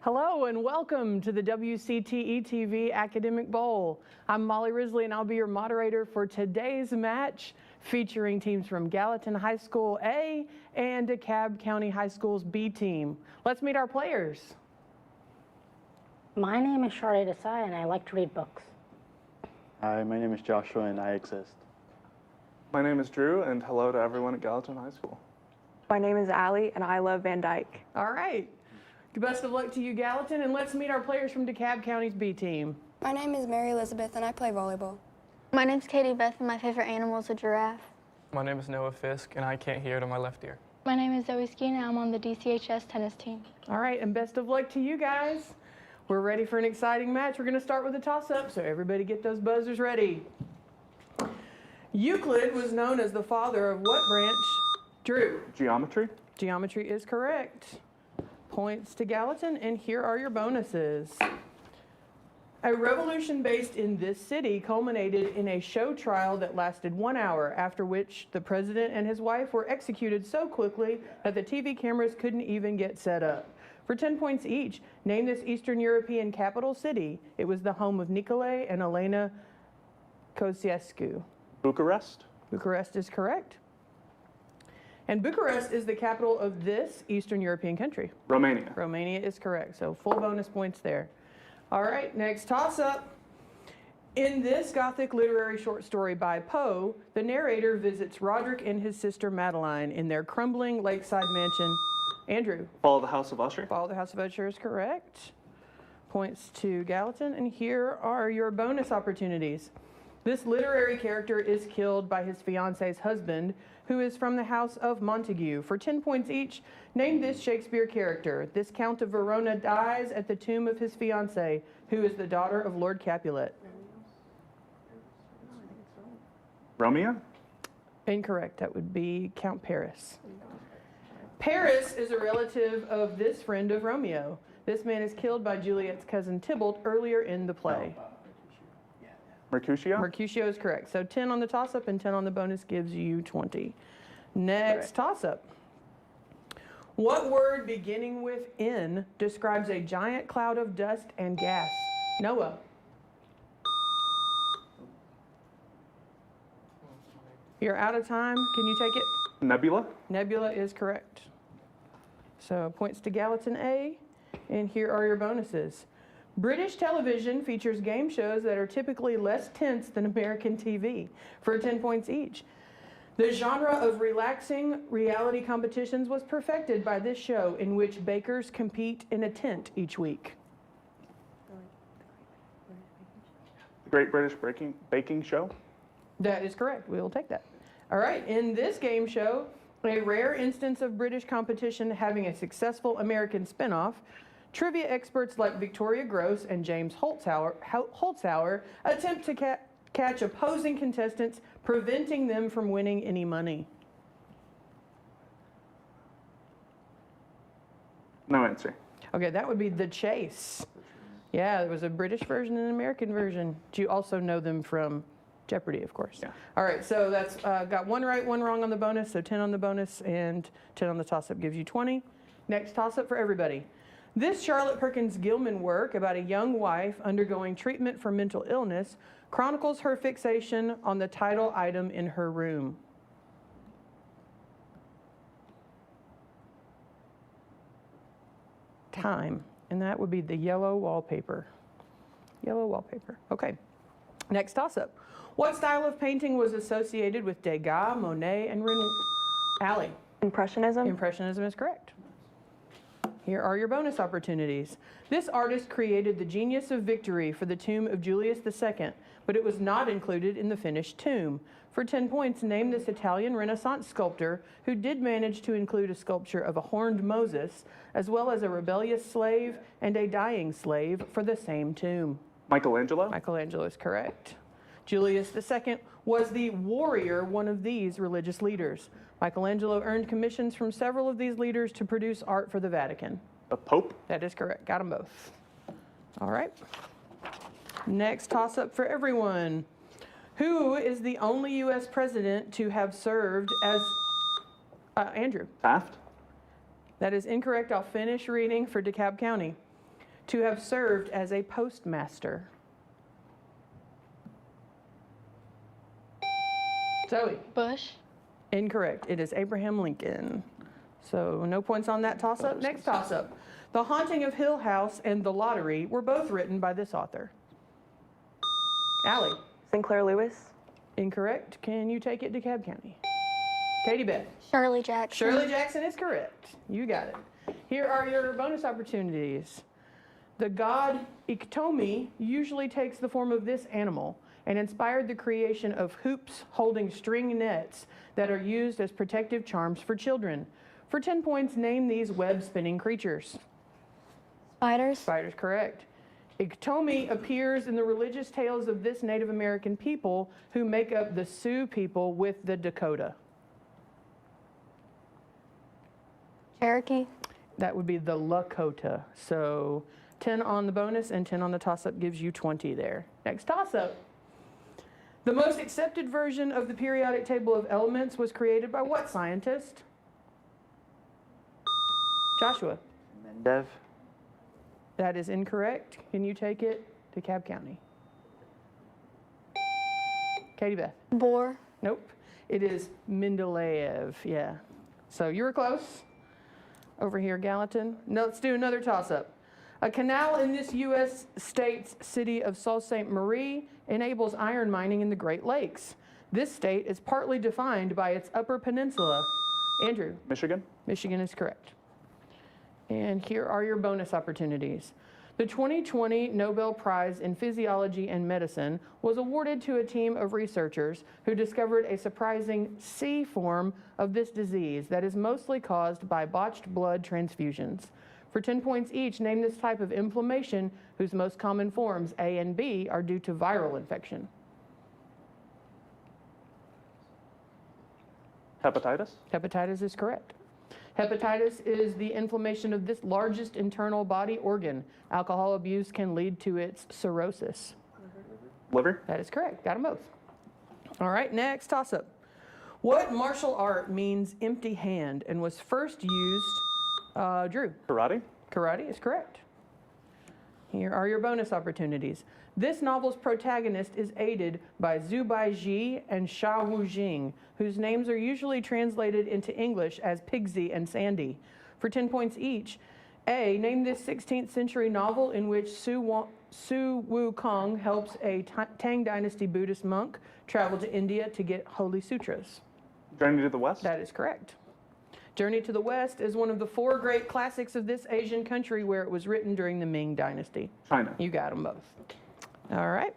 Hello and welcome to the WCTE TV Academic Bowl. I'm Molly Risley and I'll be your moderator for today's match featuring teams from Gallatin High School A and DeKalb County High School's B team. Let's meet our players. My name is Charlotte Desai and I like to read books. Hi, my name is Joshua and I exist. My name is Drew and hello to everyone at Gallatin High School. My name is Allie and I love Van Dyke. All right. Best of luck to you, Gallatin, and let's meet our players from DeKalb County's B team. My name is Mary Elizabeth and I play volleyball. My name's Katie Beth and my favorite animal is a giraffe. My name is Noah Fisk and I can't hear to my left ear. My name is Zoe Skeena. I'm on the DCHS tennis team. All right, and best of luck to you guys. We're ready for an exciting match. We're going to start with a toss-up, so everybody get those buzzers ready. Euclid was known as the father of what branch? Drew. Geometry? Geometry is correct. Points to Gallatin, and here are your bonuses. A revolution based in this city culminated in a show trial that lasted 1 hour, after which the president and his wife were executed so quickly that the TV cameras couldn't even get set up. For 10 points each, name this Eastern European capital city. It was the home of Nicolae and Elena Ceausescu. Bucharest? Bucharest is correct. And Bucharest is the capital of this Eastern European country. Romania. Romania is correct, so full bonus points there. All right, next toss-up. In this Gothic literary short story by Poe, the narrator visits Roderick and his sister Madeline in their crumbling lakeside mansion. Andrew. Fall of the House of Usher? Fall of the House of Usher is correct. Points to Gallatin, and here are your bonus opportunities. This literary character is killed by his fiance's husband, who is from the House of Montague. For 10 points each, name this Shakespeare character. This Count of Verona dies at the tomb of his fiancée, who is the daughter of Lord Capulet. Romeo? Incorrect. That would be Count Paris. Paris is a relative of this friend of Romeo. This man is killed by Juliet's cousin Tybalt earlier in the play. Mercutio? Mercutio is correct. So 10 on the toss-up and 10 on the bonus gives you 20. Next toss-up. What word beginning with N describes a giant cloud of dust and gas? Noah. You're out of time. Can you take it? Nebula? Nebula is correct. So points to Gallatin A, and here are your bonuses. British television features game shows that are typically less tense than American TV, for 10 points each. The genre of relaxing reality competitions was perfected by this show, in which bakers compete in a tent each week. The Great British Baking Show? That is correct. We will take that. All right. In this game show, a rare instance of British competition having a successful American spinoff, trivia experts like Victoria Gross and James Holzhauer attempt to catch opposing contestants, preventing them from winning any money. No answer. Okay, that would be The Chase. Yeah, there was a British version and an American version. Do you also know them from Jeopardy, of course? Yeah. All right, so that's got 1 right, 1 wrong on the bonus, so 10 on the bonus and 10 on the toss-up gives you 20. Next toss-up for everybody. This Charlotte Perkins Gilman work about a young wife undergoing treatment for mental illness chronicles her fixation on the title item in her room. Time, and that would be the yellow wallpaper. Yellow wallpaper. Okay. Next toss-up. What style of painting was associated with Degas, Monet, and Renoir? Allie. Impressionism? Impressionism is correct. Here are your bonus opportunities. This artist created the Genius of Victory for the tomb of Julius II, but it was not included in the finished tomb. For 10 points, name this Italian Renaissance sculptor who did manage to include a sculpture of a horned Moses, as well as a rebellious slave and a dying slave for the same tomb. Michelangelo? Michelangelo is correct. Julius II was the warrior, one of these religious leaders. Michelangelo earned commissions from several of these leaders to produce art for the Vatican. A pope? That is correct. Got them both. All right. Next toss-up for everyone. Who is the only U.S. president to have served as... Andrew. Taft? That is incorrect. I'll finish reading for DeKalb County. to have served as a postmaster? Zoe. Bush. Incorrect. It is Abraham Lincoln. So no points on that toss-up. Next toss-up. The Haunting of Hill House and The Lottery were both written by this author. Allie. Sinclair Lewis. Incorrect. Can you take it to Cobb County? Katie Beth. Shirley Jackson. Shirley Jackson is correct. You got it. Here are your bonus opportunities. The god Iktomi usually takes the form of this animal and inspired the creation of hoops holding string nets that are used as protective charms for children. For 10 points, name these web-spinning creatures. Spiders. Spiders, correct. Iktomi appears in the religious tales of this Native American people who make up the Sioux people with the Dakota. Cherokee. That would be the Lakota. So 10 on the bonus and 10 on the toss-up gives you 20 there. Next toss-up. The most accepted version of the periodic table of elements was created by what scientist? Joshua. Mendev. That is incorrect. Can you take it to Cobb County? Katie Beth. Bohr. Nope. It is Mendeleev. Yeah. So you were close. Over here, Gallatin. No, let's do another toss-up. A canal in this U.S. state's city of Sault Ste. Marie enables iron mining in the Great Lakes. This state is partly defined by its upper peninsula. Andrew. Michigan. Michigan is correct. And here are your bonus opportunities. The 2020 Nobel Prize in Physiology and Medicine was awarded to a team of researchers who discovered a surprising C form of this disease that is mostly caused by botched blood transfusions. For 10 points each, name this type of inflammation whose most common forms, A and B, are due to viral infection. Hepatitis. Hepatitis is correct. Hepatitis is the inflammation of this largest internal body organ. Alcohol abuse can lead to its cirrhosis. Liver. That is correct. Got them both. All right, next toss-up. What martial art means empty hand and was first used, Drew? Karate. Karate is correct. Here are your bonus opportunities. This novel's protagonist is aided by Zhu Baiji and Sha Wu Jing, whose names are usually translated into English as Pigsy and Sandy. For 10 points each, A, name this 16th century novel in which Su Wukong helps a Tang Dynasty Buddhist monk travel to India to get Holy Sutras. Journey to the West. That is correct. Journey to the West is one of the 4 great classics of this Asian country where it was written during the Ming Dynasty. China. You got them both. All right.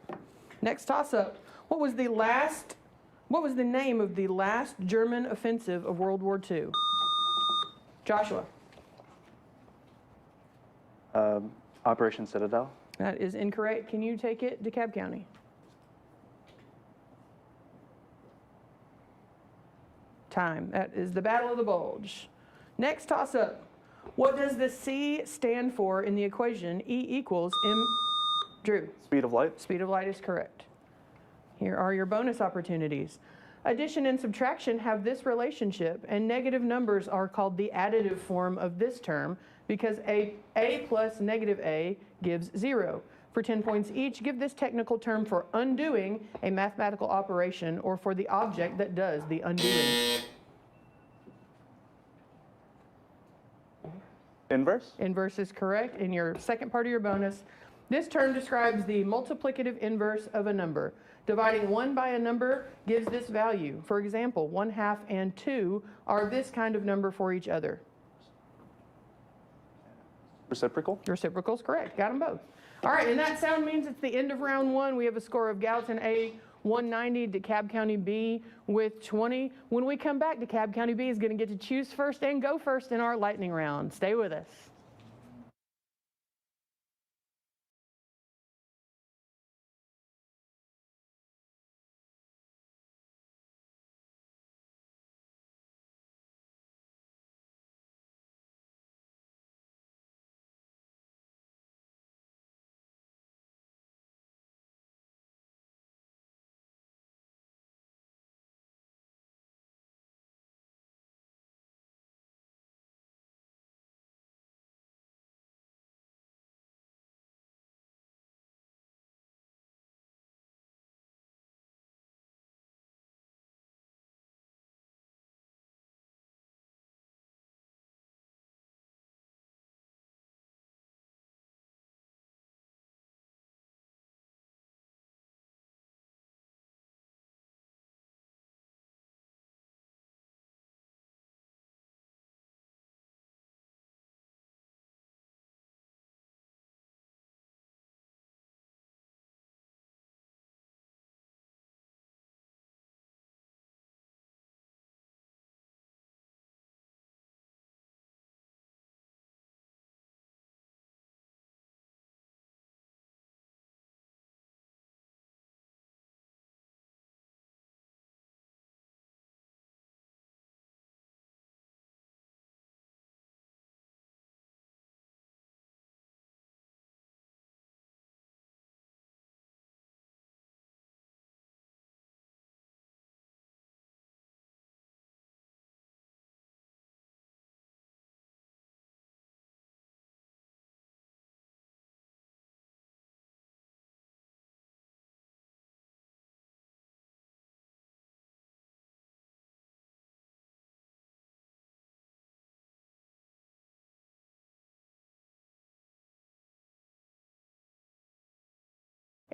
Next toss-up. What was the name of the last German offensive of World War II? Joshua. Operation Citadel. That is incorrect. Can you take it to Cobb County? Time. That is the Battle of the Bulge. Next toss-up. What does the C stand for in the equation E equals M? Drew. Speed of light. Speed of light is correct. Here are your bonus opportunities. Addition and subtraction have this relationship, and negative numbers are called the additive form of this term because A plus negative A gives 0. For 10 points each, give this technical term for undoing a mathematical operation or for the object that does the undoing. Inverse. Inverse is correct. In your second part of your bonus, this term describes the multiplicative inverse of a number. Dividing 1 by a number gives this value. For example, 1/2 and 2 are this kind of number for each other. Reciprocal. Reciprocal is correct. Got them both. All right, and that sound means it's the end of round 1. We have a score of Gallatin A 190 to Cobb County B with 20. When we come back, DeKalb County B is going to get to choose first and go first in our lightning round. Stay with us.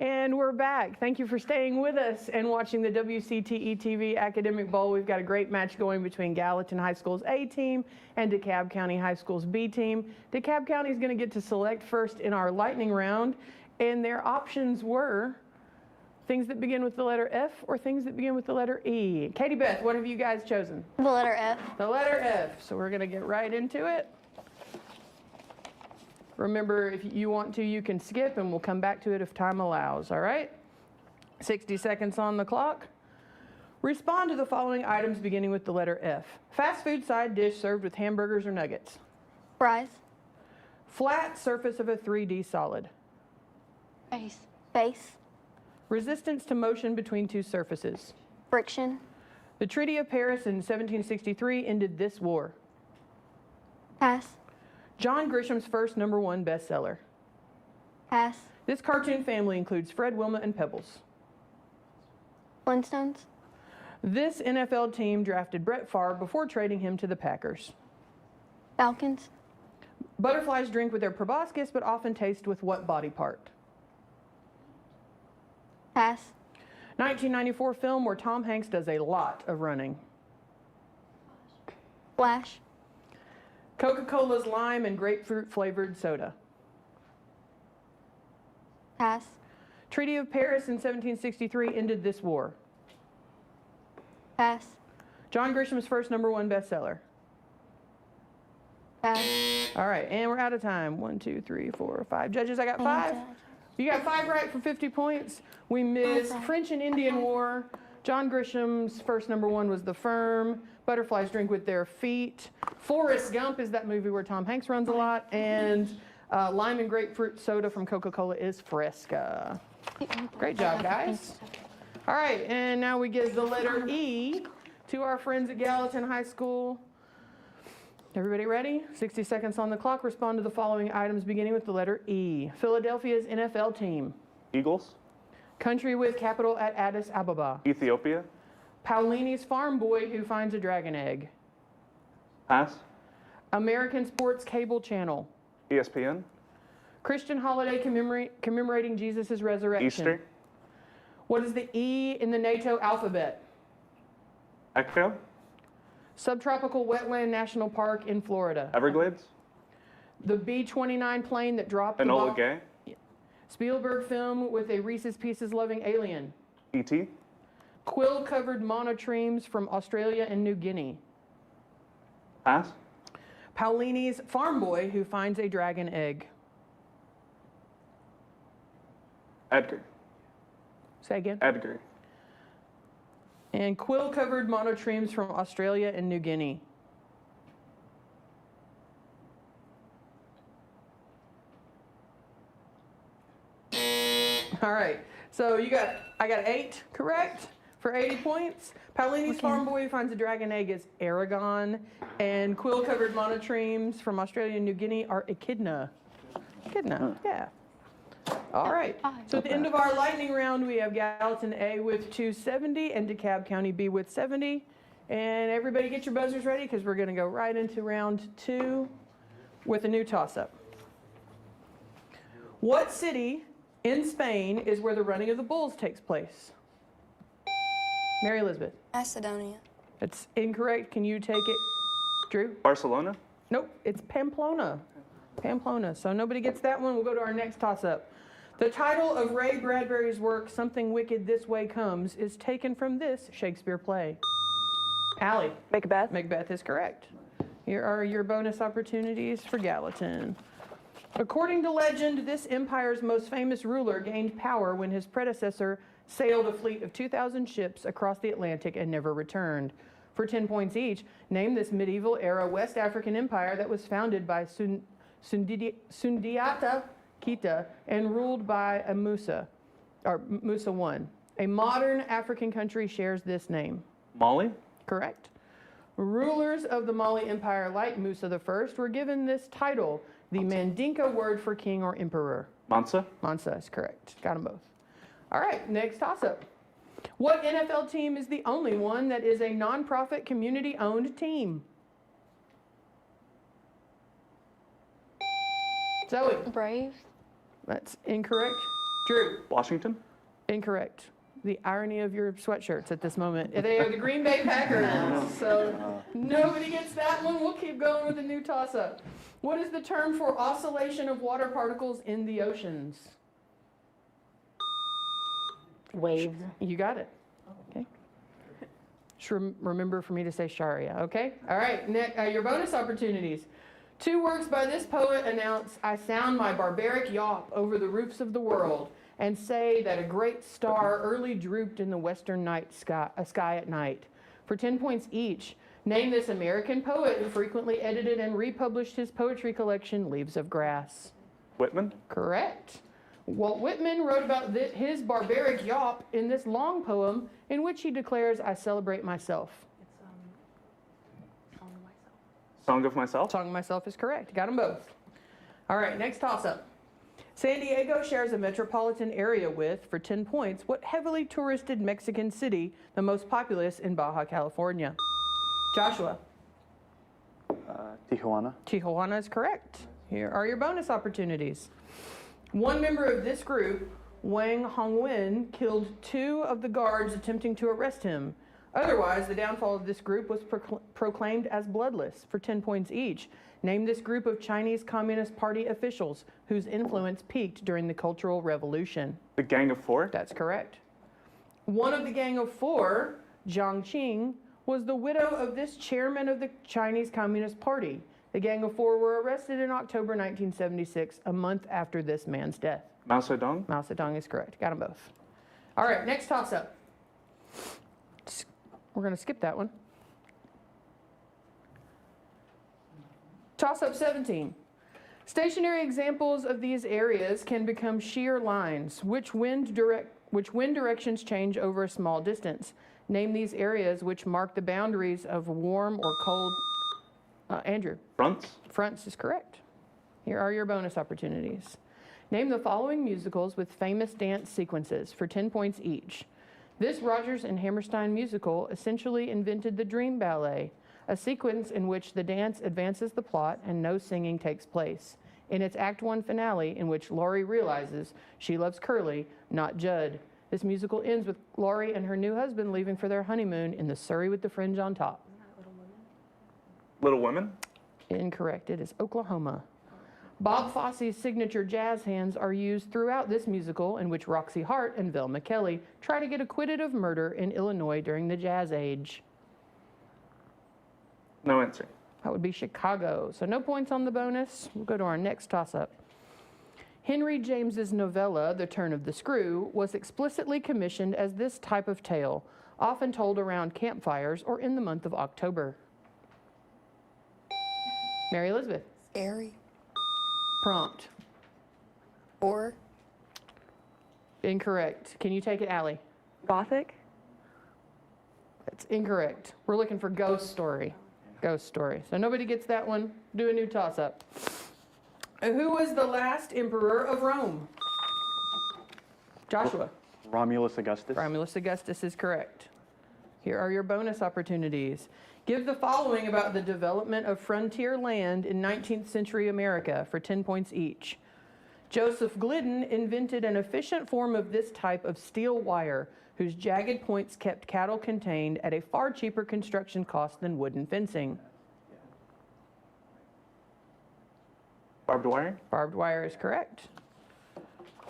And we're back. Thank you for staying with us and watching the WCTE TV Academic Bowl. We've got a great match going between Gallatin High School's A team and DeKalb County High School's B team. DeKalb County is going to get to select first in our lightning round, and their options were things that begin with the letter F or things that begin with the letter E. Katie Beth, what have you guys chosen? The letter F. The letter F. So we're going to get right into it. Remember, if you want to, you can skip and we'll come back to it if time allows, all right? 60 seconds on the clock. Respond to the following items beginning with the letter F. Fast food side dish served with hamburgers or nuggets. Fries. Flat surface of a 3D solid. Face. Base. Resistance to motion between two surfaces. Friction. The Treaty of Paris in 1763 ended this war. Pass. John Grisham's first #1 bestseller. Pass. This cartoon family includes Fred, Wilma, and Pebbles. Flintstones. This NFL team drafted Brett Favre before trading him to the Packers. Falcons. Butterflies drink with their proboscis but often taste with what body part? Pass. 1994 film where Tom Hanks does a lot of running. Flash. Coca-Cola's lime and grapefruit flavored soda. Pass. Treaty of Paris in 1763 ended this war. Pass. John Grisham's first #1 bestseller. Pass. All right, and we're out of time. 1, 2, 3, 4, 5. Judges, I got 5. You got 5 right for 50 points. We missed French and Indian War. John Grisham's first #1 was The Firm. Butterflies drink with their feet. Forrest Gump is that movie where Tom Hanks runs a lot. And lime and grapefruit soda from Coca-Cola is Fresca. Great job, guys. All right, and now we give the letter E to our friends at Gallatin High School. Everybody ready? 60 seconds on the clock. Respond to the following items beginning with the letter E. Philadelphia's NFL team. Eagles. Country with capital at Addis Ababa. Ethiopia. Paulini's farm boy who finds a dragon egg. Pass. American sports cable channel. ESPN. Christian holiday commemorating Jesus' resurrection. Easter. What is the E in the NATO alphabet? Echo. Subtropical wetland national park in Florida. Everglades. The B-29 plane that dropped the Enola bomb. Gay. Spielberg film with a Reese's Pieces loving alien. E.T. Quill-covered monotremes from Australia and New Guinea. Pass. Paulini's farm boy who finds a dragon egg. Edgar. Say again. Edgar. And quill-covered monotremes from Australia and New Guinea. All right, so I got 8 correct for 80 points. Paulini's farm boy who finds a dragon egg is Aragon, and quill-covered monotremes from Australia and New Guinea are echidna. Echidna, yeah. All right, so at the end of our lightning round, we have Gallatin A with 270 and DeKalb County B with 70. And everybody get your buzzers ready because we're going to go right into round 2 with a new toss-up. What city in Spain is where the running of the bulls takes place? Mary Elizabeth. Macedonia. That's incorrect. Can you take it? Drew? Barcelona. Nope, it's Pamplona. Pamplona. So nobody gets that one. We'll go to our next toss-up. The title of Ray Bradbury's work, Something Wicked This Way Comes, is taken from this Shakespeare play. Allie. Macbeth. Macbeth is correct. Here are your bonus opportunities for Gallatin. According to legend, this empire's most famous ruler gained power when his predecessor sailed a fleet of 2,000 ships across the Atlantic and never returned. For 10 points each, name this medieval era West African empire that was founded by Sundiata Keita and ruled by a Musa I. A modern African country shares this name. Mali. Correct. Rulers of the Mali Empire, like Musa I, were given this title, the Mandinka word for king or emperor. Mansa. Mansa is correct. Got them both. All right, next toss-up. What NFL team is the only one that is a nonprofit, community-owned team? Zoe. Braves. That's incorrect. Drew. Washington. Incorrect. The irony of your sweatshirts at this moment. They are the Green Bay Packers. So nobody gets that one. We'll keep going with the new toss-up. What is the term for oscillation of water particles in the oceans? Waves. You got it. Okay. Just remember for me to say Sharia, okay? All right, your bonus opportunities. 2 works by this poet announce, I sound my barbaric yawp over the roofs of the world and say that a great star early drooped in the western night sky at night. For 10 points each, name this American poet who frequently edited and republished his poetry collection, Leaves of Grass. Whitman. Correct. Walt Whitman wrote about his barbaric yawp in this long poem in which he declares, I celebrate myself. Song of Myself. Song of Myself is correct. Got them both. All right, next toss-up. San Diego shares a metropolitan area with, for 10 points, what heavily touristed Mexican city, the most populous in Baja California? Joshua. Tijuana. Tijuana is correct. Here are your bonus opportunities. One member of this group, Wang Hongwen, killed 2 of the guards attempting to arrest him. Otherwise, the downfall of this group was proclaimed as bloodless for 10 points each. Name this group of Chinese Communist Party officials whose influence peaked during the Cultural Revolution. The Gang of Four. That's correct. One of the Gang of Four, Jiang Qing, was the widow of this chairman of the Chinese Communist Party. The Gang of Four were arrested in October 1976, a month after this man's death. Mao Zedong. Mao Zedong is correct. Got them both. All right, next toss-up. We're going to skip that one. Toss-up 17. Stationary examples of these areas can become shear lines, which wind directions change over a small distance. Name these areas which mark the boundaries of warm or cold. Andrew. Fronts. Fronts is correct. Here are your bonus opportunities. Name the following musicals with famous dance sequences for 10 points each. This Rodgers and Hammerstein musical essentially invented the Dream Ballet, a sequence in which the dance advances the plot and no singing takes place. In its Act 1 finale, in which Laurie realizes she loves Curly, not Judd. This musical ends with Laurie and her new husband leaving for their honeymoon in the Surrey with the fringe on top. Little Women. Incorrect. It is Oklahoma. Bob Fosse's signature jazz hands are used throughout this musical, in which Roxy Hart and Velma Kelly try to get acquitted of murder in Illinois during the Jazz Age. No answer. That would be Chicago. So no points on the bonus. We'll go to our next toss-up. Henry James's novella, The Turn of the Screw, was explicitly commissioned as this type of tale, often told around campfires or in the month of October. Mary Elizabeth. Scary. Prompt. Or Incorrect. Can you take it, Allie? Gothic. That's incorrect. We're looking for ghost story. Ghost story. So nobody gets that one. Do a new toss-up. Who was the last emperor of Rome? Joshua. Romulus Augustus. Romulus Augustus is correct. Here are your bonus opportunities. Give the following about the development of frontier land in 19th century America for 10 points each. Joseph Glidden invented an efficient form of this type of steel wire whose jagged points kept cattle contained at a far cheaper construction cost than wooden fencing. Barbed wire. Barbed wire is correct.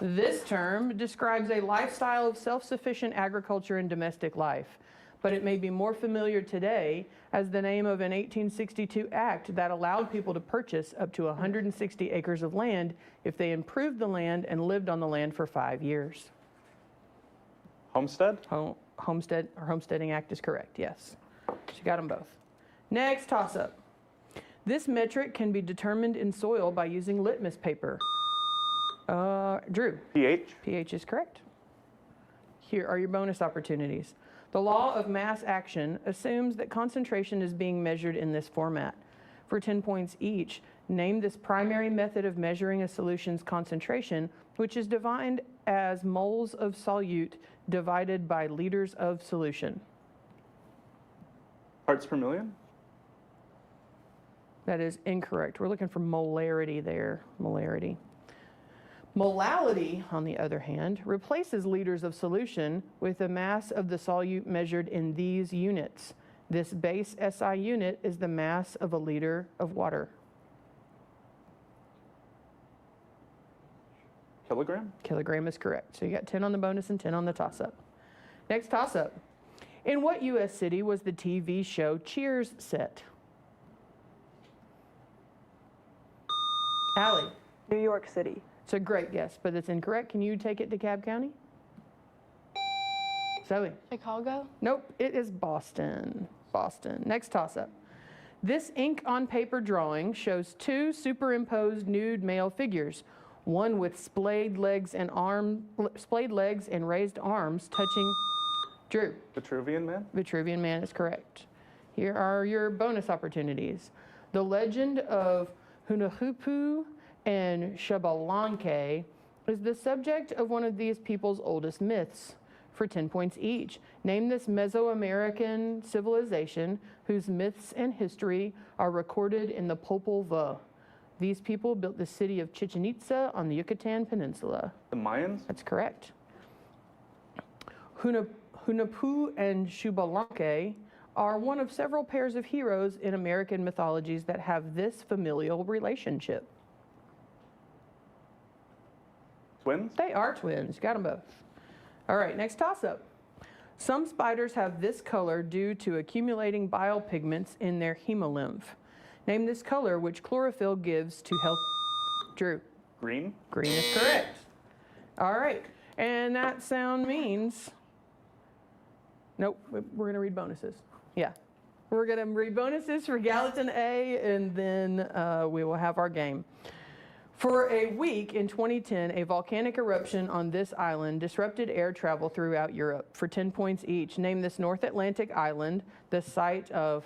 This term describes a lifestyle of self-sufficient agriculture and domestic life, but it may be more familiar today as the name of an 1862 act that allowed people to purchase up to 160 acres of land if they improved the land and lived on the land for 5 years. Homestead. Homesteading Act is correct, yes. She got them both. Next toss-up. This metric can be determined in soil by using litmus paper. Drew. pH. pH is correct. Here are your bonus opportunities. The law of mass action assumes that concentration is being measured in this format. For 10 points each, name this primary method of measuring a solution's concentration, which is defined as moles of solute divided by liters of solution. Parts per million. That is incorrect. We're looking for molarity there. Molarity. Molality, on the other hand, replaces liters of solution with the mass of the solute measured in these units. This base SI unit is the mass of a liter of water. Kilogram? Kilogram is correct. So you got 10 on the bonus and 10 on the toss-up. Next toss-up. In what U.S. city was the TV show Cheers set? Allie. New York City. It's a great guess, but it's incorrect. Can you take it to DeKalb County? Zoe. Chicago? Nope, it is Boston. Boston. Next toss-up. This ink on paper drawing shows two superimposed nude male figures, one with splayed legs and raised arms touching. Drew. Vitruvian Man? Vitruvian Man is correct. Here are your bonus opportunities. The legend of Hunahupu and Xbalanque is the subject of one of these people's oldest myths. For 10 points each, name this Mesoamerican civilization whose myths and history are recorded in the Popol Vuh. These people built the city of Chichen Itza on the Yucatan Peninsula. The Mayans? That's correct. Hunapu and Xbalanque are one of several pairs of heroes in American mythologies that have this familial relationship. Twins? They are twins. Got them both. All right, next toss-up. Some spiders have this color due to accumulating bile pigments in their hemolymph. Name this color which chlorophyll gives to health. Drew. Green? Green is correct. All right, and that sound means. Nope, we're going to read bonuses. Yeah, we're going to read bonuses for Gallatin A, and then we will have our game. For a week in 2010, a volcanic eruption on this island disrupted air travel throughout Europe. For 10 points each, name this North Atlantic island, the site of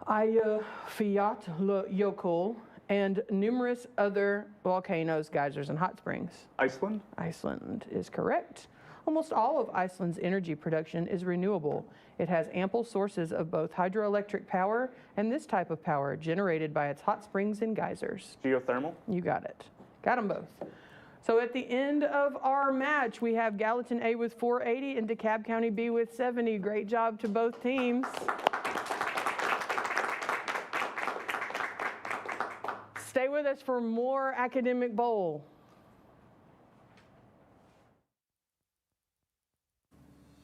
Eyjafjallajökull, and numerous other volcanoes, geysers, and hot springs. Iceland? Iceland is correct. Almost all of Iceland's energy production is renewable. It has ample sources of both hydroelectric power and this type of power generated by its hot springs and geysers. Geothermal? You got it. Got them both. So at the end of our match, we have Gallatin A with 480 and DeKalb County B with 70. Great job to both teams. Stay with us for more Academic Bowl.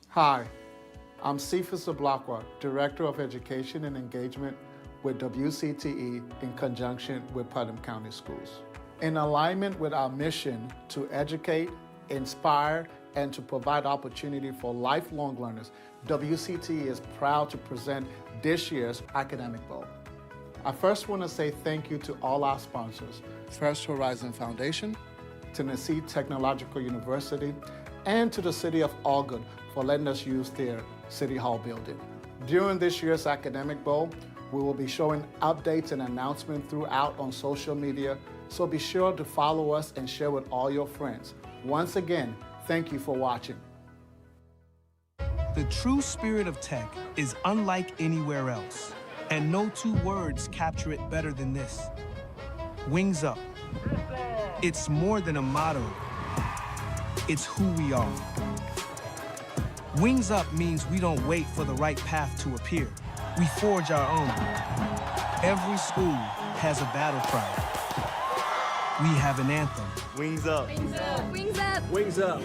Hi, I'm Cephas Ablakwa, Director of Education and Engagement with WCTE in conjunction with Putnam County Schools. In alignment with our mission to educate, inspire, and to provide opportunity for lifelong learners, WCTE is proud to present this year's Academic Bowl. I first want to say thank you to all our sponsors, First Horizon Foundation, Tennessee Technological University, and to the City of Algood for letting us use their City Hall building. During this year's Academic Bowl, we will be showing updates and announcements throughout on social media, so be sure to follow us and share with all your friends. Once again, thank you for watching. The true spirit of tech is unlike anywhere else, and no two words capture it better than this. Wings up. It's more than a motto. It's who we are. Wings up means we don't wait for the right path to appear. We forge our own. Every school has a battle cry. We have an anthem. Wings up. Wings up. Wings up. Wings up.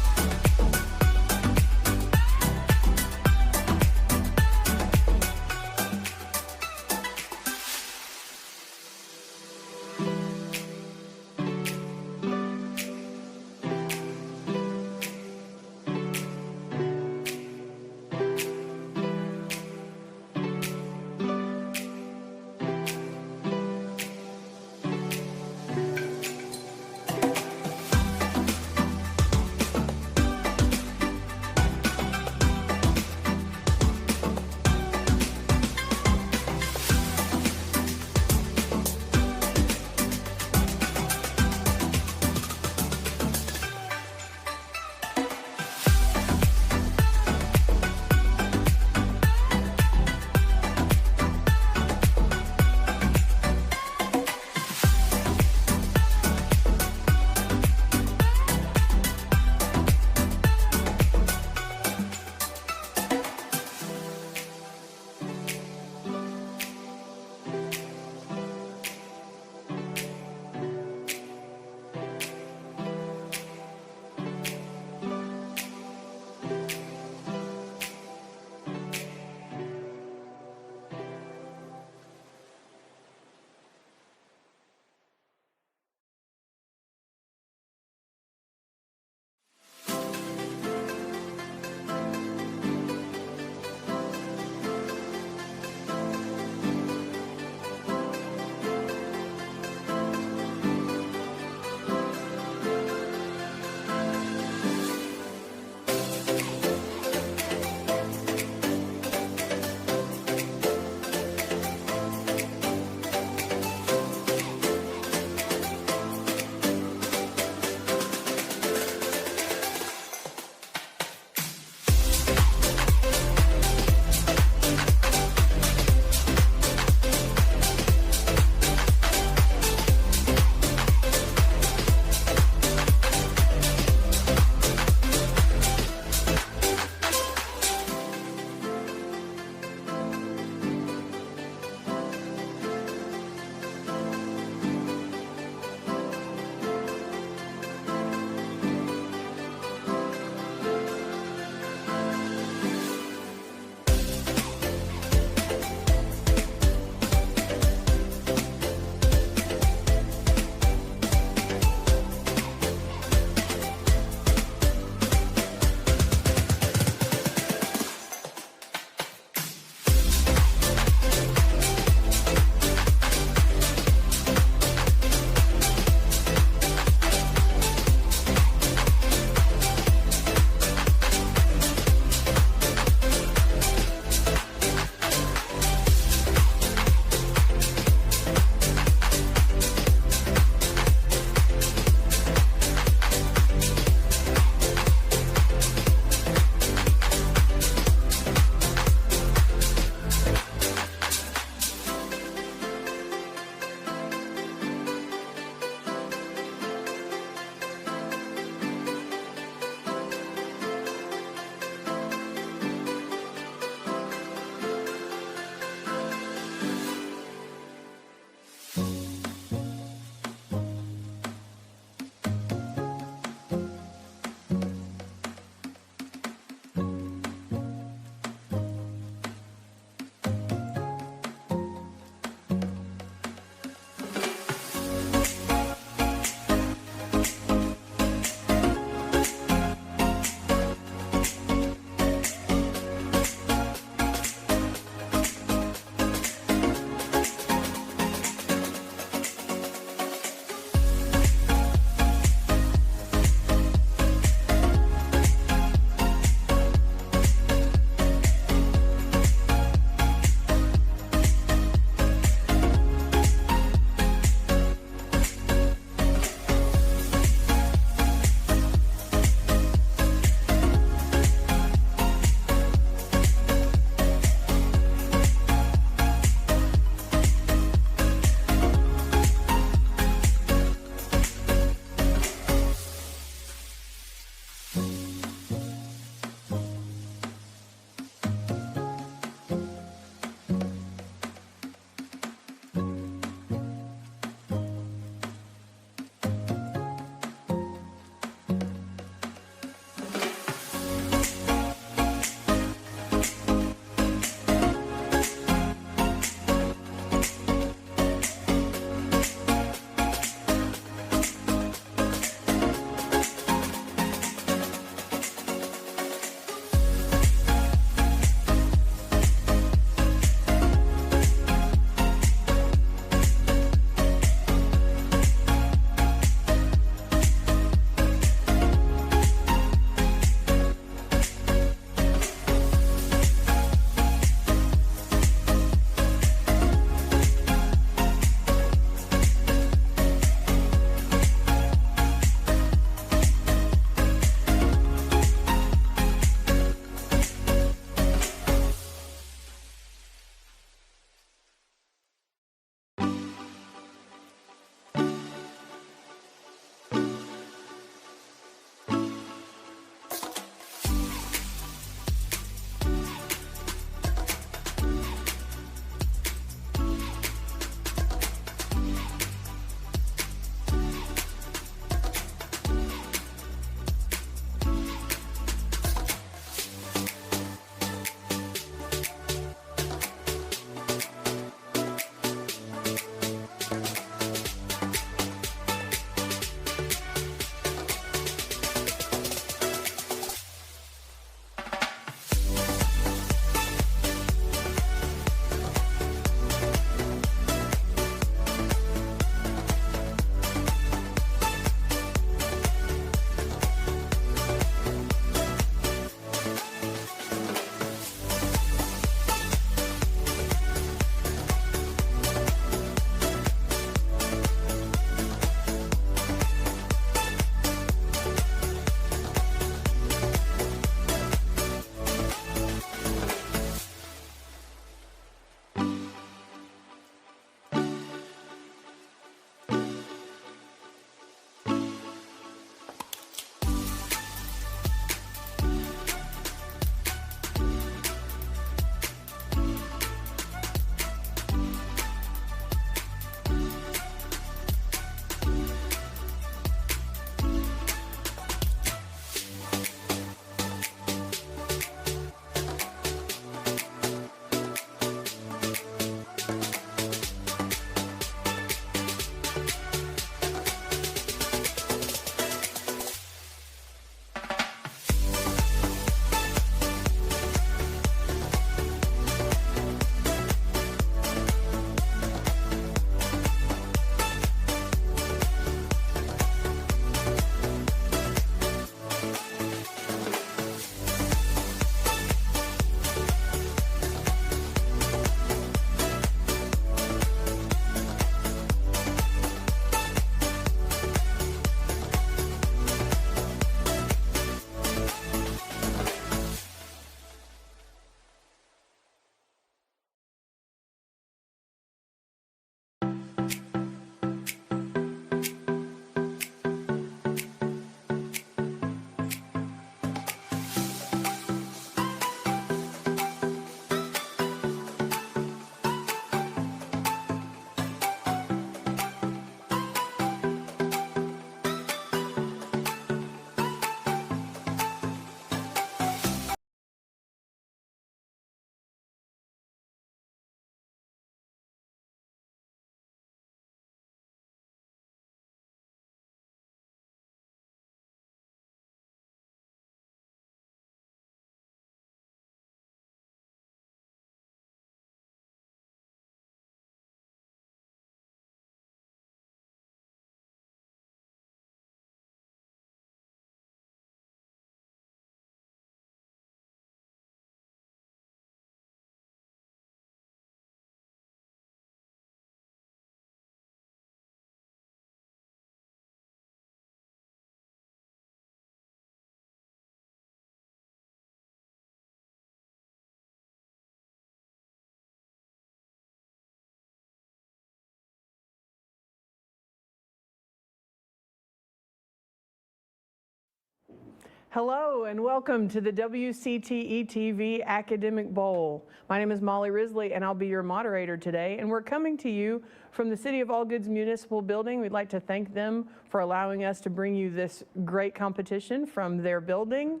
Hello and welcome to the WCTE TV Academic Bowl. My name is Molly Risley and I'll be your moderator today, and we're coming to you from the City of All Goods Municipal Building. We'd like to thank them for allowing us to bring you this great competition from their building.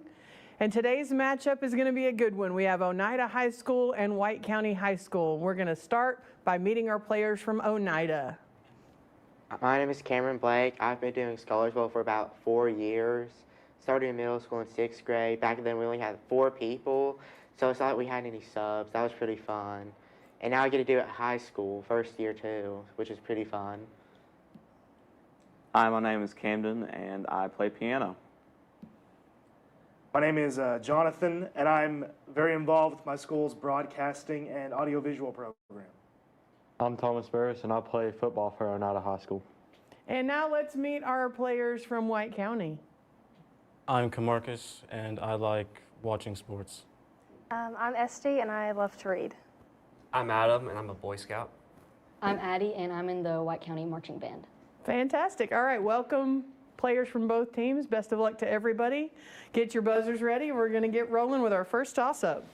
And today's matchup is going to be a good one. We have Oneida High School and White County High School. We're going to start by meeting our players from Oneida. My name is Cameron Blake. I've been doing Scholars Bowl for about 4 years. Started in middle school in 6th grade. Back then we only had 4 people, so it's not like we had any subs. That was pretty fun. And now I get to do it at high school, first year too, which is pretty fun. Hi, my name is Camden and I play piano. My name is Jonathan, and I'm very involved with my school's broadcasting and audiovisual program. I'm Thomas Burris, and I play football for Oneida High School. And now let's meet our players from White County. I'm Camarcus, and I like watching sports. I'm Esty, and I love to read. I'm Adam, and I'm a Boy Scout. I'm Addie, and I'm in the White County Marching Band. Fantastic. All right, welcome players from both teams. Best of luck to everybody. Get your buzzers ready. We're going to get rolling with our first toss-up.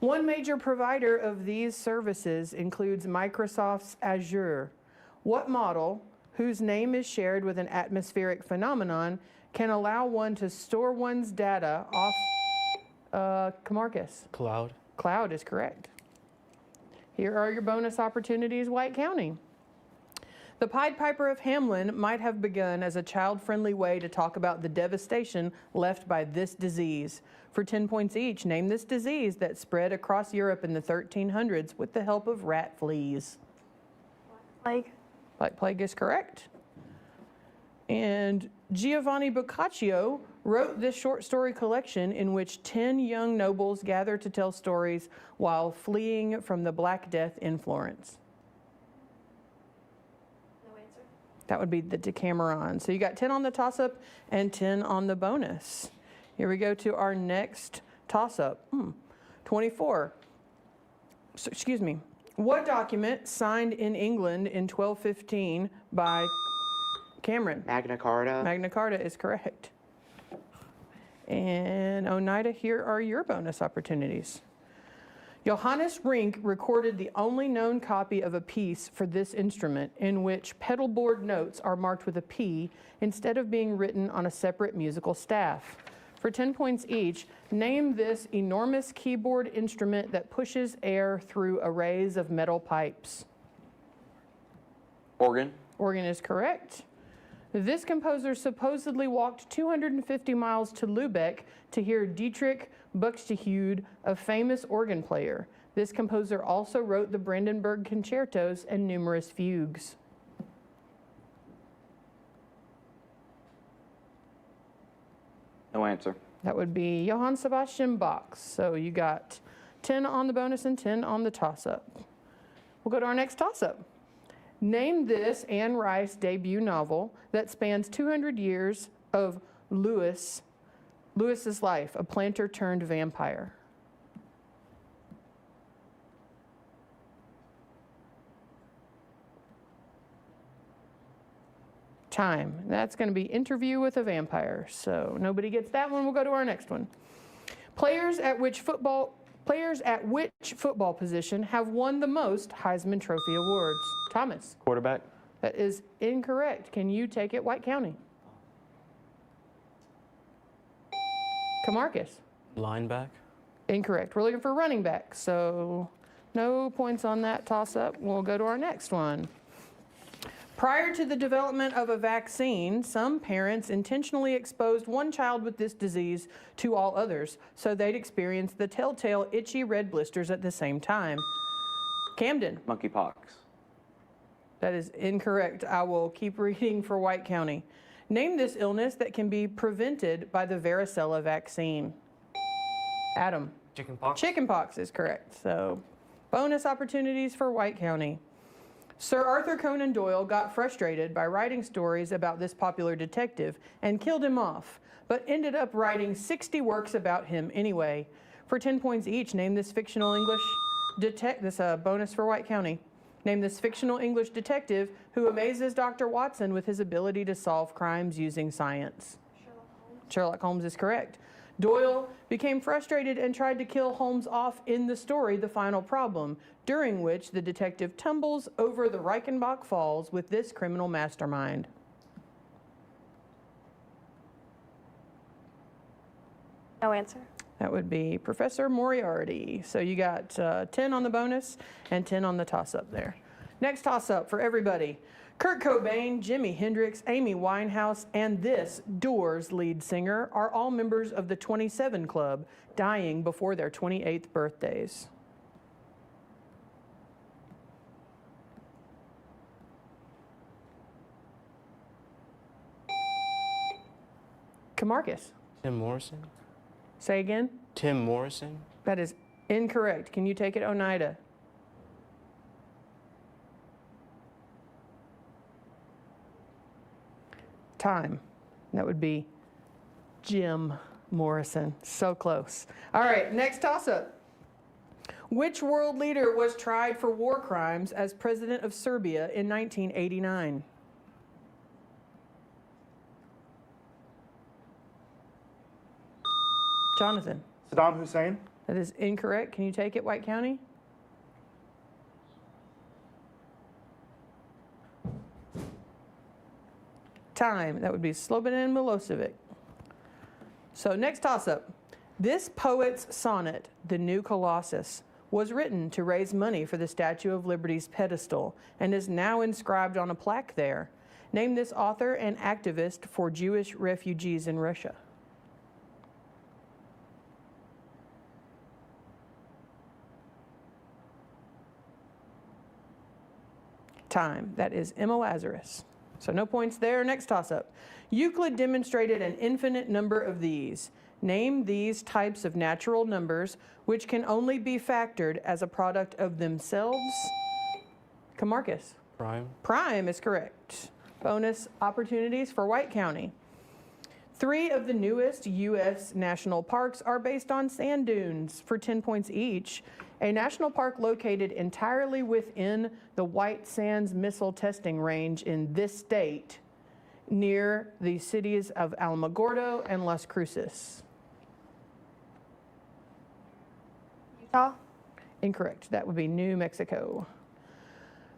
One major provider of these services includes Microsoft's Azure. What model, whose name is shared with an atmospheric phenomenon, can allow one to store one's data off Camarcus? Cloud. Cloud is correct. Here are your bonus opportunities, White County. The Pied Piper of Hamelin might have begun as a child-friendly way to talk about the devastation left by this disease. For 10 points each, name this disease that spread across Europe in the 1300s with the help of rat fleas. Black Plague. Black Plague is correct. And Giovanni Boccaccio wrote this short story collection in which 10 young nobles gather to tell stories while fleeing from the Black Death in Florence. No answer. That would be the Decameron. So you got 10 on the toss-up and 10 on the bonus. Here we go to our next toss-up. 24. So, excuse me. What document signed in England in 1215 by Cameron? Magna Carta. Magna Carta is correct. And Oneida, here are your bonus opportunities. Johannes Rink recorded the only known copy of a piece for this instrument in which pedal board notes are marked with a P instead of being written on a separate musical staff. For 10 points each, name this enormous keyboard instrument that pushes air through arrays of metal pipes. Organ. Organ is correct. This composer supposedly walked 250 miles to Lubeck to hear Dietrich Buxtehude, a famous organ player. This composer also wrote the Brandenburg concertos and numerous fugues. No answer. That would be Johann Sebastian Bach. So you got 10 on the bonus and 10 on the toss-up. We'll go to our next toss-up. Name this Anne Rice debut novel that spans 200 years of Lewis's life, a planter turned vampire. Time. That's going to be Interview with a Vampire. So nobody gets that one. We'll go to our next one. Players at which football position have won the most Heisman Trophy awards? Thomas. Quarterback. That is incorrect. Can you take it, White County? Camarcus. Lineback. Incorrect. We're looking for running back, so no points on that toss-up. We'll go to our next one. Prior to the development of a vaccine, some parents intentionally exposed one child with this disease to all others, so they'd experience the telltale itchy red blisters at the same time. Camden. Monkeypox. That is incorrect. I will keep reading for White County. Name this illness that can be prevented by the varicella vaccine. Adam. Chickenpox. Chickenpox is correct. So bonus opportunities for White County. Sir Arthur Conan Doyle got frustrated by writing stories about this popular detective and killed him off, but ended up writing 60 works about him anyway. For 10 points each, name this fictional English bonus for White County. Name this fictional English detective who amazes Dr. Watson with his ability to solve crimes using science. Sherlock Holmes is correct. Doyle became frustrated and tried to kill Holmes off in the story The Final Problem, during which the detective tumbles over the Reichenbach Falls with this criminal mastermind. No answer. That would be Professor Moriarty. So you got 10 on the bonus and 10 on the toss-up there. Next toss-up for everybody. Kurt Cobain, Jimi Hendrix, Amy Winehouse, and this Doors lead singer are all members of the 27 Club, dying before their 28th birthdays. Camarcus. Tim Morrison? Say again? Tim Morrison? That is incorrect. Can you take it, Oneida? Time. That would be Jim Morrison. So close. All right, next toss-up. Which world leader was tried for war crimes as president of Serbia in 1989? Jonathan. Saddam Hussein. That is incorrect. Can you take it, White County? Time. That would be Slobodan Milosevic. So next toss-up. This poet's sonnet, The New Colossus, was written to raise money for the Statue of Liberty's pedestal and is now inscribed on a plaque there. Name this author and activist for Jewish refugees in Russia. Time. That is Emma Lazarus. So no points there. Next toss-up. Euclid demonstrated an infinite number of these. Name these types of natural numbers which can only be factored as a product of themselves. Camarcus. Prime. Prime is correct. Bonus opportunities for White County. 3 of the newest U.S. national parks are based on sand dunes for 10 points each. A national park located entirely within the White Sands Missile Testing Range in this state, near the cities of Alamogordo and Las Cruces. Utah. Incorrect. That would be New Mexico.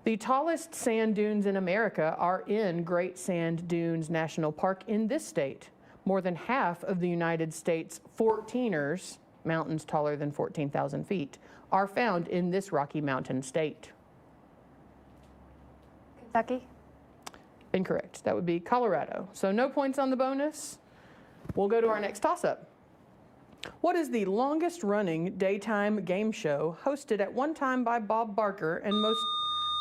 The tallest sand dunes in America are in Great Sand Dunes National Park in this state. More than half of the United States 14ers, mountains taller than 14,000 feet, are found in this Rocky Mountain state. Kentucky. Incorrect. That would be Colorado. So no points on the bonus. We'll go to our next toss-up. What is the longest running daytime game show hosted at one time by Bob Barker and most...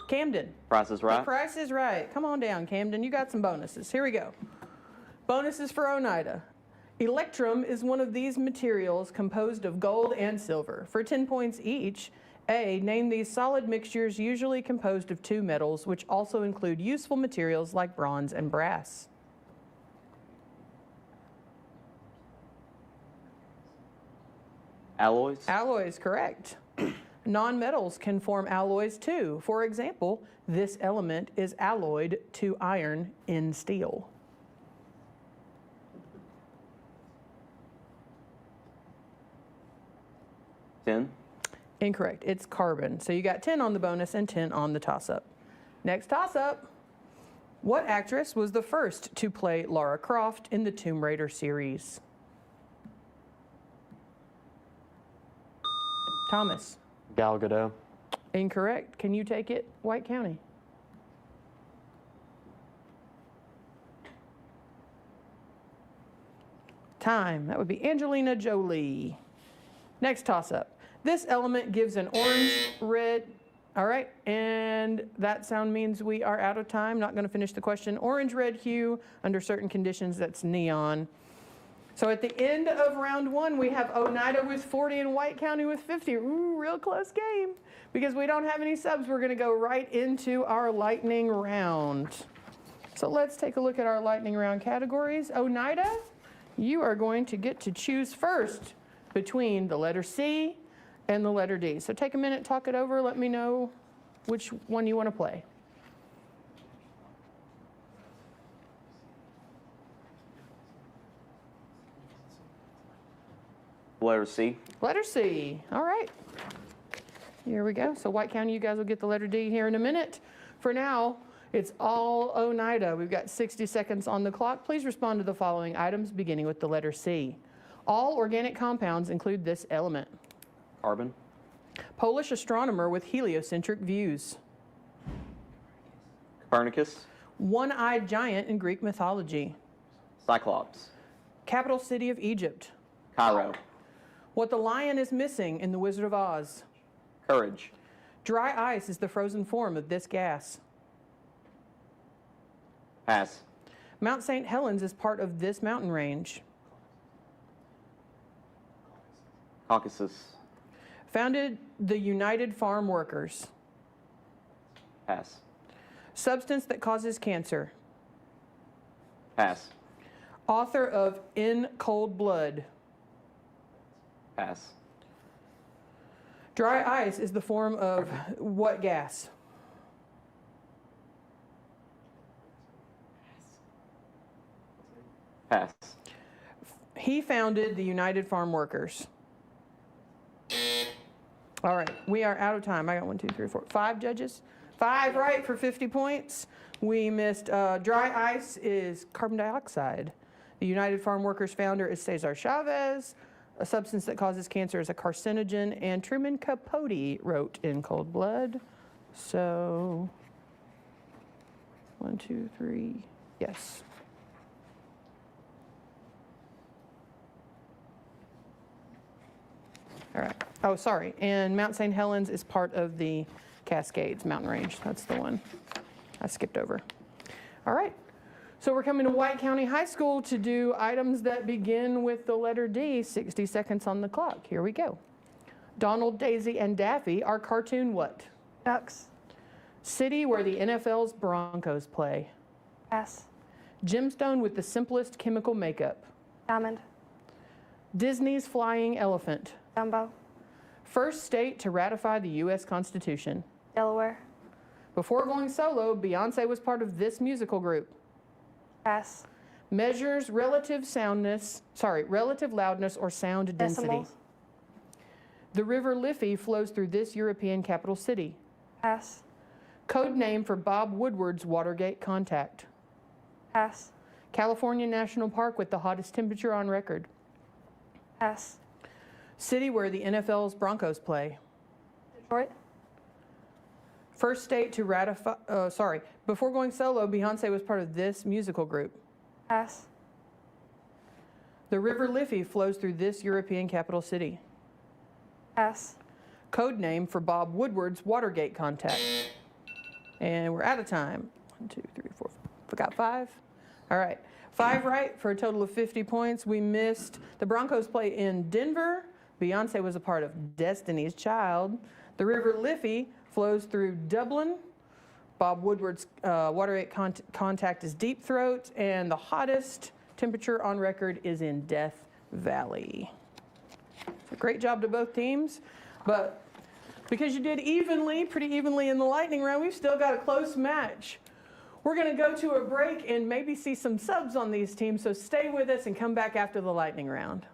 Camden. Price is Right. The Price is Right. Come on down, Camden. You got some bonuses. Here we go. Bonuses for Oneida. Electrum is one of these materials composed of gold and silver. For 10 points each, A, name these solid mixtures usually composed of 2 metals, which also include useful materials like bronze and brass. Alloys. Alloys, correct. Non-metals can form alloys too. For example, this element is alloyed to iron in steel. Tin. Incorrect. It's carbon. So you got 10 on the bonus and 10 on the toss-up. Next toss-up. What actress was the first to play Lara Croft in the Tomb Raider series? Thomas. Gal Gadot. Incorrect. Can you take it, White County? Time. That would be Angelina Jolie. Next toss-up. This element gives an orange, red, all right, and that sound means we are out of time. Not going to finish the question. Orange, red hue, under certain conditions, that's neon. So at the end of round 1, we have Oneida with 40 and White County with 50. Ooh, real close game. Because we don't have any subs, we're going to go right into our lightning round. So let's take a look at our lightning round categories. Oneida, you are going to get to choose first between the letter C and the letter D. So take a minute, talk it over, let me know which one you want to play. Letter C. Letter C. All right. Here we go. So White County, you guys will get the letter D here in a minute. For now, it's all Oneida. We've got 60 seconds on the clock. Please respond to the following items beginning with the letter C. All organic compounds include this element. Carbon. Polish astronomer with heliocentric views. Copernicus. One-eyed giant in Greek mythology. Cyclops. Capital city of Egypt. Cairo. What the lion is missing in The Wizard of Oz. Courage. Dry ice is the frozen form of this gas. Pass. Mount St. Helens is part of this mountain range. Caucasus. Founded the United Farm Workers. Pass. Substance that causes cancer. Pass. Author of In Cold Blood. Pass. Dry ice is the form of what gas? Pass. He founded the United Farm Workers. All right, we are out of time. I got 1, 2, 3, 4, 5 judges. 5 right for 50 points. We missed dry ice is carbon dioxide. The United Farm Workers founder is Cesar Chavez. A substance that causes cancer is a carcinogen, and Truman Capote wrote In Cold Blood. So, 1, 2, 3, yes. All right. Oh, sorry. And Mount St. Helens is part of the Cascades mountain range. That's the one I skipped over. All right. So we're coming to White County High School to do items that begin with the letter D. 60 seconds on the clock. Here we go. Donald, Daisy, and Daffy are cartoon what? Ducks. City where the NFL's Broncos play. Pass. Gemstone with the simplest chemical makeup. Diamond. Disney's flying elephant. Dumbo. First state to ratify the U.S. Constitution. Delaware. Before going solo, Beyonce was part of this musical group. Pass. Measures relative loudness or sound density. Decimals. The river Liffey flows through this European capital city. Pass. Code name for Bob Woodward's Watergate contact. Pass. California National Park with the hottest temperature on record. Pass. City where the NFL's Broncos play. Detroit. First state to ratify, before going solo, Beyonce was part of this musical group. Pass. The river Liffey flows through this European capital city. Pass. Code name for Bob Woodward's Watergate contact. And we're out of time. 1, 2, 3, 4, forgot 5. All right, 5 right for a total of 50 points. We missed the Broncos play in Denver. Beyonce was a part of Destiny's Child. The river Liffey flows through Dublin. Bob Woodward's Watergate contact is Deep Throat, and the hottest temperature on record is in Death Valley. So great job to both teams, but because you did pretty evenly in the lightning round, we've still got a close match. We're going to go to a break and maybe see some subs on these teams, so stay with us and come back after the lightning round.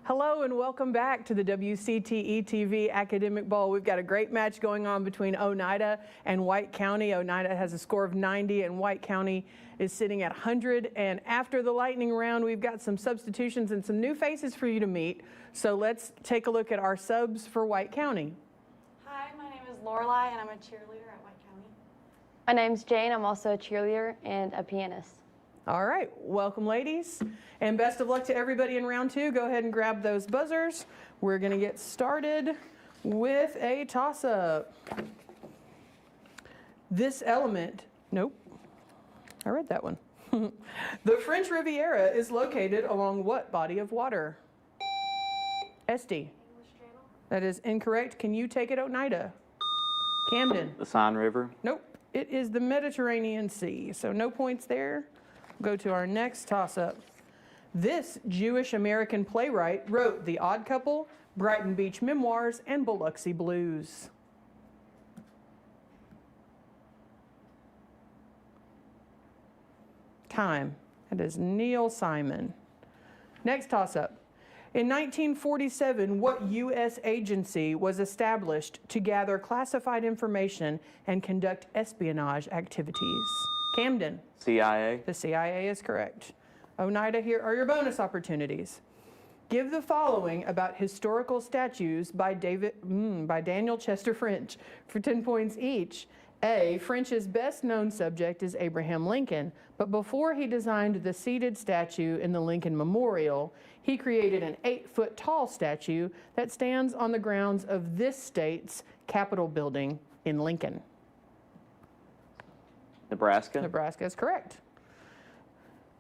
Hello and welcome back to the WCTE TV Academic Bowl. We've got a great match going on between Oneida and White County. Oneida has a score of 90 and White County is sitting at 100. And after the lightning round, we've got some substitutions and some new faces for you to meet. So let's take a look at our subs for White County. Hi, my name is Lorelai, and I'm a cheerleader at White County. My name's Jane. I'm also a cheerleader and a pianist. All right, welcome ladies, and best of luck to everybody in round 2. Go ahead and grab those buzzers. We're gonna get started with a toss-up. This element, nope, I read that one. The French Riviera is located along what body of water? Esty. That is incorrect. Can you take it, Oneida? Camden. The Seine River. Nope, it is the Mediterranean Sea, so no points there. Go to our next toss-up. This Jewish-American playwright wrote The Odd Couple, Brighton Beach Memoirs, and Biloxi Blues. Time. That is Neil Simon. Next toss-up. In 1947, what U.S. agency was established to gather classified information and conduct espionage activities? Camden. CIA. The CIA is correct. Oneida, here are your bonus opportunities. Give the following about historical statues by Daniel Chester French for 10 points each. A, French's best known subject is Abraham Lincoln, but before he designed the seated statue in the Lincoln Memorial, he created an 8-foot tall statue that stands on the grounds of this state's Capitol building in Lincoln. Nebraska. Nebraska is correct.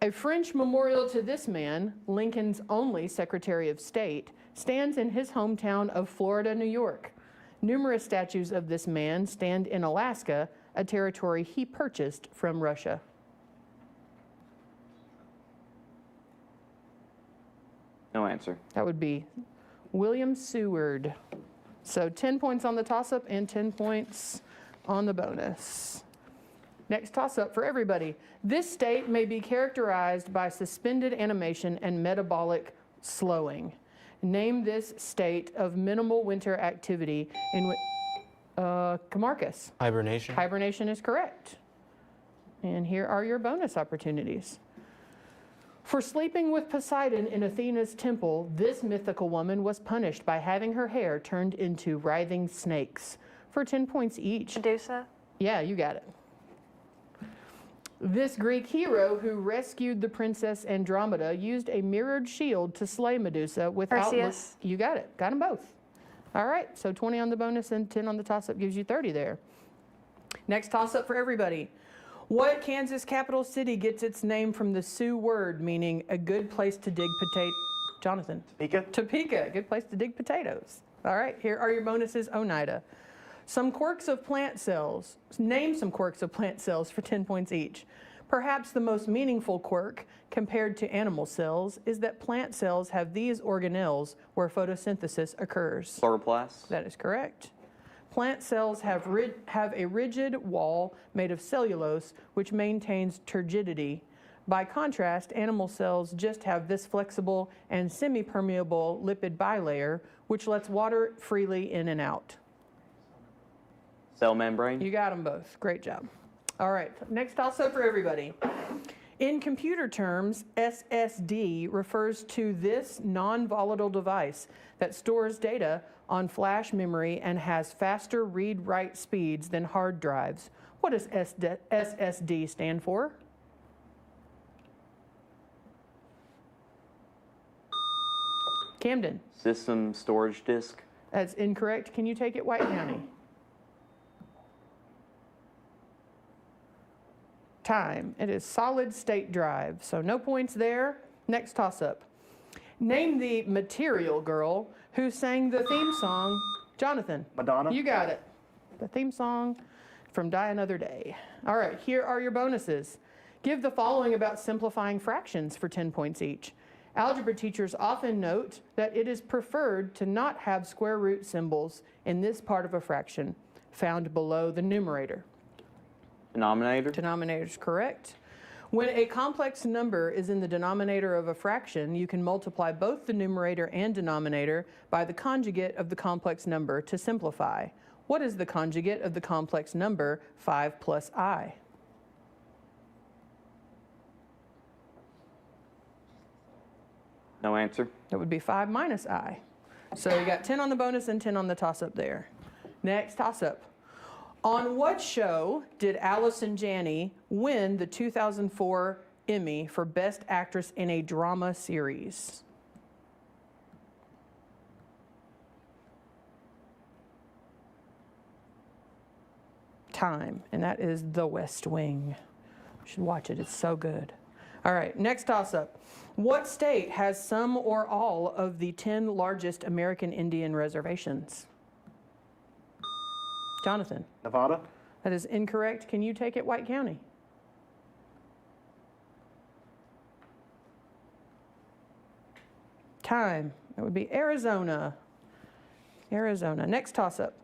A French memorial to this man, Lincoln's only Secretary of State, stands in his hometown of Florida, New York. Numerous statues of this man stand in Alaska, a territory he purchased from Russia. No answer. That would be William Seward. So 10 points on the toss-up and 10 points on the bonus. Next toss-up for everybody. This state may be characterized by suspended animation and metabolic slowing. Name this state of minimal winter activity in which, Camarcus. Hibernation. Hibernation is correct. And here are your bonus opportunities. For sleeping with Poseidon in Athena's temple, this mythical woman was punished by having her hair turned into writhing snakes for 10 points each. Medusa. Yeah, you got it. This Greek hero who rescued the princess Andromeda used a mirrored shield to slay Medusa without... Perseus. You got it. Got them both. All right, so 20 on the bonus and 10 on the toss-up gives you 30 there. Next toss-up for everybody. What Kansas capital city gets its name from the Sioux word meaning a good place to dig potatoes? Jonathan. Topeka. Topeka, good place to dig potatoes. All right, here are your bonuses, Oneida. Some quirks of plant cells. Name some quirks of plant cells for 10 points each. Perhaps the most meaningful quirk compared to animal cells is that plant cells have these organelles where photosynthesis occurs. Chloroplasts. That is correct. Plant cells have a rigid wall made of cellulose which maintains turgidity. By contrast, animal cells just have this flexible and semi-permeable lipid bilayer which lets water freely in and out. Cell membrane. You got them both. Great job. All right, next also for everybody. In computer terms, SSD refers to this non-volatile device that stores data on flash memory and has faster read-write speeds than hard drives. What does SSD stand for? Camden. System storage disk. That's incorrect. Can you take it, White County? Time. It is solid state drive, so no points there. Next toss-up. Name the material girl who sang the theme song. Jonathan. Madonna. You got it. The theme song from Die Another Day. All right, here are your bonuses. Give the following about simplifying fractions for 10 points each. Algebra teachers often note that it is preferred to not have square root symbols in this part of a fraction found below the numerator. Denominator. Denominator is correct. When a complex number is in the denominator of a fraction, you can multiply both the numerator and denominator by the conjugate of the complex number to simplify. What is the conjugate of the complex number 5 plus I? No answer. That would be 5 minus I. So you got 10 on the bonus and 10 on the toss-up there. Next toss-up. On what show did Allison Janney win the 2004 Emmy for Best Actress in a Drama Series? Time, and that is The West Wing. You should watch it, it's so good. All right, next toss-up. What state has some or all of the 10 largest American Indian reservations? Jonathan. Nevada. That is incorrect. Can you take it, White County? Time. That would be Arizona. Arizona. Next toss-up.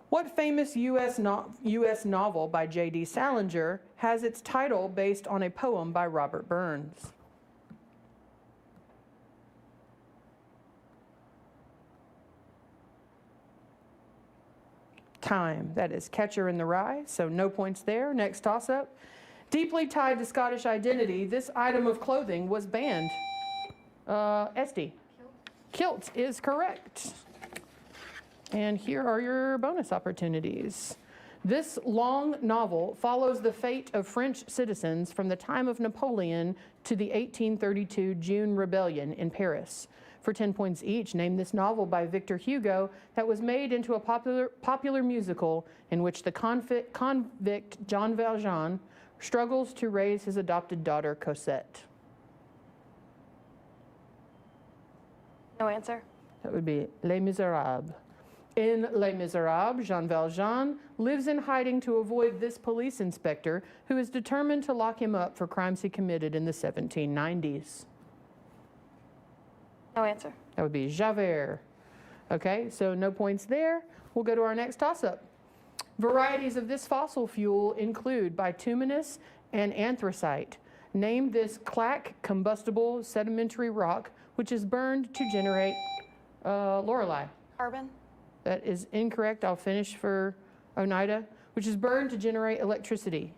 What famous U.S. novel by J.D. Salinger has its title based on a poem by Robert Burns? Time. That is Catcher in the Rye, so no points there. Next toss-up. Deeply tied to Scottish identity, this item of clothing was banned. Esty. Kilt is correct. And here are your bonus opportunities. This long novel follows the fate of French citizens from the time of Napoleon to the 1832 June Rebellion in Paris. For 10 points each, name this novel by Victor Hugo that was made into a popular musical in which the convict Jean Valjean struggles to raise his adopted daughter Cosette. No answer. That would be Les Miserables. In Les Miserables, Jean Valjean lives in hiding to avoid this police inspector who is determined to lock him up for crimes he committed in the 1790s. No answer. That would be Javert. Okay, so no points there. We'll go to our next toss-up. Varieties of this fossil fuel include bituminous and anthracite. Name this clack combustible sedimentary rock which is burned to generate Lorelei. Carbon. That is incorrect. I'll finish for Oneida, which is burned to generate electricity.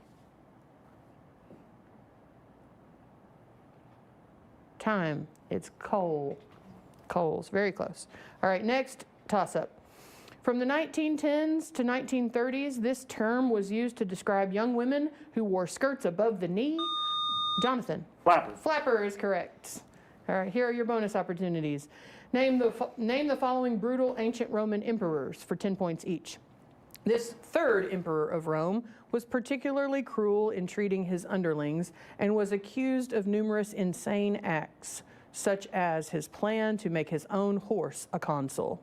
Time. It's coal. Coals. Very close. All right, next toss-up. From the 1910s to 1930s, this term was used to describe young women who wore skirts above the knee. Jonathan. Flapper. Flapper is correct. All right, here are your bonus opportunities. Name the following brutal ancient Roman emperors for 10 points each. This third emperor of Rome was particularly cruel in treating his underlings and was accused of numerous insane acts, such as his plan to make his own horse a consul.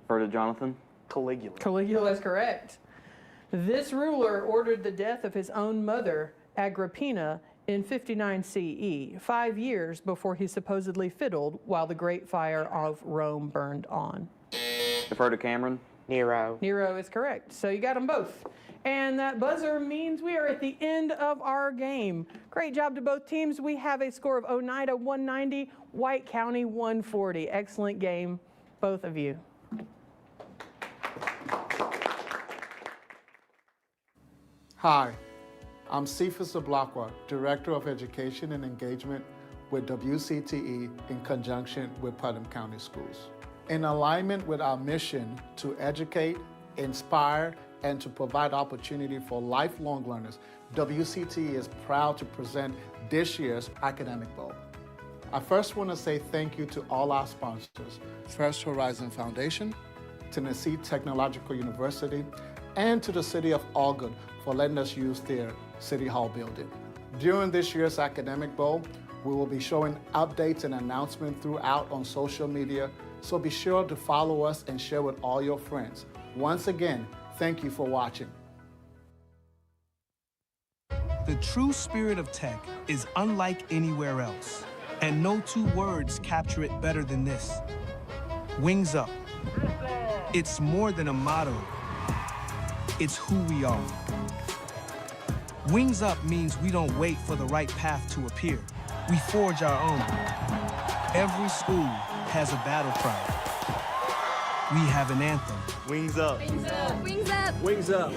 Refer to Jonathan. Caligula. Caligula is correct. This ruler ordered the death of his own mother, Agrippina, in 59 CE, 5 years before he supposedly fiddled while the great fire of Rome burned on. Defer to Cameron. Nero. Nero is correct. So you got them both. And that buzzer means we are at the end of our game. Great job to both teams. We have a score of Oneida 190, White County 140. Excellent game, both of you. Hi, I'm Cephas Ablakwa, Director of Education and Engagement with WCTE in conjunction with Putnam County Schools. In alignment with our mission to educate, inspire, and to provide opportunity for lifelong learners, WCTE is proud to present this year's Academic Bowl. I first want to say thank you to all our sponsors, First Horizon Foundation, Tennessee Technological University, and to the City of Allgood for letting us use their City Hall building. During this year's Academic Bowl, we will be showing updates and announcements throughout on social media, so be sure to follow us and share with all your friends. Once again, thank you for watching. The true spirit of tech is unlike anywhere else, and no two words capture it better than this. Wings up. It's more than a motto. It's who we are. Wings Up means we don't wait for the right path to appear. We forge our own. Every school has a battle cry. We have an anthem. Wings up. Wings up. Wings up. Wings up.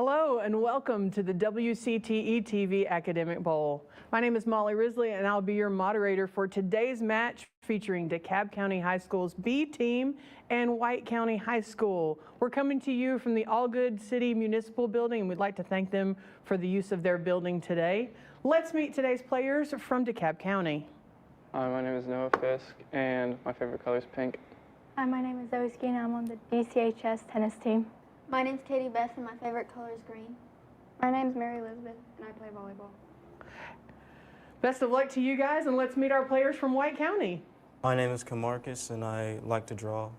Hello and welcome to the WCTE TV Academic Bowl. My name is Molly Risley and I'll be your moderator for today's match featuring DeKalb County High School's B team and White County High School. We're coming to you from the Allgood City Municipal Building and we'd like to thank them for the use of their building today. Let's meet today's players from DeKalb County. Hi, my name is Noah Fisk, and my favorite color is pink. Hi, my name is Zoe Skeen. I'm on the DCHS tennis team. My name's Katie Beth and my favorite color is green. My name's Mary Elizabeth, and I play volleyball. Best of luck to you guys, and let's meet our players from White County. My name is Camarcus, and I like to draw.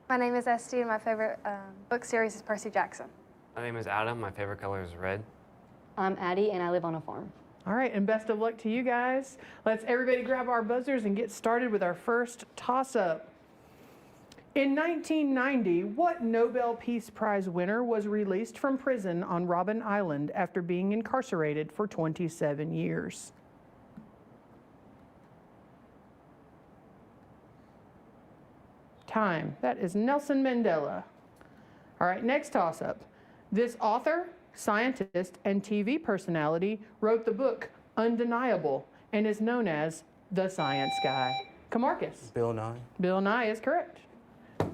My name is Esty, and my favorite book series is Percy Jackson. My name is Adam. My favorite color is red. I'm Addie, and I live on a farm. All right, and best of luck to you guys. Let's everybody grab our buzzers and get started with our first toss-up. In 1990, what Nobel Peace Prize winner was released from prison on Robben Island after being incarcerated for 27 years? Time. That is Nelson Mandela. All right, next toss-up. This author, scientist, and TV personality wrote the book Undeniable and is known as the Science Guy. Camarcus. Bill Nye. Bill Nye is correct.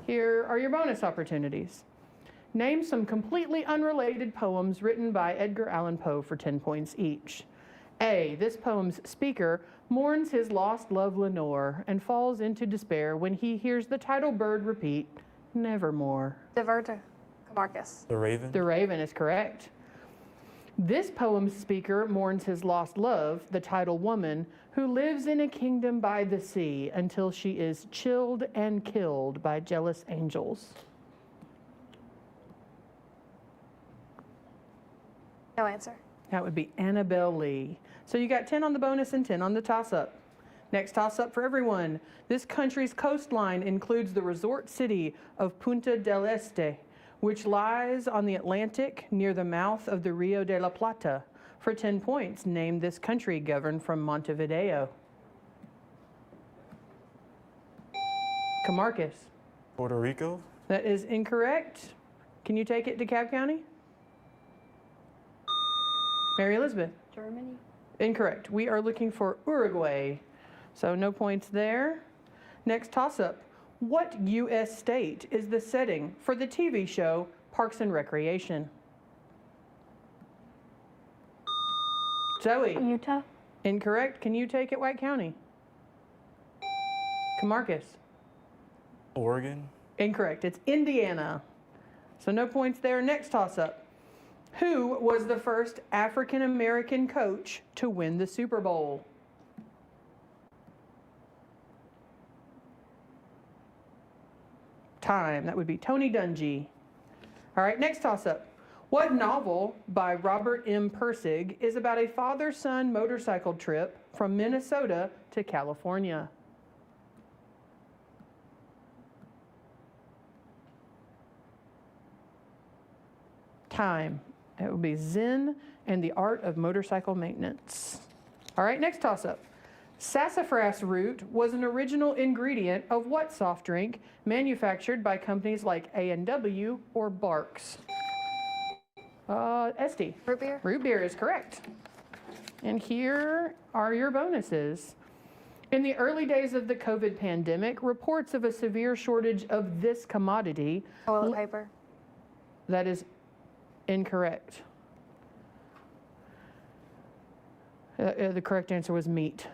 Here are your bonus opportunities. Name some completely unrelated poems written by Edgar Allan Poe for 10 points each. A, this poem's speaker mourns his lost love Lenore and falls into despair when he hears the title bird repeat, nevermore. Diverta, Camarcus. The Raven. The Raven is correct. This poem's speaker mourns his lost love, the title woman, who lives in a kingdom by the sea until she is chilled and killed by jealous angels. No answer. That would be Annabelle Lee. So you got 10 on the bonus and 10 on the toss-up. Next toss-up for everyone. This country's coastline includes the resort city of Punta del Este, which lies on the Atlantic near the mouth of the Rio de la Plata. For 10 points, name this country governed from Montevideo. Camarcus. Puerto Rico. That is incorrect. Can you take it, DeKalb County? Mary Elizabeth. Germany. Incorrect. We are looking for Uruguay. So no points there. Next toss-up. What U.S. state is the setting for the TV show Parks and Recreation? Zoe. Utah. Incorrect. Can you take it, White County? Camarcus. Oregon. Incorrect. It's Indiana. So no points there. Next toss-up. Who was the first African-American coach to win the Super Bowl? Time. That would be Tony Dungy. All right, next toss-up. What novel by Robert M. Pirsig is about a father-son motorcycle trip from Minnesota to California? Time. It would be Zen and the Art of Motorcycle Maintenance. All right, next toss-up. Sassafras root was an original ingredient of what soft drink manufactured by companies like A&W or Barks? Esty. Root beer. Root beer is correct. And here are your bonuses. In the early days of the COVID pandemic, reports of a severe shortage of this commodity. Toilet paper. That is incorrect. The correct answer was meat.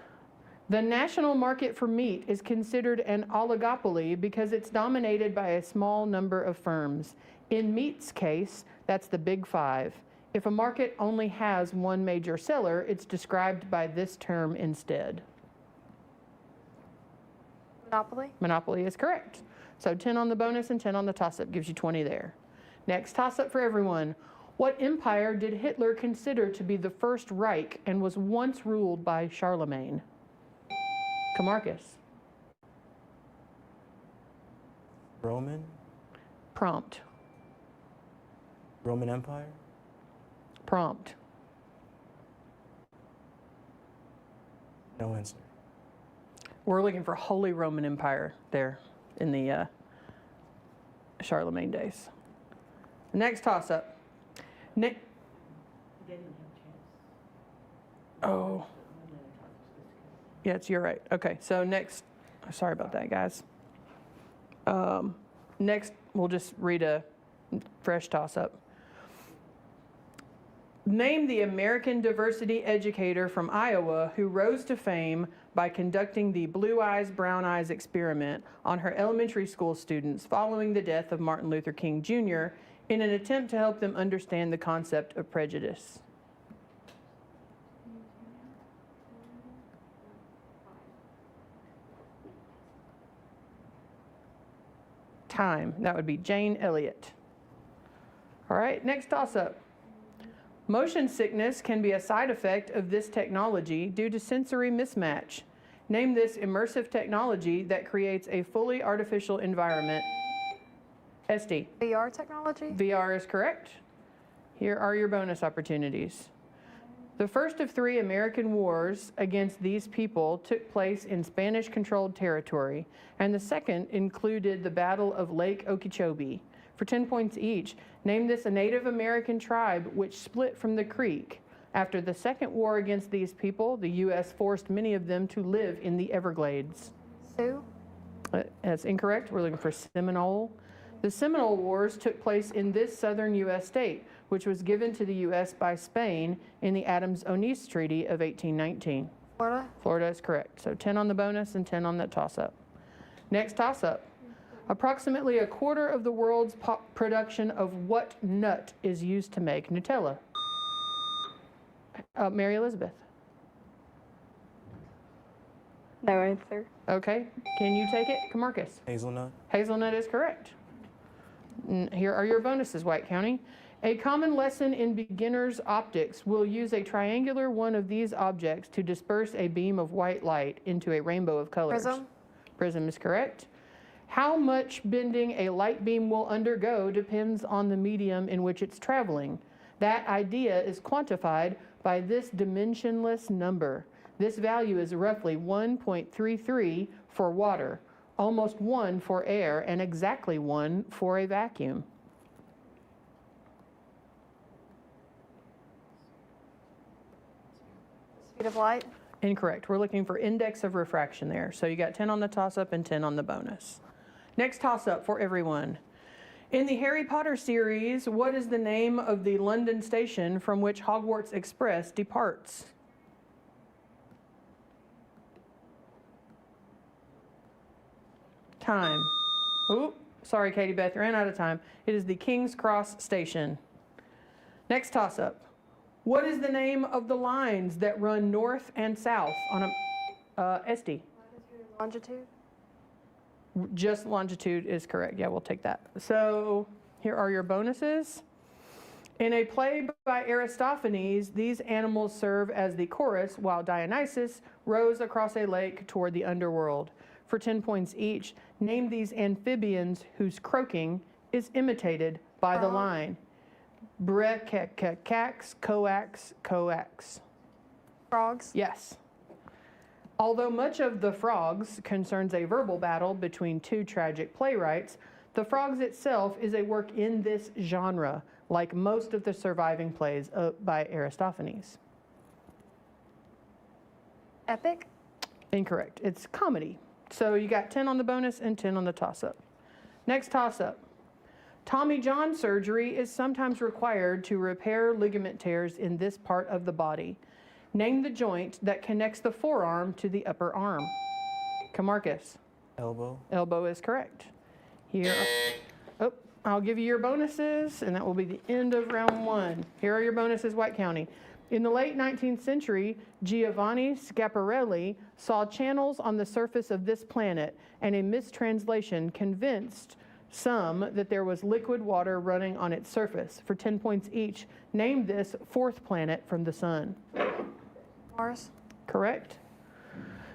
The national market for meat is considered an oligopoly because it's dominated by a small number of firms. In meat's case, that's the big five. If a market only has one major seller, it's described by this term instead. Monopoly. Monopoly is correct. So 10 on the bonus and 10 on the toss-up gives you 20 there. Next toss-up for everyone. What empire did Hitler consider to be the First Reich and was once ruled by Charlemagne? Camarcus. Roman. Prompt. Roman Empire. Prompt. No answer. We're looking for Holy Roman Empire there in the Charlemagne days. Next toss-up. Oh. Yes, you're right. Okay, so next, sorry about that, guys. Next, we'll just read a fresh toss-up. Name the American diversity educator from Iowa who rose to fame by conducting the Blue Eyes, Brown Eyes experiment on her elementary school students following the death of Martin Luther King Jr. in an attempt to help them understand the concept of prejudice. Time. That would be Jane Elliott. All right, next toss-up. Motion sickness can be a side effect of this technology due to sensory mismatch. Name this immersive technology that creates a fully artificial environment. Esty. VR technology? VR is correct. Here are your bonus opportunities. The first of 3 American wars against these people took place in Spanish-controlled territory, and the second included the Battle of Lake Okeechobee. For 10 points each, name this a Native American tribe which split from the Creek. After the second war against these people, the U.S. forced many of them to live in the Everglades. Sioux? That's incorrect. We're looking for Seminole. The Seminole Wars took place in this southern U.S. state, which was given to the U.S. by Spain in the Adams-Onis Treaty of 1819. Florida? Florida is correct. So 10 on the bonus and 10 on that toss-up. Next toss-up. Approximately a quarter of the world's production of what nut is used to make Nutella? Mary Elizabeth. No answer. Okay. Can you take it, Camarcus? Hazelnut. Hazelnut is correct. Here are your bonuses, White County. A common lesson in beginner's optics will use a triangular one of these objects to disperse a beam of white light into a rainbow of colors. Prism? Prism is correct. How much bending a light beam will undergo depends on the medium in which it's traveling. That idea is quantified by this dimensionless number. This value is roughly 1.33 for water, almost 1 for air, and exactly 1 for a vacuum. Speed of light? Incorrect. We're looking for index of refraction there. So you got 10 on the toss-up and 10 on the bonus. Next toss-up for everyone. In the Harry Potter series, what is the name of the London station from which Hogwarts Express departs? Time. Ooh, sorry, Katie Beth, you ran out of time. It is the King's Cross station. Next toss-up. What is the name of the lines that run north and south on a Esty? Longitude? Just longitude is correct. Yeah, we'll take that. So here are your bonuses. In a play by Aristophanes, these animals serve as the chorus while Dionysus rows across a lake toward the underworld. For 10 points each, name these amphibians whose croaking is imitated by the line. Brekekax, coax, coax. Frogs? Yes. Although much of The Frogs concerns a verbal battle between 2 tragic playwrights, The Frogs itself is a work in this genre, like most of the surviving plays by Aristophanes. Epic? Incorrect. It's comedy. So you got 10 on the bonus and 10 on the toss-up. Next toss-up. Tommy John surgery is sometimes required to repair ligament tears in this part of the body. Name the joint that connects the forearm to the upper arm. Camarcus. Elbow. Elbow is correct. Here, I'll give you your bonuses, and that will be the end of round 1. Here are your bonuses, White County. In the late 19th century, Giovanni Schiaparelli saw channels on the surface of this planet, and a mistranslation convinced some that there was liquid water running on its surface. For 10 points each, name this 4th planet from the sun. Mars? Correct.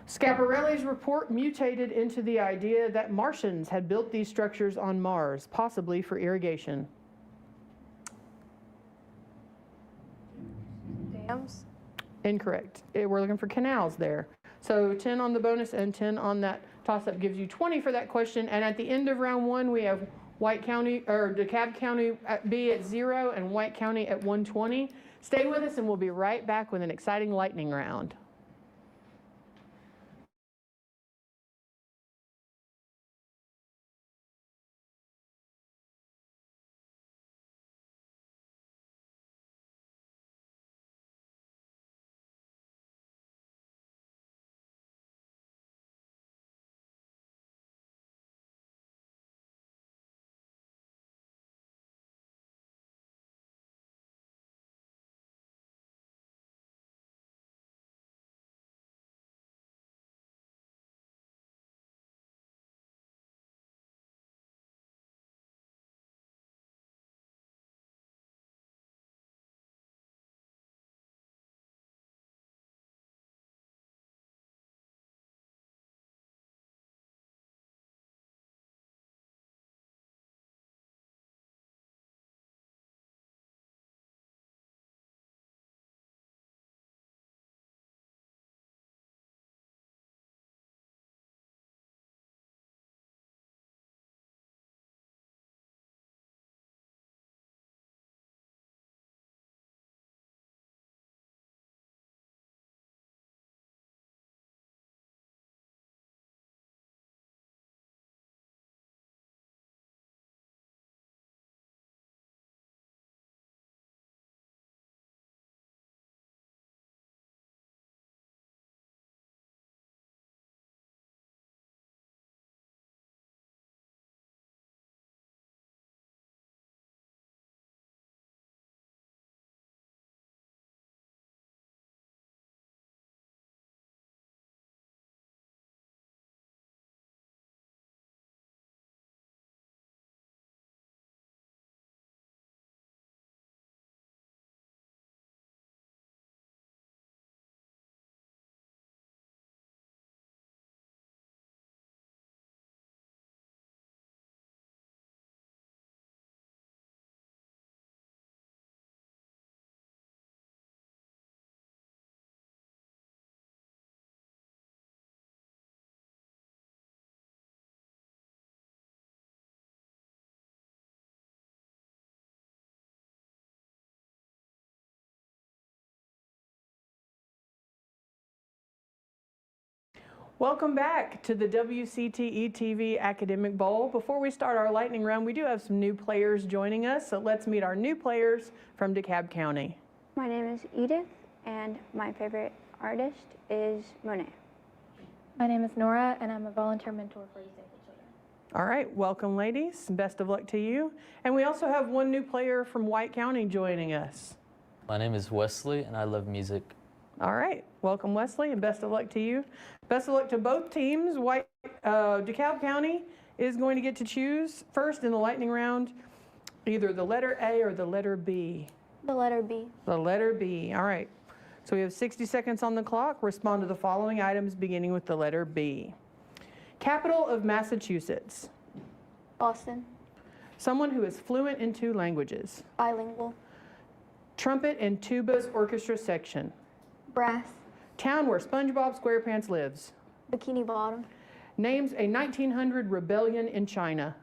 Schiaparelli's report mutated into the idea that Martians had built these structures on Mars, possibly for irrigation. Dams? Incorrect. We're looking for canals there. So 10 on the bonus and 10 on that toss-up gives you 20 for that question. And at the end of round 1, we have White County, or DeKalb County B at 0 and White County at 120. Stay with us and we'll be right back with an exciting lightning round. Welcome back to the WCTE TV Academic Bowl. Before we start our lightning round, we do have some new players joining us, so let's meet our new players from DeKalb County. My name is Edith, and my favorite artist is Monet. My name is Nora, and I'm a volunteer mentor for disabled children. All right, welcome ladies, best of luck to you. And we also have one new player from White County joining us. My name is Wesley, and I love music. All right, welcome Wesley, and best of luck to you. Best of luck to both teams. DeKalb County is going to get to choose first in the lightning round, either the letter A or the letter B. The letter B. The letter B, all right. So we have 60 seconds on the clock. Respond to the following items beginning with the letter B. Capital of Massachusetts. Boston. Someone who is fluent in 2 languages. Bilingual. Trumpet and tuba's orchestra section. Brass. Town where SpongeBob SquarePants lives. Bikini Bottom. Names a 1900 rebellion in China.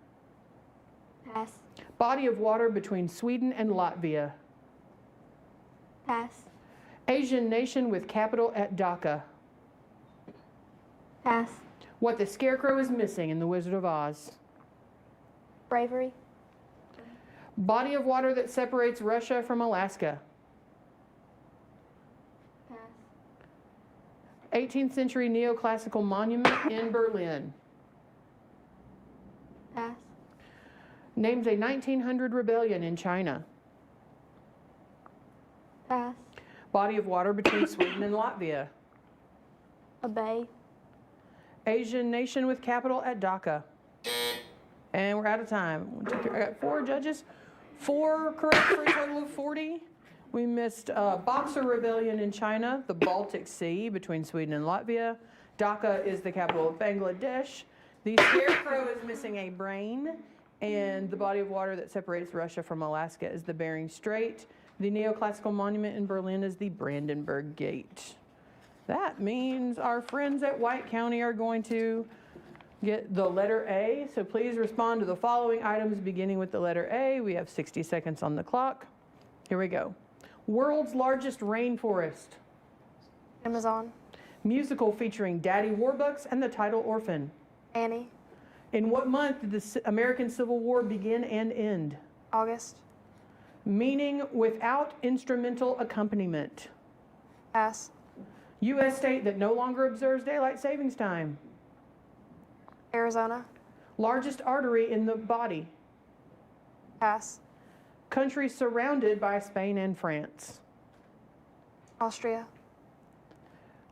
Pass. Body of water between Sweden and Latvia. Pass. Asian nation with capital at Dhaka. Pass. What the Scarecrow is missing in The Wizard of Oz. Bravery. Body of water that separates Russia from Alaska. 18th century neoclassical monument in Berlin. Pass. Names a 1900 rebellion in China. Pass. Body of water between Sweden and Latvia. A bay. Asian nation with capital at Dhaka. And we're out of time. I got 4 judges. 4 correct for a total of 40. We missed Boxer Rebellion in China, the Baltic Sea between Sweden and Latvia. Dhaka is the capital of Bangladesh. The Scarecrow is missing a brain. And the body of water that separates Russia from Alaska is the Bering Strait. The neoclassical monument in Berlin is the Brandenburg Gate. That means our friends at White County are going to get the letter A. So please respond to the following items beginning with the letter A. We have 60 seconds on the clock. Here we go. World's largest rainforest. Amazon. Musical featuring Daddy Warbucks and the title Orphan. Annie. In what month did the American Civil War begin and end? August. Meaning without instrumental accompaniment. Pass. U.S. state that no longer observes daylight savings time. Arizona. Largest artery in the body. Pass. Country surrounded by Spain and France. Austria.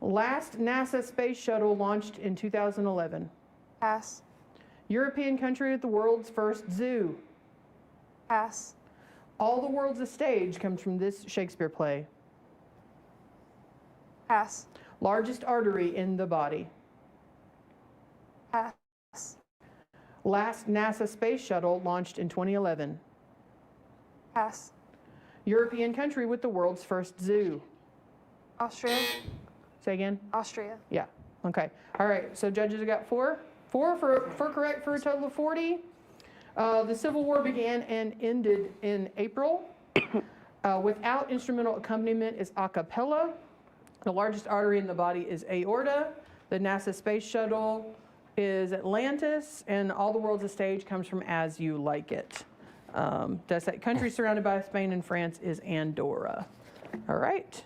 Last NASA space shuttle launched in 2011. Pass. European country with the world's first zoo. Pass. All the World's a Stage comes from this Shakespeare play. Pass. Largest artery in the body. Pass. Last NASA space shuttle launched in 2011. Pass. European country with the world's first zoo. Austria. Say again? Austria. Yeah. Okay. All right. So judges have got four. Four for correct for a total of 40. The Civil War began and ended in April. Without instrumental accompaniment is a cappella. The largest artery in the body is aorta. The NASA space shuttle is Atlantis, and All the World's a Stage comes from As You Like It. That's that country surrounded by Spain and France is Andorra. All right.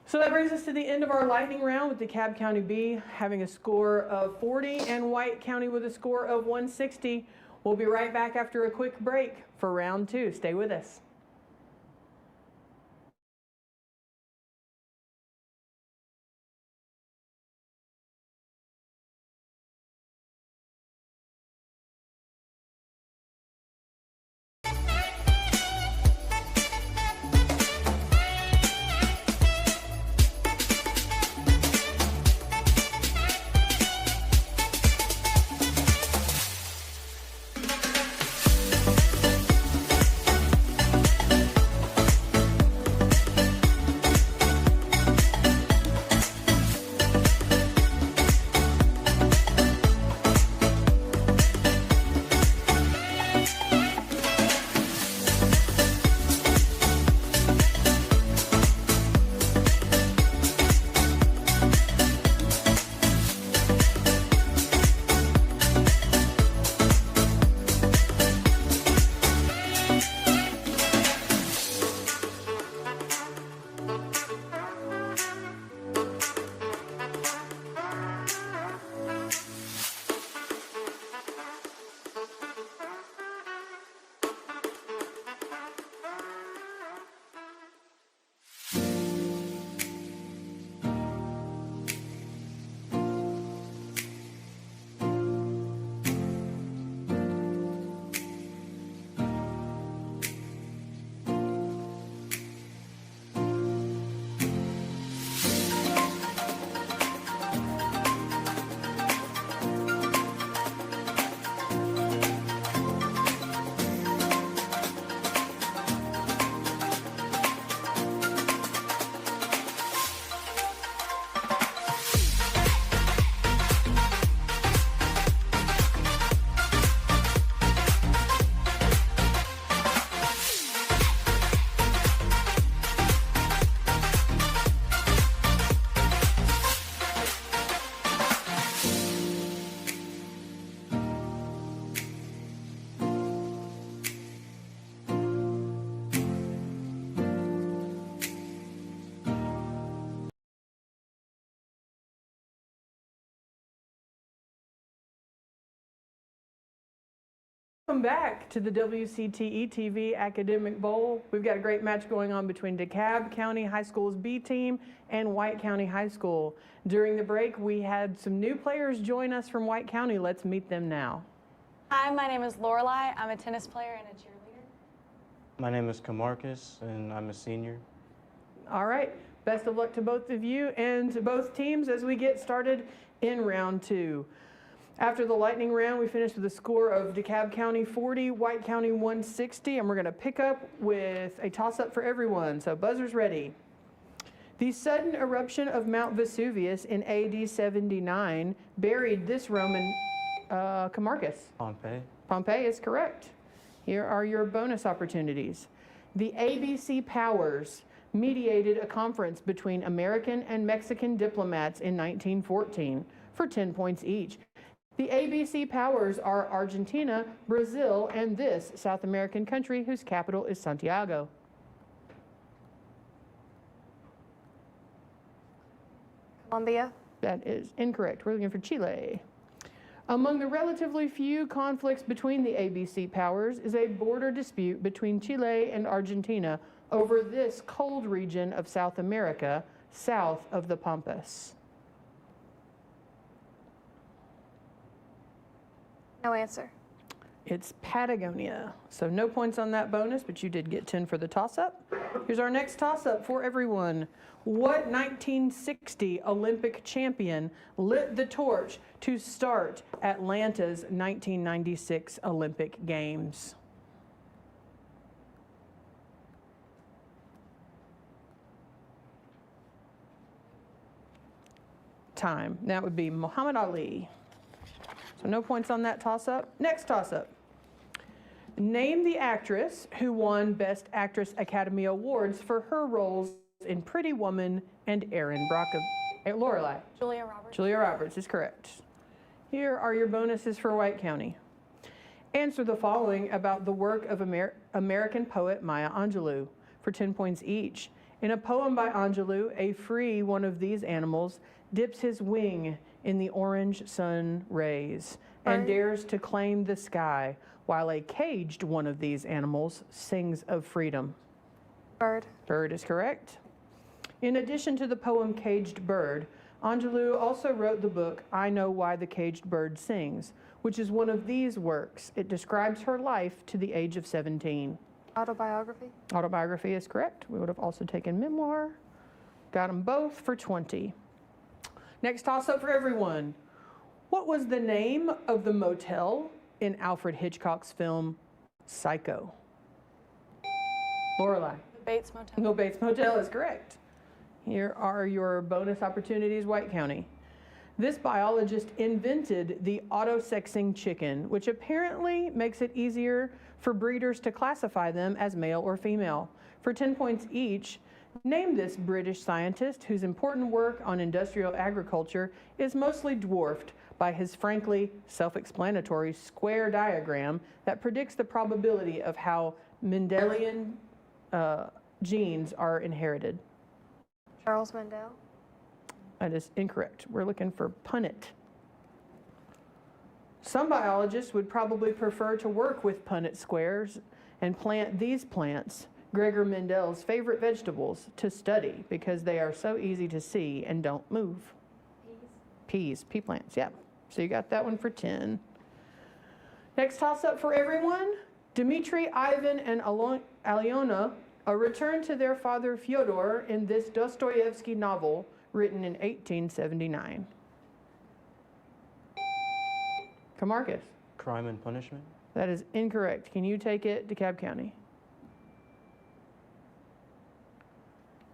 So that brings us to the end of our lightning round with DeKalb County B having a score of 40 and White County with a score of 160. We'll be right back after a quick break for round 2. Stay with us. Welcome back to the WCTE TV Academic Bowl. We've got a great match going on between DeKalb County High School's B team and White County High School. During the break, we had some new players join us from White County. Let's meet them now. Hi, my name is Lorelai. I'm a tennis player and a cheerleader. My name is Kamarcus, and I'm a senior. All right. Best of luck to both of you and to both teams as we get started in round 2. After the lightning round, we finished with a score of DeKalb County 40, White County 160, and we're going to pick up with a toss-up for everyone. So buzzers ready. The sudden eruption of Mount Vesuvius in AD 79 buried this Roman comarcus. Pompeii. Pompeii is correct. Here are your bonus opportunities. The ABC powers mediated a conference between American and Mexican diplomats in 1914 for 10 points each. The ABC powers are Argentina, Brazil, and this South American country whose capital is Santiago. Colombia. That is incorrect. We're looking for Chile. Among the relatively few conflicts between the ABC powers is a border dispute between Chile and Argentina over this cold region of South America, south of the Pampas. No answer. It's Patagonia. So no points on that bonus, but you did get 10 for the toss-up. Here's our next toss-up for everyone. What 1960 Olympic champion lit the torch to start Atlanta's 1996 Olympic Games? Time. That would be Muhammad Ali. So no points on that toss-up. Next toss-up. Name the actress who won Best Actress Academy Awards for her roles in Pretty Woman and Erin Lorelei. Julia Roberts. Julia Roberts is correct. Here are your bonuses for White County. Answer the following about the work of American poet Maya Angelou for 10 points each. In a poem by Angelou, a free one of these animals dips his wing in the orange sun rays and dares to claim the sky, while a caged one of these animals sings of freedom. Bird. Bird is correct. In addition to the poem Caged Bird, Angelou also wrote the book I Know Why the Caged Bird Sings, which is one of these works. It describes her life to the age of 17. Autobiography. Autobiography is correct. We would have also taken memoir. Got them both for 20. Next toss-up for everyone. What was the name of the motel in Alfred Hitchcock's film Psycho? Lorelei. The Bates Motel. No, Bates Motel is correct. Here are your bonus opportunities, White County. This biologist invented the auto-sexing chicken, which apparently makes it easier for breeders to classify them as male or female. For 10 points each, name this British scientist whose important work on industrial agriculture is mostly dwarfed by his frankly self-explanatory square diagram that predicts the probability of how Mendelian genes are inherited. Charles Mendel. That is incorrect. We're looking for Punnett. Some biologists would probably prefer to work with Punnett squares and plant these plants, Gregor Mendel's favorite vegetables, to study because they are so easy to see and don't move. Peas, pea plants, yeah. So you got that one for 10. Next toss-up for everyone. Dmitri, Ivan, and Alyona return to their father Fyodor in this Dostoevsky novel written in 1879. Kamarcus. Crime and Punishment. That is incorrect. Can you take it, DeKalb County?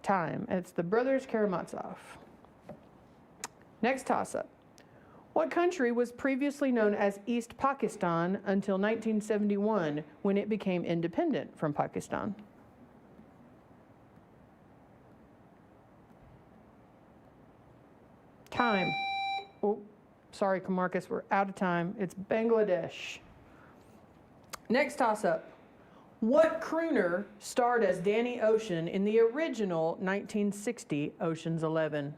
Time. It's the brothers Karamazov. Next toss-up. What country was previously known as East Pakistan until 1971 when it became independent from Pakistan? Time. Oh, sorry, Kamarcus, we're out of time. It's Bangladesh. Next toss-up. What crooner starred as Danny Ocean in the original 1960 Ocean's 11?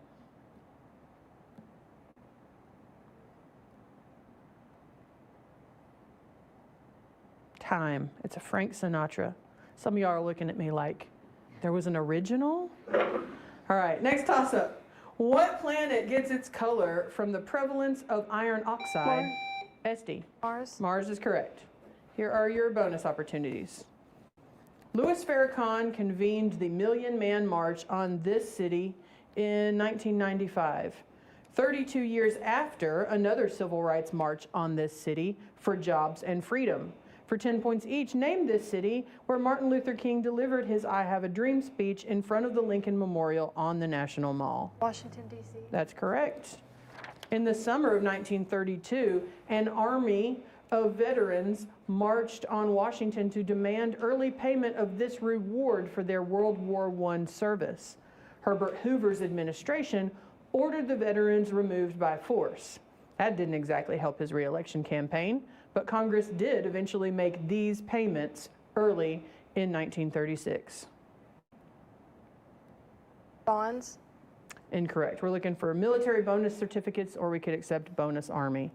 Time. It's a Frank Sinatra. Some of y'all are looking at me like, there was an original? All right, next toss-up. What planet gets its color from the prevalence of iron oxide? Esty. Mars. Mars is correct. Here are your bonus opportunities. Louis Farrakhan convened the Million Man March on this city in 1995. 32 years after, another civil rights march on this city for jobs and freedom. For For 10 points each, name this city where Martin Luther King delivered his I Have a Dream speech in front of the Lincoln Memorial on the National Mall. Washington, D.C. That's correct. In the summer of 1932, an army of veterans marched on Washington to demand early payment of this reward for their World War I service. Herbert Hoover's administration ordered the veterans removed by force. That didn't exactly help his re-election campaign, but Congress did eventually make these payments early in 1936. Bonds. Incorrect. We're looking for military bonus certificates, or we could accept bonus army.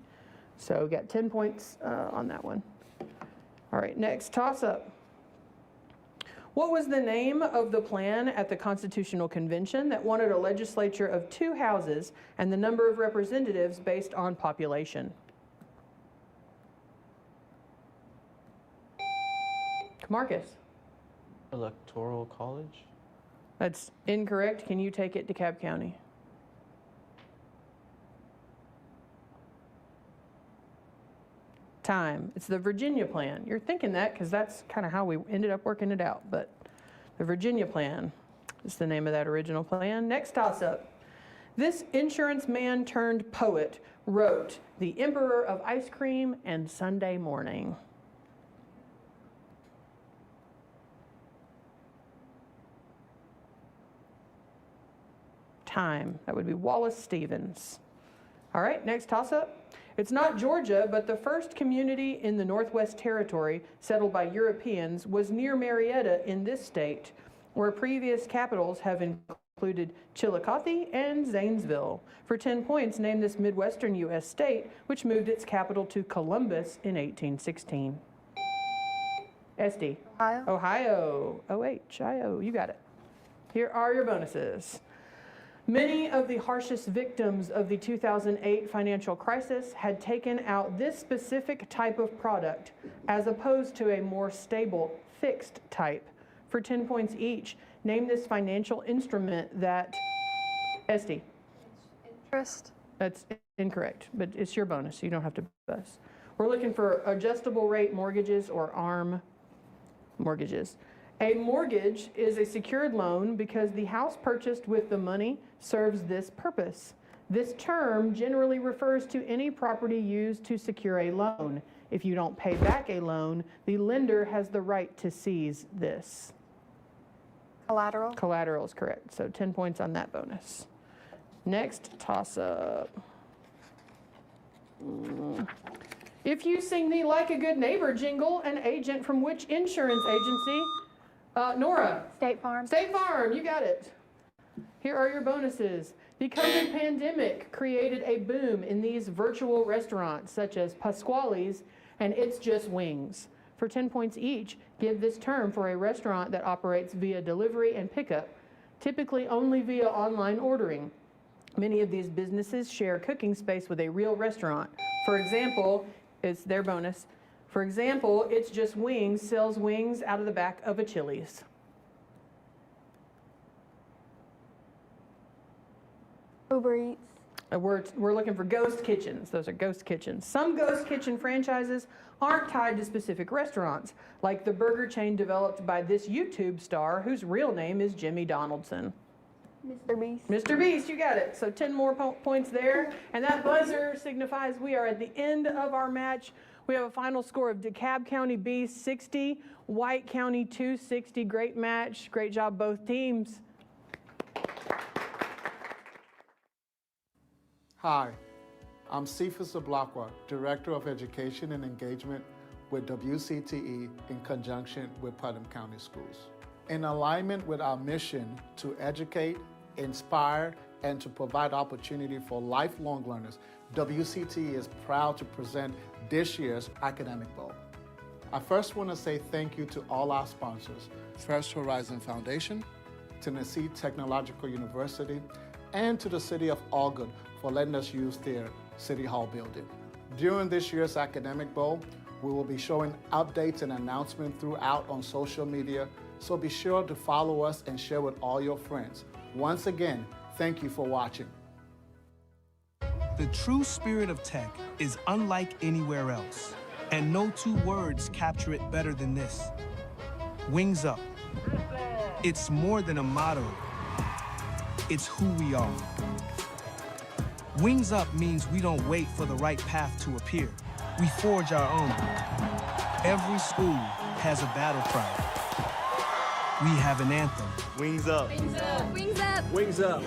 So we got 10 points on that one. All right, next toss-up. What was the name of the plan at the Constitutional Convention that wanted a legislature of 2 houses and the number of representatives based on population? Marcus. Electoral College? That's incorrect. Can you take it, DeKalb County? Time. It's the Virginia plan. You're thinking that because that's kind of how we ended up working it out, but the Virginia plan is the name of that original plan. Next toss-up. This insurance man turned poet wrote The Emperor of Ice Cream and Sunday Morning. Time. That would be Wallace Stevens. All right, next toss-up. It's not Georgia, but the first community in the Northwest Territory settled by Europeans was near Marietta in this state, where previous capitals have included Chillicothe and Zanesville. For 10 points, name this Midwestern U.S. state, which moved its capital to Columbus in 1816. SD. Ohio. Ohio. O-H-I-O. You got it. Here are your bonuses. Many of the harshest victims of the 2008 financial crisis had taken out this specific type of product as opposed to a more stable, fixed type. For 10 points each, name this financial instrument that... Esty. Interest. That's incorrect, but it's your bonus, so you don't have to buzz. We're looking for adjustable rate mortgages or ARM mortgages. A mortgage is a secured loan because the house purchased with the money serves this purpose. This term generally refers to any property used to secure a loan. If you don't pay back a loan, the lender has the right to seize this. Collateral. Collateral is correct, so 10 points on that bonus. Next toss-up. If you sing the Like a Good Neighbor jingle, an agent from which insurance agency? Nora. State Farm. State Farm, you got it. Here are your bonuses. The COVID pandemic created a boom in these virtual restaurants such as Pasquale's and It's Just Wings. For 10 points each, give this term for a restaurant that operates via delivery and pickup, typically only via online ordering. Many of these businesses share cooking space with a real restaurant. For example, it's their bonus. For example, It's Just Wings sells wings out of the back of a Chili's. Uber Eats. We're looking for ghost kitchens. Those are ghost kitchens. Some ghost kitchen franchises aren't tied to specific restaurants, like the burger chain developed by this YouTube star whose real name is Jimmy Donaldson. Mr. Beast. Mr. Beast, you got it. So 10 more points there. And that buzzer signifies we are at the end of our match. We have a final score of DeKalb County B 60, White County 260. Great match. Great job, both teams. Hi, I'm Cephas Ablakwa, Director of Education and Engagement with WCTE in conjunction with Putnam County Schools. In alignment with our mission to educate, inspire, and to provide opportunity for lifelong learners, WCTE is proud to present this year's Academic Bowl. I first want to say thank you to all our sponsors, First Horizon Foundation, Tennessee Technological University, and to the City of Allgood for letting us use their City Hall building. During this year's Academic Bowl, we will be showing updates and announcements throughout on social media, so be sure to follow us and share with all your friends. Once again, thank you for watching. The true spirit of tech is unlike anywhere else, And no two words capture it better than this. Wings up. It's more than a motto. It's who we are. Wings up means we don't wait for the right path to appear. We forge our own. Every school has a battle cry. We have an anthem. Wings up. Wings up. Wings up. Wings up.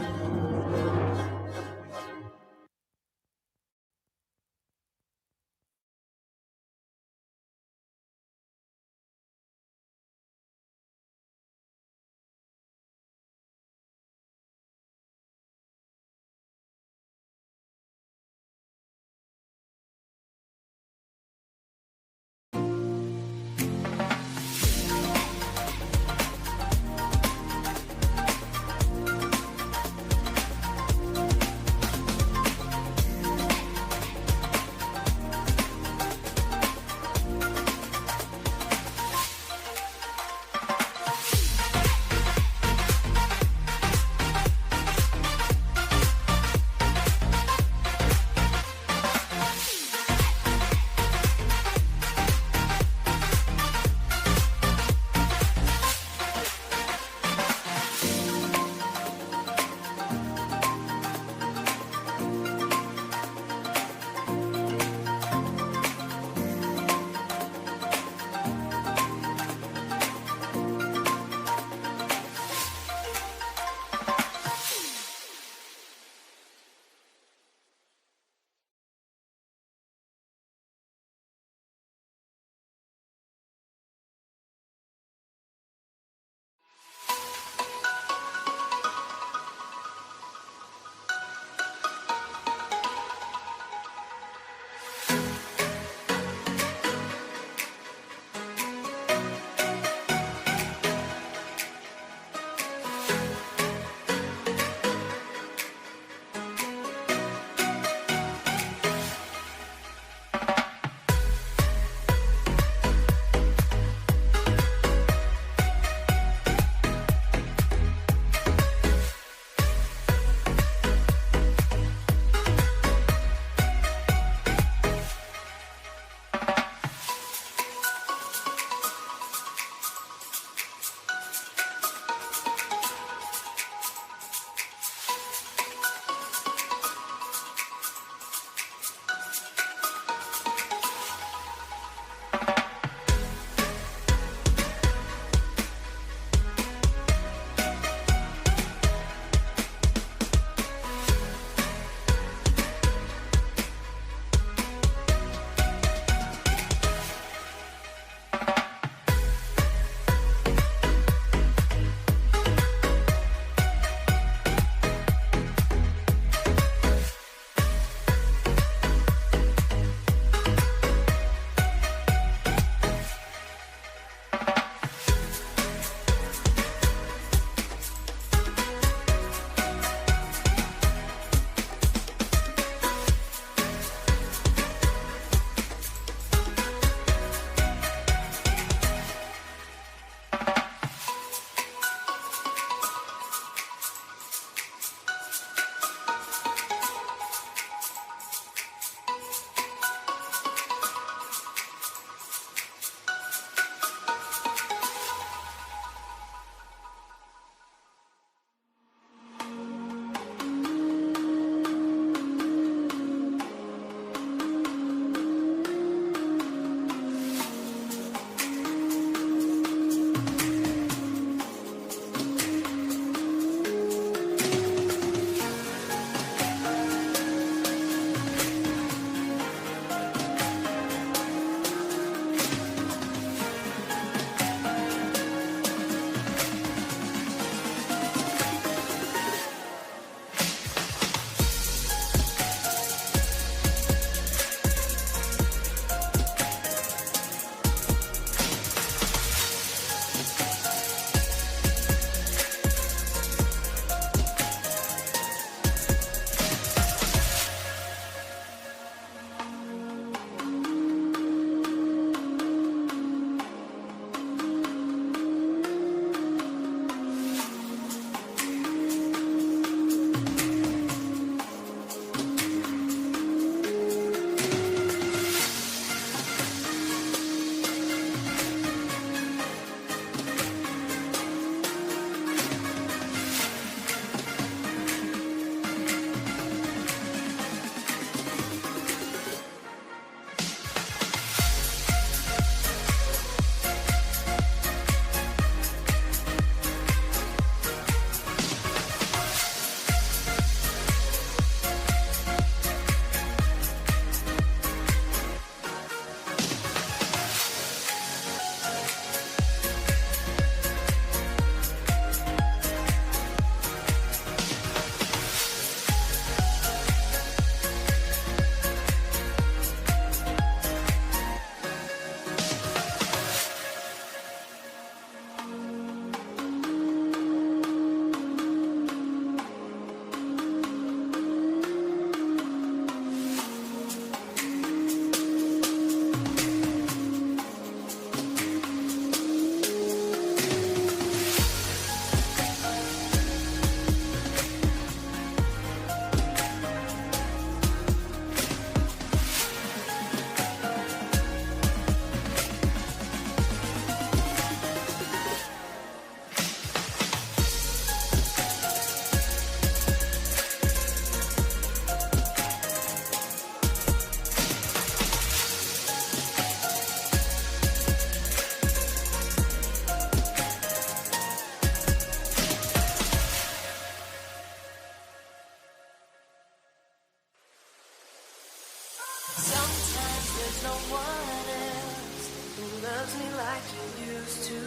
Sometimes there's no one else who loves me like you used to.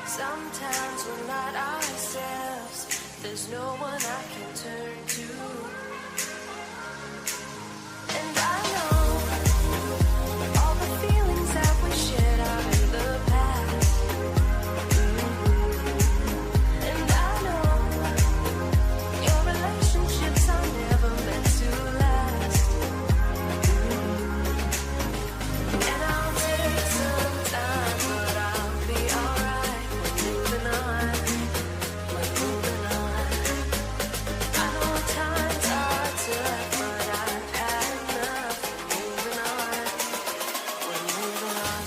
Sometimes we're not ourselves. There's no one I can turn to. And I know all the feelings that we shared are in the past. And I know your relationships are never meant to last. And I'll take some time, but I'll be alright. We're moving on. We're moving on. I know times are tough, but I've had enough. We're moving on. We're moving on.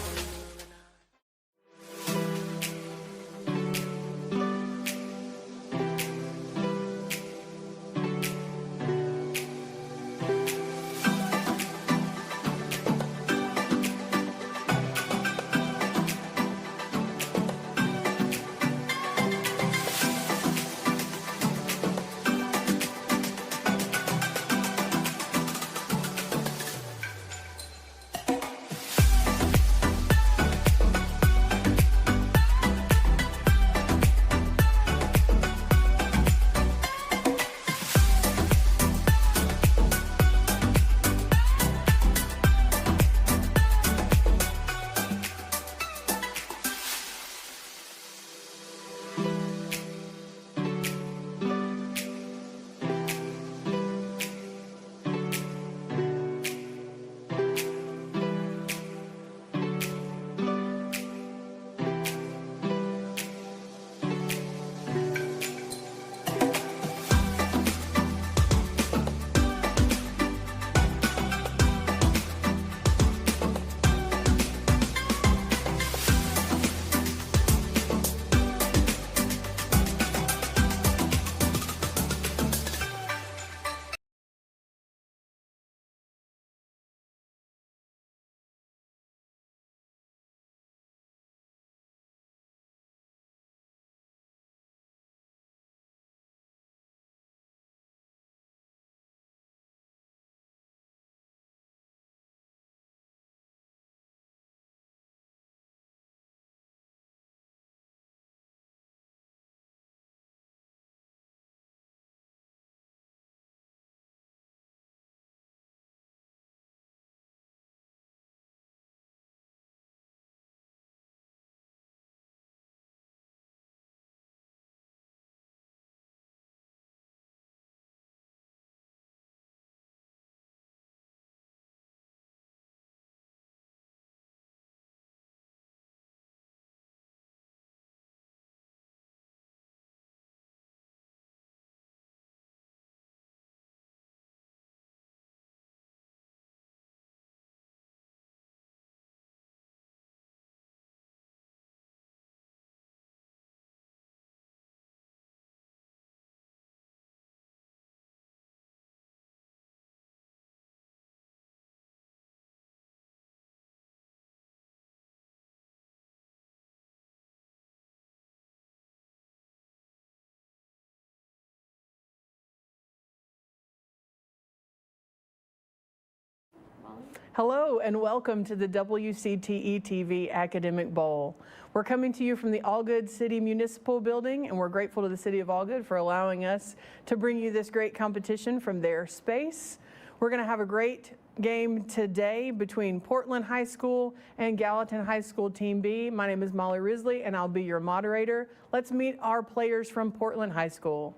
Hello and welcome to the WCTE TV Academic Bowl. We're coming to you from the Allgood City Municipal Building, and we're grateful to the City of Allgood for allowing us to bring you this great competition from their space. We're going to have a great game today between Portland High School and Gallatin High School Team B. My name is Molly Risley and I'll be your moderator. Let's meet our players from Portland High School.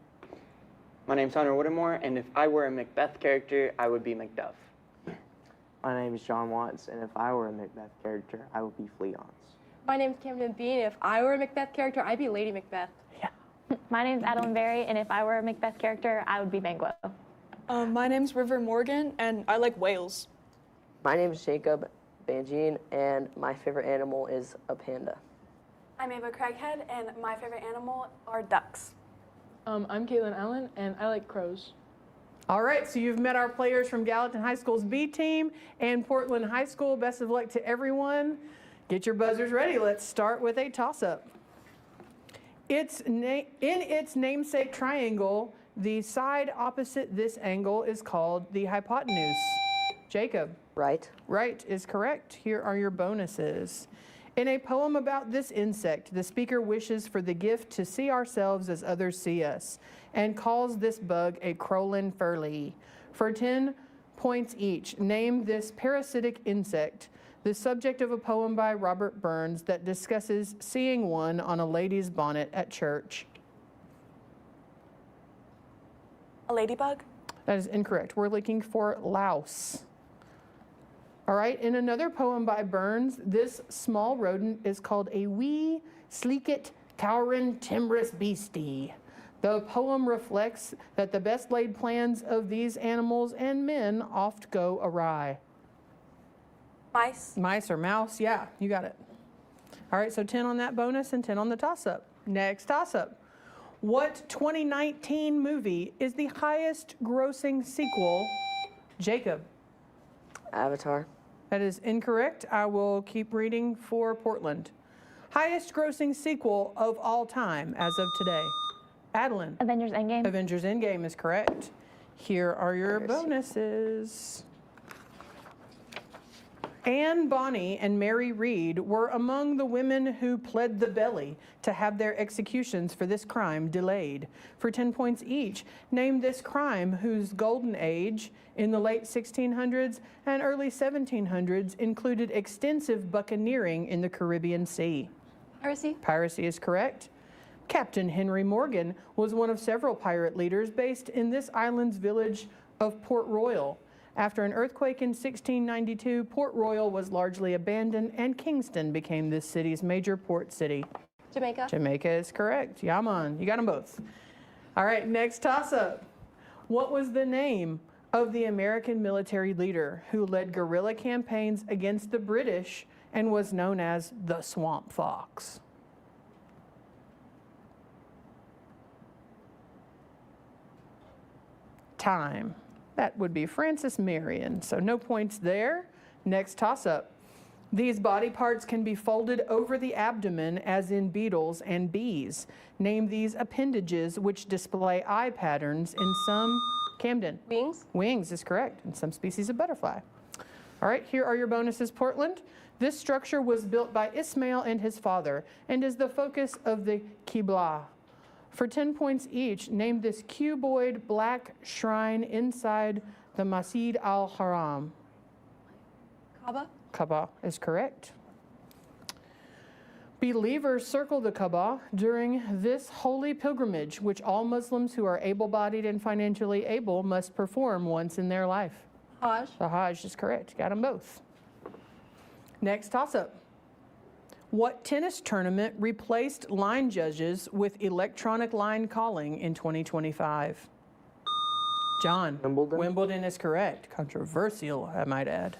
My name's Hunter Whittemore, and if I were a Macbeth character, I would be Macduff. My name is John Watts, and if I were a Macbeth character, I would be Fleance. My name's Camden Bean. If I were a Macbeth character, I'd be Lady Macbeth. My name's Adeline Berry, and if I were a Macbeth character, I would be Banquo. My name's River Morgan, and I like whales. My name is Jacob Bangine, and my favorite animal is a panda. I'm Ava Craighead, and my favorite animal are ducks. I'm Caitlin Allen, and I like crows. All right, so you've met our players from Gallatin High School's B team and Portland High School. Best of luck to everyone. Get your buzzers ready. Let's start with a toss-up. In its namesake triangle, The side opposite this angle is called the hypotenuse. Jacob. Right. Right is correct. Here are your bonuses. In a poem about this insect, the speaker wishes for the gift to see ourselves as others see us and calls this bug a Crolin furly. For 10 points each, name this parasitic insect, the subject of a poem by Robert Burns that discusses seeing one on a lady's bonnet at church. A ladybug? That is incorrect. We're looking for louse. All right, in another poem by Burns, this small rodent is called a wee, sleeket, cowrin, timorous beastie. The poem reflects that the best laid plans of these animals and men oft go awry. Mice? Mice or mouse, yeah, you got it. All right, so 10 on that bonus and 10 on the toss-up. Next toss-up. What 2019 movie is the highest grossing sequel? Jacob. Avatar. That is incorrect. I will keep reading for Portland. Highest grossing sequel of all time as of today. Adeline. Avengers Endgame. Avengers Endgame is correct. Here are your bonuses. Anne Bonny and Mary Read were among the women who pled the belly to have their executions for this crime delayed. For 10 points each, name this crime whose golden age in the late 1600s and early 1700s included extensive buccaneering in the Caribbean Sea. Piracy? Piracy is correct. Captain Henry Morgan was one of several pirate leaders based in this island's village of Port Royal. After an earthquake in 1692, Port Royal was largely abandoned and Kingston became this city's major port city. Jamaica? Jamaica is correct. Yaman, you got them both. All right, next toss-up. What was the name of the American military leader who led guerrilla campaigns against the British and was known as the Swamp Fox? Time. That would be Francis Marion, so no points there. Next toss-up. These body parts can be folded over the abdomen as in beetles and bees. Name these appendages which display eye patterns in some... Camden. Wings? Wings is correct, in some species of butterfly. All right, here are your bonuses, Portland. This structure was built by Ismail and his father and is the focus of the Qibla. For 10 points each, name this cuboid black shrine inside the Masjid al-Haram. Kaaba? Kaaba is correct. Believers circle the Kaaba during this holy pilgrimage, which all Muslims who are able-bodied and financially able must perform once in their life. Hajj? The Hajj is correct. Got them both. Next toss-up. What tennis tournament replaced line judges with electronic line calling in 2025? John. Wimbledon. Wimbledon is correct. Controversial, I might add.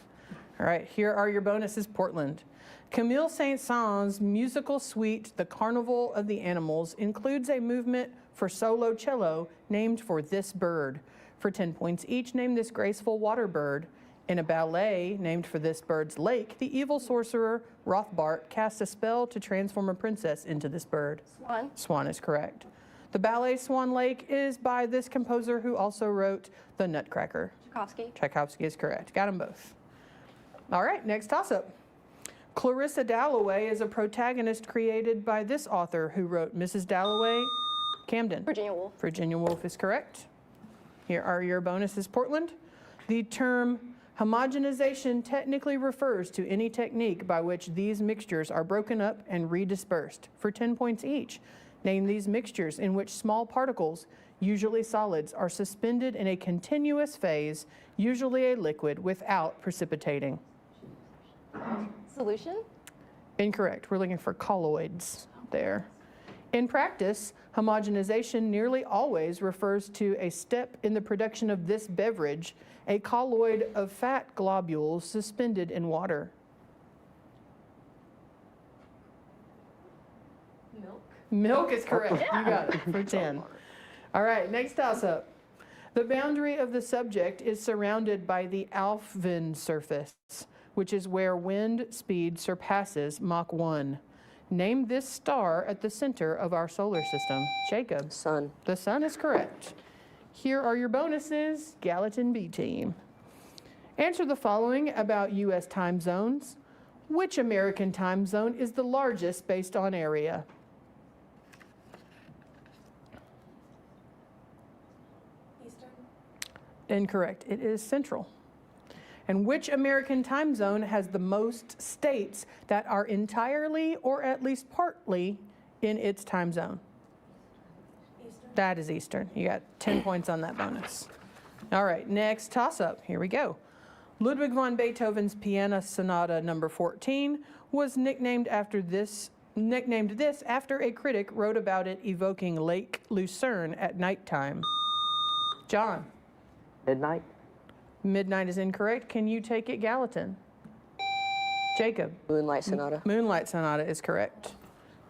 All right, here are your bonuses, Portland. Camille Saint-Saëns' musical suite, The Carnival of the Animals, includes a movement for solo cello named for this bird. For 10 points each, name this graceful water bird. In a ballet named for this bird's lake, the evil sorcerer Rothbart casts a spell to transform a princess into this bird. Swan? Swan is correct. The ballet Swan Lake is by this composer who also wrote The Nutcracker. Tchaikovsky? Tchaikovsky is correct. Got them both. All right, next toss-up. Clarissa Dalloway is a protagonist created by this author who wrote Mrs. Dalloway. Camden. Virginia Woolf. Virginia Woolf is correct. Here are your bonuses, Portland. The term homogenization technically refers to any technique by which these mixtures are broken up and redispersed. For 10 points each, name these mixtures in which small particles, usually solids, are suspended in a continuous phase, usually a liquid, without precipitating. Solution? Incorrect. We're looking for colloids there. In practice, homogenization nearly always refers to a step in the production of this beverage, a colloid of fat globules suspended in water. Milk? Milk is correct. You got it for 10. All right, next toss-up. The boundary of the subject is surrounded by the Alfvén surface, which is where wind speed surpasses Mach 1. Name this star at the center of our solar system. Jacob. Sun. The sun is correct. Here are your bonuses, Gallatin B team. Answer the following about U.S. time zones. Which American time zone is the largest based on area? Eastern. Incorrect. It is Central. And which American time zone has the most states that are entirely or at least partly in its time zone? Eastern. That is Eastern. You got 10 points on that bonus. All right, next toss-up. Here we go. Ludwig van Beethoven's Piano Sonata number 14 was nicknamed this after a critic wrote about it evoking Lake Lucerne at nighttime. John. Midnight. Midnight is incorrect. Can you take it, Gallatin? Jacob. Moonlight Sonata. Moonlight Sonata is correct.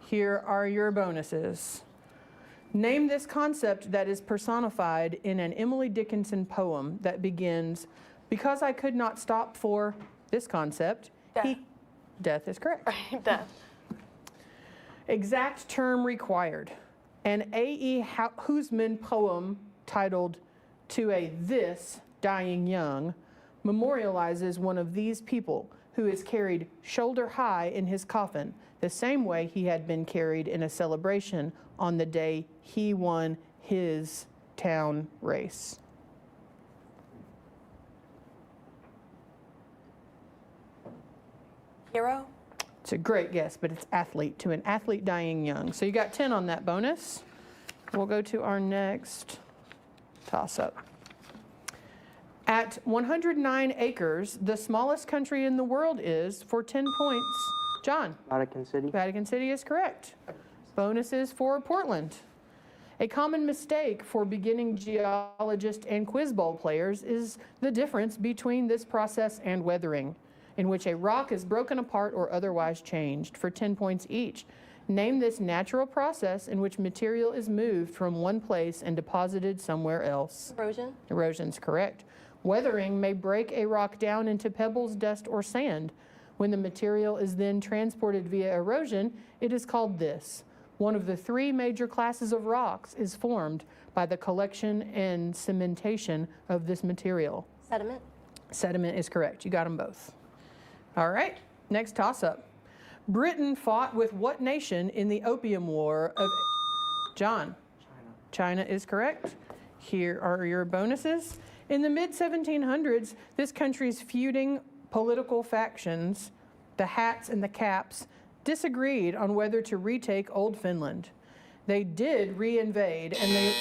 Here are your bonuses. Name this concept that is personified in an Emily Dickinson poem that begins, "Because I could not stop for this concept." Death. Death is correct. Death. Exact term required. An A.E. Housman poem titled "To a This Dying Young" memorializes one of these people who is carried shoulder high in his coffin, the same way he had been carried in a celebration on the day he won his town race. Hero. It's a great guess, but it's athlete, to an athlete dying young. So you got 10 on that bonus. We'll go to our next toss-up. At 109 acres, the smallest country in the world is, for 10 points, John. Vatican City. Vatican City is correct. Bonuses for Portland. A common mistake for beginning geologists and quiz bowl players is the difference between this process and weathering, in which a rock is broken apart or otherwise changed, for 10 points each. Name this natural process in which material is moved from one place and deposited somewhere else. Erosion. Erosion's correct. Weathering may break a rock down into pebbles, dust, or sand. When the material is then transported via erosion, it is called this. One of the three major classes of rocks is formed by the collection and cementation of this material. Sediment. Sediment is correct. You got them both. All right, next toss-up. Britain fought with what nation in the Opium War of... John. China is correct. Here are your bonuses. In the mid-1700s, this country's feuding political factions, the Hats and the Caps, disagreed on whether to retake Old Finland. They did re-invade, and they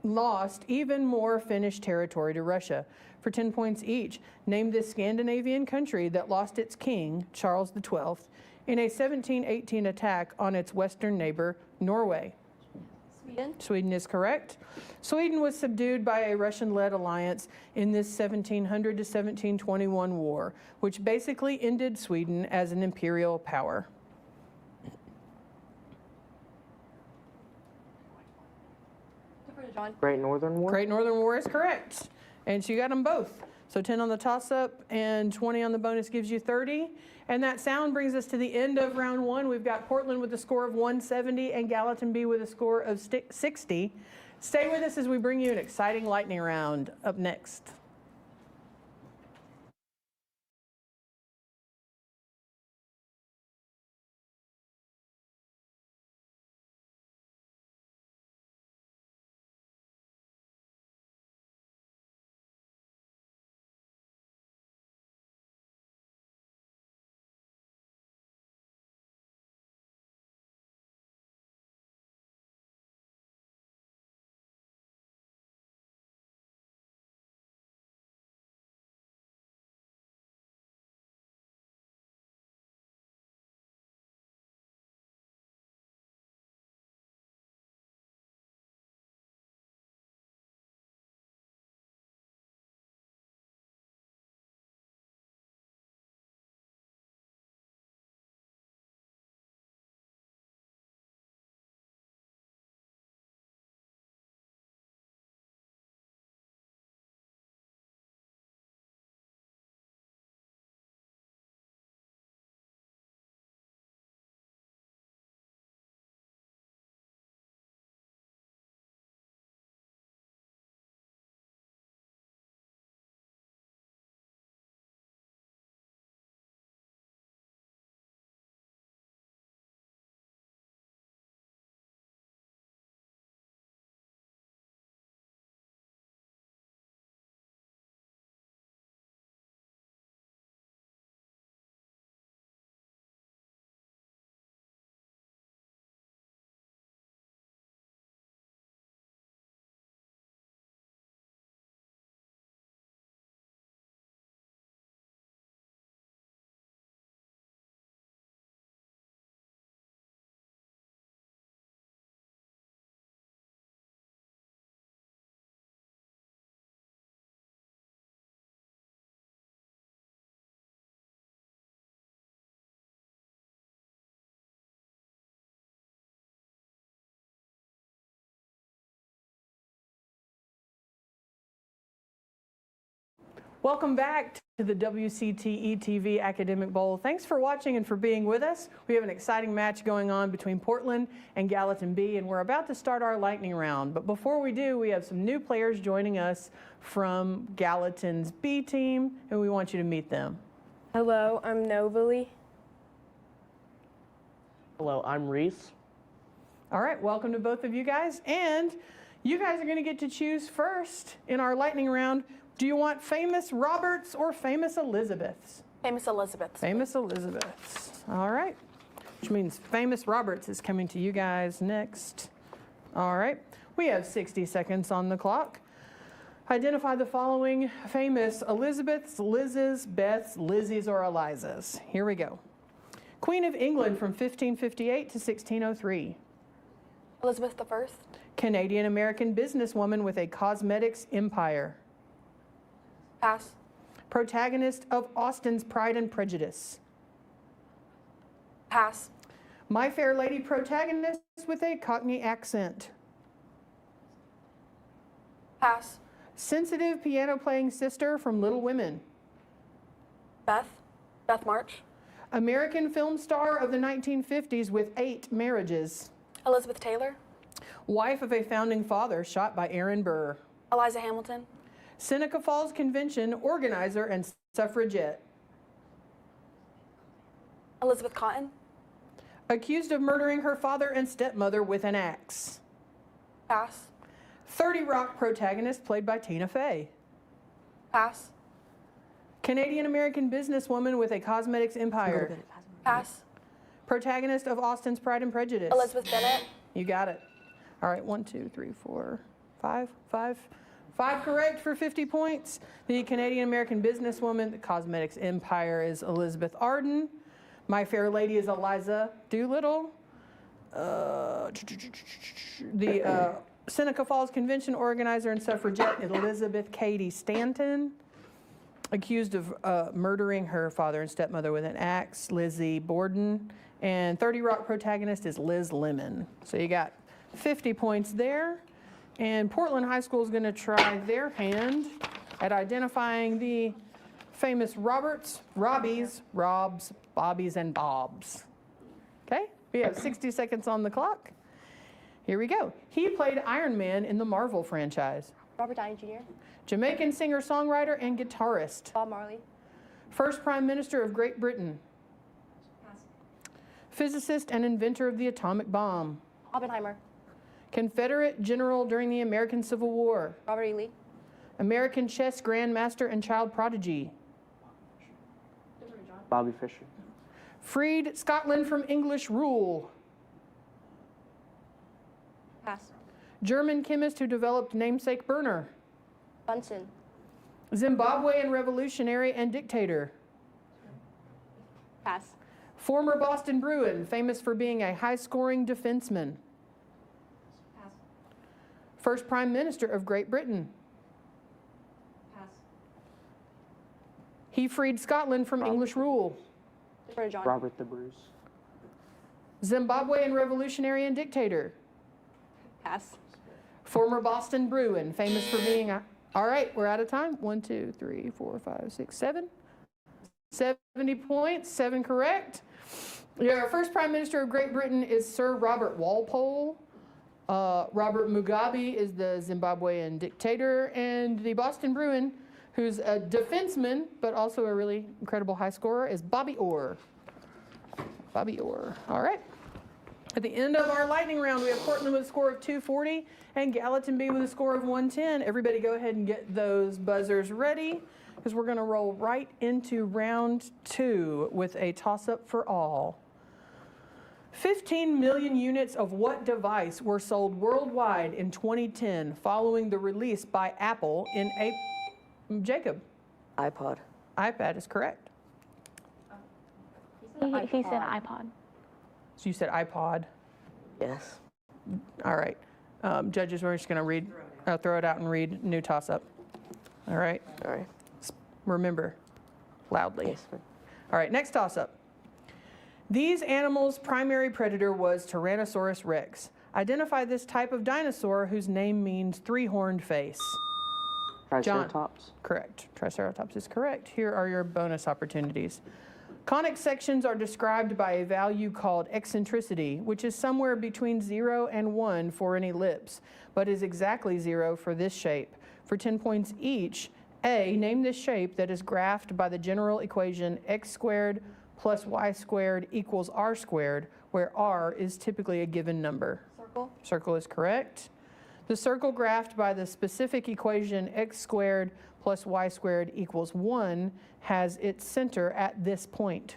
lost even more Finnish territory to Russia. For 10 points each, name this Scandinavian country that lost its king, Charles XII, in a 1718 attack on its western neighbor, Norway. Sweden. Sweden is correct. Sweden was subdued by a Russian-led alliance in this 1700 to 1721 war, which basically ended Sweden as an imperial power. John. Great Northern War. Great Northern War is correct. And so you got them both. So 10 on the toss-up and 20 on the bonus gives you 30. And that sound brings us to the end of round one. We've got Portland with a score of 170 and Gallatin B with a score of 60. Stay with us as we bring you an exciting lightning round up next. Welcome back to the WCTE TV Academic Bowl. Thanks for watching and for being with us. We have an exciting match going on between Portland and Gallatin B, and we're about to start our lightning round. But before we do, we have some new players joining us from Gallatin's B team, and we want you to meet them. Hello, I'm Novely. Hello, I'm Reese. All right, welcome to both of you guys. And you guys are going to get to choose first in our lightning round. Do you want famous Roberts or famous Elizabeths? Famous Elizabeths. Famous Elizabeths. All right. Which means famous Roberts is coming to you guys next. All right. We have 60 seconds on the clock. Identify the following famous Elizabeths, Liz's, Beths, Lizzies, or Elizas. Here we go. Queen of England from 1558 to 1603. Elizabeth I. Canadian-American businesswoman with a cosmetics empire. Pass. Protagonist of Austen's Pride and Prejudice. Pass. My Fair Lady protagonist with a Cockney accent. Pass. Sensitive piano-playing sister from Little Women. Beth March. American film star of the 1950s with 8 marriages. Elizabeth Taylor. Wife of a founding father shot by Aaron Burr. Eliza Hamilton. Seneca Falls Convention organizer and suffragette. Elizabeth Cotton. Accused of murdering her father and stepmother with an axe. Pass. 30 Rock protagonist played by Tina Fey. Pass. Canadian-American businesswoman with a cosmetics empire. Pass. Protagonist of Austen's Pride and Prejudice. Elizabeth Bennet. You got it. All right, 1, 2, 3, 4, 5. 5 correct for 50 points. The Canadian-American businesswoman, the cosmetics empire is Elizabeth Arden. My Fair Lady is Eliza Doolittle. The Seneca Falls Convention organizer and suffragette Elizabeth Cady Stanton. Accused of murdering her father and stepmother with an axe, Lizzie Borden. And 30 Rock protagonist is Liz Lemon. So you got 50 points there. And Portland High School is going to try their hand at identifying the famous Roberts, Robbies, Robs, Bobbies, and Bobs. Okay, we have 60 seconds on the clock. Here we go. He played Iron Man in the Marvel franchise. Robert Downey Jr. Jamaican singer-songwriter and guitarist. Bob Marley. First Prime Minister of Great Britain. Pass. Physicist and inventor of the atomic bomb. Oppenheimer. Confederate general during the American Civil War. Robert E. Lee. American chess grandmaster and child prodigy. Bobby Fischer. Freed Scotland from English rule. Pass. German chemist who developed namesake burner. Bunsen. Zimbabwean revolutionary and dictator. Pass. Former Boston Bruin, famous for being a high-scoring defenseman. Pass. First Prime Minister of Great Britain. Pass. He freed Scotland from English rule. John. Robert the Bruce. Zimbabwean revolutionary and dictator. Pass. Former Boston Bruin, famous for being a... All right, we're out of time. 1, 2, 3, 4, 5, 6, 7. 70 points, 7 correct. Our first Prime Minister of Great Britain is Sir Robert Walpole. Robert Mugabe is the Zimbabwean dictator. And the Boston Bruin, who's a defenseman, but also a really incredible high scorer, is Bobby Orr. Bobby Orr. All right. At the end of our lightning round, we have Portland with a score of 240 and Gallatin B with a score of 110. Everybody go ahead and get those buzzers ready because we're going to roll right into round 2 with a toss-up for all. 15 million units of what device were sold worldwide in 2010 following the release by Apple in Jacob? iPod. iPad is correct. He said iPod. So you said iPod. Yes. All right. Judges, we're just going to throw it out and read new toss-up. All right? All right. Remember, loudly. Yes, sir. All right, next toss-up. These animals' primary predator was Tyrannosaurus rex. Identify this type of dinosaur whose name means three-horned face. Triceratops. Correct. Triceratops is correct. Here are your bonus opportunities. Conic sections are described by a value called eccentricity, which is somewhere between 0 and 1 for an ellipse, but is exactly 0 for this shape. For 10 points each, A, name this shape that is graphed by the general equation x squared plus y squared equals r squared, where r is typically a given number. Circle. Circle is correct. The circle graphed by the specific equation x squared plus y squared equals 1 has its center at this point.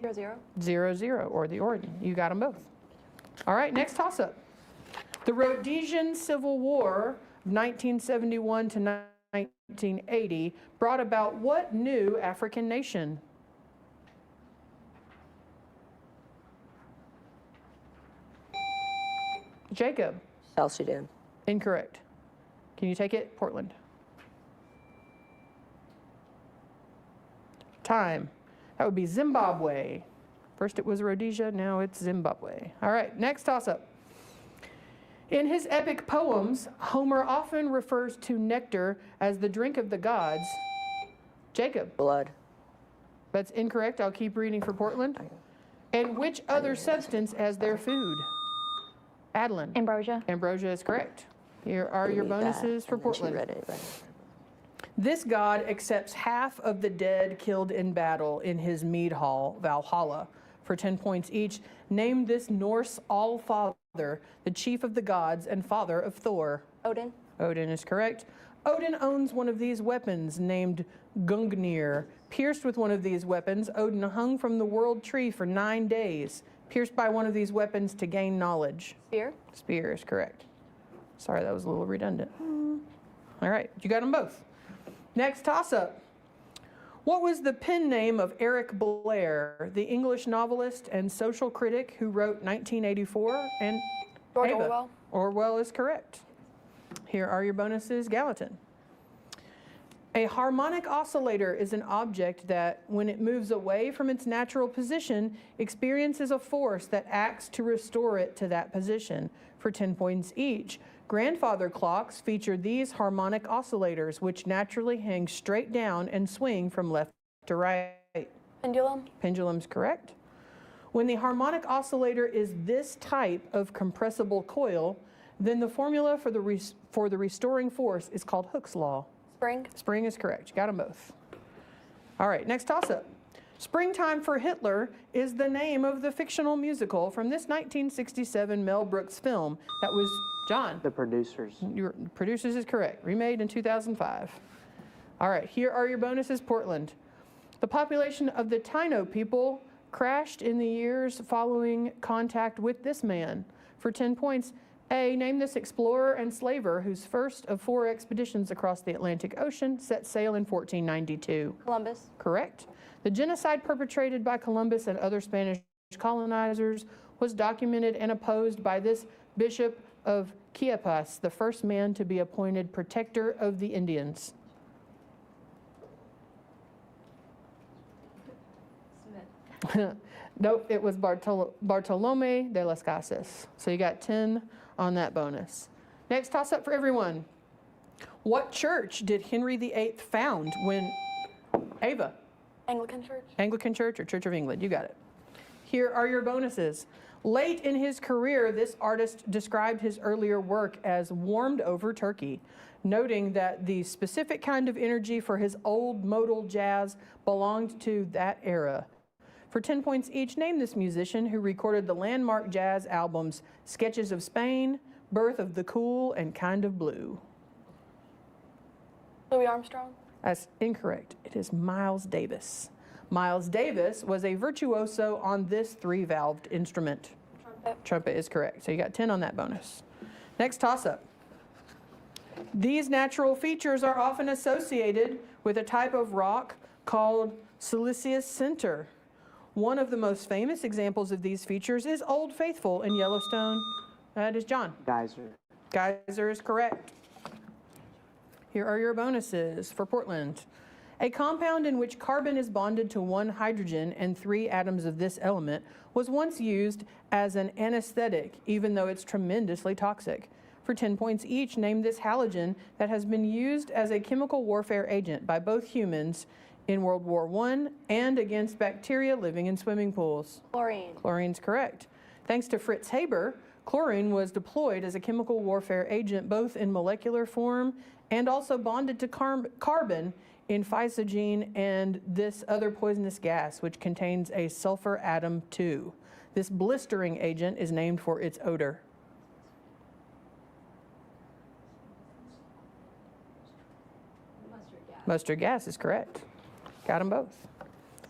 0, 0. 0, 0, or the origin. You got them both. All right, next toss-up. The Rhodesian Civil War of 1971 to 1980 brought about what new African nation? Jacob. South Sudan. Incorrect. Can you take it? Portland. Time. That would be Zimbabwe. First it was Rhodesia, now it's Zimbabwe. All right, next toss-up. In his epic poems, Homer often refers to nectar as the drink of the gods. Jacob. Blood. That's incorrect. I'll keep reading for Portland. And which other substance as their food? Adeline. Ambrosia. Ambrosia is correct. Here are your bonuses for Portland. Read it, right? This god accepts half of the dead killed in battle in his mead hall, Valhalla. For 10 points each, name this Norse all-father, the chief of the gods and father of Thor. Odin. Odin is correct. Odin owns one of these weapons named Gungnir. Pierced with one of these weapons, Odin hung from the world tree for 9 days, pierced by one of these weapons to gain knowledge. Spear. Spear is correct. Sorry, that was a little redundant. All right, you got them both. Next toss-up. What was the pen name of Eric Blair, the English novelist and social critic who wrote 1984 and George Ava? Orwell. Orwell is correct. Here are your bonuses, Gallatin. A harmonic oscillator is an object that, when it moves away from its natural position, experiences a force that acts to restore it to that position. For 10 points each, grandfather clocks feature these harmonic oscillators, which naturally hang straight down and swing from left to right. Pendulum. Pendulum's correct. When the harmonic oscillator is this type of compressible coil, then the formula for the restoring force is called Hooke's law. Spring. Spring is correct. You got them both. All right, next toss-up. Springtime for Hitler is the name of the fictional musical from this 1967 Mel Brooks film that was, John. The Producers. Your Producers is correct. Remade in 2005. All right, here are your bonuses, Portland. The population of the Taino people crashed in the years following contact with this man. For 10 points, A, name this explorer and slaver whose first of 4 expeditions across the Atlantic Ocean set sail in 1492. Columbus. Correct. The genocide perpetrated by Columbus and other Spanish colonizers was documented and opposed by this Bishop of Chiapas, the first man to be appointed protector of the Indians. Nope, it was Bartolome de las Casas. So you got 10 on that bonus. Next toss-up for everyone. What church did Henry VIII found when... Ava. Anglican Church. Anglican Church or Church of England, you got it. Here are your bonuses. Late in his career, this artist described his earlier work as warmed over turkey, noting that the specific kind of energy for his old modal jazz belonged to that era. For 10 points each, name this musician who recorded the landmark jazz albums Sketches of Spain, Birth of the Cool, and Kind of Blue. Louis Armstrong. That's incorrect. It is Miles Davis. Miles Davis was a virtuoso on this 3-valved instrument. Trumpet. Trumpet is correct. So you got 10 on that bonus. Next toss-up. These natural features are often associated with a type of rock called siliceous sinter. One of the most famous examples of these features is Old Faithful in Yellowstone. That is John. Geyser. Geyser is correct. Here are your bonuses for Portland. A compound in which carbon is bonded to 1 hydrogen and 3 atoms of this element was once used as an anesthetic, even though it's tremendously toxic. For 10 points each, name this halogen that has been used as a chemical warfare agent by both humans in World War I and against bacteria living in swimming pools. Chlorine. Chlorine's correct. Thanks to Fritz Haber, chlorine was deployed as a chemical warfare agent both in molecular form and also bonded to carbon in physogene and this other poisonous gas, which contains a sulfur atom too. This blistering agent is named for its odor. Mustard gas is correct. Got them both.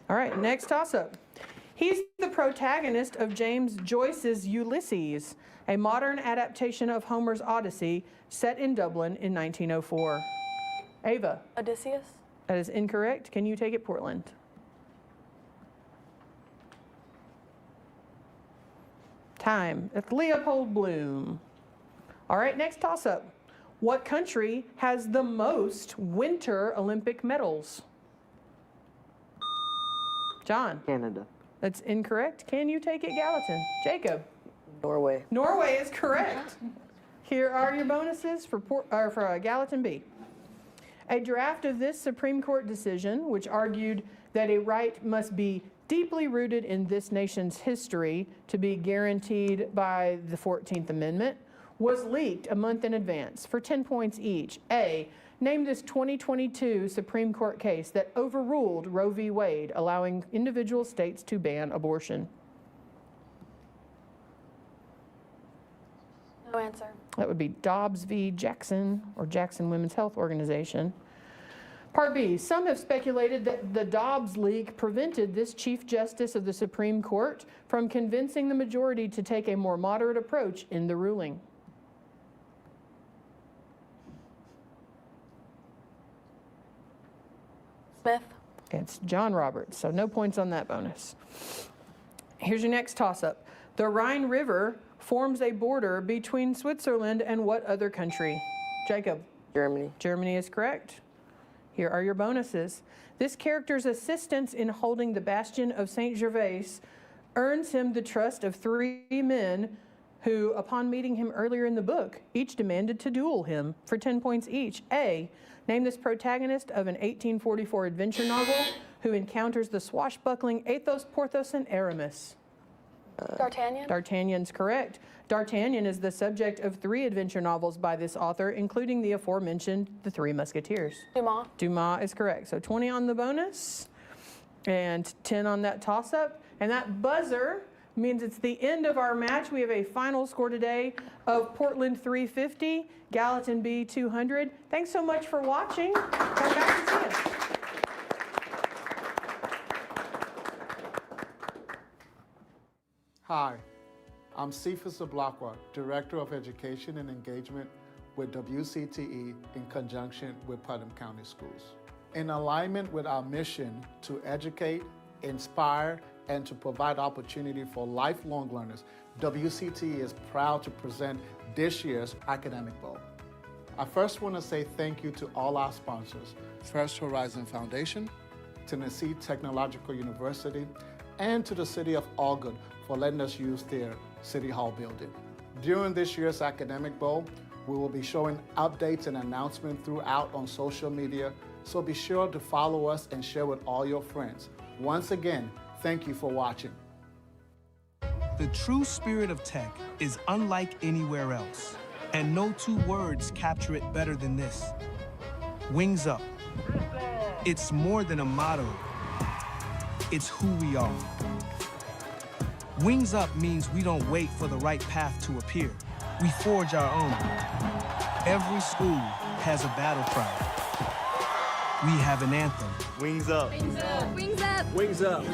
All right, next toss-up. He's the protagonist of James Joyce's Ulysses, a modern adaptation of Homer's Odyssey set in Dublin in 1904. Ava. Odysseus? That is incorrect. Can you take it, Portland? Time. It's Leopold Bloom. All right, next toss-up. What country has the most Winter Olympic medals? John. Canada. That's incorrect. Can you take it, Gallatin? Jacob. Norway. Norway is correct. Here are your bonuses for Gallatin B. A draft of this Supreme Court decision, which argued that a right must be deeply rooted in this nation's history to be guaranteed by the 14th Amendment, was leaked a month in advance for 10 points each. A, name this 2022 Supreme Court case that overruled Roe v. Wade, allowing individual states to ban abortion. No answer. That would be Dobbs v. Jackson, or Jackson Women's Health Organization. Part B, some have speculated that the Dobbs leak prevented this Chief Justice of the Supreme Court from convincing the majority to take a more moderate approach in the ruling. Smith. It's John Roberts, so no points on that bonus. Here's your next toss-up. The Rhine River forms a border between Switzerland and what other country? Jacob. Germany. Germany is correct. Here are your bonuses. This character's assistance in holding the bastion of Saint Gervais earns him the trust of 3 men who, upon meeting him earlier in the book, each demanded to duel him for 10 points each. A, name this protagonist of an 1844 adventure novel who encounters the swashbuckling Athos, Porthos, and Aramis. D'Artagnan? D'Artagnan's correct. D'Artagnan is the subject of 3 adventure novels by this author, including the aforementioned The Three Musketeers. Dumas. Dumas is correct. So 20 on the bonus and 10 on that toss-up. And that buzzer means it's the end of our match. We have a final score today of Portland 350, Gallatin B 200. Thanks so much for watching. Come back and see us. Hi, I'm Cephas Ablakwa, Director of Education and Engagement with WCTE in conjunction with Putnam County Schools. In alignment with our mission to educate, inspire, and to provide opportunity for lifelong learners, WCTE is proud to present this year's Academic Bowl. I first want to say thank you to all our sponsors, First Horizon Foundation, Tennessee Technological University, and to the City of Allgood for letting us use their City Hall building. During this year's Academic Bowl, we will be showing updates and announcements throughout on social media, so be sure to follow us and share with all your friends. Once again, thank you for watching. The true spirit of tech is unlike anywhere else, and no 2 words capture it better than this. Wings up. It's more than a motto. It's who we are. Wings up means we don't wait for the right path to appear. We forge our own. Every school has a battle cry. We have an anthem. Wings up. Wings up. Wings up. Wings up.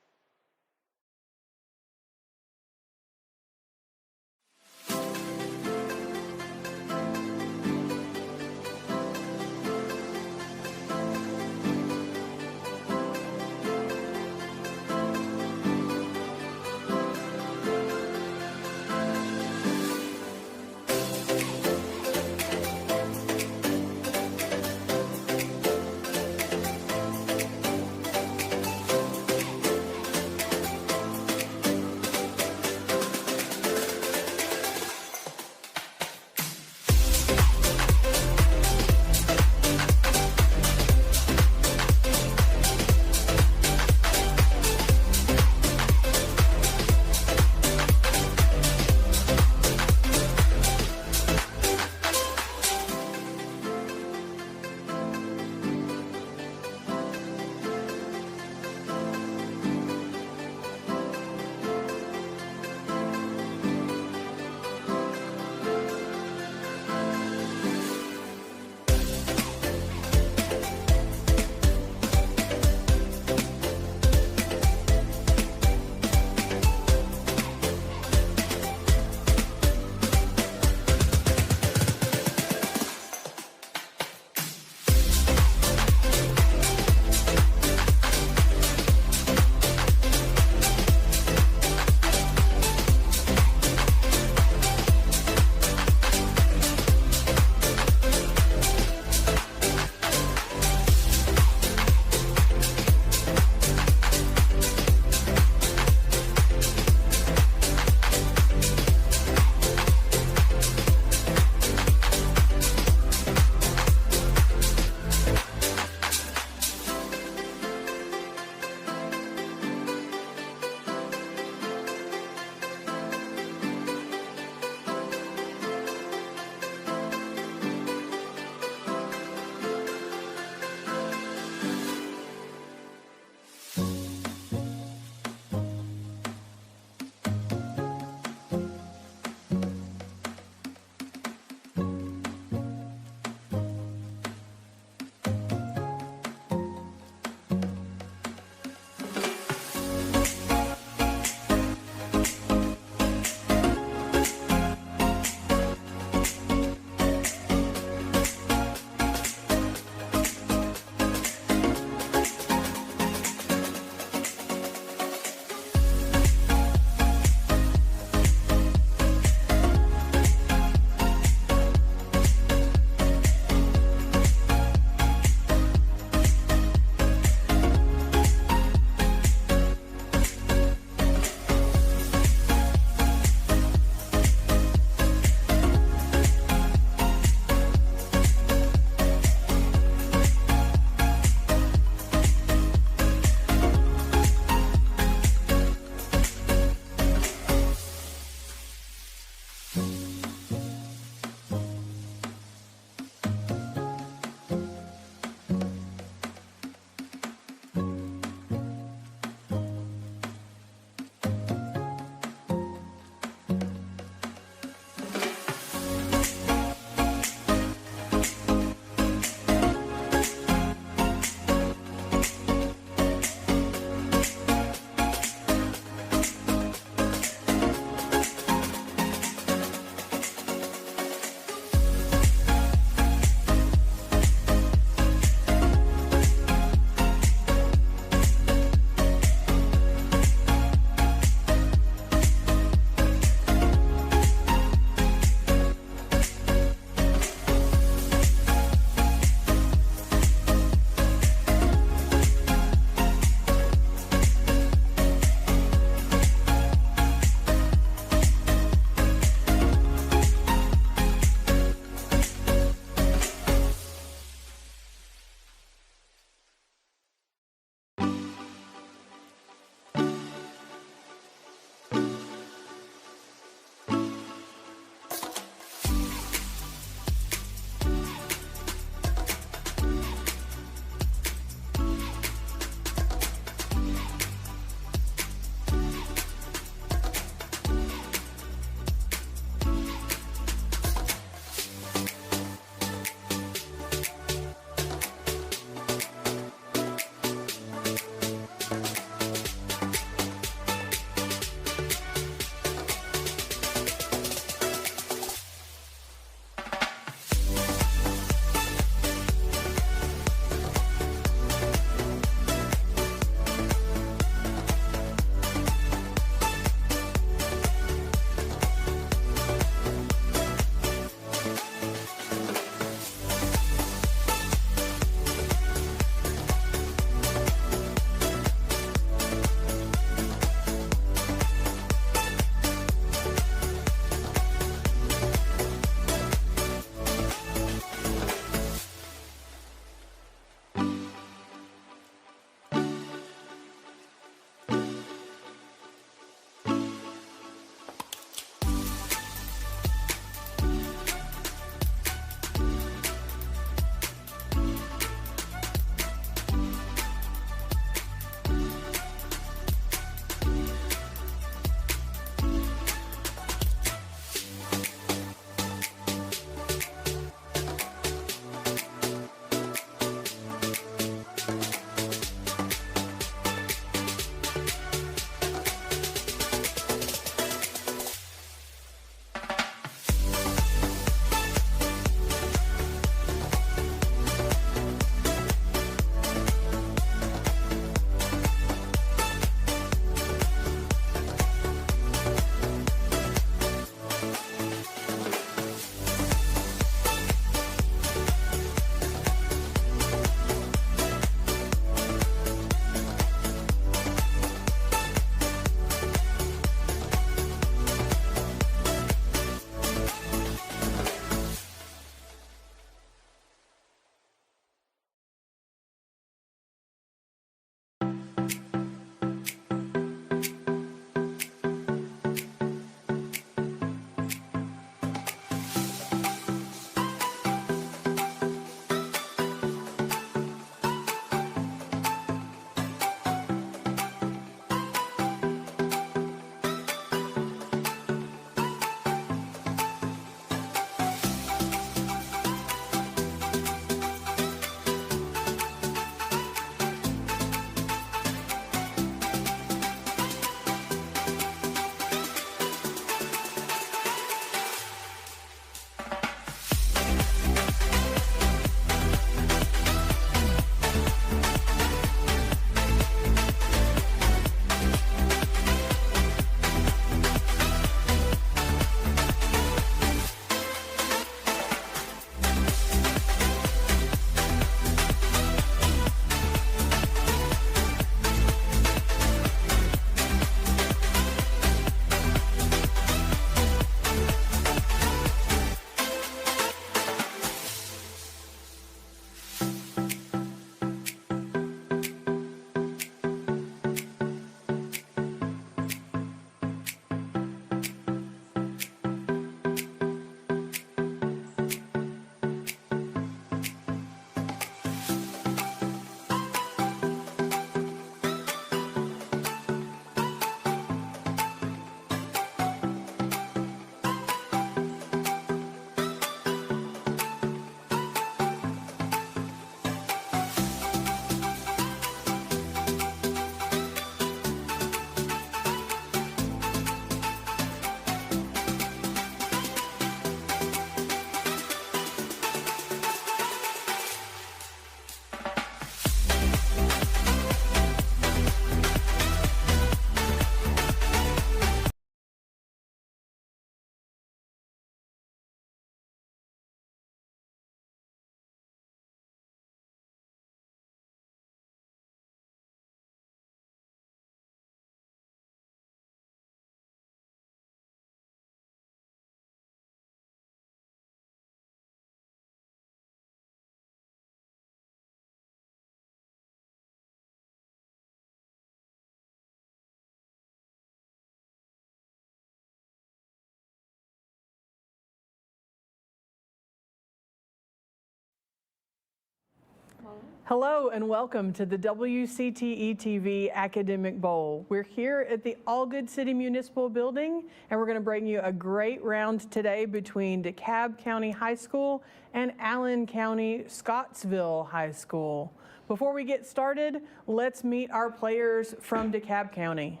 Hello and welcome to the WCTE TV Academic Bowl. We're here at the Allgood City Municipal Building, and we're going to bring you a great round today between DeKalb County High School and Allen County Scottsville High School. Before we get started, let's meet our players from DeKalb County.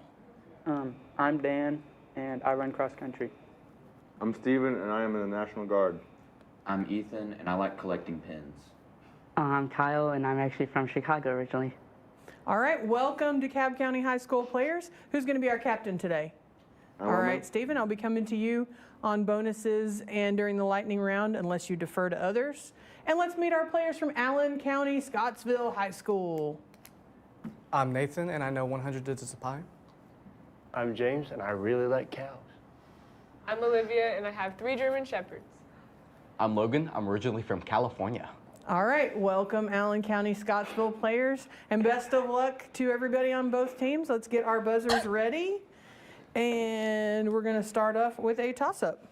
I'm Dan, and I run cross country. I'm Steven, and I am in the National Guard. I'm Ethan, and I like collecting pins. I'm Kyle, and I'm actually from Chicago originally. All right, welcome DeKalb County High School players. Who's going to be our captain today? All right, Stephen, I'll be coming to you on bonuses and during the lightning round unless you defer to others. And let's meet our players from Allen County Scottsville High School. I'm Nathan, and I know 100 digits of pi. I'm James, and I really like cows. I'm Olivia, and I have 3 German Shepherds. I'm Logan. I'm originally from California. All right, welcome Allen County Scottsville players, and best of luck to everybody on both teams. Let's get our buzzers ready, and we're going to start off with a toss-up.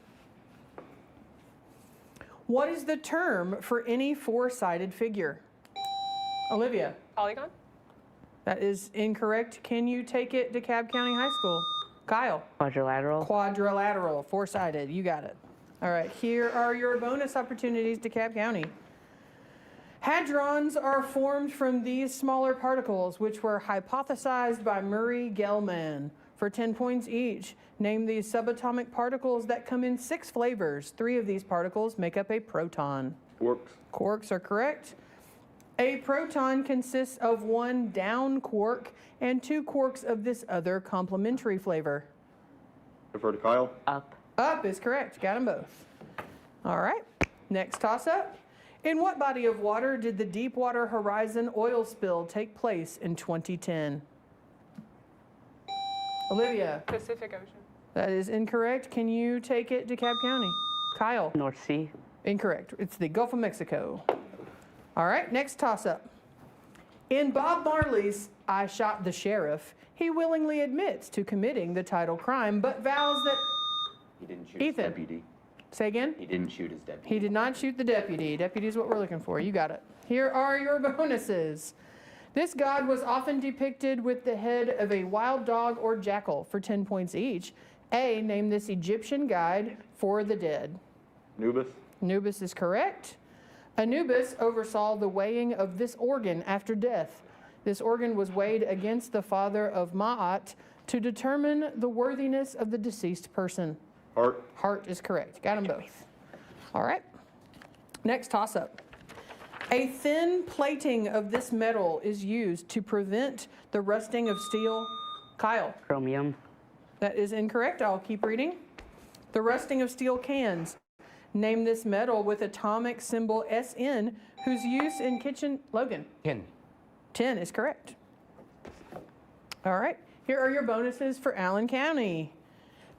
What is the term for any four-sided figure? Olivia. Polygon. That is incorrect. Can you take it to DeKalb County High School? Kyle. Quadrilateral. Quadrilateral, four-sided, you got it. All right, here are your bonus opportunities, DeKalb County. Hadrons are formed from these smaller particles, which were hypothesized by Murray Gell-Mann. For 10 points each, name these subatomic particles that come in 6 flavors. 3 of these particles make up a proton. Quarks. Quarks are correct. A proton consists of 1 down quark and 2 quarks of this other complementary flavor. Defer to Kyle. Up. Up is correct. Got them both. All right. Next toss-up. In what body of water did the Deepwater Horizon oil spill take place in 2010? Olivia. Pacific Ocean. That is incorrect. Can you take it to DeKalb County? Kyle. North Sea. Incorrect. It's the Gulf of Mexico. All right, next toss-up. In Bob Marley's I Shot the Sheriff, he willingly admits to committing the title crime, but vows that... He didn't shoot his deputy. Say again? He didn't shoot his deputy. He did not shoot the deputy. Deputy is what we're looking for. You got it. Here are your bonuses. This god was often depicted with the head of a wild dog or jackal for 10 points each. A, name this Egyptian guide for the dead. Anubis. Anubis is correct. Anubis oversaw the weighing of this organ after death. This organ was weighed against the father of Ma'at to determine the worthiness of the deceased person. Heart. Heart is correct. Got them both. All right. Next toss-up. A thin plating of this metal is used to prevent the rusting of steel. Kyle. Chromium. That is incorrect. I'll keep reading. The rusting of steel cans. Name this metal with atomic symbol SN whose use in kitchen... Logan. Tin. Tin is correct. All right. Here are your bonuses for Allen County.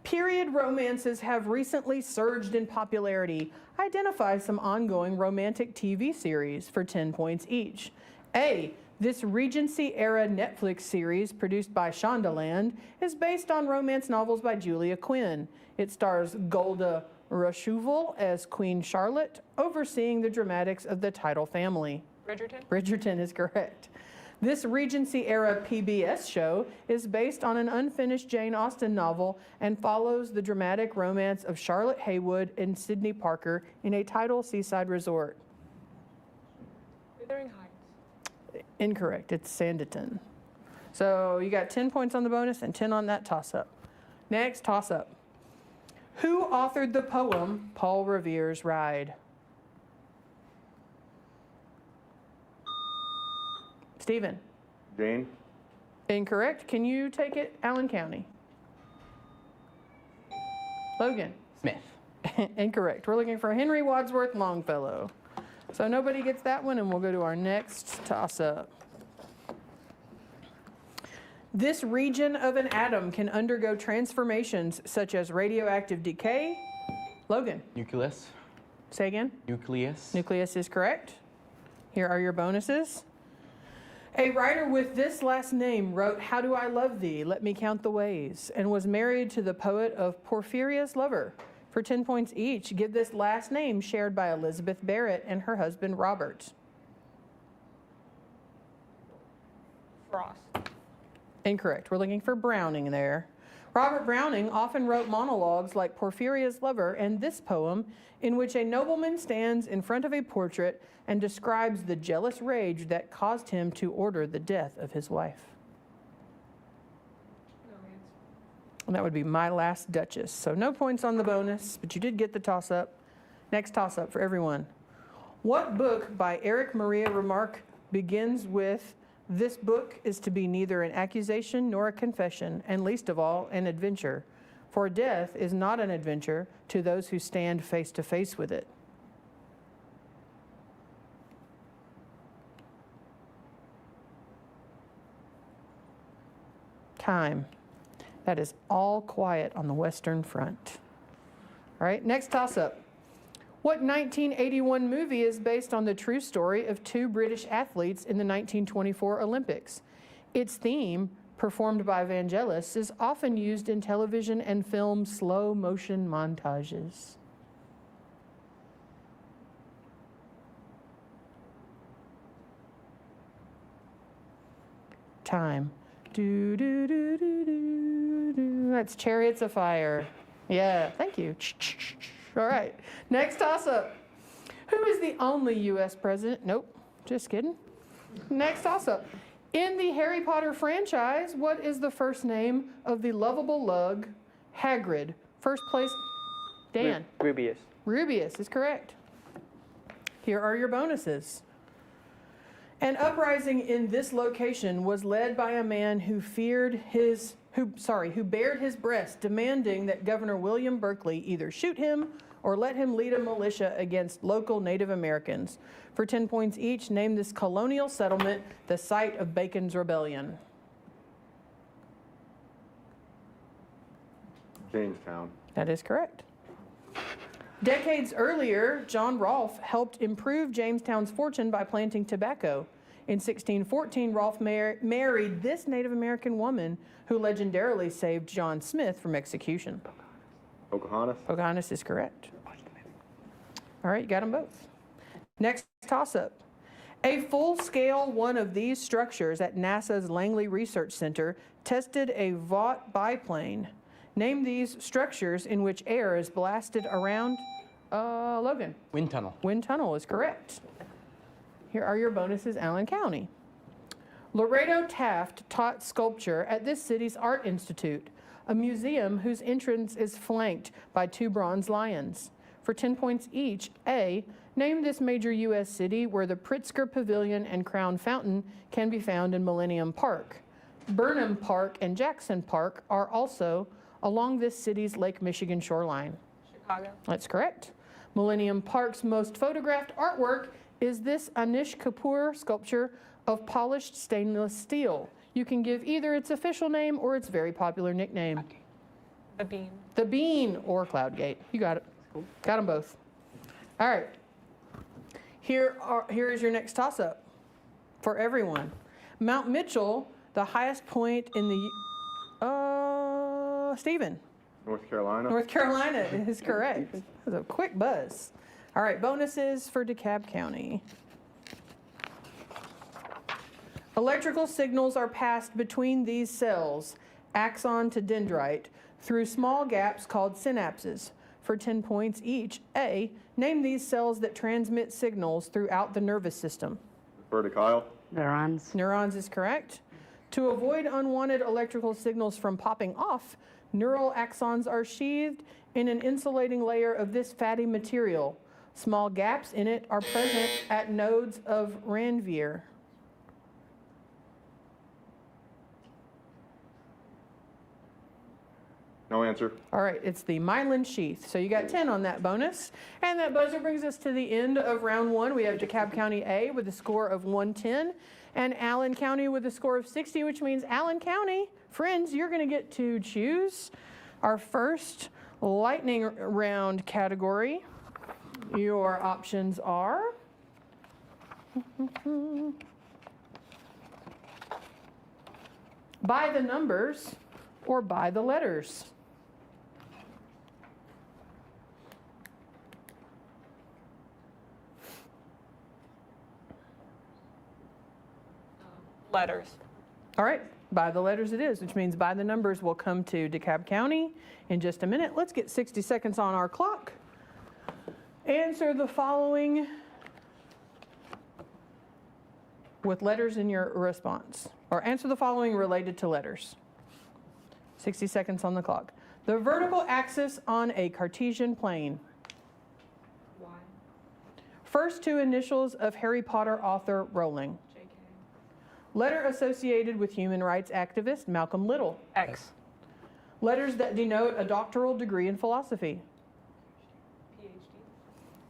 Period romances have recently surged in popularity. Identify some ongoing romantic TV series for 10 points each. A, this Regency-era Netflix series produced by Shondaland is based on romance novels by Julia Quinn. It stars Golda Rosheuvel as Queen Charlotte, overseeing the dramatics of the title family. Bridgerton. Bridgerton is correct. This Regency-era PBS show is based on an unfinished Jane Austen novel and follows the dramatic romance of Charlotte Haywood and Sidney Parker in a tidal seaside resort. Wuthering Heights. Incorrect. It's Sanditon. So you got 10 points on the bonus and 10 on that toss-up. Next toss-up. Who authored the poem Paul Revere's Ride? Stephen. Jane. Incorrect. Can you take it, Allen County? Logan. Smith. Incorrect. We're looking for Henry Wadsworth Longfellow. So nobody gets that one, and we'll go to our next toss-up. This region of an atom can undergo transformations such as radioactive decay. Logan. Nucleus. Say again. Nucleus. Nucleus is correct. Here are your bonuses. A writer with this last name wrote How Do I Love Thee, Let Me Count the Ways, and was married to the poet of Porphyria's Lover. For 10 points each, give this last name shared by Elizabeth Barrett and her husband Robert. Frost. Incorrect. We're looking for Browning there. Robert Browning often wrote monologues like Porphyria's Lover and this poem, in which a nobleman stands in front of a portrait and describes the jealous rage that caused him to order the death of his wife. And that would be My Last Duchess. So no points on the bonus, but you did get the toss-up. Next toss-up for everyone. What book by Eric Maria Remarque begins with, "This book is to be neither an accusation nor a confession, and least of all, an adventure. For death is not an adventure to those who stand face to face with it." Time. That is All Quiet on the Western Front. All right, next toss-up. What 1981 movie is based on the true story of two British athletes in the 1924 Olympics? Its theme, performed by Vangelis, is often used in television and film slow motion montages. Time. Do, do, do, do, do, do. That's Chariots of Fire. Yeah, thank you. All right, next toss-up. Who is the only U.S. president? Nope, just kidding. Next toss-up. In the Harry Potter franchise, what is the first name of the lovable lug, Hagrid? First place, Dan. Rubius. Rubius is correct. Here are your bonuses. An uprising in this location was led by a man who bared his breast, demanding that Governor William Berkeley either shoot him or let him lead a militia against local Native Americans. For 10 points each, name this colonial settlement the site of Bacon's Rebellion. Jamestown. That is correct. Decades earlier, John Rolfe helped improve Jamestown's fortune by planting tobacco. In 1614, Rolfe married this Native American woman who legendarily saved John Smith from execution. Pocahontas. Pocahontas is correct. All right, you got them both. Next toss-up. A full-scale one of these structures at NASA's Langley Research Center tested a Vought biplane. Name these structures in which air is blasted around. Logan. Wind tunnel. Wind tunnel is correct. Here are your bonuses, Allen County. Laredo Taft taught sculpture at this city's Art Institute, a museum whose entrance is flanked by two bronze lions. For 10 points each, A, name this major U.S. city where the Pritzker Pavilion and Crown Fountain can be found in Millennium Park. Burnham Park and Jackson Park are also along this city's Lake Michigan shoreline. Chicago. That's correct. Millennium Park's most photographed artwork is this Anish Kapoor sculpture of polished stainless steel. You can give either its official name or its very popular nickname. The Bean. The Bean or Cloudgate. You got it. Got them both. All right. Here is your next toss-up for everyone. Mount Mitchell, the highest point in the... Stephen. North Carolina. North Carolina is correct. That was a quick buzz. All right, bonuses for DeKalb County. Electrical signals are passed between these cells, axon to dendrite, through small gaps called synapses. For 10 points each, A, name these cells that transmit signals throughout the nervous system. Refer to Kyle. Neurons. Neurons is correct. To avoid unwanted electrical signals from popping off, neural axons are sheathed in an insulating layer of this fatty material. Small gaps in it are present at nodes of Ranvier. No answer. All right, it's the myelin sheath. So you got 10 on that bonus. And that buzzer brings us to the end of round one. We have DeKalb County A with a score of 110 and Allen County with a score of 60, which means Allen County, friends, you're going to get to choose our first lightning round category. Your options are by the numbers or by the letters. Letters. All right, by the letters it is, which means by the numbers will come to DeKalb County in just a minute. Let's get 60 seconds on our clock. Answer the following with letters in your response, or answer the following related to letters. 60 seconds on the clock. The vertical axis on a Cartesian plane. Y. First two initials of Harry Potter author Rowling. JK. Letter associated with human rights activist Malcolm Little. X. Letters that denote a doctoral degree in philosophy. PhD.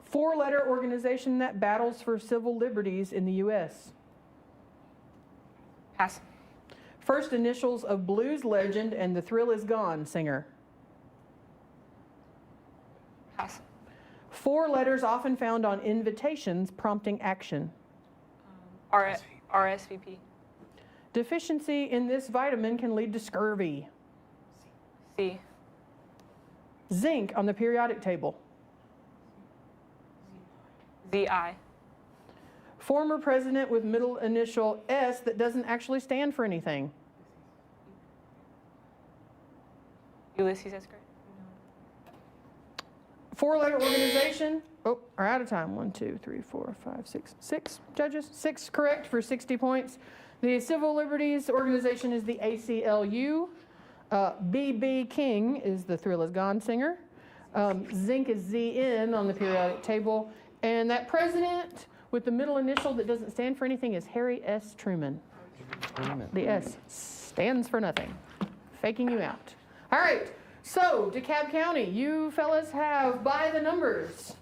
Four-letter organization that battles for civil liberties in the U.S. Pass. First initials of blues legend and The Thrill Is Gone singer. Pass. Four letters often found on invitations prompting action. RSVP. Deficiency in this vitamin can lead to scurvy. C. Zinc on the periodic table. ZI. Former president with middle initial S that doesn't actually stand for anything. Ulysses S. Grant. Four-letter organization. Oh, we're out of time. 1, 2, 3, 4, 5, 6. 6 judges. 6 correct for 60 points. The civil liberties organization is the ACLU. B.B. King is the Thrill Is Gone singer. Zinc is ZN on the periodic table. And that president with the middle initial that doesn't stand for anything is Harry S. Truman. The S stands for nothing. Faking you out. All right. So, DeKalb County, you fellas have by the numbers.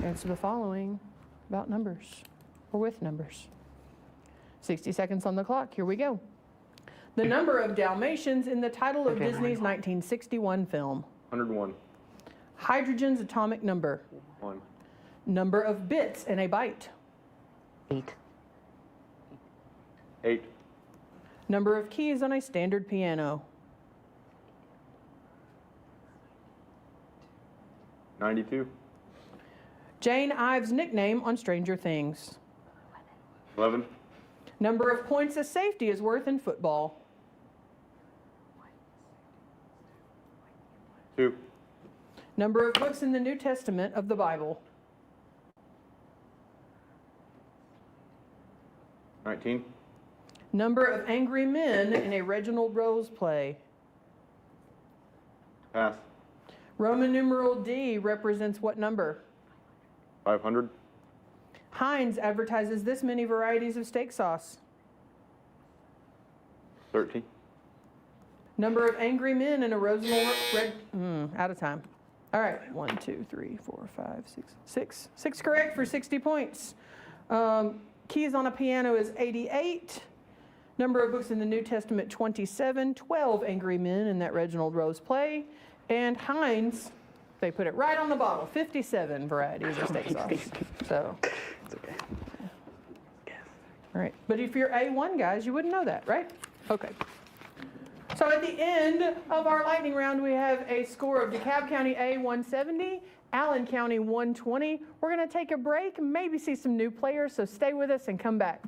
Answer the following about numbers, or with numbers. 60 seconds on the clock. Here we go. The number of Dalmatians in the title of Disney's 1961 film. 101. Hydrogen's atomic number. 1. Number of bits in a byte. 8. 8. Number of keys on a standard piano. 92. Jane Ives' nickname on Stranger Things. 11. Number of points a safety is worth in football. 2. Number of books in the New Testament of the Bible. 19. Number of angry men in a Reginald Rose play. Pass. Roman numeral D represents what number? 500. Heinz advertises this many varieties of steak sauce. 13. Number of angry men in a Rosenwald red. Out of time. All right. 1, 2, 3, 4, 5, 6. 6. 6 correct for 60 points. Keys on a piano is 88. Number of books in the New Testament, 27. 12 angry men in that Reginald Rose play. And Heinz, they put it right on the bottle, 57 varieties of steak sauce. So, It's okay. all right. But if you're A1 guys, you wouldn't know that, right? Okay. So at the end of our lightning round, we have a score of DeKalb County A 170, Allen County 120. We're going to take a break, maybe see some new players, so stay with us and come back.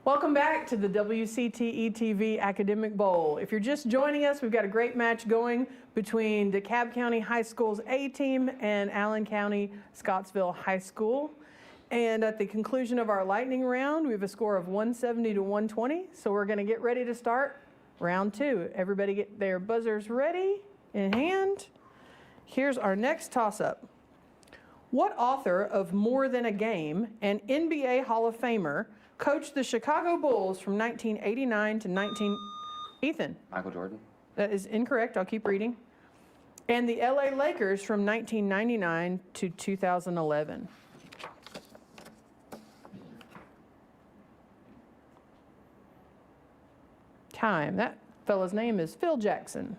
Welcome back to the WCTE TV Academic Bowl. If you're just joining us, we've got a great match going between DeKalb County High School's A team and Allen County Scottsville High School. And at the conclusion of our lightning round, we have a score of 170 to 120. So we're going to get ready to start round two. Everybody get their buzzers ready in hand. Here's our next toss-up. What author of More Than a Game, an NBA Hall of Famer, coached the Chicago Bulls from 1989 to Ethan. Michael Jordan. That is incorrect. I'll keep reading. And the LA Lakers from 1999 to 2011. Time. That fella's name is Phil Jackson.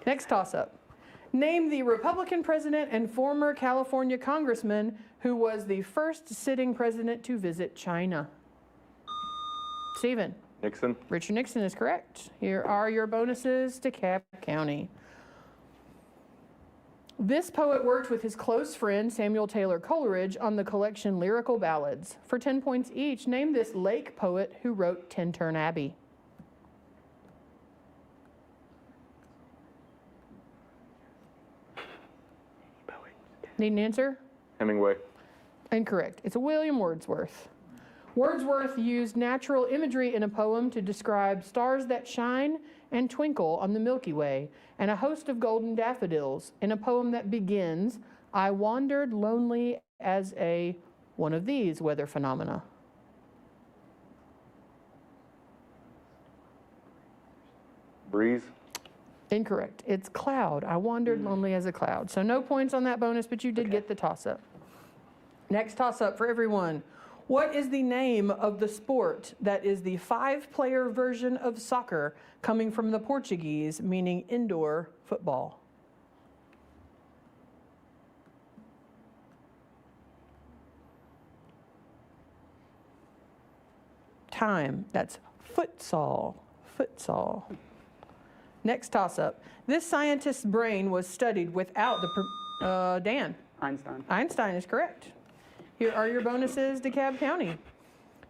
Next toss-up. Name the Republican president and former California congressman who was the first sitting president to visit China. Stephen. Nixon. Richard Nixon is correct. Here are your bonuses to DeKalb County. This poet worked with his close friend Samuel Taylor Coleridge on the collection Lyrical Ballads. For 10 points each, name this Lake poet who wrote Tintern Abbey. Need an answer? Hemingway. Incorrect. It's William Wordsworth. Wordsworth used natural imagery in a poem to describe stars that shine and twinkle on the Milky Way and a host of golden daffodils in a poem that begins, I wandered lonely as a one of these weather phenomena. Breeze. Incorrect. It's cloud. I wandered lonely as a cloud. So no points on that bonus, but you did get the toss-up. Next toss-up for everyone. What is the name of the sport that is the 5-player version of soccer coming from the Portuguese, meaning indoor football? Time. That's futsal. Futsal. Next toss-up. This scientist's brain was studied without the... Dan. Einstein. Einstein is correct. Here are your bonuses, DeKalb County.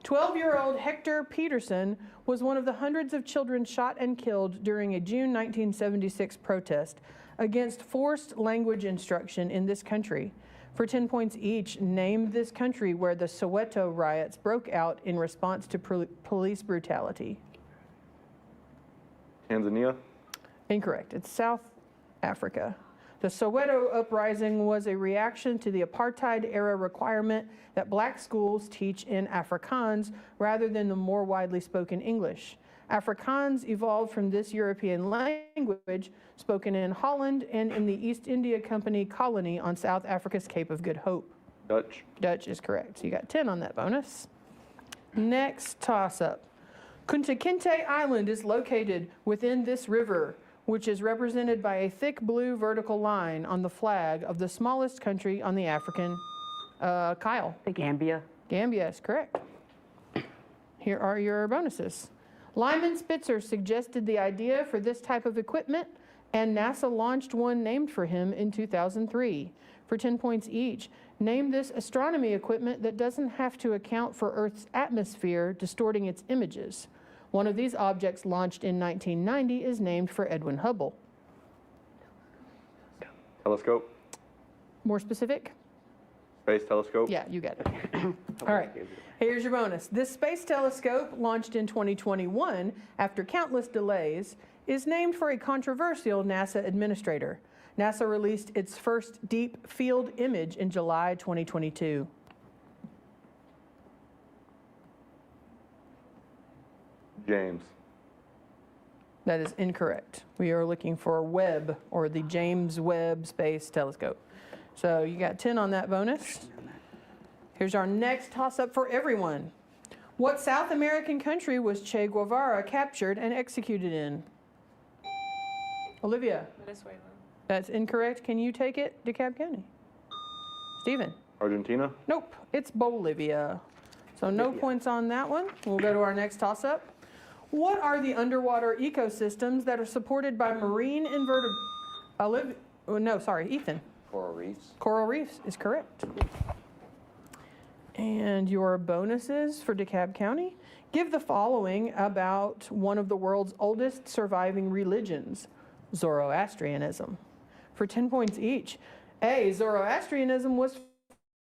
12-year-old Hector Peterson was one of the hundreds of children shot and killed during a June 1976 protest against forced language instruction in this country. For 10 points each, name this country where the Soweto riots broke out in response to police brutality. Tanzania. Incorrect. It's South Africa. The Soweto uprising was a reaction to the apartheid-era requirement that black schools teach in Afrikaans rather than the more widely spoken English. Afrikaans evolved from this European language spoken in Holland and in the East India Company colony on South Africa's Cape of Good Hope. Dutch. Dutch is correct. So you got 10 on that bonus. Next toss-up. Kunta Kinte Island is located within this river, which is represented by a thick blue vertical line on the flag of the smallest country on the African. Kyle. The Gambia. Gambia is correct. Here are your bonuses. Lyman Spitzer suggested the idea for this type of equipment, and NASA launched one named for him in 2003. For 10 points each, name this astronomy equipment that doesn't have to account for Earth's atmosphere distorting its images. One of these objects launched in 1990 is named for Edwin Hubble. Telescope. More specific? Space telescope. Yeah, you got it. All right, here's your bonus. This space telescope, launched in 2021 after countless delays, is named for a controversial NASA administrator. NASA released its first deep field image in July 2022. James. That is incorrect. We are looking for Webb, or the James Webb Space Telescope. So you got 10 on that bonus. Here's our next toss-up for everyone. What South American country was Che Guevara captured and executed in? Olivia. Venezuela. That's incorrect. Can you take it, DeKalb County? Stephen. Argentina. Nope, it's Bolivia. So no points on that one. We'll go to our next toss-up. What are the underwater ecosystems that are supported by marine invertebrates? Ethan. Coral reefs. Coral reefs is correct. And your bonuses for DeKalb County. Give the following about one of the world's oldest surviving religions, Zoroastrianism, for 10 points each. A, Zoroastrianism was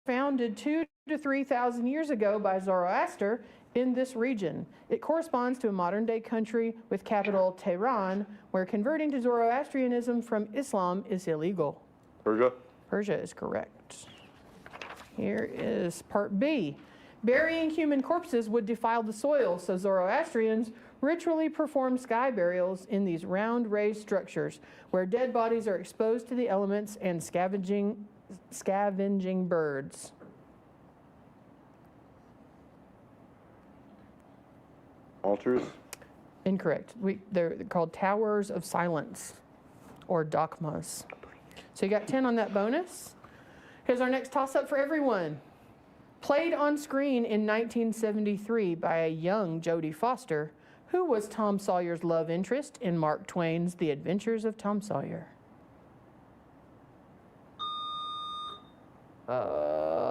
founded 2,000 to 3,000 years ago by Zoroaster in this region. It corresponds to a modern-day country with capital Tehran, where converting to Zoroastrianism from Islam is illegal. Persia. Persia is correct. Here is part B. Burying human corpses would defile the soil, so Zoroastrians ritually perform sky burials in these round raised structures where dead bodies are exposed to the elements and scavenging birds. Altars. Incorrect. They're called towers of silence or dogmas. So you got 10 on that bonus. Here's our next toss-up for everyone. Played on screen in 1973 by a young Jodie Foster, who was Tom Sawyer's love interest in Mark Twain's The Adventures of Tom Sawyer.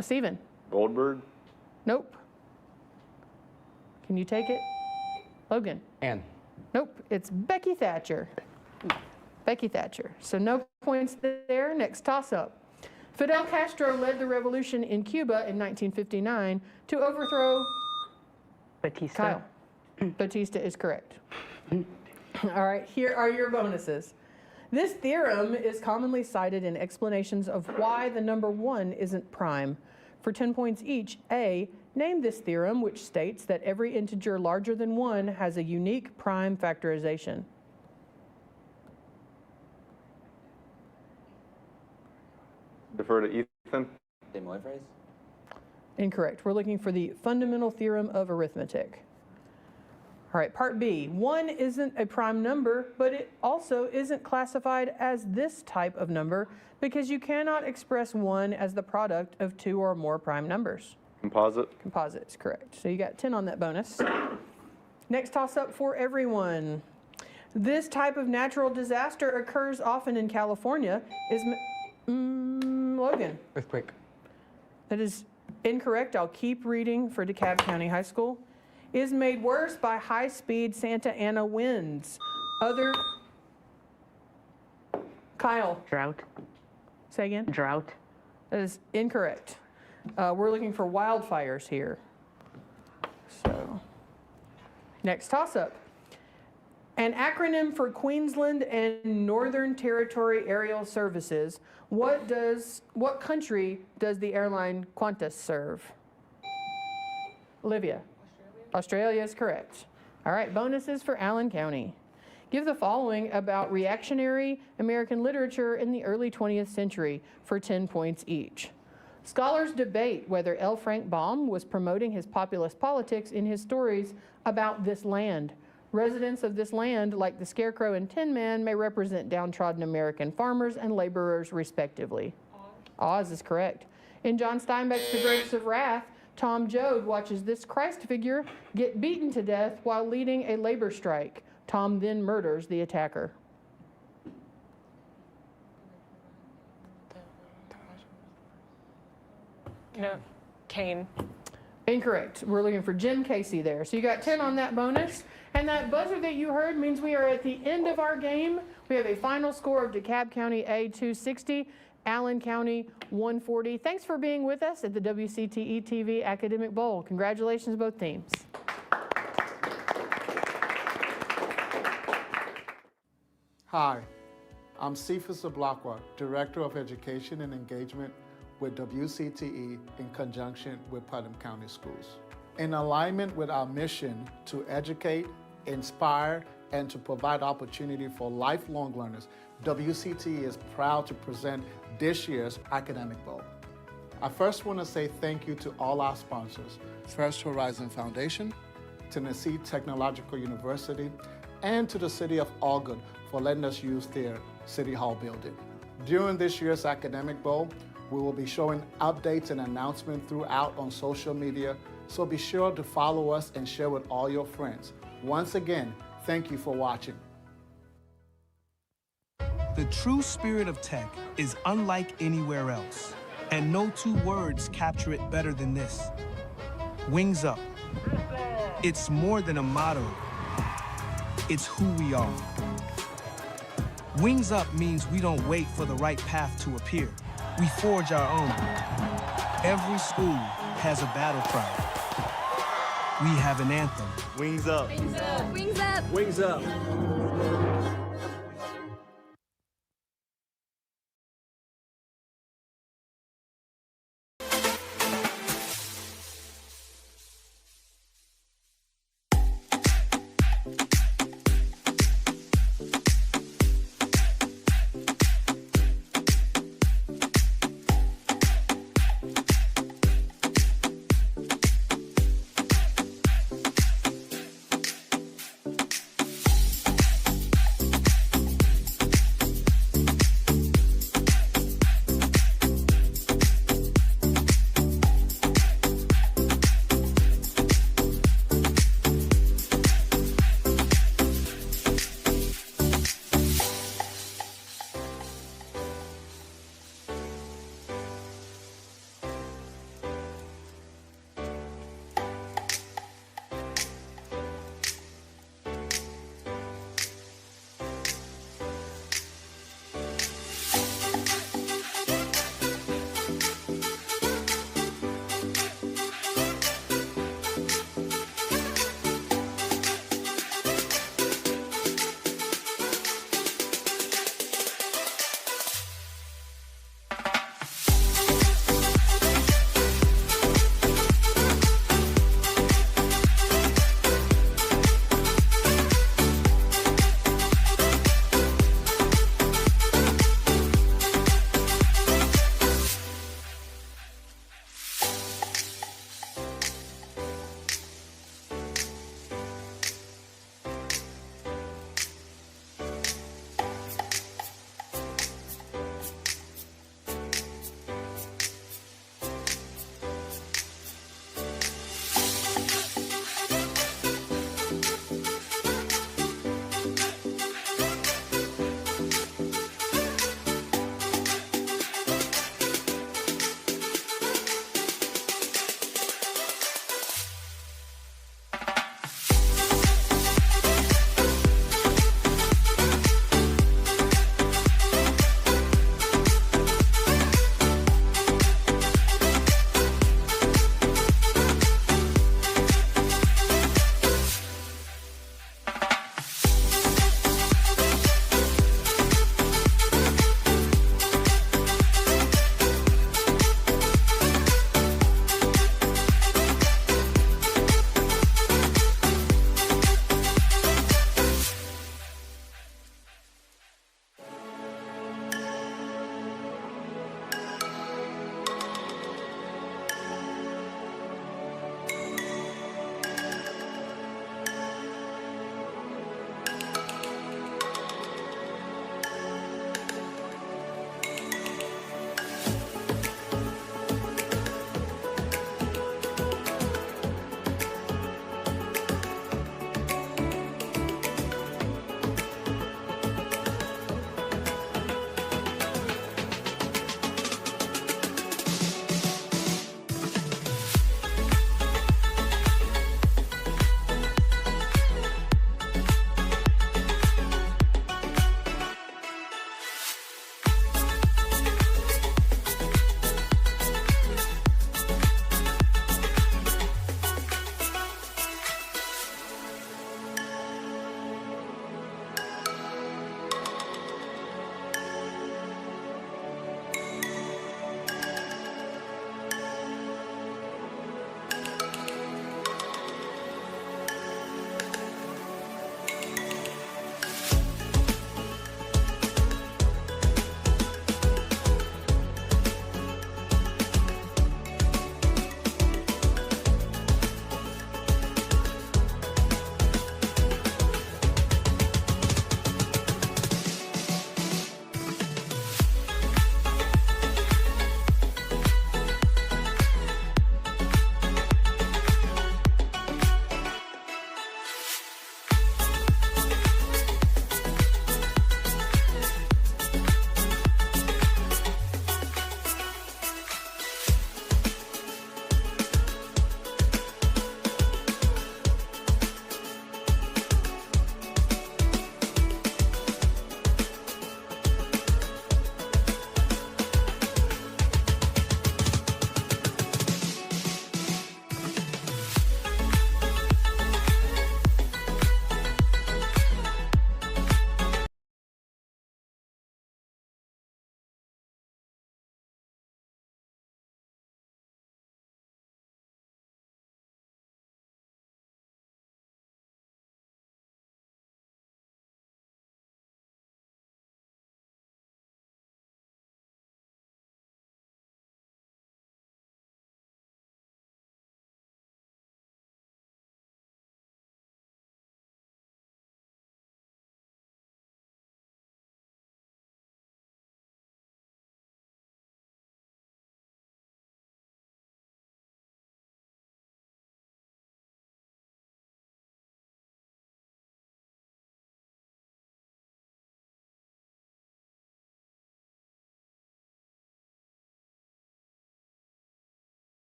Steven. Goldberg. Nope. Can you take it? Logan. Anne. Nope, it's Becky Thatcher. Becky Thatcher. So no points there. Next toss-up. Fidel Castro led the revolution in Cuba in 1959 to overthrow... Batista. Kyle. Batista is correct. All right, here are your bonuses. This theorem is commonly cited in explanations of why the number 1 isn't prime. For 10 points each, A, name this theorem, which states that every integer larger than 1 has a unique prime factorization. Defer to Ethan. De Moivre's? Incorrect. We're looking for the fundamental theorem of arithmetic. All right, part B. 1 isn't a prime number, but it also isn't classified as this type of number because you cannot express 1 as the product of 2 or more prime numbers. Composite. Composite is correct. So you got 10 on that bonus. Next toss-up for everyone. This type of natural disaster occurs often in California. Is Logan. Earthquake. That is incorrect. I'll keep reading for DeKalb County High School. Is made worse by high-speed Santa Ana winds. Other... Kyle. Drought. Say again? Drought. That is incorrect. We're looking for wildfires here. So, next toss-up. An acronym for Queensland and Northern Territory Aerial Services. What country does the airline Qantas serve? Olivia. Australia is correct. All right, bonuses for Allen County. Give the following about reactionary American literature in the early 20th century for 10 points each. Scholars debate whether L. Frank Baum was promoting his populist politics in his stories about this land. Residents of this land, like the Scarecrow and Tin Man, may represent downtrodden American farmers and laborers, respectively. Oz is correct. In John Steinbeck's The Grapes of Wrath, Tom Joad watches this Christ figure get beaten to death while leading a labor strike. Tom then murders the attacker. No, Kane. Incorrect. We're looking for Jim Casey there. So you got 10 on that bonus. And that buzzer that you heard means we are at the end of our game. We have a final score of DeKalb County A 260, Allen County 140. Thanks for being with us at the WCTE TV Academic Bowl. Congratulations, both teams. Hi, I'm Cephas Ablakwa, Director of Education and Engagement with WCTE in conjunction with Putnam County Schools. In alignment with our mission to educate, inspire, and to provide opportunity for lifelong learners, WCTE is proud to present this year's Academic Bowl. I first want to say thank you to all our sponsors, First Horizon Foundation, Tennessee Technological University, and to the City of Algood for letting us use their City Hall building. During this year's Academic Bowl, we will be showing updates and announcements throughout on social media, so be sure to follow us and share with all your friends. Once again, thank you for watching. The true spirit of tech is unlike anywhere else, And no two words capture it better than this. Wings up. It's more than a motto. It's who we are. Wings up means we don't wait for the right path to appear. We forge our own. Every school has a battle cry. We have an anthem. Wings up. Wings up. Wings up. Wings up.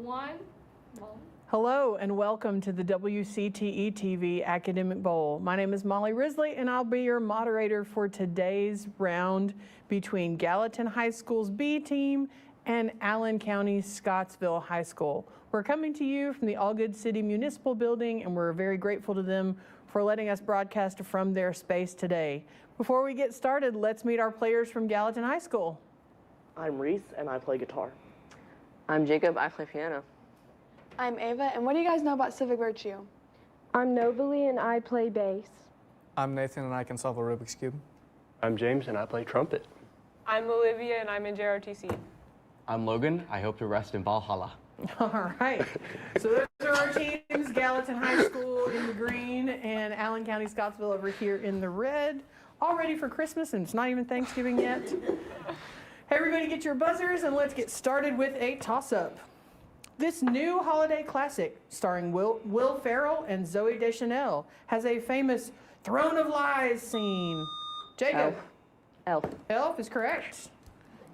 1. Hello and welcome to the WCTE TV Academic Bowl. My name is Molly Risley and I'll be your moderator for today's round between Gallatin High School's B team and Allen County Scottsville High School. We're coming to you from the Allgood City Municipal Building and we're very grateful to them for letting us broadcast from their space today. Before we get started, let's meet our players from Gallatin High School. I'm Reese, and I play guitar. I'm Jacob, I play piano. I'm Ava, and what do you guys know about civic virtue? I'm Novalie, and I play bass. I'm Nathan, and I can solve a Rubik's Cube. I'm James, and I play trumpet. I'm Olivia, and I'm in JROTC. I'm Logan. I hope to rest in Valhalla. All right. So those are our teams, Gallatin High School in the green and Allen County Scottsville over here in the red. All ready for Christmas, and it's not even Thanksgiving yet. Hey, everybody get your buzzers, and let's get started with a toss-up. This new holiday classic, starring Will Ferrell and Zooey Deschanel, has a famous Throne of Lies scene. Jacob. Elf. Elf is correct.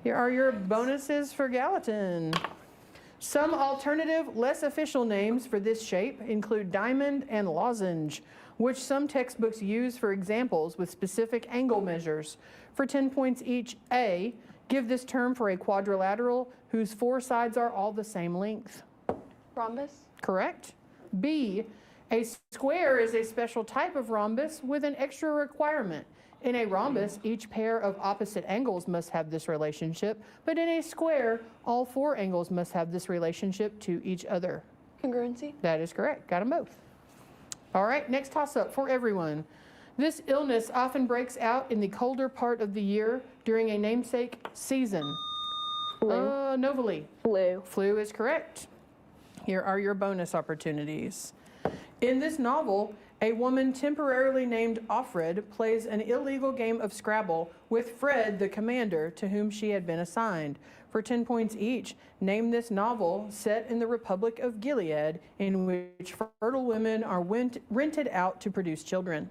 Here are your bonuses for Gallatin. Some alternative, less official names for this shape include diamond and lozenge, which some textbooks use for examples with specific angle measures. For 10 points each, A, give this term for a quadrilateral whose four sides are all the same length. Rhombus? Correct. B, a square is a special type of rhombus with an extra requirement. In a rhombus, each pair of opposite angles must have this relationship, but in a square, all four angles must have this relationship to each other. Congruency? That is correct. Got them both. All right, next toss-up for everyone. This illness often breaks out in the colder part of the year during a namesake season. Novalie. Flu. Flu is correct. Here are your bonus opportunities. In this novel, a woman temporarily named Offred plays an illegal game of Scrabble with Fred, the commander, to whom she had been assigned. For 10 points each, name this novel set in the Republic of Gilead in which fertile women are rented out to produce children.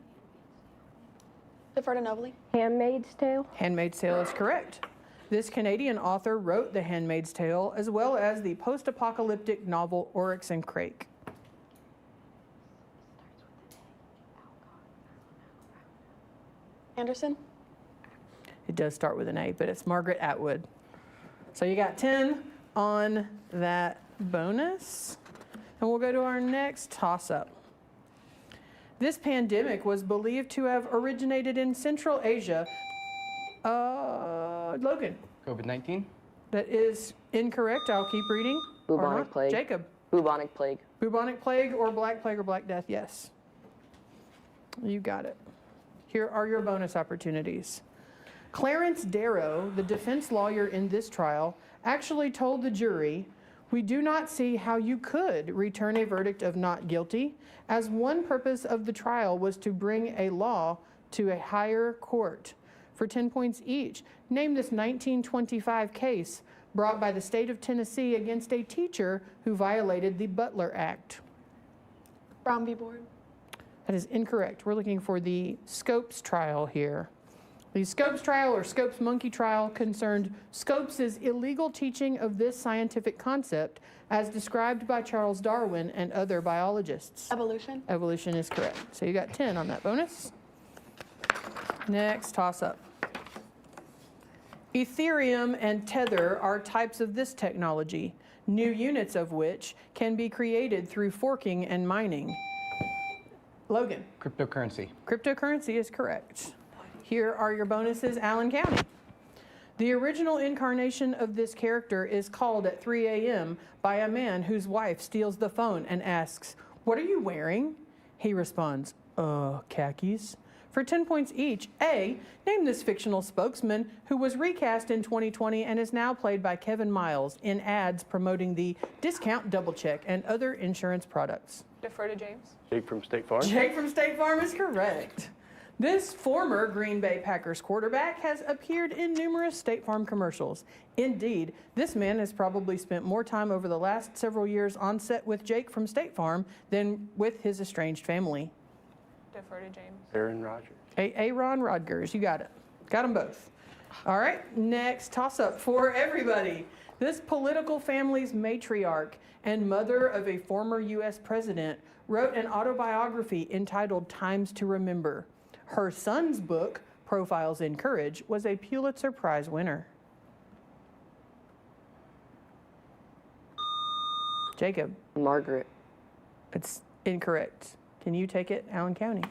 Defer to Novalie. Handmaid's Tale. Handmaid's Tale is correct. This Canadian author wrote The Handmaid's Tale as well as the post-apocalyptic novel Oryx and Crake. Anderson? It does start with an A, but it's Margaret Atwood. So you got 10 on that bonus. And we'll go to our next toss-up. This pandemic was believed to have originated in Central Asia. Logan. COVID-19? That is incorrect. I'll keep reading. Bubonic plague. Jacob. Bubonic plague. Bubonic plague or Black Death, yes. You got it. Here are your bonus opportunities. Clarence Darrow, the defense lawyer in this trial, actually told the jury, "We do not see how you could return a verdict of not guilty, as one purpose of the trial was to bring a law to a higher court." For 10 points each, name this 1925 case brought by the state of Tennessee against a teacher who violated the Butler Act. Brown v. Board. That is incorrect. We're looking for the Scopes trial here. The Scopes trial or Scopes monkey trial concerned Scopes' illegal teaching of this scientific concept as described by Charles Darwin and other biologists. Evolution. Evolution is correct. So you got 10 on that bonus. Next toss-up. Ethereum and Tether are types of this technology, new units of which can be created through forking and mining. Logan. Cryptocurrency. Cryptocurrency is correct. Here are your bonuses, Allen County. The original incarnation of this character is called at 3 a.m. by a man whose wife steals the phone and asks, "What are you wearing?" He responds, khakis." For 10 points each, A, name this fictional spokesman who was recast in 2020 and is now played by Kevin Miles in ads promoting the Discount Double Check and other insurance products. Defer to James. Jake from State Farm. Jake from State Farm is correct. This former Green Bay Packers quarterback has appeared in numerous State Farm commercials. Indeed, this man has probably spent more time over the last several years on set with Jake from State Farm than with his estranged family. Defer to James. Aaron Rodgers. Aaron Rodgers, you got it. Got them both. All right, next toss-up for everybody. This political family's matriarch and mother of a former U.S. president wrote an autobiography entitled Times to Remember. Her son's book, Profiles in Courage, was a Pulitzer Prize winner. Jacob. Margaret. It's incorrect. Can you take it, Allen County?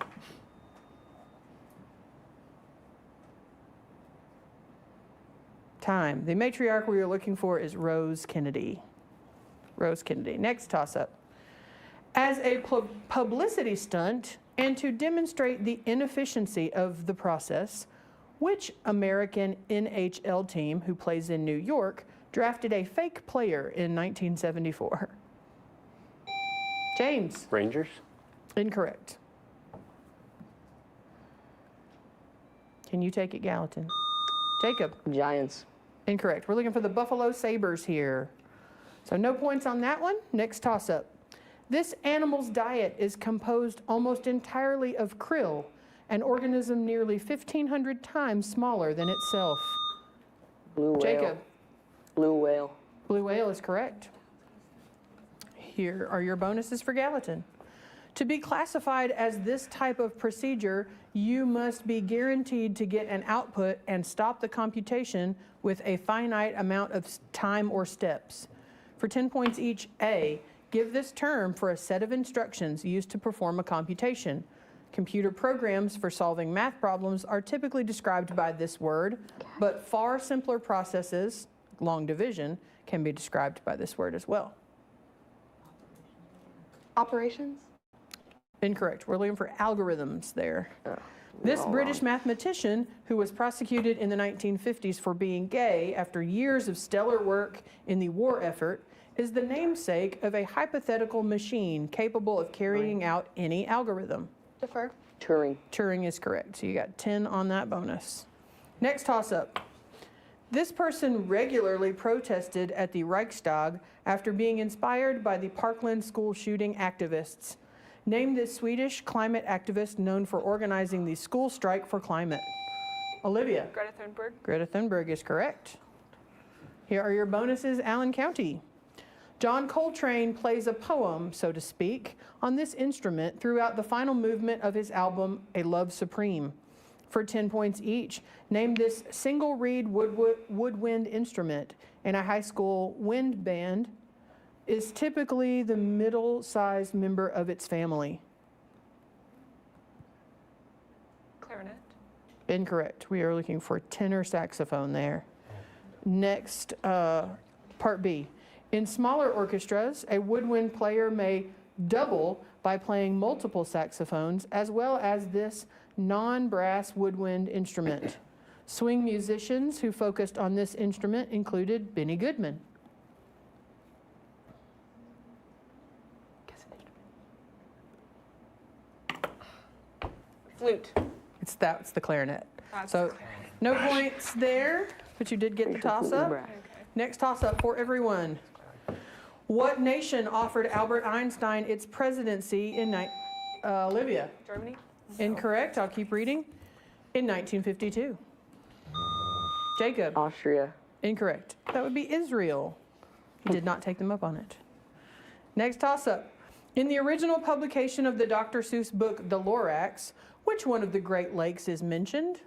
Time. The matriarch we are looking for is Rose Kennedy. Rose Kennedy. Next toss-up. As a publicity stunt and to demonstrate the inefficiency of the process, which American NHL team who plays in New York drafted a fake player in 1974? James. Rangers. Incorrect. Can you take it, Gallatin? Jacob. Giants. Incorrect. We're looking for the Buffalo Sabres here. So no points on that one. Next toss-up. This animal's diet is composed almost entirely of krill, an organism nearly 1,500 times smaller than itself. Blue whale. Jacob. Blue whale. Blue whale is correct. Here are your bonuses for Gallatin. To be classified as this type of procedure, you must be guaranteed to get an output and stop the computation with a finite amount of time or steps. For 10 points each, A, give this term for a set of instructions used to perform a computation. Computer programs for solving math problems are typically described by this word, but far simpler processes, long division, can be described by this word as well. Operations? Incorrect. We're looking for algorithms there. This British mathematician, who was prosecuted in the 1950s for being gay after years of stellar work in the war effort, is the namesake of a hypothetical machine capable of carrying out any algorithm. Defer. Turing. Turing is correct. So you got 10 on that bonus. Next toss-up. This person regularly protested at the Reichstag after being inspired by the Parkland school shooting activists. Name this Swedish climate activist known for organizing the school strike for climate. Olivia. Greta Thunberg. Greta Thunberg is correct. Here are your bonuses, Allen County. John Coltrane plays a poem, so to speak, on this instrument throughout the final movement of his album, A Love Supreme. For 10 points each, name this single reed woodwind instrument in a high school wind band is typically the middle-sized member of its family. Clarinet. Incorrect. We are looking for tenor saxophone there. Next, part B. In smaller orchestras, a woodwind player may double by playing multiple saxophones, as well as this non-brass woodwind instrument. Swing musicians who focused on this instrument included Benny Goodman. Flute. That's the clarinet. So no points there, but you did get the toss-up. Next toss-up for everyone. What nation offered Albert Einstein its presidency in Olivia? Germany. Incorrect. I'll keep reading. In 1952. Jacob. Austria. Incorrect. That would be Israel. He did not take them up on it. Next toss-up. In the original publication of the Dr. Seuss book, The Lorax, which one of the Great Lakes is mentioned?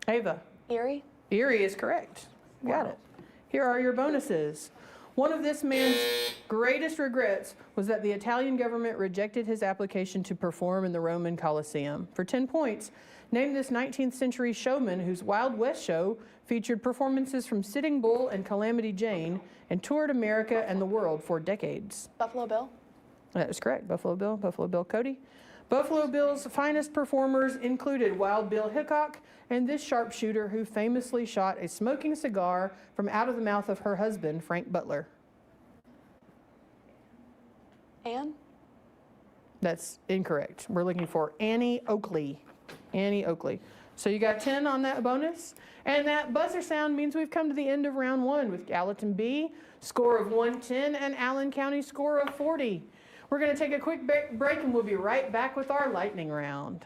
Ava. Erie. Erie is correct. Got it. Here are your bonuses. One of this man's greatest regrets was that the Italian government rejected his application to perform in the Roman Colosseum. For 10 points, name this 19th century showman whose Wild West show featured performances from Sitting Bull and Calamity Jane and toured America and the world for decades. Buffalo Bill. That is correct. Buffalo Bill Cody. Buffalo Bill's finest performers included Wild Bill Hickok and this sharpshooter who famously shot a smoking cigar from out of the mouth of her husband, Frank Butler. Anne. That's incorrect. We're looking for Annie Oakley. Annie Oakley. So you got 10 on that bonus. And that buzzer sound means we've come to the end of round one with Gallatin B, score of 110, and Allen County score of 40. We're going to take a quick break and we'll be right back with our lightning round.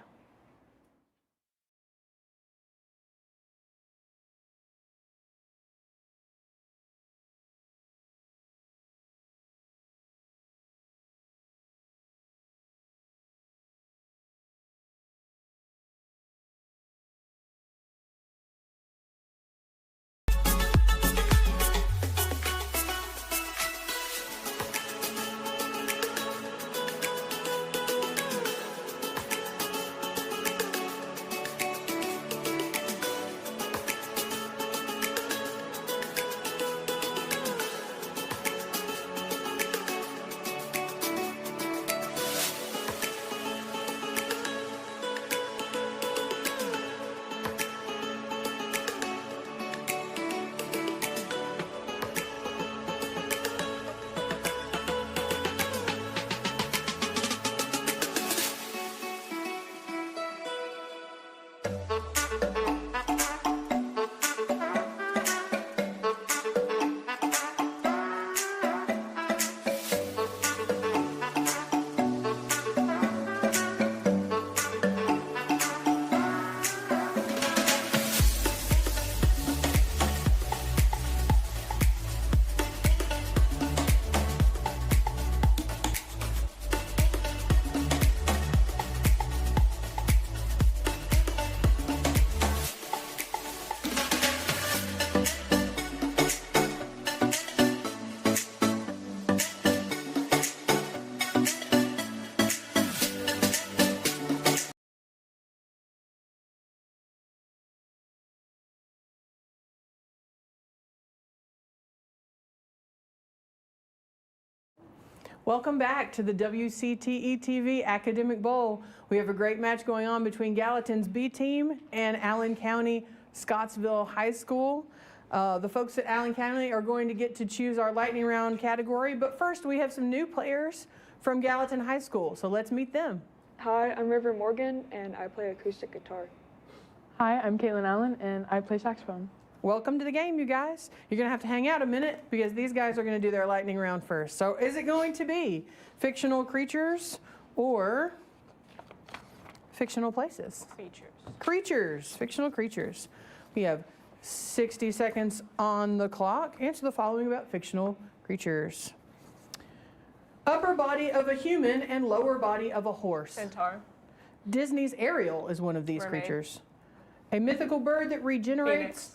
Welcome back to the WCTE TV Academic Bowl. We have a great match going on between Gallatin's B team and Allen County Scottsville High School. The folks at Allen County are going to get to choose our lightning round category, but first we have some new players from Gallatin High School, so let's meet them. Hi, I'm River Morgan, and I play acoustic guitar. Hi, I'm Caitlin Allen, and I play saxophone. Welcome to the game, you guys. You're gonna have to hang out a minute because these guys are gonna do their lightning round first. So is it going to be fictional creatures or fictional places? Creatures, fictional creatures. We have 60 seconds on the clock. Answer the following about fictional creatures. Upper body of a human and lower body of a horse. Centaur. Disney's Ariel is one of these Mermaid. creatures. A mythical bird that regenerates. Phoenix.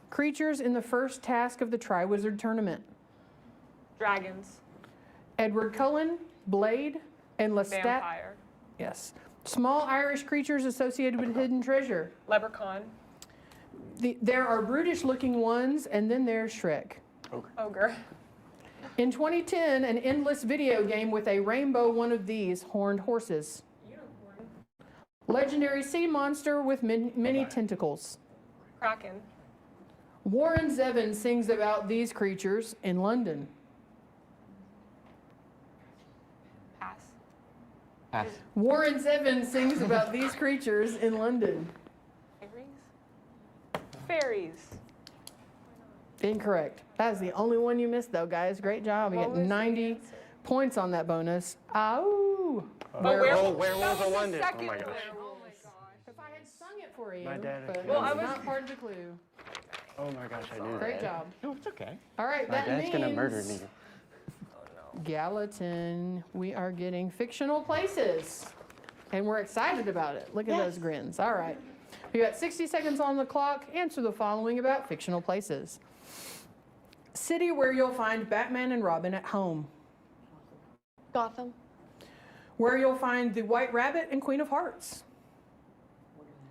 Creatures in the first task of the Triwizard Tournament. Dragons. Edward Cullen, Blade, and Lestat. Vampire. Yes. Small Irish creatures associated with hidden treasure. Leprechaun. There are brutish-looking ones, and then there's Shrek. Ogre. In 2010, an endless video game with a rainbow one of these horned horses. Unicorn. Legendary sea monster with many tentacles. Kraken. Warren Zevon sings about these creatures in London. Pass. Pass. Warren Zevon sings about these creatures in London. Fairies. Incorrect. That is the only one you missed, though, guys. Great job. You What get was the 90 answer? points on that bonus. Ow! Werewolves of London. Oh my gosh. If I had sung it for you, My dad but actually it knows. was not part of the clue. Oh my gosh, I knew that. Great job. No, it's okay. All right, My that dad's means gonna murder me. Gallatin, we are getting fictional places. And we're excited about it. Look at those grins. All right. We got 60 seconds on the clock. Answer the following about fictional places. City where you'll find Batman and Robin at home. Gotham. Where you'll find the White Rabbit and Queen of Hearts.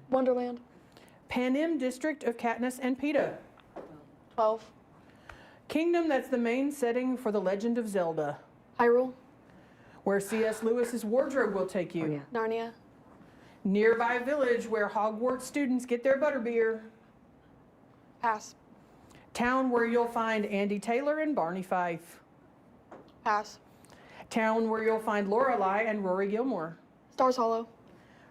Wonderland. Panem district of Katniss and Peeta. 12. Kingdom that's the main setting for The Legend of Zelda. Hyrule. Where C.S. Lewis's wardrobe will take you. Narnia. Nearby village where Hogwarts students get their butterbeer. Pass. Town where you'll find Andy Taylor and Barney Fife. Pass. Town where you'll find Lorelai and Rory Gilmore. Stars Hollow.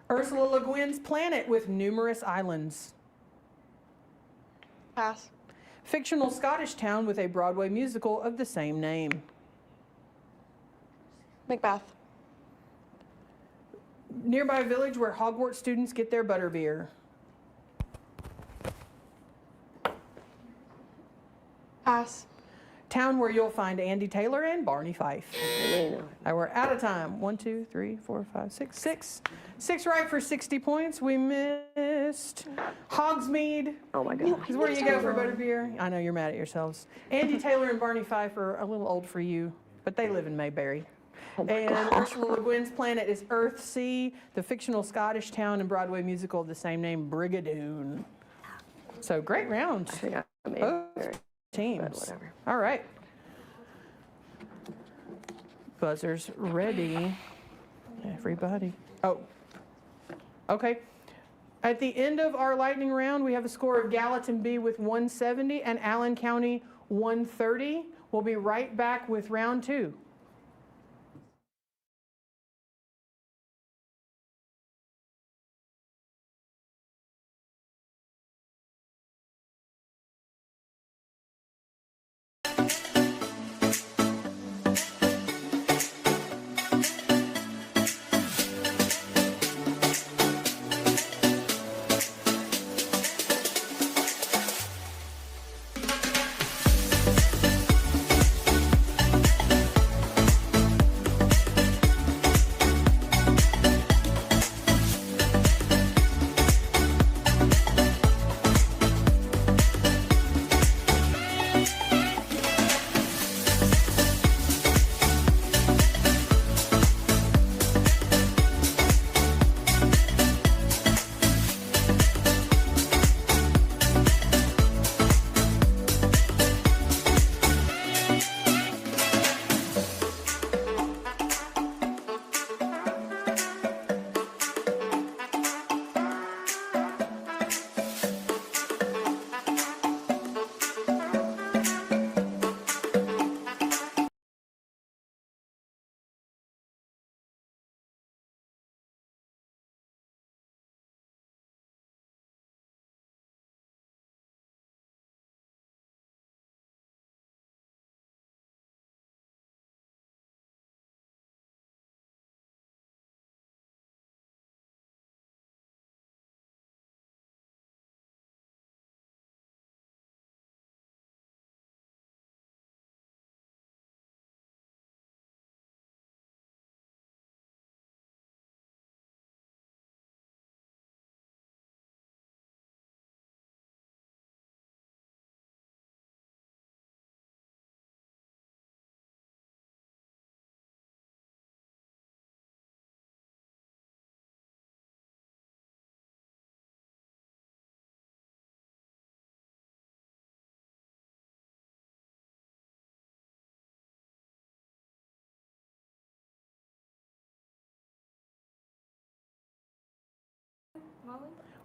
Ursula Le Guin's planet with numerous islands. Pass. Fictional Scottish town with a Broadway musical of the same name. Macbeth. Nearby village where Hogwarts students get their butterbeer. Pass. Town where you'll find Andy Taylor and Barney Fife. We're out of time. 1, 2, 3, 4, 5, 6. 6 right for 60 points. We missed Hogsmeade. Oh my God. Is where you go for butterbeer. I know you're mad at yourselves. Andy Taylor and Barney Fife are a little old for you, but they live in Mayberry. And Ursula Le Guin's planet is Earthsea, the fictional Scottish town and Broadway musical of the same name, Brigadoon. So great round. Both teams. All right. Buzzers ready. Everybody. Oh. Okay. At the end of our lightning round, we have a score of Gallatin B with 170 and Allen County 130. We'll be right back with round 2.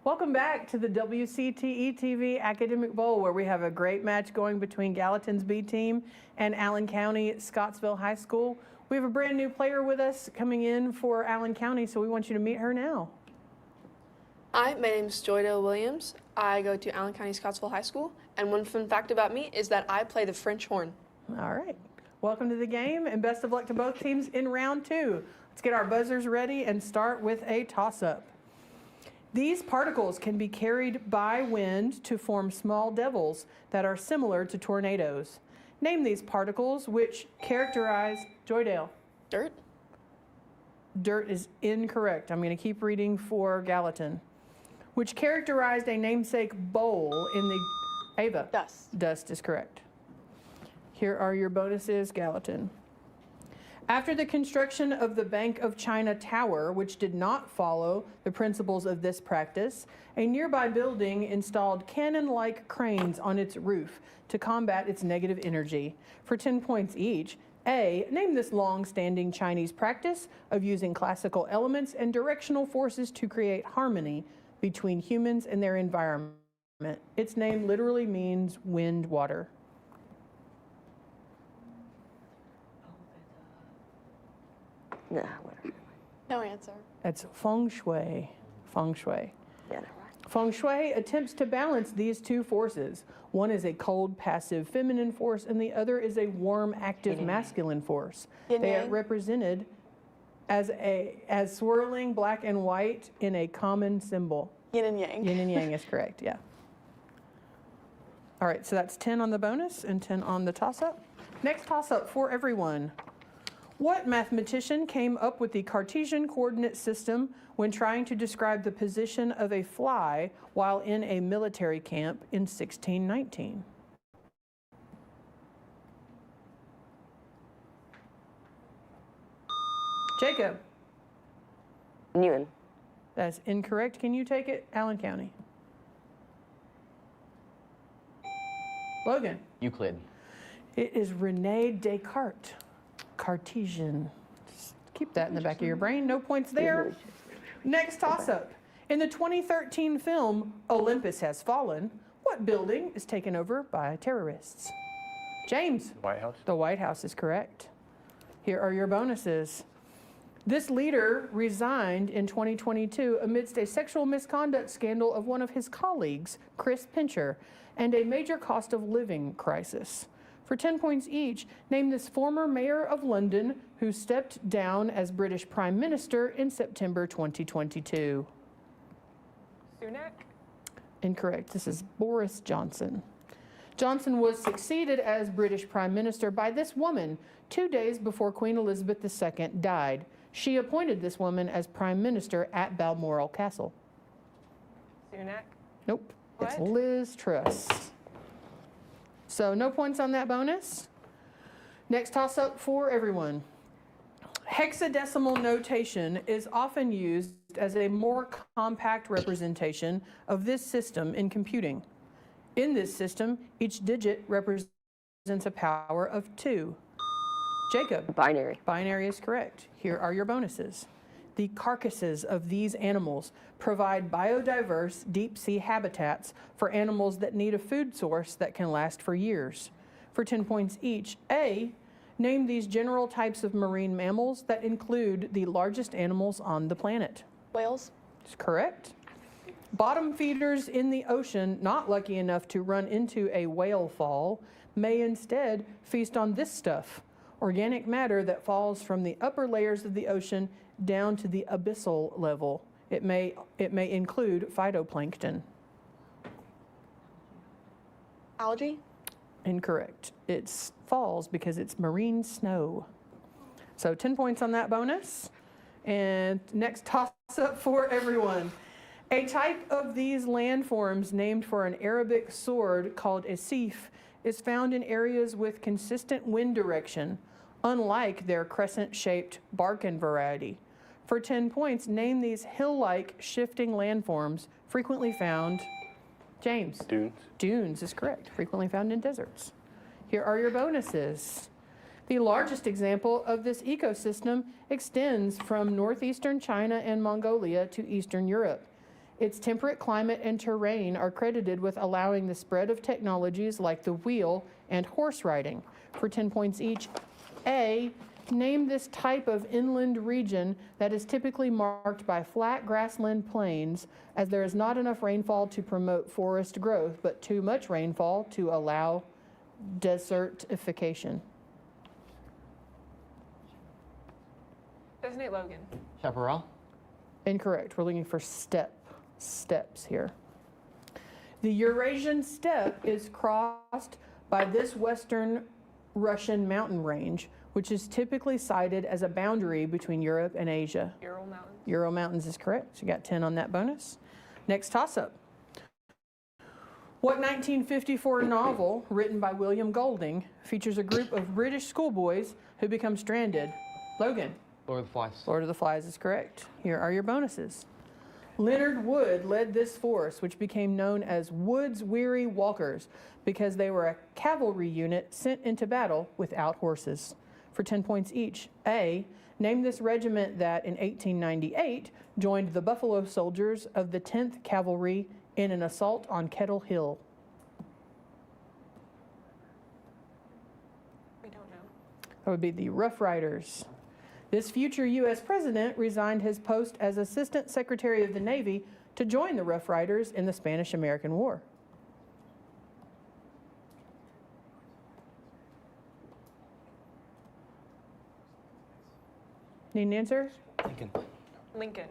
Welcome back to the WCTE TV Academic Bowl, where we have a great match going between Gallatin's B team and Allen County Scottsville High School. We have a brand new player with us coming in for Allen County, so we want you to meet her now. Hi, my name is Joyda Williams. I go to Allen County Scottsville High School, and one fun fact about me is that I play the French horn. All right. Welcome to the game, and best of luck to both teams in round two. Let's get our buzzers ready and start with a toss-up. These particles can be carried by wind to form small devils that are similar to tornadoes. Name these particles which characterize Joydale. Dirt. Dirt is incorrect. I'm going to keep reading for Gallatin. Which characterized a namesake bowl in the Ava. Dust. Dust is correct. Here are your bonuses, Gallatin. After the construction of the Bank of China Tower, which did not follow the principles of this practice, a nearby building installed cannon-like cranes on its roof to combat its negative energy. For 10 points each, A, name this long-standing Chinese practice of using classical elements and directional forces to create harmony between humans and their environment. Its name literally means wind, water. Nah, whatever. No answer. That's feng shui. Feng shui. Yeah, right. Feng shui attempts to balance these two forces. One is a cold, passive, feminine force, and the other is a warm, active, masculine force. Yin They are yang. represented as swirling black and white in a common symbol. Yin and yang. Yin and yang is correct, yeah. All right, so that's 10 on the bonus and 10 on the toss-up. Next toss-up for everyone. What mathematician came up with the Cartesian coordinate system when trying to describe the position of a fly while in a military camp in 1619? Jacob. Newton. That's incorrect. Can you take it, Allen County? Logan. Euclid. It is Rene Descartes. Cartesian. Just keep that in the back of your brain. No points there. Next toss-up. In the 2013 film Olympus Has Fallen, what building is taken over by terrorists? James. White House. The White House is correct. Here are your bonuses. This leader resigned in 2022 amidst a sexual misconduct scandal of one of his colleagues, Chris Pincher, and a major cost of living crisis. For 10 points each, name this former mayor of London who stepped down as British Prime Minister in September 2022. Sunak? Incorrect. This is Boris Johnson. Johnson was succeeded as British Prime Minister by this woman 2 days before Queen Elizabeth II died. She appointed this woman as Prime Minister at Balmoral Castle. Sunak? Nope. It's What? Liz Truss. So no points on that bonus. Next toss-up for everyone. Hexadecimal notation is often used as a more compact representation of this system in computing. In this system, each digit represents a power of 2. Jacob. Binary. Binary is correct. Here are your bonuses. The carcasses of these animals provide biodiverse deep-sea habitats for animals that need a food source that can last for years. For 10 points each, A, name these general types of marine mammals that include the largest animals on the planet. Whales. That's correct. Bottom feeders in the ocean not lucky enough to run into a whale fall may instead feast on this stuff, organic matter that falls from the upper layers of the ocean down to the abyssal level. It may include phytoplankton. Algae. Incorrect. It's falls because it's marine snow. So 10 points on that bonus. And next toss up for everyone. A type of these landforms named for an Arabic sword called a sif is found in areas with consistent wind direction, unlike their crescent-shaped Barcan variety. For 10 points, name these hill-like shifting landforms frequently found. James. Dunes. Dunes is correct, frequently found in deserts. Here are your bonuses. The largest example of this ecosystem extends from northeastern China and Mongolia to Eastern Europe. Its temperate climate and terrain are credited with allowing the spread of technologies like the wheel and horse riding. For 10 points each. A, name this type of inland region that is typically marked by flat grassland plains, as there is not enough rainfall to promote forest growth, but too much rainfall to allow desertification. Designate Logan. Chaparral. Incorrect. We're looking for steps here. The Eurasian steppe is crossed by this western Russian mountain range, which is typically cited as a boundary between Europe and Asia. Ural Mountains. Ural Mountains is correct. So you got 10 on that bonus. Next toss-up. What 1954 novel, written by William Golding, features a group of British schoolboys who become stranded? Logan. Lord of the Flies. Lord of the Flies is correct. Here are your bonuses. Leonard Wood led this force, which became known as Wood's Weary Walkers, because they were a cavalry unit sent into battle without horses. For 10 points each. A, name this regiment that in 1898 joined the Buffalo Soldiers of the 10th Cavalry in an assault on Kettle Hill. We don't know. That would be the Rough Riders. This future U.S. president resigned his post as Assistant Secretary of the Navy to join the Rough Riders in the Spanish-American War. Need an answer? Lincoln. Lincoln.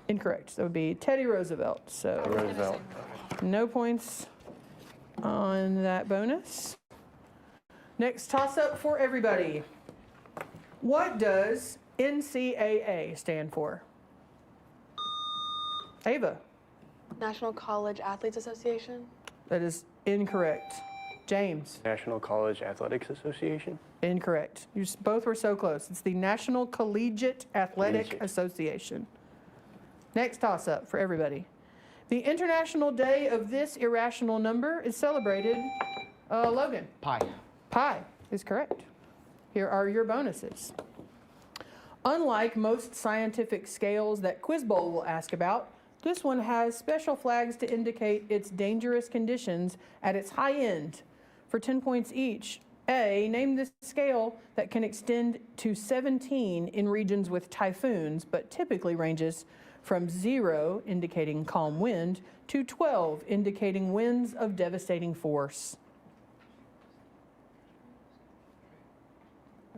Incorrect. That would be Teddy Roosevelt. So Roosevelt. no points on that bonus. Next toss-up for everybody. What does NCAA stand for? Ava. National College Athletes Association. That is incorrect. James. National College Athletics Association. Incorrect. You both were so close. It's the National Collegiate Athletic Association. Next toss-up for everybody. The International Day of this irrational number is celebrated, Logan. Pi. Pi is correct. Here are your bonuses. Unlike most scientific scales that Quiz Bowl will ask about, this one has special flags to indicate its dangerous conditions at its high end. For 10 points each. A, name the scale that can extend to 17 in regions with typhoons, but typically ranges from 0, indicating calm wind, to 12, indicating winds of devastating force.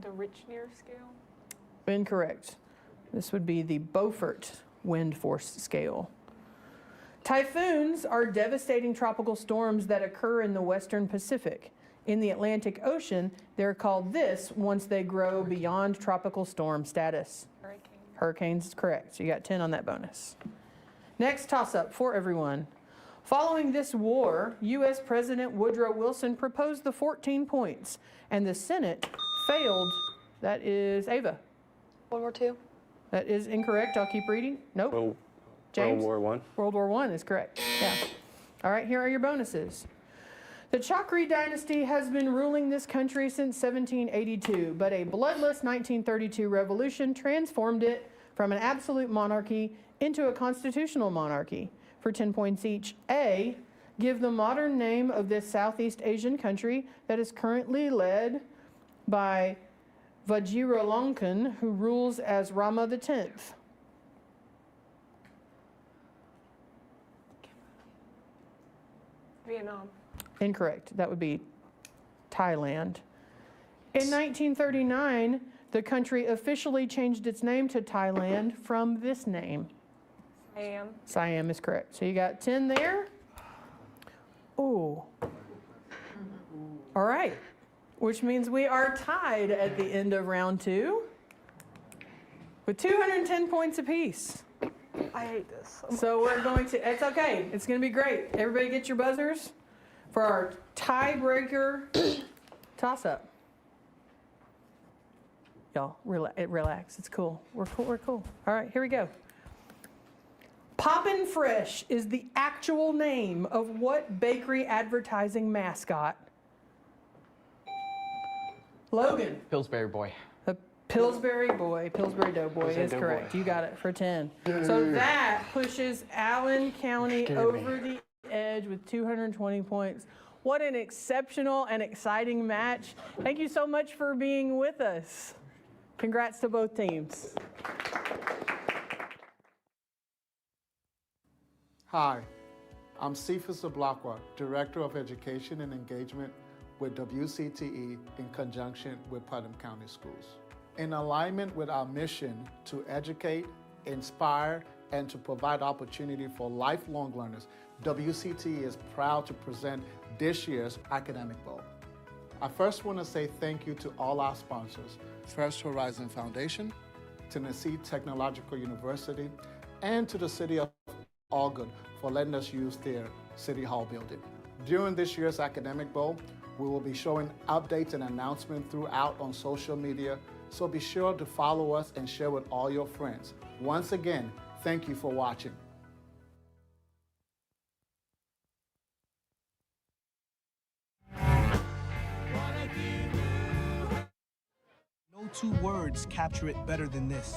The Richner scale? Incorrect. This would be the Beaufort wind force scale. Typhoons are devastating tropical storms that occur in the western Pacific. In the Atlantic Ocean, they're called this once they grow beyond tropical storm status. Hurricanes is correct. So you got 10 on that bonus. Next toss-up for everyone. Following this war, U.S. President Woodrow Wilson proposed the 14 points, and the Senate failed. That is Ava. World War II. That is incorrect. I'll keep reading. Nope. James? World War I. World War I is correct. Yeah. All right, here are your bonuses. The Chakri dynasty has been ruling this country since 1782, but a bloodless 1932 revolution transformed it from an absolute monarchy into a constitutional monarchy. For 10 points each. A, give the modern name of this Southeast Asian country that is currently led by Vajiralongkorn, who rules as Rama X. Vietnam. Incorrect. That would be Thailand. In 1939, the country officially changed its name to Thailand from this name. Siam. Siam is correct. So you got 10 there. Ooh. All right. Which means we are tied at the end of round 2 with 210 points apiece. I hate this. So we're going to, it's okay. It's going to be great. Everybody get your buzzers for our tiebreaker toss-up. Y'all, relax. It's cool. We're cool. We're cool. All right, here we go. Poppin' Fresh is the actual name of what bakery advertising mascot? Logan. Pillsbury Boy. The Pillsbury Doughboy is Doughboy. correct. You got it for 10. So that pushes Allen County over the edge with 220 points. What an exceptional and exciting match. Thank you so much for being with us. Congrats to both teams. Hi, I'm Cephas Ablakwa, Director of Education and Engagement with WCTE in conjunction with Putnam County Schools. In alignment with our mission to educate, inspire, and to provide opportunity for lifelong learners, WCTE is proud to present this year's Academic Bowl. I first want to say thank you to all our sponsors, First Horizon Foundation, Tennessee Technological University, and to the City of Allgood for letting us use their City Hall building. During this year's Academic Bowl, we will be showing updates and announcements throughout on social media, so be sure to follow us and share with all your friends. Once again, thank you for watching. No two words capture it better than this.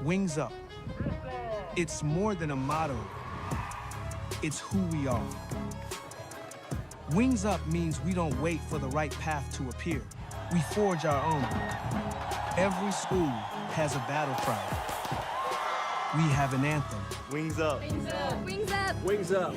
Wings up. It's more than a motto. It's who we are. Wings up means we don't wait for the right path to appear. We forge our own. Every school has a battle cry. We have an anthem. Wings up. Wings up. Wings up. Wings up.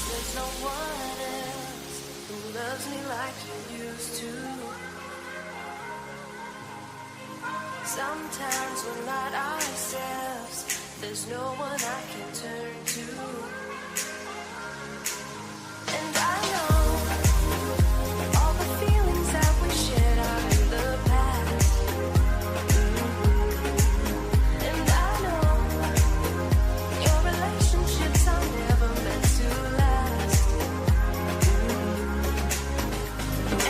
There's no one else who loves me like you used to. Sometimes we're not ourselves. There's no one I can turn to. And I know all the feelings that we shared are in the past. And I know your relationships are never meant to last.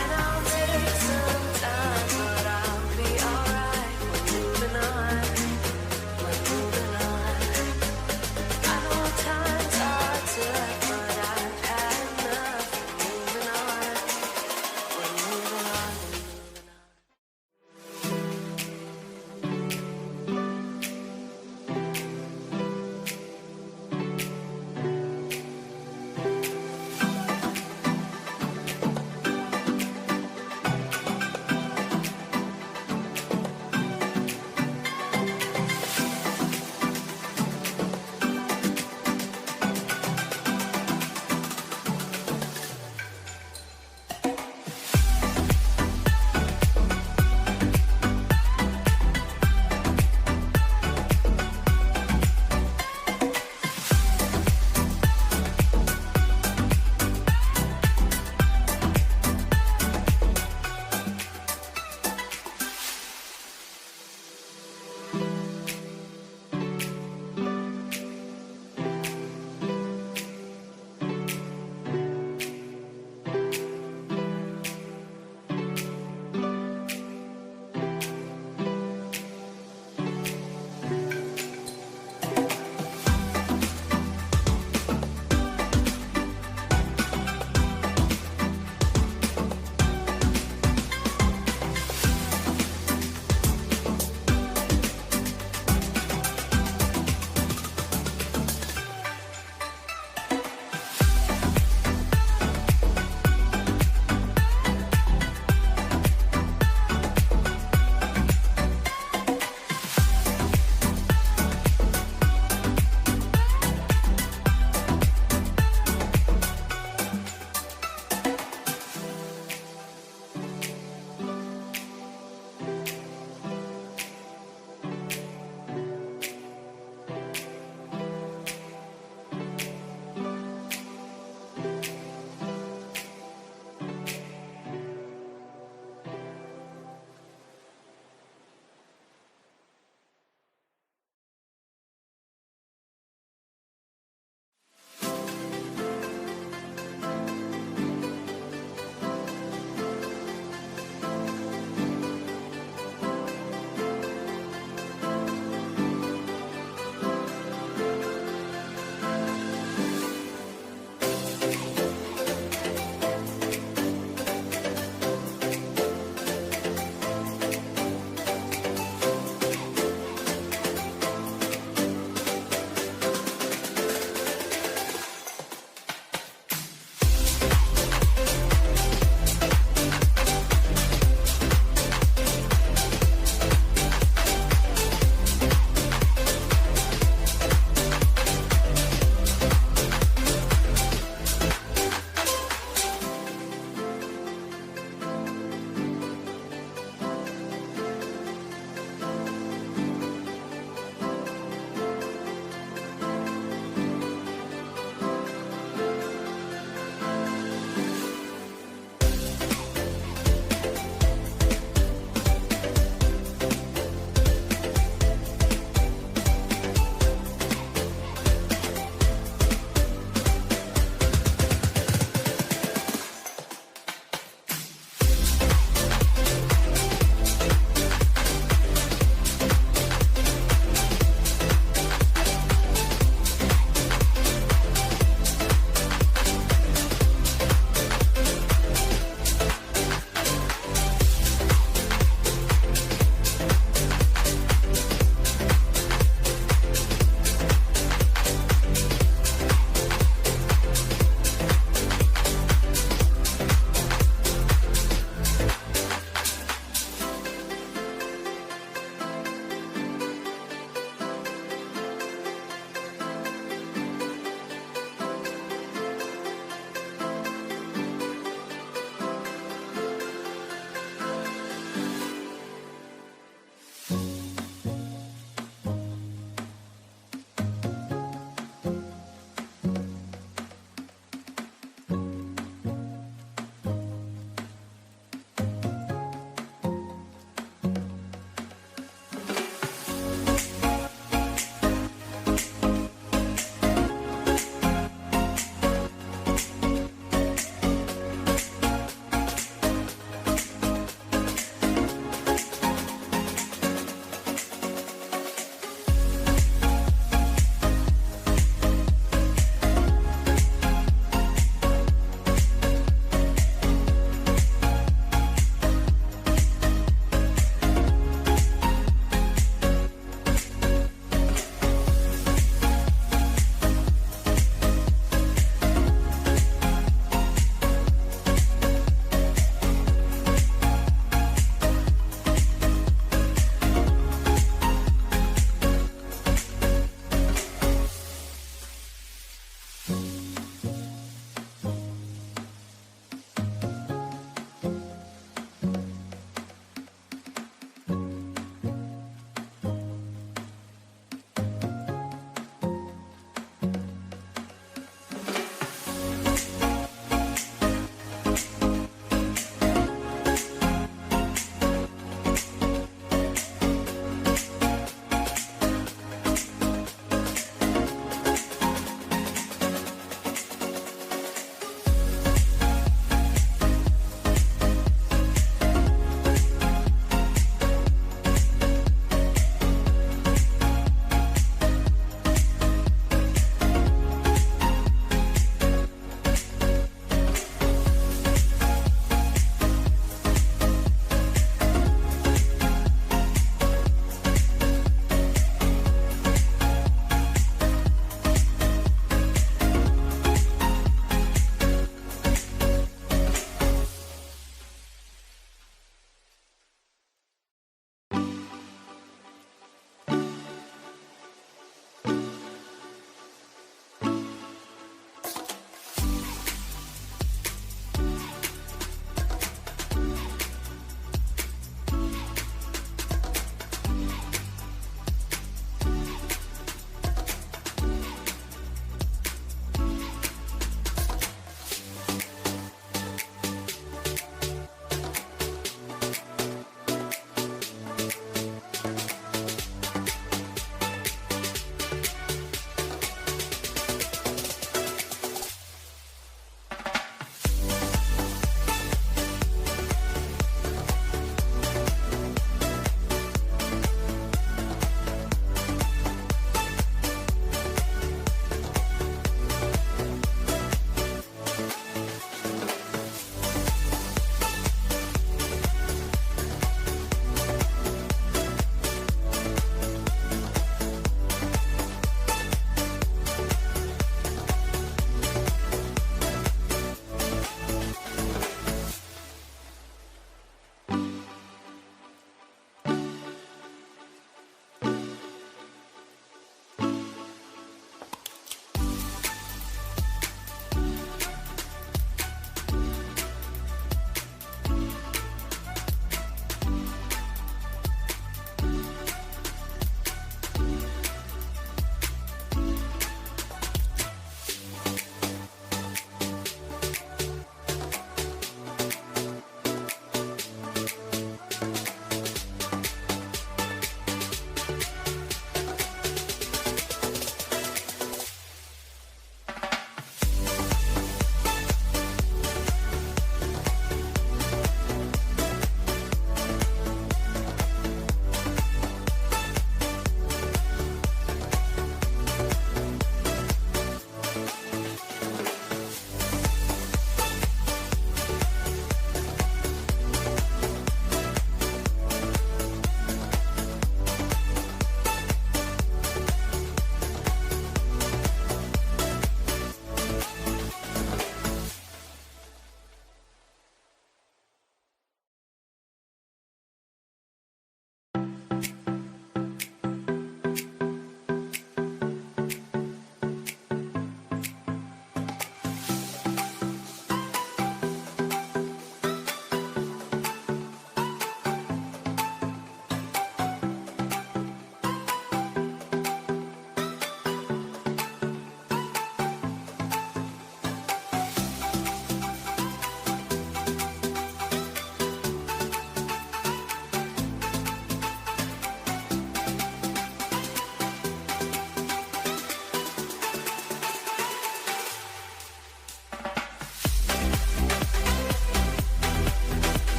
And I'll take some time, but I'll be alright. We're moving on. We're moving on. I know I'll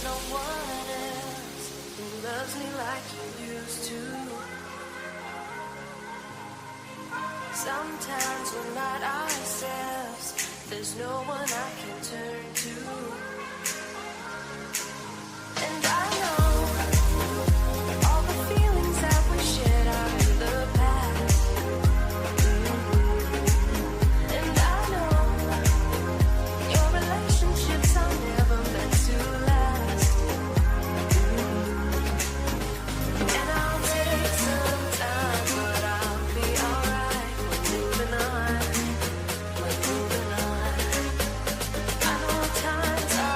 no one else who loves me like you used to. Sometimes we're not ourselves. There's no one I can turn to. And I know all the feelings that we shared are in the past. And I know your relationships are never meant to last. And I'll take some time, but I'll be alright. We're moving on. We're moving on. I know times are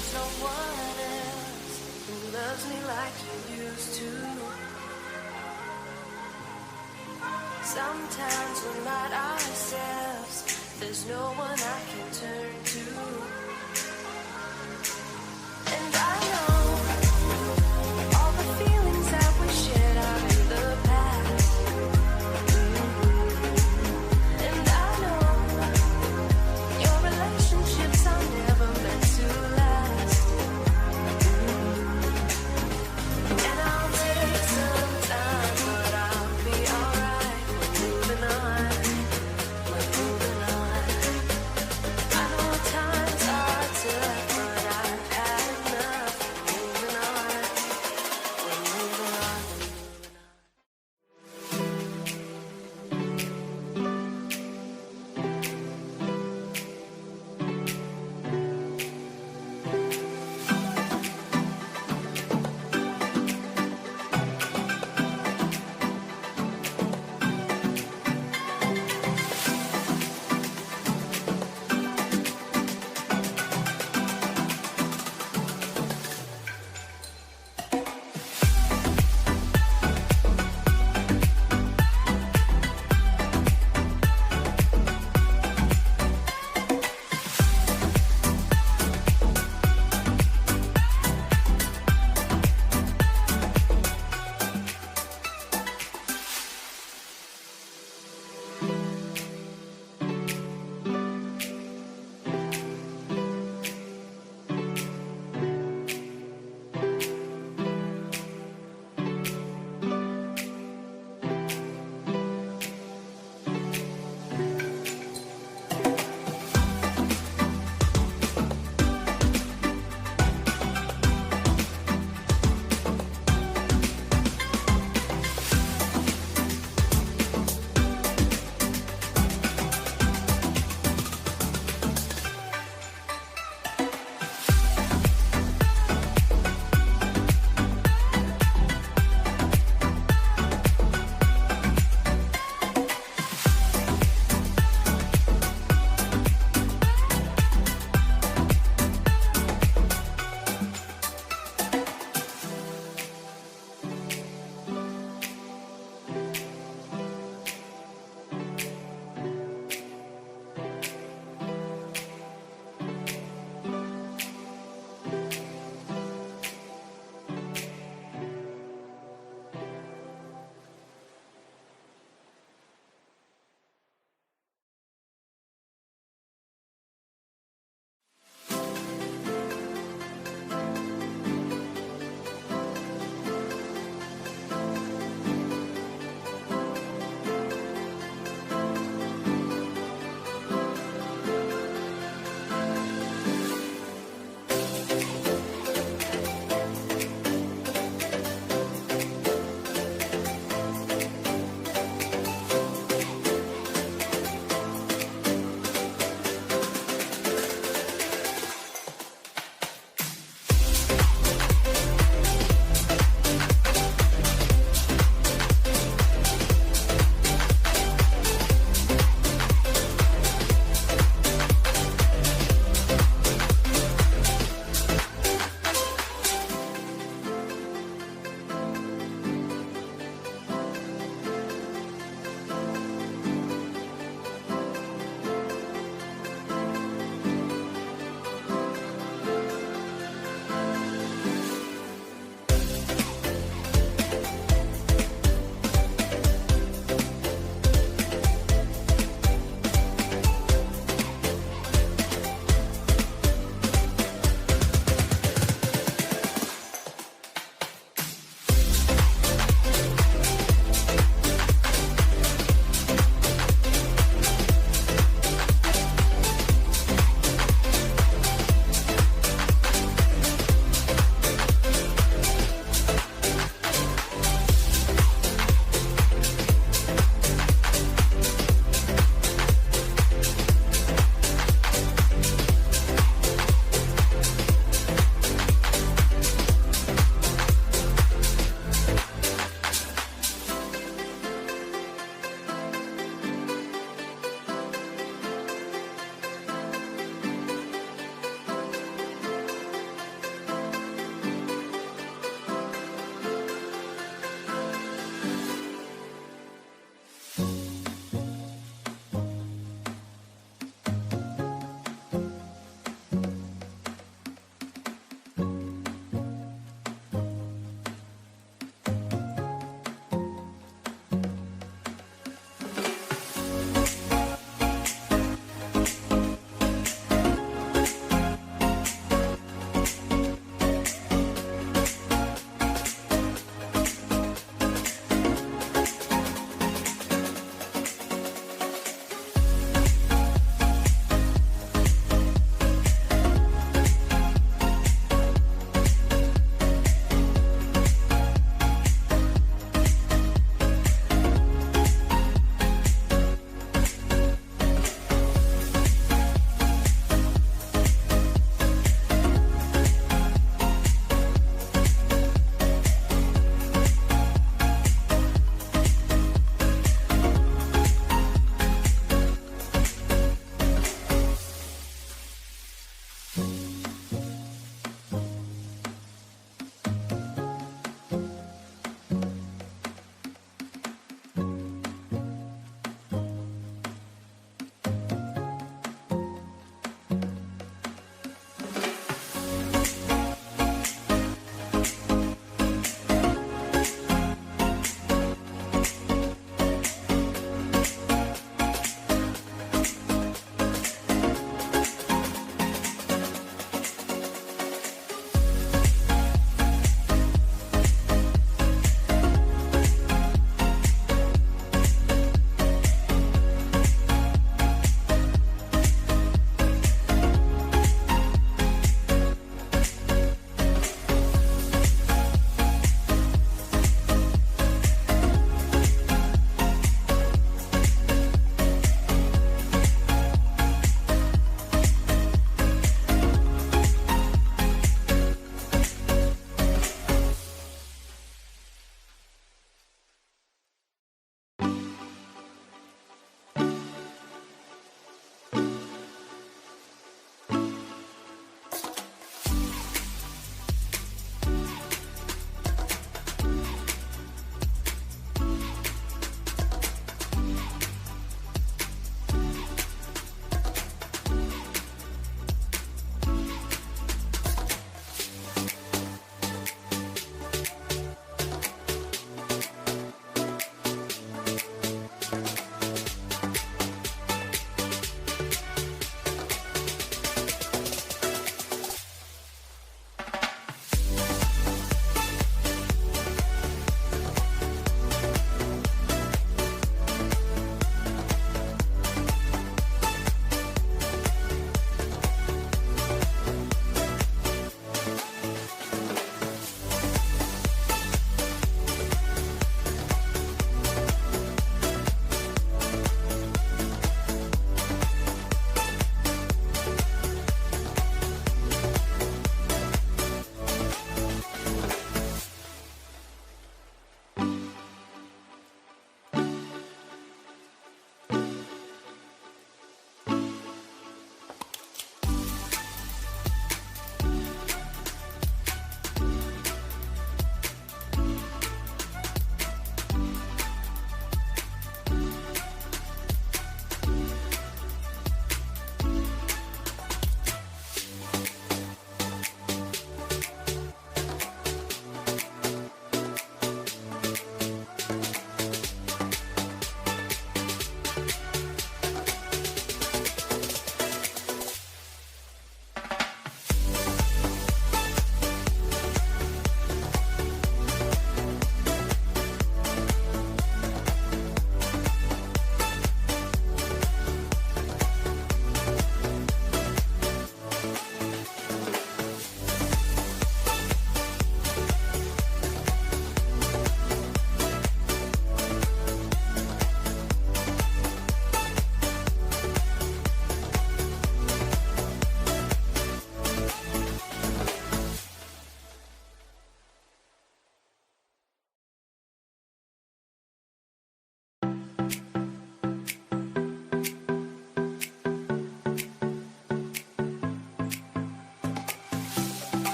there's no one else who loves me like you used to. Sometimes we're not ourselves, there's no one I can turn to. And I know all the feelings that we shared are in the past. And I know your relationships are never meant to last. And I'll take some time, but I'll be alright. We're moving on. We're moving on. I know times are tough, but I've had enough. We're moving on. We're moving on.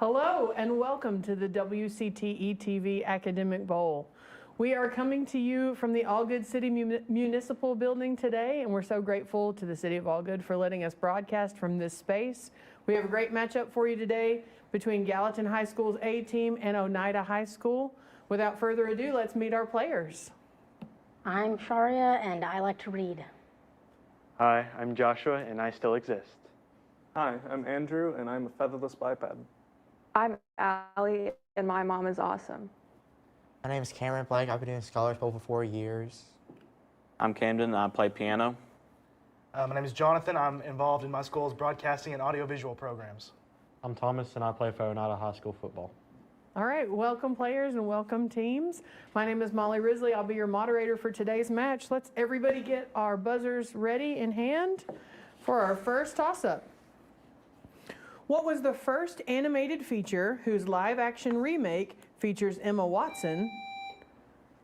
Hello and welcome to the WCTE TV Academic Bowl. We are coming to you from the Allgood City Municipal Building today, and we're so grateful to the City of Allgood for letting us broadcast from this space. We have a great matchup for you today between Gallatin High School's A team and Oneida High School. Without further ado, let's meet our players. I'm Sharia, and I like to read. Hi, I'm Joshua, and I still exist. Hi, I'm Andrew, and I'm a featherless biped. I'm Allie, and my mom is awesome. My name is Cameron Blake. I've been doing Scholars Bowl for 4 years. I'm Camden, and I play piano. My name is Jonathan. I'm involved in my school's broadcasting and audiovisual programs. I'm Thomas, and I play for Oneida High School football. All right, welcome players and welcome teams. My name is Molly Risley. I'll be your moderator for today's match. Let's everybody get our buzzers ready in hand for our first toss-up. What was the first animated feature whose live-action remake features Emma Watson?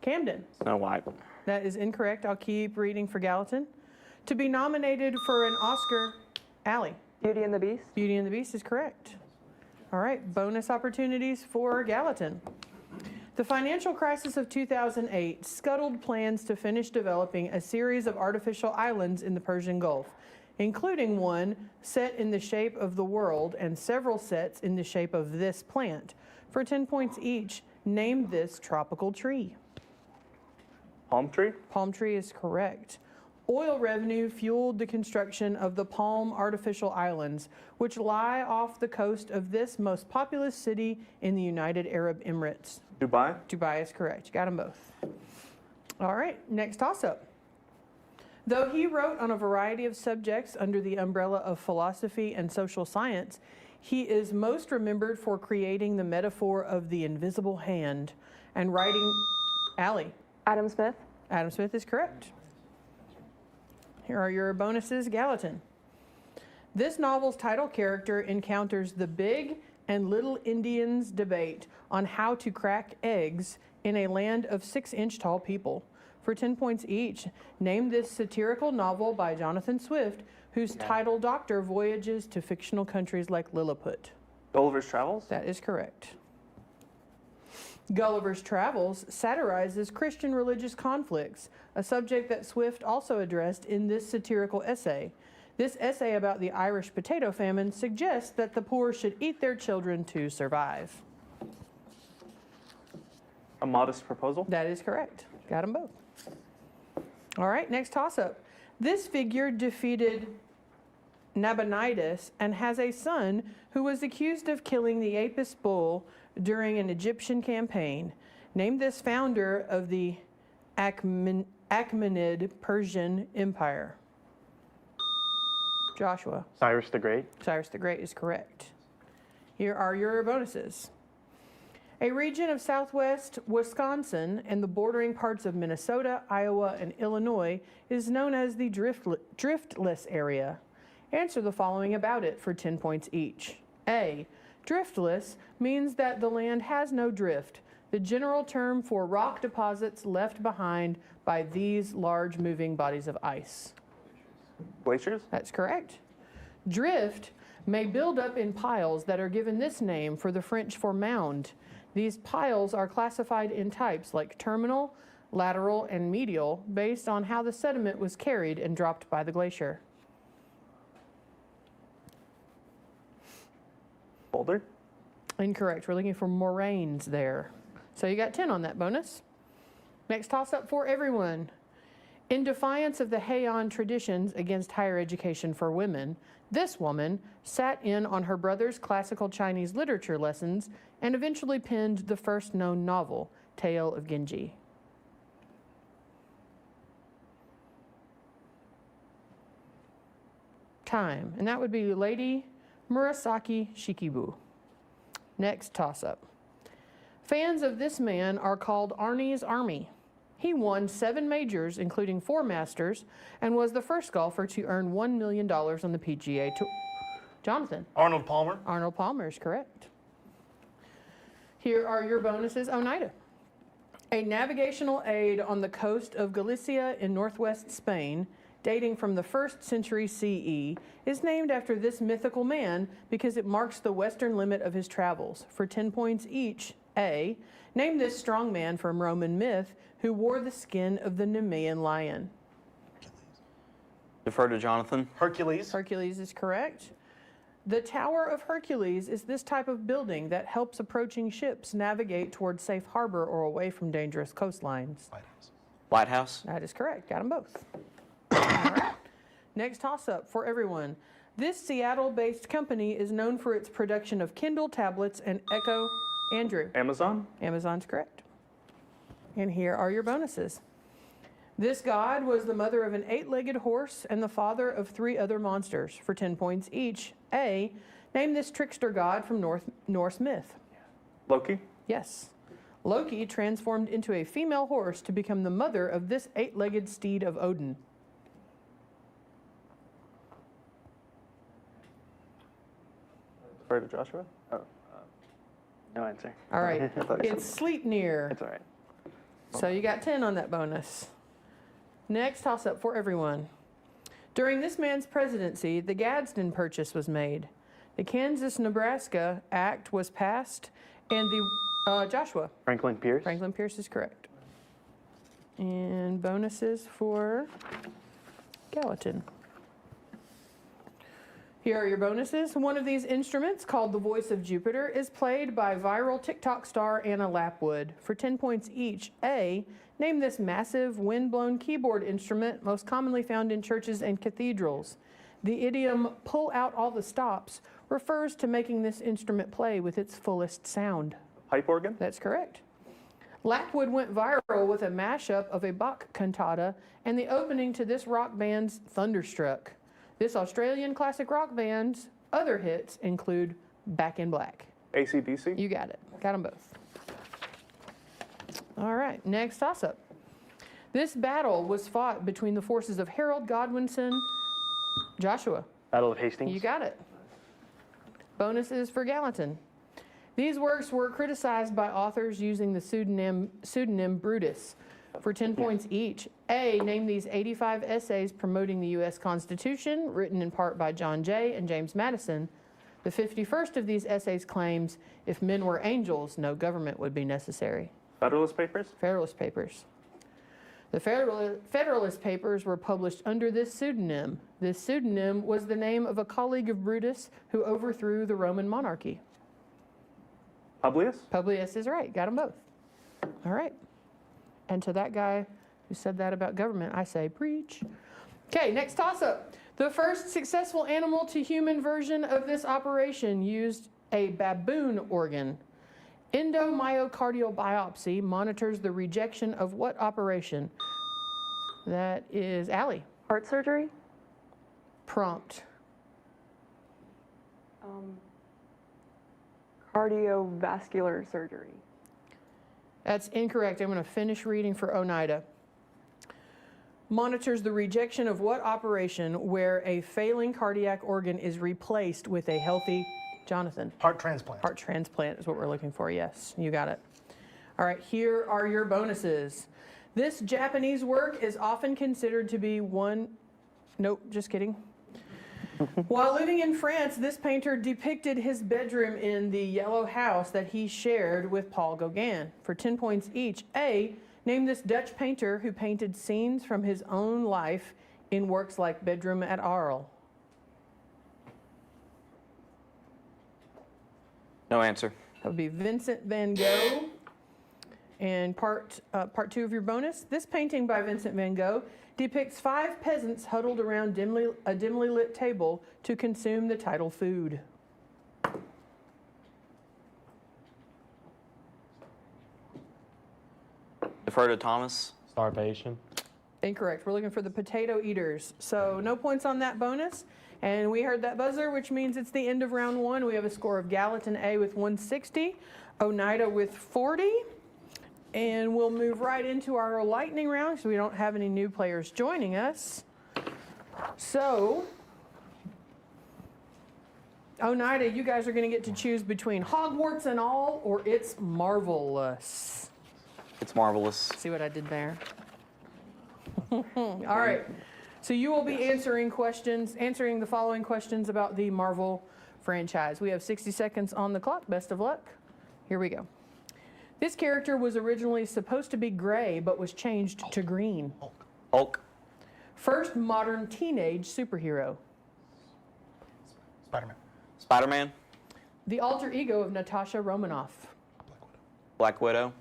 Camden. Snow White. That is incorrect. I'll keep reading for Gallatin. To be nominated for an Oscar, Allie. Beauty and the Beast. Beauty and the Beast is correct. All right, bonus opportunities for Gallatin. The financial crisis of 2008 scuttled plans to finish developing a series of artificial islands in the Persian Gulf, including one set in the shape of the world and several sets in the shape of this plant. For 10 points each, name this tropical tree. Palm tree? Palm tree is correct. Oil revenue fueled the construction of the Palm Artificial Islands, which lie off the coast of this most populous city in the United Arab Emirates. Dubai? Dubai is correct. You got them both. All right, next toss-up. Though he wrote on a variety of subjects under the umbrella of philosophy and social science, he is most remembered for creating the metaphor of the invisible hand and writing... Allie. Adam Smith. Adam Smith is correct. Here are your bonuses, Gallatin. This novel's title character encounters the big and little Indians' debate on how to crack eggs in a land of 6-inch tall people. For 10 points each, name this satirical novel by Jonathan Swift, whose title doctor voyages to fictional countries like Lilliput. Gulliver's Travels? That is correct. Gulliver's Travels satirizes Christian religious conflicts, a subject that Swift also addressed in this satirical essay. This essay about the Irish potato famine suggests that the poor should eat their children to survive. A Modest Proposal? That is correct. Got them both. All right, next toss-up. This figure defeated Nabonidus and has a son who was accused of killing the Apis bull during an Egyptian campaign. Name this founder of the Achaemenid Persian Empire. Joshua. Cyrus the Great. Cyrus the Great is correct. Here are your bonuses. A region of southwest Wisconsin and the bordering parts of Minnesota, Iowa, and Illinois is known as the driftless area. Answer the following about it for 10 points each. A. Driftless means that the land has no drift, the general term for rock deposits left behind by these large moving bodies of ice. Glaciers? That's correct. Drift may build up in piles that are given this name for the French for mound. These piles are classified in types like terminal, lateral, and medial based on how the sediment was carried and dropped by the glacier. Boulder? Incorrect. We're looking for moraines there. So you got 10 on that bonus. Next toss-up for everyone. In defiance of the Heian traditions against higher education for women, this woman sat in on her brother's classical Chinese literature lessons and eventually penned the first known novel, Tale of Genji. Time, and that would be Lady Murasaki Shikibu. Next toss-up. Fans of this man are called Arnie's Army. He won 7 majors, including 4 masters, and was the first golfer to earn $1 million on the PGA Tour. Jonathan. Arnold Palmer. Arnold Palmer is correct. Here are your bonuses, Oneida. A navigational aid on the coast of Galicia in northwest Spain dating from the 1st century CE, is named after this mythical man because it marks the western limit of his travels. For 10 points each, A, name this strong man from Roman myth who wore the skin of the Nemean lion. Defer to Jonathan. Hercules. Hercules is correct. The Tower of Hercules is this type of building that helps approaching ships navigate towards safe harbor or away from dangerous coastlines. Lighthouse. That is correct. Got them both. All right. Next toss-up for everyone. This Seattle-based company is known for its production of Kindle tablets and Echo. Andrew. Amazon. Amazon's correct. And here are your bonuses. This god was the mother of an 8-legged horse and the father of 3 other monsters. For 10 points each, A, name this trickster god from Norse myth. Loki. Yes. Loki transformed into a female horse to become the mother of this 8-legged steed of Odin. Defer to Joshua. Oh, No answer. All right. I thought you It's Sleipnir. It's all right. So you got 10 on that bonus. Next toss-up for everyone. During this man's presidency, the Gadsden Purchase was made. The Kansas-Nebraska Act was passed, and the Joshua. Franklin Pierce. Franklin Pierce is correct. And bonuses for Gallatin. Here are your bonuses. One of these instruments, called the Voice of Jupiter, is played by viral TikTok star Anna Lapwood. For 10 points each, A, name this massive wind-blown keyboard instrument most commonly found in churches and cathedrals. The idiom, pull out all the stops, refers to making this instrument play with its fullest sound. Pipe organ. That's correct. Lapwood went viral with a mashup of a Bach cantata and the opening to this rock band's Thunderstruck. This Australian classic rock band's other hits include Back in Black. AC/DC. You got it. Got them both. All right, next toss-up. This battle was fought between the forces of Harold Godwinson. Joshua. Battle of Hastings. You got it. Bonuses for Gallatin. These works were criticized by authors using the pseudonym Brutus. For 10 points each, A, name these 85 essays promoting the U.S. Constitution, written in part by John Jay and James Madison. The 51st of these essays claims, if men were angels, no government would be necessary. Federalist Papers. Federalist Papers. The Federalist Papers were published under this pseudonym. This pseudonym was the name of a colleague of Brutus who overthrew the Roman monarchy. Publius. Publius is right. Got them both. All right. And to that guy who said that about government, I say preach. Okay, next toss-up. The first successful animal-to-human version of this operation used a baboon organ. Endomyocardial biopsy monitors the rejection of what operation? That is Allie. Heart surgery? Prompt. Cardiovascular surgery. That's incorrect. I'm going to finish reading for Oneida. Monitors the rejection of what operation where a failing cardiac organ is replaced with a healthy, Jonathan? Heart transplant. Heart transplant is what we're looking for. Yes, you got it. All right, here are your bonuses. This Japanese work is often considered to be nope, just kidding. While living in France, this painter depicted his bedroom in the yellow house that he shared with Paul Gauguin. For 10 points each, A, name this Dutch painter who painted scenes from his own life in works like Bedroom at Arles. No answer. That would be Vincent van Gogh. And part 2 of your bonus, this painting by Vincent van Gogh depicts 5 peasants huddled around a dimly lit table to consume the title food. Defer to Thomas. Starvation. Incorrect. We're looking for the potato eaters. So no points on that bonus. And we heard that buzzer, which means it's the end of round 1. We have a score of Gallatin A with 160, Oneida with 40. And we'll move right into our lightning round so we don't have any new players joining us. So, Oneida, you guys are going to get to choose between Hogwarts and all or It's Marvelous. It's marvelous. See what I did there? All right. So you will be answering the following questions about the Marvel franchise. We have 60 seconds on the clock. Best of luck. Here we go. This character was originally supposed to be gray, but was changed to green. Hulk. First modern teenage superhero. Spider-Man. Spider-Man. The alter ego of Natasha Romanoff. Black Widow.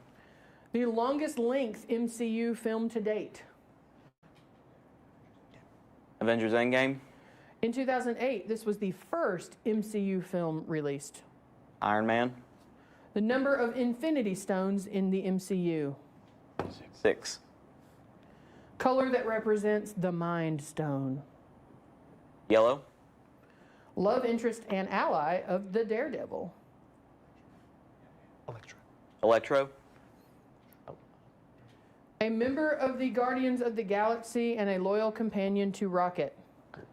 The longest length MCU film to date. Avengers Endgame. In 2008, this was the first MCU film released. Iron Man. The number of Infinity Stones in the MCU. 6. Color that represents the Mind Stone. Yellow. Love interest and ally of the Daredevil. Electro. A member of the Guardians of the Galaxy and a loyal companion to Rocket.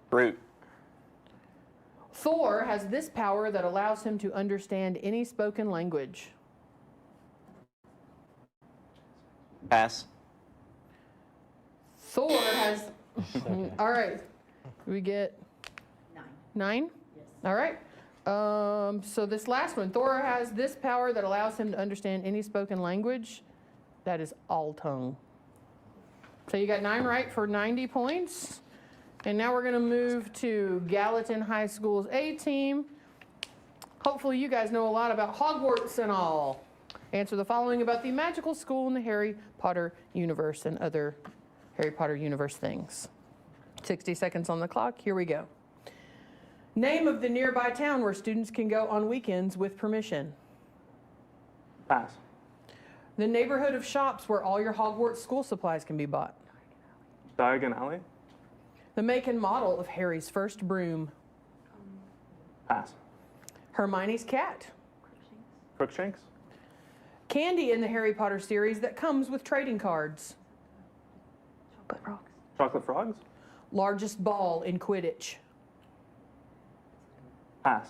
Groot. Thor has this power that allows him to understand any spoken language. Pass. Thor has... All right. We get 9? Yes. All right. So this last one. Thor has this power that allows him to understand any spoken language. That is all tongue. So you got 9 right for 90 points. And now we're going to move to Gallatin High School's A team. Hopefully you guys know a lot about Hogwarts and all. Answer the following about the magical school in the Harry Potter universe and other Harry Potter universe things. 60 seconds on the clock. Here we go. Name of the nearby town where students can go on weekends with permission. Pass. The neighborhood of shops where all your Hogwarts school supplies can be bought. Diagon Alley. The make and model of Harry's first broom. Pass. Hermione's cat. Crookshanks. Candy in the Harry Potter series that comes with trading cards. Chocolate frogs. Chocolate frogs. Largest ball in Quidditch. Pass.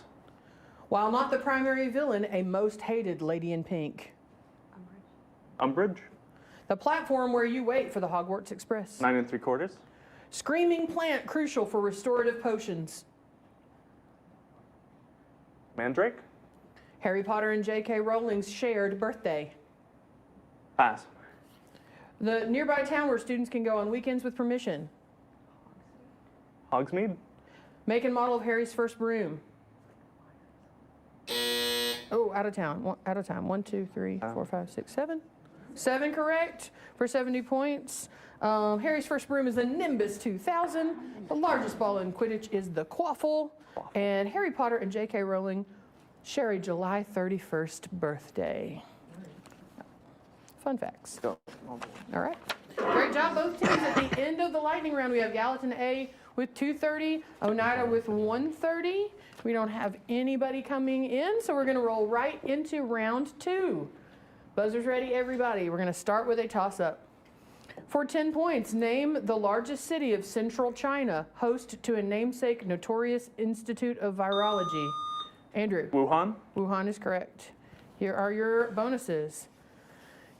While not the primary villain, a most hated lady in pink. Umbridge. The platform where you wait for the Hogwarts Express. 9 3/4. Screaming plant crucial for restorative potions. Mandrake. Harry Potter and J.K. Rowling's shared birthday. Pass. The nearby town where students can go on weekends with permission. Hogsmeade. Make and model of Harry's first broom. Oh, out of town. Out of time. 1, 2, 3, 4, 5, 6, 7. 7 correct for 70 points. Harry's first broom is the Nimbus 2000. The largest ball in Quidditch is the Quaffle. And Harry Potter and J.K. Rowling share a July 31st birthday. Fun facts. All right. Great job, both teams. At the end of the lightning round, we have Gallatin A with 230, Oneida with 130. We don't have anybody coming in, so we're going to roll right into round 2. Buzzers ready, everybody. We're going to start with a toss-up. For 10 points, name the largest city of central China, host to a namesake notorious institute of virology. Andrew. Wuhan. Wuhan is correct. Here are your bonuses.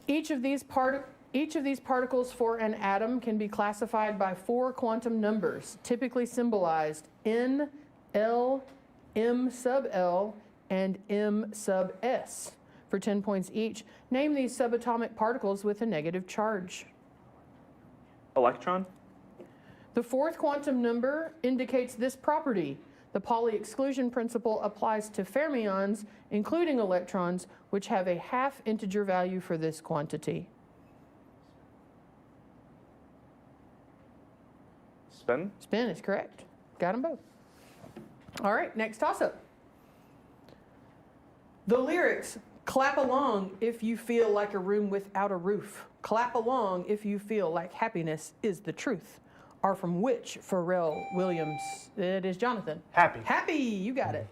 Each of these particles for an atom can be classified by 4 quantum numbers, typically symbolized N, L, M sub L, and M sub S. For 10 points each, name these subatomic particles with a negative charge. Electron. The 4th quantum number indicates this property. The Pauli exclusion principle applies to fermions, including electrons, which have a half integer value for this quantity. Spin. Spin is correct. Got them both. All right, next toss-up. The lyrics, clap along if you feel like a room without a roof. Clap along if you feel like happiness is the truth. Are from which Pharrell Williams? It is Jonathan. Happy. Happy, you got it.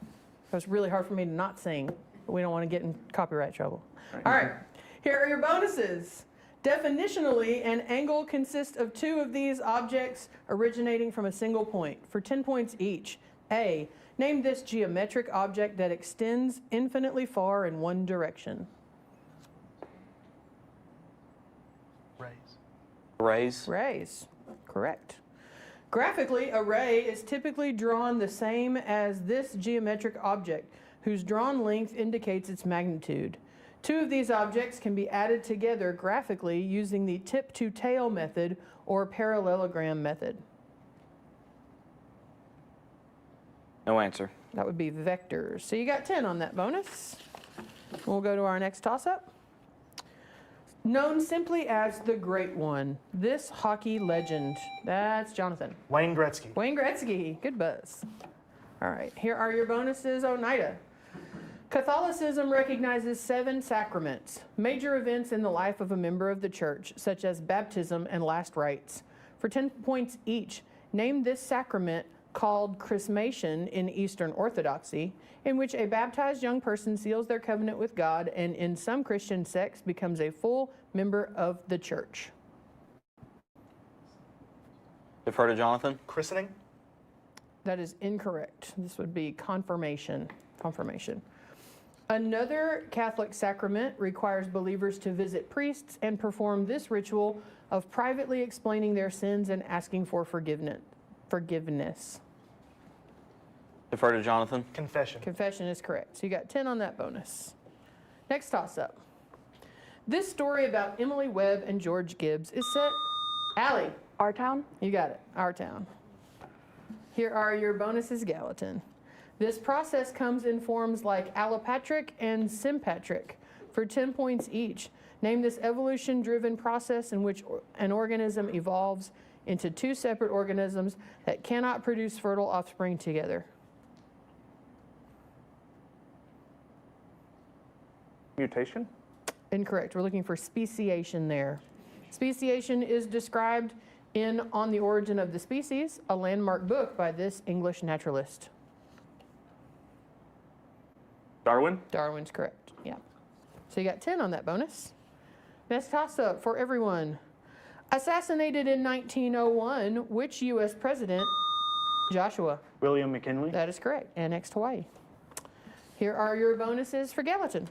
It was really hard for me to not sing, but we don't want to get in copyright trouble. All right, here are your bonuses. Definitionally, an angle consists of 2 of these objects originating from a single point. For 10 points each. A, name this geometric object that extends infinitely far in one direction. Rays. Rays. Rays. Correct. Graphically, a ray is typically drawn the same as this geometric object, whose drawn length indicates its magnitude. Two of these objects can be added together graphically using the tip-to-tail method or parallelogram method. No answer. That would be vectors. So you got 10 on that bonus. We'll go to our next toss-up. Known simply as the Great One, this hockey legend. That's Jonathan. Wayne Gretzky. Wayne Gretzky. Good buzz. All right, here are your bonuses, Oneida. Catholicism recognizes 7 sacraments, major events in the life of a member of the church, such as baptism and last rites. For 10 points each, name this sacrament called chrismation in Eastern Orthodoxy, in which a baptized young person seals their covenant with God and in some Christian sects becomes a full member of the church. Defer to Jonathan. Christening. That is incorrect. This would be confirmation. Confirmation. Another Catholic sacrament requires believers to visit priests and perform this ritual of privately explaining their sins and asking for forgiveness. Defer to Jonathan. Confession. Confession is correct. So you got 10 on that bonus. Next toss-up. This story about Emily Webb and George Gibbs is set... Allie. Our Town? You got it. Our Town. Here are your bonuses, Gallatin. This process comes in forms like allopatric and sympatric for 10 points each. Name this evolution-driven process in which an organism evolves into 2 separate organisms that cannot produce fertile offspring together. Mutation? Incorrect. We're looking for speciation there. Speciation is described in On the Origin of the Species, a landmark book by this English naturalist. Darwin? Darwin's correct, yeah. So you got 10 on that bonus. Next toss-up for everyone. Assassinated in 1901, which U.S. president? Joshua. William McKinley. That is correct. Annexed Hawaii. Here are your bonuses for Gallatin.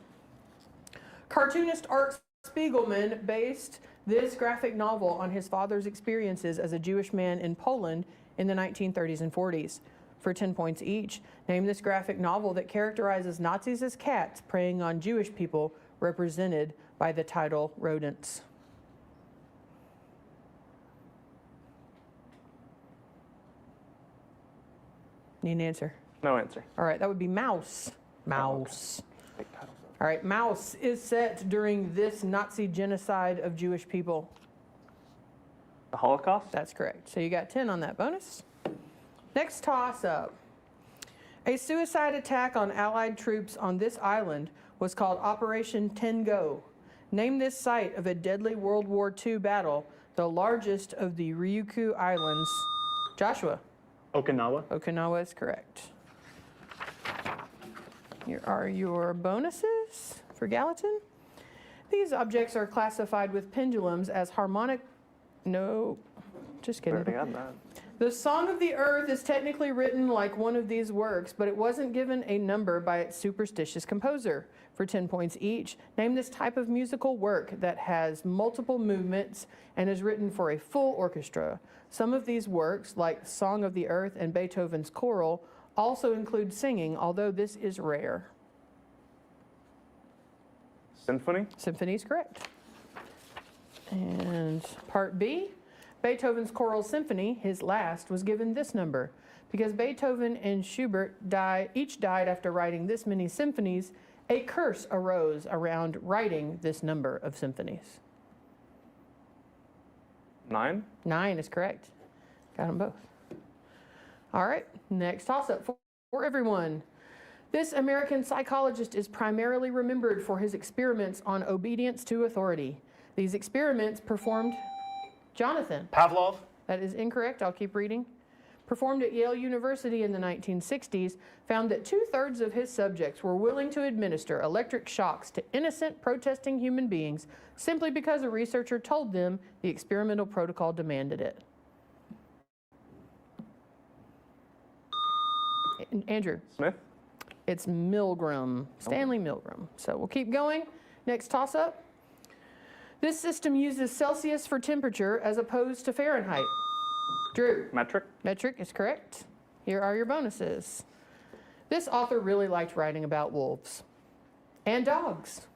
Cartoonist Art Spiegelman based this graphic novel on his father's experiences as a Jewish man in Poland in the 1930s and 40s. For 10 points each, name this graphic novel that characterizes Nazis as cats preying on Jewish people, represented by the title Rodents. Need an answer? No answer. All right, that would be Mouse. Mouse. All right, Mouse is set during this Nazi genocide of Jewish people. The Holocaust? That's correct. So you got 10 on that bonus. Next toss-up. A suicide attack on Allied troops on this island was called Operation Tengo. Name this site of a deadly World War II battle, the largest of the Ryukyu Islands. Joshua. Okinawa. Okinawa is correct. Here are your bonuses for Gallatin. These objects are classified with pendulums as harmonic... No, just kidding. Already got that. The Song of the Earth is technically written like one of these works, but it wasn't given a number by its superstitious composer. For 10 points each, name this type of musical work that has multiple movements and is written for a full orchestra. Some of these works, like Song of the Earth and Beethoven's Choral, also include singing, although this is rare. Symphony? Symphony is correct. And part B, Beethoven's Choral Symphony, his last, was given this number. Because Beethoven and Schubert each died after writing this many symphonies, a curse arose around writing this number of symphonies. 9? 9 is correct. Got them both. All right, next toss-up for everyone. This American psychologist is primarily remembered for his experiments on obedience to authority. These experiments performed... Jonathan. Pavlov. That is incorrect. I'll keep reading. Performed at Yale University in the 1960s, found that 2/3 of his subjects were willing to administer electric shocks to innocent protesting human beings simply because a researcher told them the experimental protocol demanded it. Andrew. Smith? It's Milgram, Stanley Milgram. So we'll keep going. Next toss-up. This system uses Celsius for temperature as opposed to Fahrenheit. Drew. Metric. Metric is correct. Here are your bonuses. This author really liked writing about wolves and dogs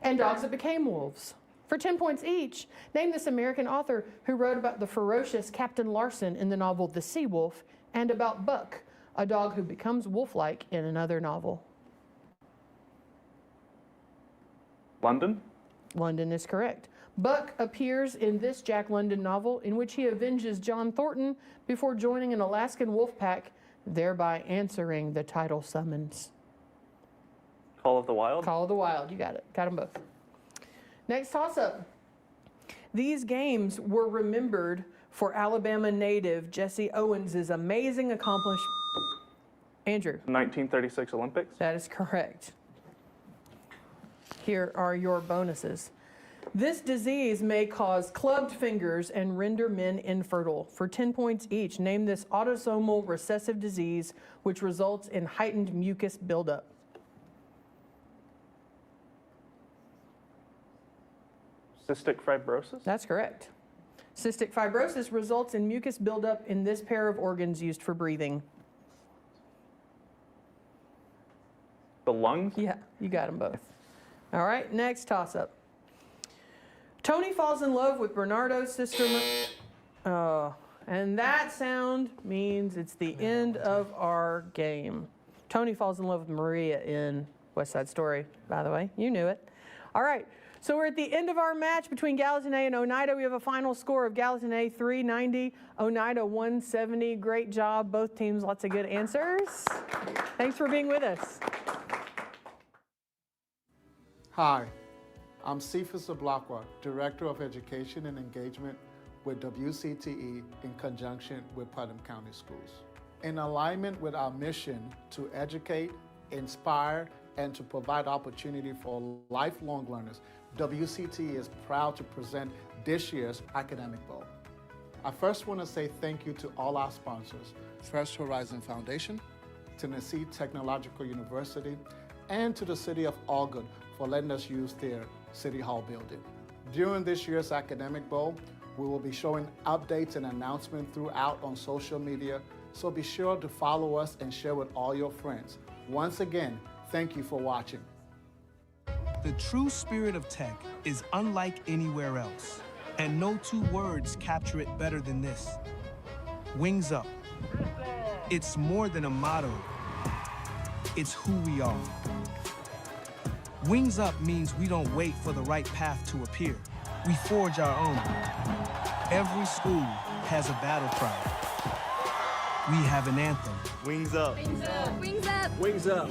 that became wolves. For 10 points each, name this American author who wrote about the ferocious Captain Larson in the novel The Sea Wolf and about Buck, a dog who becomes wolf-like in another novel. London. London is correct. Buck appears in this Jack London novel in which he avenges John Thornton before joining an Alaskan wolf pack, thereby answering the title summons. Call of the Wild. Call of the Wild, you got it. Got them both. Next toss-up. These games were remembered for Alabama native Jesse Owens' amazing accomplishment. Andrew. 1936 Olympics. That is correct. Here are your bonuses. This disease may cause clubbed fingers and render men infertile. For 10 points each, name this autosomal recessive disease which results in heightened mucus buildup. Cystic fibrosis. That's correct. Cystic fibrosis results in mucus buildup in this pair of organs used for breathing. The lungs. Yeah, you got them both. All right, next toss-up. Tony falls in love with Bernardo's sister. And that sound means it's the end of our game. Tony falls in love with Maria in West Side Story, by the way. You knew it. All right, so we're at the end of our match between Gallatin A and Oneida. We have a final score of Gallatin A 390, Oneida 170. Great job, both teams. Lots of good answers. Thanks for being with us. Hi, I'm Cephas Ablakwa, Director of Education and Engagement with WCTE in conjunction with Putnam County Schools. In alignment with our mission to educate, inspire, and to provide opportunity for lifelong learners, WCTE is proud to present this year's Academic Bowl. I first want to say thank you to all our sponsors, First Horizon Foundation, Tennessee Technological University, and to the City of Algood for letting us use their City Hall building. During this year's Academic Bowl, we will be showing updates and announcements throughout on social media, so be sure to follow us and share with all your friends. Once again, thank you for watching. The true spirit of tech is unlike anywhere else, and no two words capture it better than this. Wings up. It's more than a motto. It's who we are. Wings up means we don't wait for the right path to appear. We forge our own. Every school has a battle cry. We have an anthem. Wings up. Wings up. Wings up. Wings up.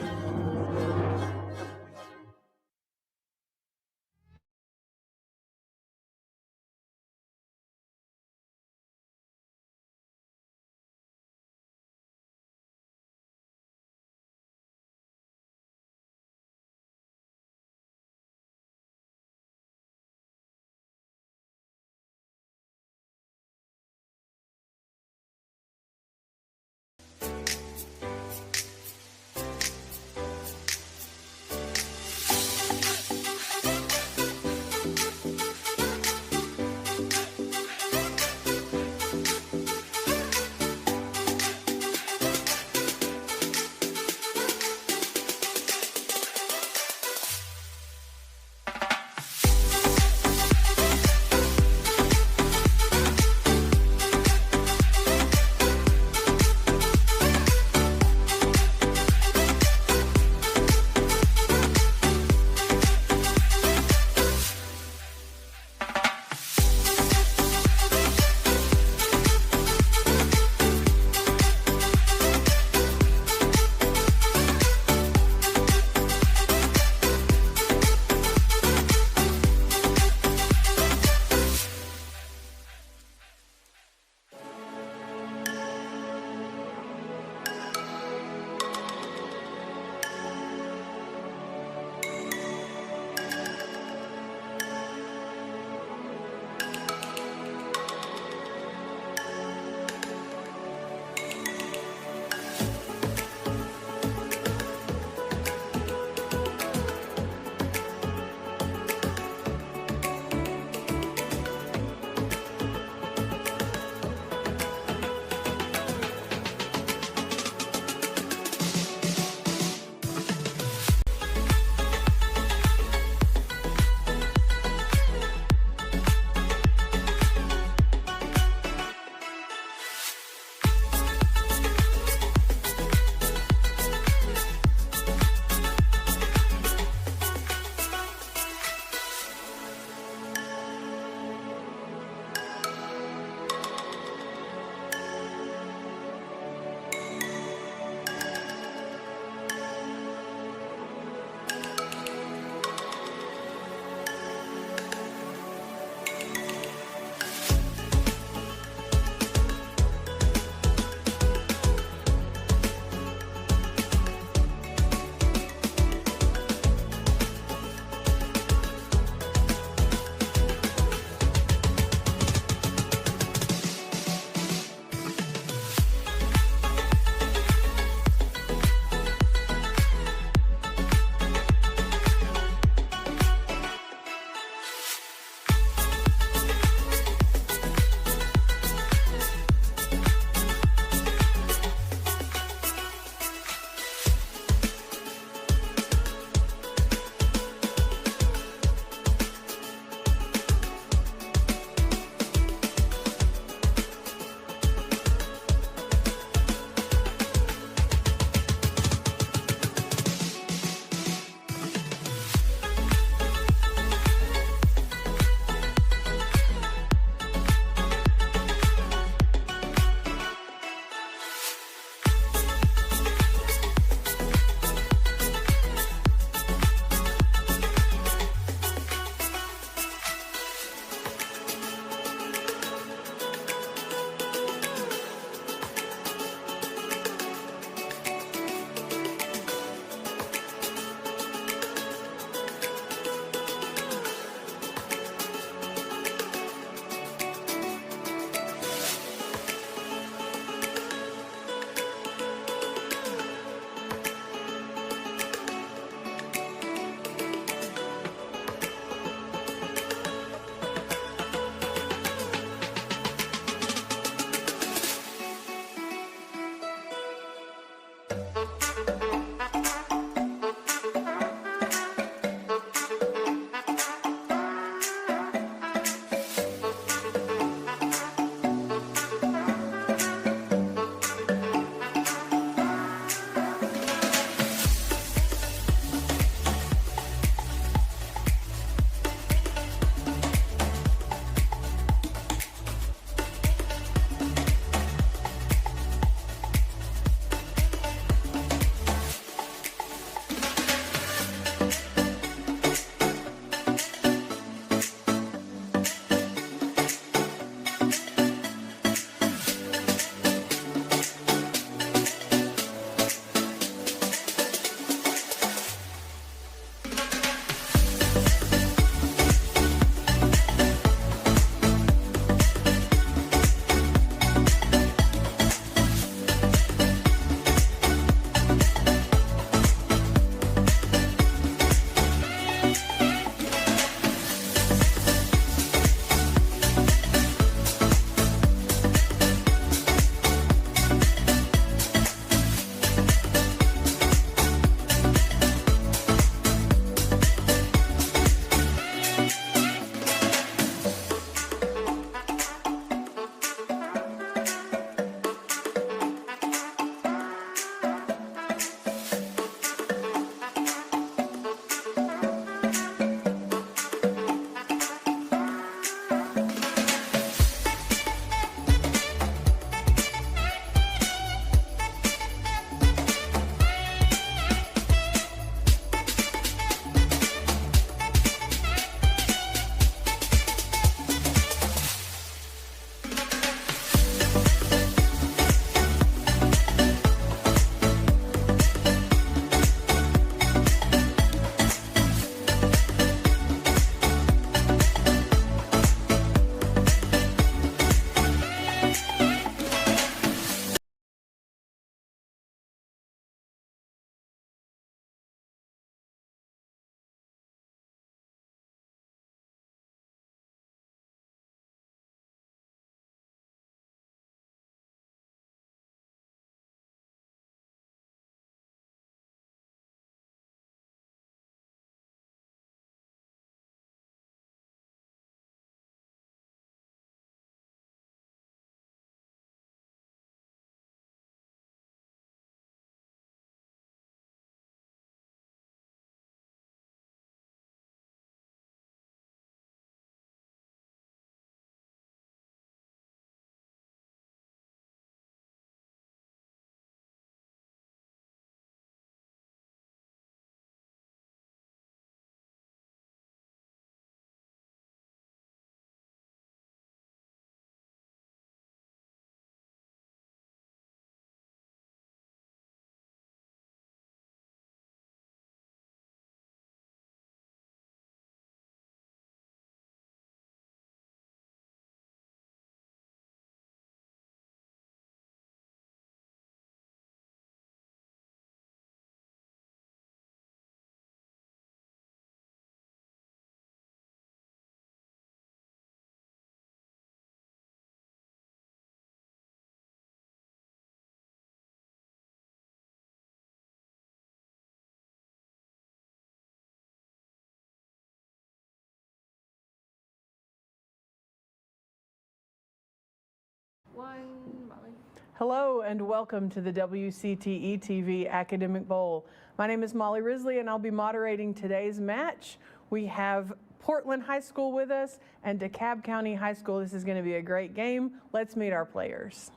Hello and welcome to the WCTE TV Academic Bowl. My name is Molly Risley and I'll be moderating today's match. We have Portland High School with us and DeKalb County High School. This is going to be a great game. Let's meet our players.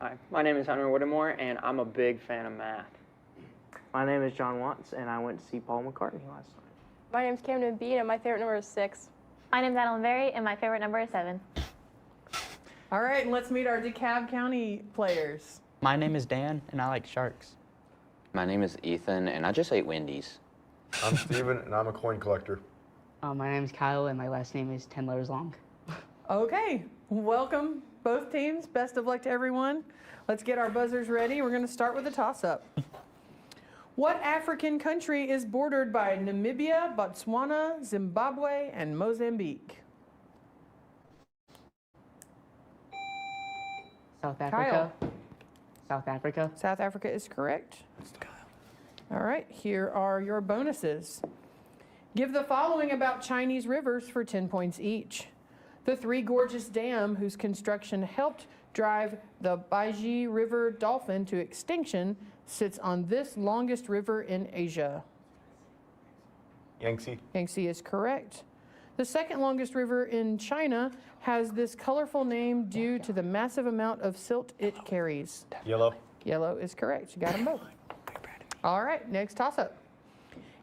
Hi, my name is Hunter Whittemore and I'm a big fan of math. My name is John Watts, and I went to see Paul McCartney last night. My name's Camden Bean, and my favorite number is 6. My name's Adeline Berry, and my favorite number is 7. All right, and let's meet our DeKalb County players. My name is Dan, and I like sharks. My name is Ethan, and I just ate Wendy's. I'm Steven, and I'm a coin collector. My name's Kyle, and my last name is 10 letters long. Okay, welcome both teams. Best of luck to everyone. Let's get our buzzers ready. We're going to start with a toss-up. What African country is bordered by Namibia, Botswana, Zimbabwe, and Mozambique? South Africa. Kyle. South Africa. South Africa is correct. All right, here are your bonuses. Give the following about Chinese rivers for 10 points each. The Three Gorges Dam, whose construction helped drive the Baiji River dolphin to extinction, sits on this longest river in Asia. Yangtze. Yangtze is correct. The second longest river in China has this colorful name due to the massive amount of silt it carries. Yellow. Yellow is correct. You got them both. All right, next toss-up.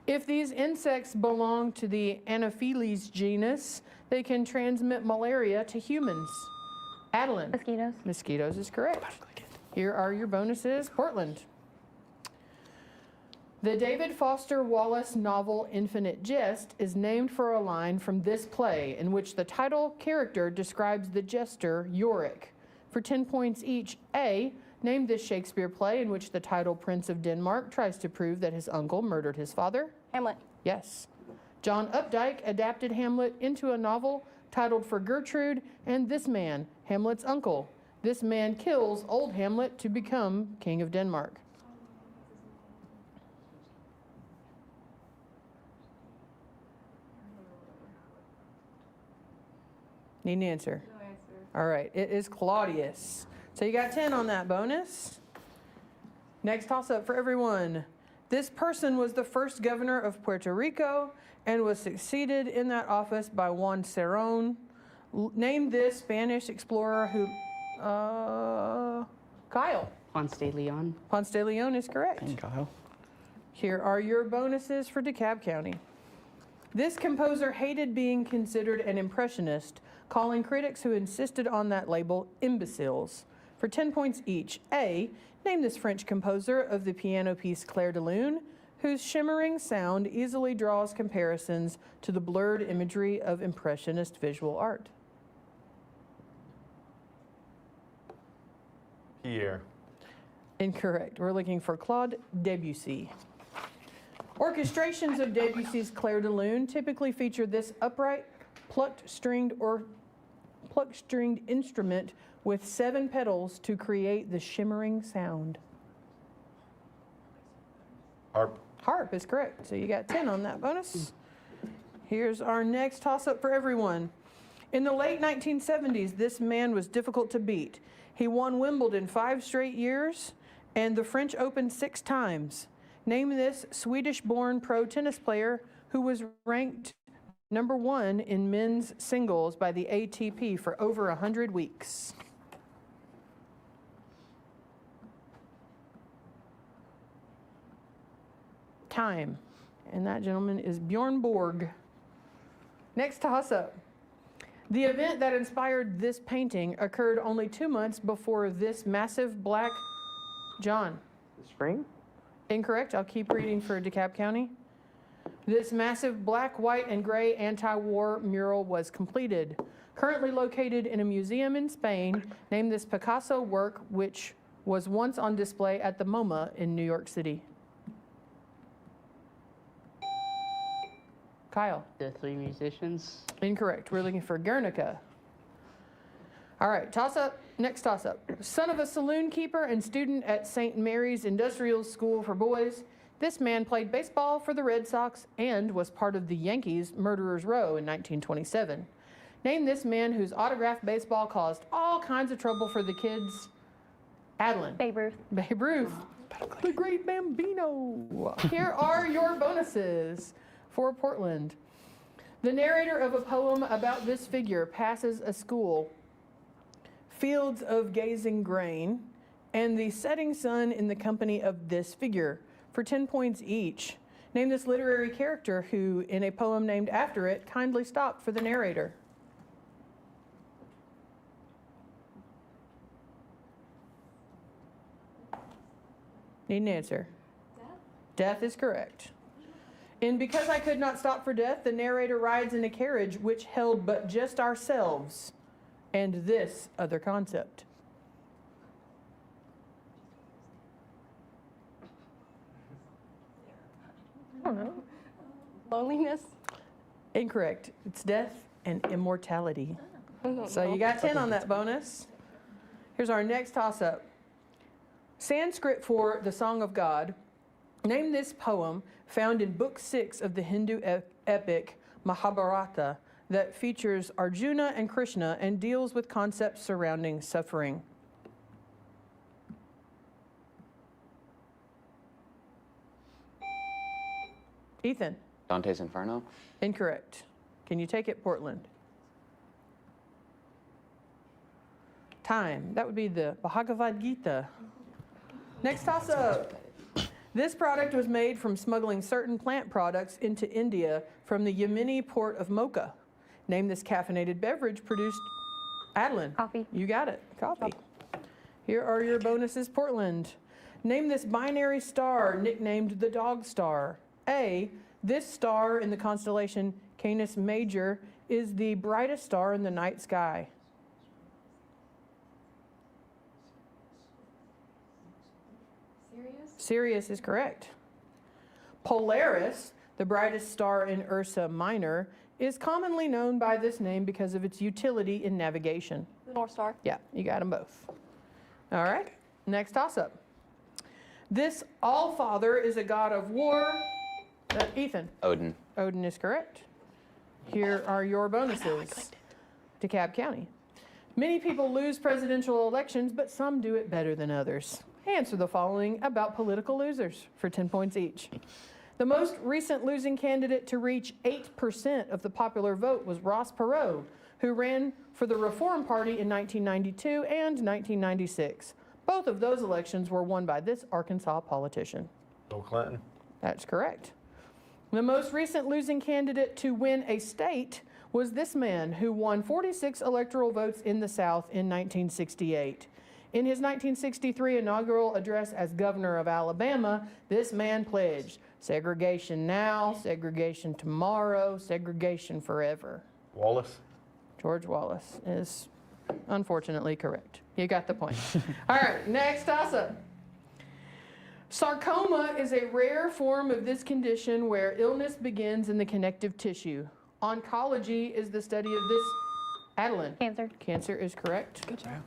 If these insects belong to the Anopheles genus, they can transmit malaria to humans. Adeline. Mosquitoes. Mosquitoes is correct. Here are your bonuses. Portland. The David Foster Wallace novel Infinite Jest is named for a line from this play in which the title character describes the jester Yorick. For 10 points each, A, name this Shakespeare play in which the title Prince of Denmark tries to prove that his uncle murdered his father. Hamlet. Yes. John Updike adapted Hamlet into a novel titled For Gertrude and This Man, Hamlet's uncle. This man kills old Hamlet to become King of Denmark. Need an answer? No answer. All right, it is Claudius. So you got 10 on that bonus. Next toss-up for everyone. This person was the first governor of Puerto Rico and was succeeded in that office by Juan Cerón. Name this Spanish explorer who... Kyle. Ponce de Leon. Ponce de Leon is correct. And Kyle. Here are your bonuses for DeKalb County. This composer hated being considered an impressionist, calling critics who insisted on that label imbeciles. For 10 points each, A, name this French composer of the piano piece Clair de Lune, whose shimmering sound easily draws comparisons to the blurred imagery of impressionist visual art. Pierre. Incorrect. We're looking for Claude Debussy. Orchestrations of Debussy's Clair de Lune typically feature this upright, plucked stringed instrument with 7 pedals to create the shimmering sound. Harp. Harp is correct. So you got 10 on that bonus. Here's our next toss-up for everyone. In the late 1970s, this man was difficult to beat. He won Wimbledon 5 straight years and the French Open 6 times. Name this Swedish-born pro tennis player who was ranked #1 in men's singles by the ATP for over 100 weeks. Time. And that gentleman is Bjorn Borg. Next toss-up. The event that inspired this painting occurred only 2 months before this massive black... John. The spring? Incorrect. I'll keep reading for DeKalb County. This massive black, white, and gray anti-war mural was completed. Currently located in a museum in Spain, name this Picasso work, which was once on display at the MoMA in New York City. Kyle. The Three Musicians. Incorrect. We're looking for Guernica. All right, toss-up. Next toss-up. Son of a saloon keeper and student at St. Mary's Industrial School for Boys, this man played baseball for the Red Sox and was part of the Yankees' Murderers Row in 1927. Name this man whose autographed baseball caused all kinds of trouble for the kids. Adeline. Babe Ruth. Babe Ruth. The great Bambino. Here are your bonuses for Portland. The narrator of a poem about this figure passes a school, fields of gazing grain, and the setting sun in the company of this figure for 10 points each. Name this literary character who, in a poem named after it, kindly stopped for the narrator. Need an answer. Death is correct. In Because I Could Not Stop for Death, the narrator rides in a carriage which held but just ourselves and this other concept. I don't know. Loneliness? Incorrect. It's death and immortality. don't So know. you got 10 on that bonus. Here's our next toss-up. Sanskrit for the Song of God. Name this poem found in Book 6 of the Hindu epic Mahabharata that features Arjuna and Krishna and deals with concepts surrounding suffering. Ethan. Dante's Inferno. Incorrect. Can you take it, Portland? Time. That would be the Bhagavad Gita. Next toss-up. This product was made from smuggling certain plant products into India from the Yemeni port of Mocha. Name this caffeinated beverage produced. Adeline. Coffee. You got it. Coffee. Here are your bonuses, Portland. Name this binary star nicknamed the Dog Star. A, this star in the constellation Canis Major is the brightest star in the night sky. Sirius is correct. Polaris, the brightest star in Ursa Minor, is commonly known by this name because of its utility in navigation. The North Star. Yeah, you got them both. All right, next toss-up. This All-Father is a god of war. Ethan. Odin. Odin is correct. Here are your bonuses. DeKalb County. Many people lose presidential elections, but some do it better than others. Answer the following about political losers for 10 points each. The most recent losing candidate to reach 8% of the popular vote was Ross Perot, who ran for the Reform Party in 1992 and 1996. Both of those elections were won by this Arkansas politician. Bill Clinton. That's correct. The most recent losing candidate to win a state was this man, who won 46 electoral votes in the South in 1968. In his 1963 inaugural address as governor of Alabama, this man pledged segregation now, segregation tomorrow, segregation forever. Wallace. George Wallace is unfortunately correct. You got the point. All right, next toss-up. Sarcoma is a rare form of this condition where illness begins in the connective tissue. Oncology is the study of this. Adeline. Cancer. Cancer is correct. Good job.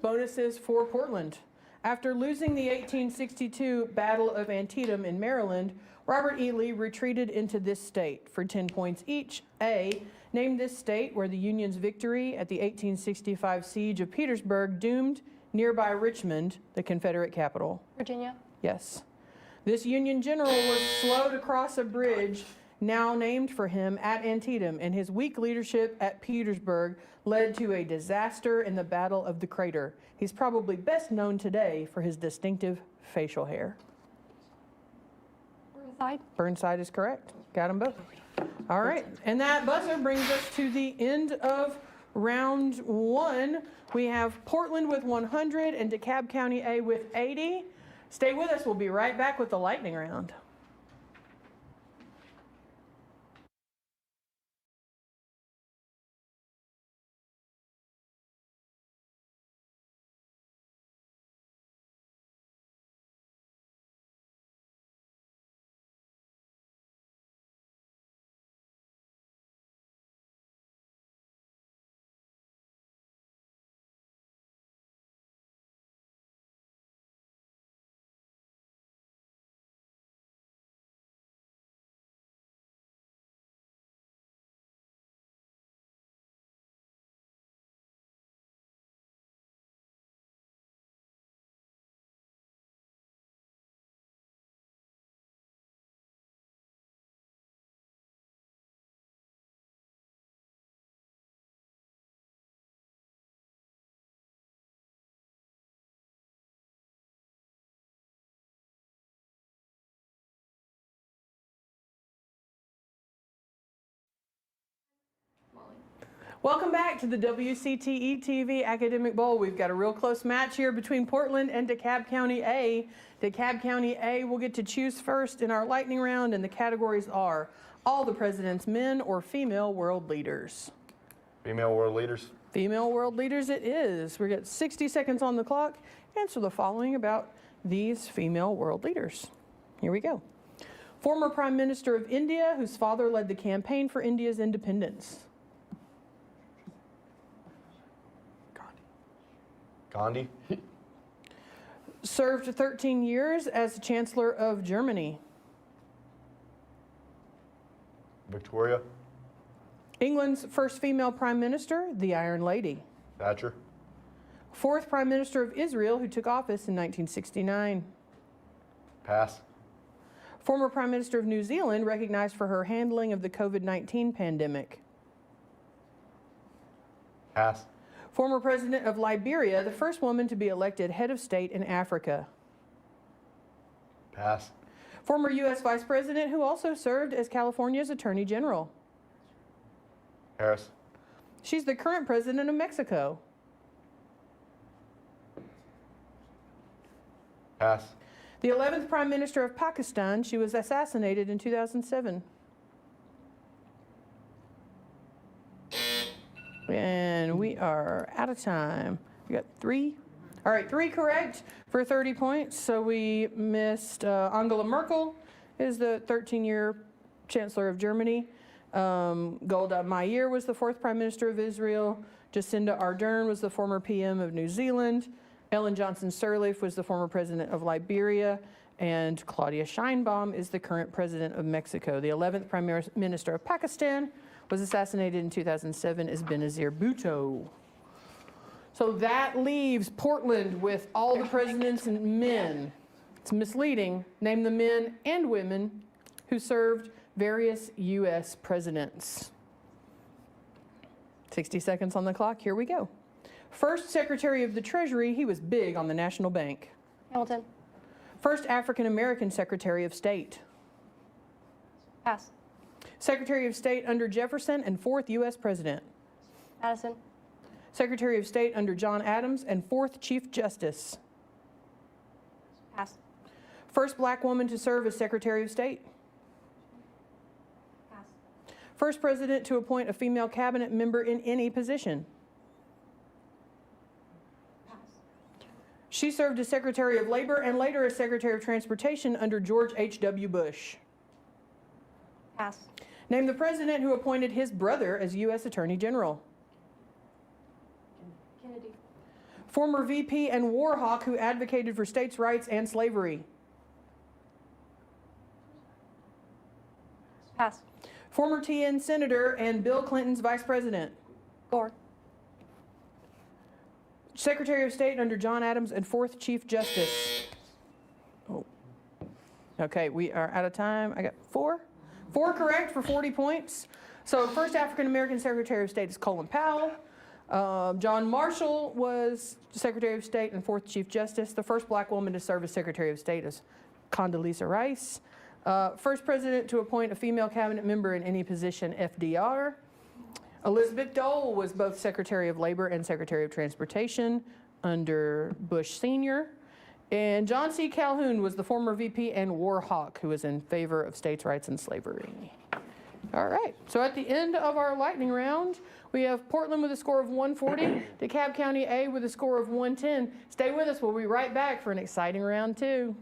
Bonuses for Portland. After losing the 1862 Battle of Antietam in Maryland, Robert E. Lee retreated into this state for 10 points each. A, name this state where the Union's victory at the 1865 siege of Petersburg doomed nearby Richmond, the Confederate capital. Virginia. Yes. This Union general was slow to cross a bridge now named for him at Antietam, and his weak leadership at Petersburg led to a disaster in the Battle of the Crater. He's probably best known today for his distinctive facial hair. Burnside. Burnside is correct. Got them both. All right, and that buzzer brings us to the end of round one. We have Portland with 100 and DeKalb County A with 80. Stay with us. We'll be right back with the lightning round. Welcome back to the WCTE TV Academic Bowl. We've got a real close match here between Portland and DeKalb County A. DeKalb County A will get to choose first in our lightning round, and the categories are all the president's men or female world leaders. Female world leaders. Female world leaders it is. We got 60 seconds on the clock. Answer the following about these female world leaders. Here we go. Former Prime Minister of India, whose father led the campaign for India's independence. Gandhi. Served 13 years as Chancellor of Germany. Victoria. England's first female Prime Minister, the Iron Lady. Thatcher. Fourth Prime Minister of Israel, who took office in 1969. Pass. Former Prime Minister of New Zealand, recognized for her handling of the COVID-19 pandemic. Pass. Former President of Liberia, the first woman to be elected head of state in Africa. Pass. Former U.S. Vice President who also served as California's Attorney General. Harris. She's the current President of Mexico. Pass. The 11th Prime Minister of Pakistan, she was assassinated in 2007. And we are out of time. We got 3. All right, 3 correct for 30 points. So we missed Angela Merkel is the 13-year Chancellor of Germany. Golda Meir was the 4th Prime Minister of Israel. Jacinda Ardern was the former PM of New Zealand. Ellen Johnson Sirleaf was the former President of Liberia. And Claudia Sheinbaum is the current President of Mexico. The 11th Prime Minister of Pakistan was assassinated in 2007 as Benazir Bhutto. So that leaves Portland with all the presidents and men. It's misleading. Name the men and women who served various U.S. presidents. 60 seconds on the clock. Here we go. First Secretary of the Treasury, he was big on the National Bank. Hamilton. First African American Secretary of State. Pass. Secretary of State under Jefferson and 4th U.S. President. Addison. Secretary of State under John Adams and 4th Chief Justice. Pass. First black woman to serve as Secretary of State. Pass. First president to appoint a female cabinet member in any position. Pass. She served as Secretary of Labor and later as Secretary of Transportation under George H.W. Bush. Pass. Name the president who appointed his brother as U.S. Attorney General. Kennedy. Former VP and war hawk who advocated for states' rights and slavery. Pass. Former TN Senator and Bill Clinton's Vice President. Gore. Secretary of State under John Adams and 4th Chief Justice. Oh. Okay, we are out of time. I got 4. 4 correct for 40 points. So first African American Secretary of State is Colin Powell. John Marshall was Secretary of State and 4th Chief Justice. The first black woman to serve as Secretary of State is Condoleezza Rice. First president to appoint a female cabinet member in any position, FDR. Elizabeth Dole was both Secretary of Labor and Secretary of Transportation under Bush Sr. And John C. Calhoun was the former VP and war hawk who was in favor of states' rights and slavery. All right, so at the end of our lightning round, we have Portland with a score of 140, DeKalb County A with a score of 110. Stay with us, we'll be right back for an exciting round 2.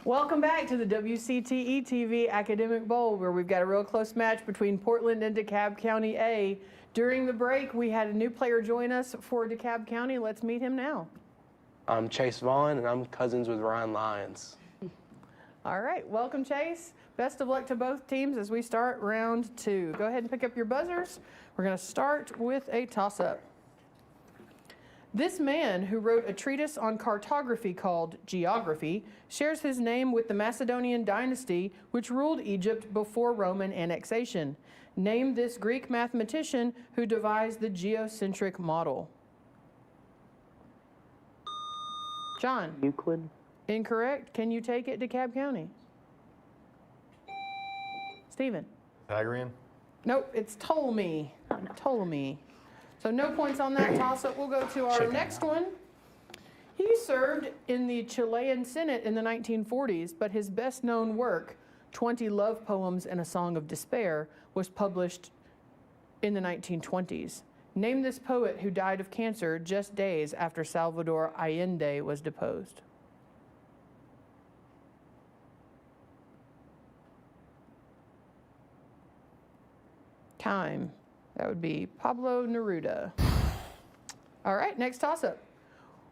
Welcome back to the WCTE TV Academic Bowl, where we've got a real close match between Portland and DeKalb County A. During the break, we had a new player join us for DeKalb County. Let's meet him now. I'm Chase Vaughn, and I'm cousins with Ryan Lyons. All right, welcome, Chase. Best of luck to both teams as we start round 2. Go ahead and pick up your buzzers. We're going to start with a toss-up. This man, who wrote a treatise on cartography called Geography, shares his name with the Macedonian dynasty, which ruled Egypt before Roman annexation. Name this Greek mathematician who devised the geocentric model. John? Euclid. Incorrect. Can you take it to DeKalb County? Stephen? Pythagorean. Nope, it's Ptolemy. Ptolemy. So no points on that toss-up. We'll go to our next one. He served in the Chilean Senate in the 1940s, but his best-known work, 20 Love Poems and a Song of Despair, was published in the 1920s. Name this poet who died of cancer just days after Salvador Allende was deposed. Time. That would be Pablo Neruda. All right, next toss-up.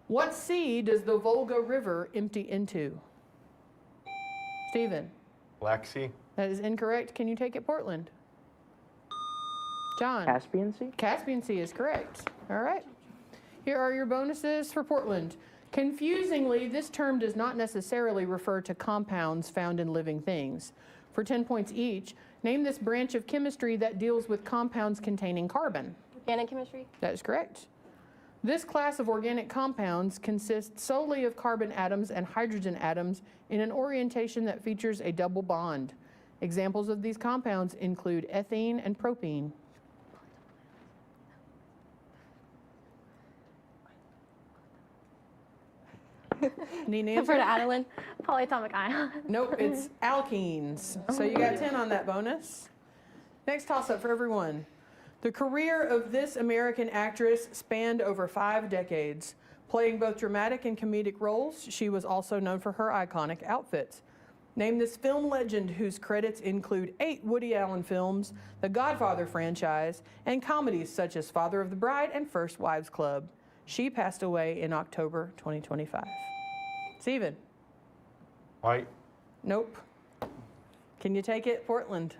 What sea does the Volga River empty into? Stephen? Black Sea. That is incorrect. Can you take it, Portland? John? Caspian Sea? Caspian Sea is correct. All right. Here are your bonuses for Portland. Confusingly, this term does not necessarily refer to compounds found in living things. For 10 points each, name this branch of chemistry that deals with compounds containing carbon. Organic chemistry? That is correct. This class of organic compounds consists solely of carbon atoms and hydrogen atoms in an orientation that features a double bond. Examples of these compounds include ethene and propene. Need an answer? For aniline? Polyatomic ion. Nope, it's alkenes. So you got 10 on that bonus. Next toss-up for everyone. The career of this American actress spanned over 5 decades. Playing both dramatic and comedic roles, she was also known for her iconic outfits. Name this film legend whose credits include 8 Woody Allen films, the Godfather franchise, and comedies such as Father of the Bride and First Wives Club. She passed away in October 2025. Stephen? White. Nope. Can you take it, Portland?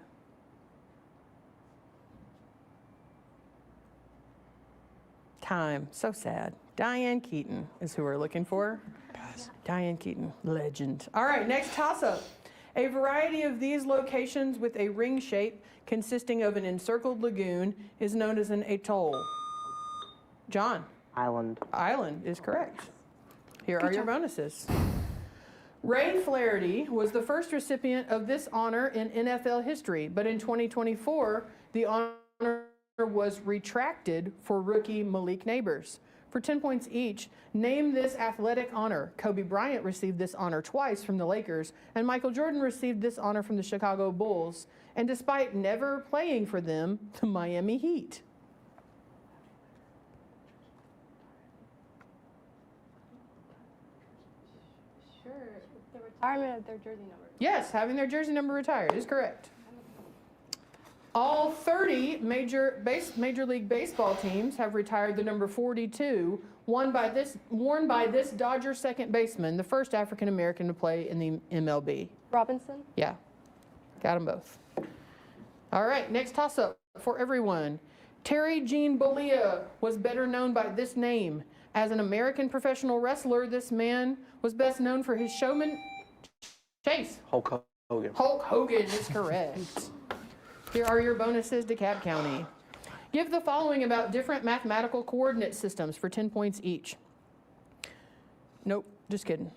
Time. So sad. Diane Keaton is who we're looking for. Diane Keaton, legend. All right, next toss-up. A variety of these locations with a ring shape consisting of an encircled lagoon is known as an atoll. John? Island. Island is correct. Here are your bonuses. Ray Flaherty was the first recipient of this honor in NFL history, but in 2024, the honor was retracted for rookie Malik Neighbors. For 10 points each, name this athletic honor. Kobe Bryant received this honor twice from the Lakers, and Michael Jordan received this honor from the Chicago Bulls, and despite never playing for them, the Miami Heat. Sure. The retirement of their jersey number. Yes, having their jersey number retired is correct. All 30 Major League Baseball teams have retired the number 42, worn by this Dodger second baseman, the first African American to play in the MLB. Robinson? Yeah, got them both. All right, next toss-up for everyone. Terry Jean Bollea was better known by this name. As an American professional wrestler, this man was best known for his showman. Chase. Hulk Hogan. Hulk Hogan is correct. Here are your bonuses, DeKalb County. Give the following about different mathematical coordinate systems for 10 points each. Nope, just kidding.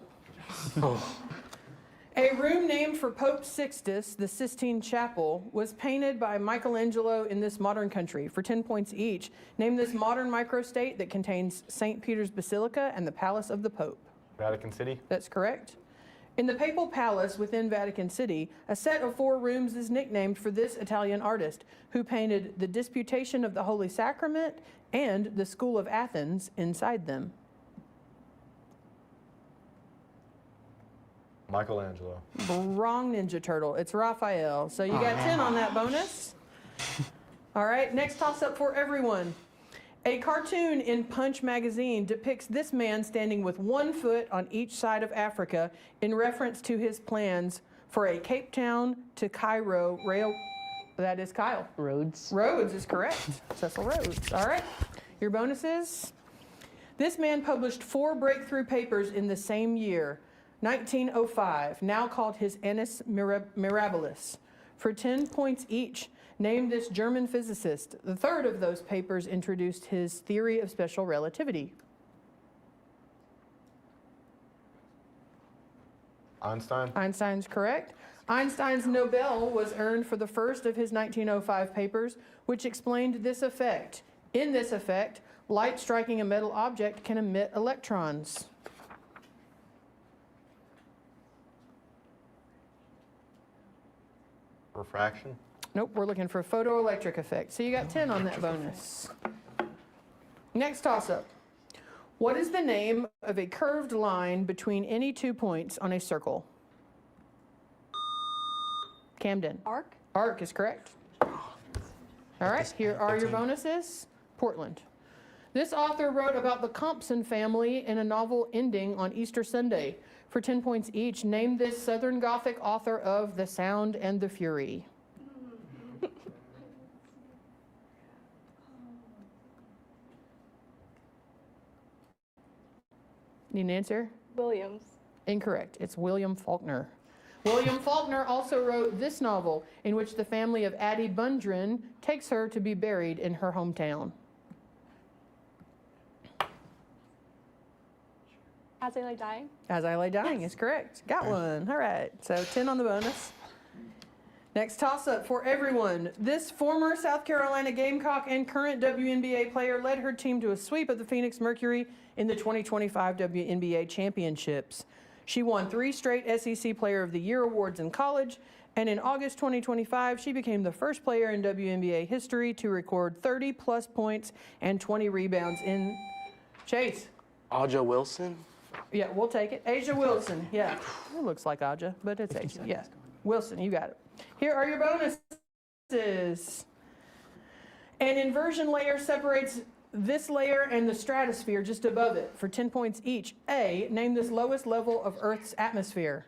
A room named for Pope Sixtus, the Sistine Chapel, was painted by Michelangelo in this modern country. For 10 points each, name this modern microstate that contains St. Peter's Basilica and the Palace of the Pope. Vatican City. That's correct. In the Papal Palace within Vatican City, a set of 4 rooms is nicknamed for this Italian artist, who painted the Disputation of the Holy Sacrament and the School of Athens inside them. Michelangelo. Wrong Ninja Turtle. It's Raphael. So you got 10 on that bonus. All right, next toss-up for everyone. A cartoon in Punch magazine depicts this man standing with one foot on each side of Africa in reference to his plans for a Cape Town to Cairo rail. That is Kyle. Rhodes. Rhodes is correct. Cecil Rhodes. All right. Your bonuses. This man published 4 breakthrough papers in the same year, 1905, now called his Annus Mirabilis. For 10 points each, name this German physicist. The third of those papers introduced his theory of special relativity. Einstein. Einstein's correct. Einstein's Nobel was earned for the first of his 1905 papers, which explained this effect. In this effect, light striking a metal object can emit electrons. Refraction. Nope, we're looking for photoelectric effect. So you got 10 on that bonus. Next toss-up. What is the name of a curved line between any 2 points on a circle? Camden. Arc? Arc is correct. All right, here are your bonuses. Portland. This author wrote about the Compson family in a novel ending on Easter Sunday. For 10 points each, name this Southern Gothic author of The Sound and the Fury. Need an answer? Williams. Incorrect. It's William Faulkner. William Faulkner also wrote this novel, in which the family of Addie Bundren takes her to be buried in her hometown. As I Lay Dying. As I Lay Dying is correct. Got one. All right. So 10 on the bonus. Next toss-up for everyone. This former South Carolina Gamecock and current WNBA player led her team to a sweep of the Phoenix Mercury in the 2025 WNBA championships. She won 3 straight SEC Player of the Year awards in college, and in August 2025, she became the first player in WNBA history to record 30-plus points and 20 rebounds in Chase. Aja Wilson? Yeah, we'll take it. Aja Wilson, yeah. It looks like Aja, but it's Aja, yeah. Wilson, you got it. Here are your bonuses. An inversion layer separates this layer and the stratosphere just above it for 10 points each. A, name this lowest level of Earth's atmosphere.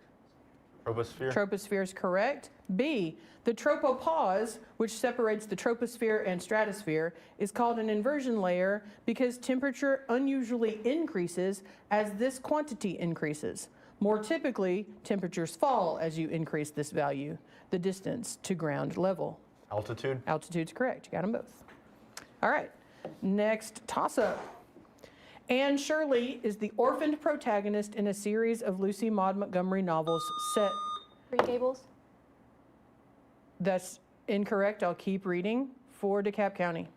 Troposphere. Troposphere is correct. B, the tropopause, which separates the troposphere and stratosphere, is called an inversion layer because temperature unusually increases as this quantity increases. More typically, temperatures fall as you increase this value, the distance to ground level. Altitude. Altitude's correct. You got them both. All right. Next toss-up. Anne Shirley is the orphaned protagonist in a series of Lucy Maud Montgomery novels set. Green Gables. That's incorrect. I'll keep reading. For DeKalb County.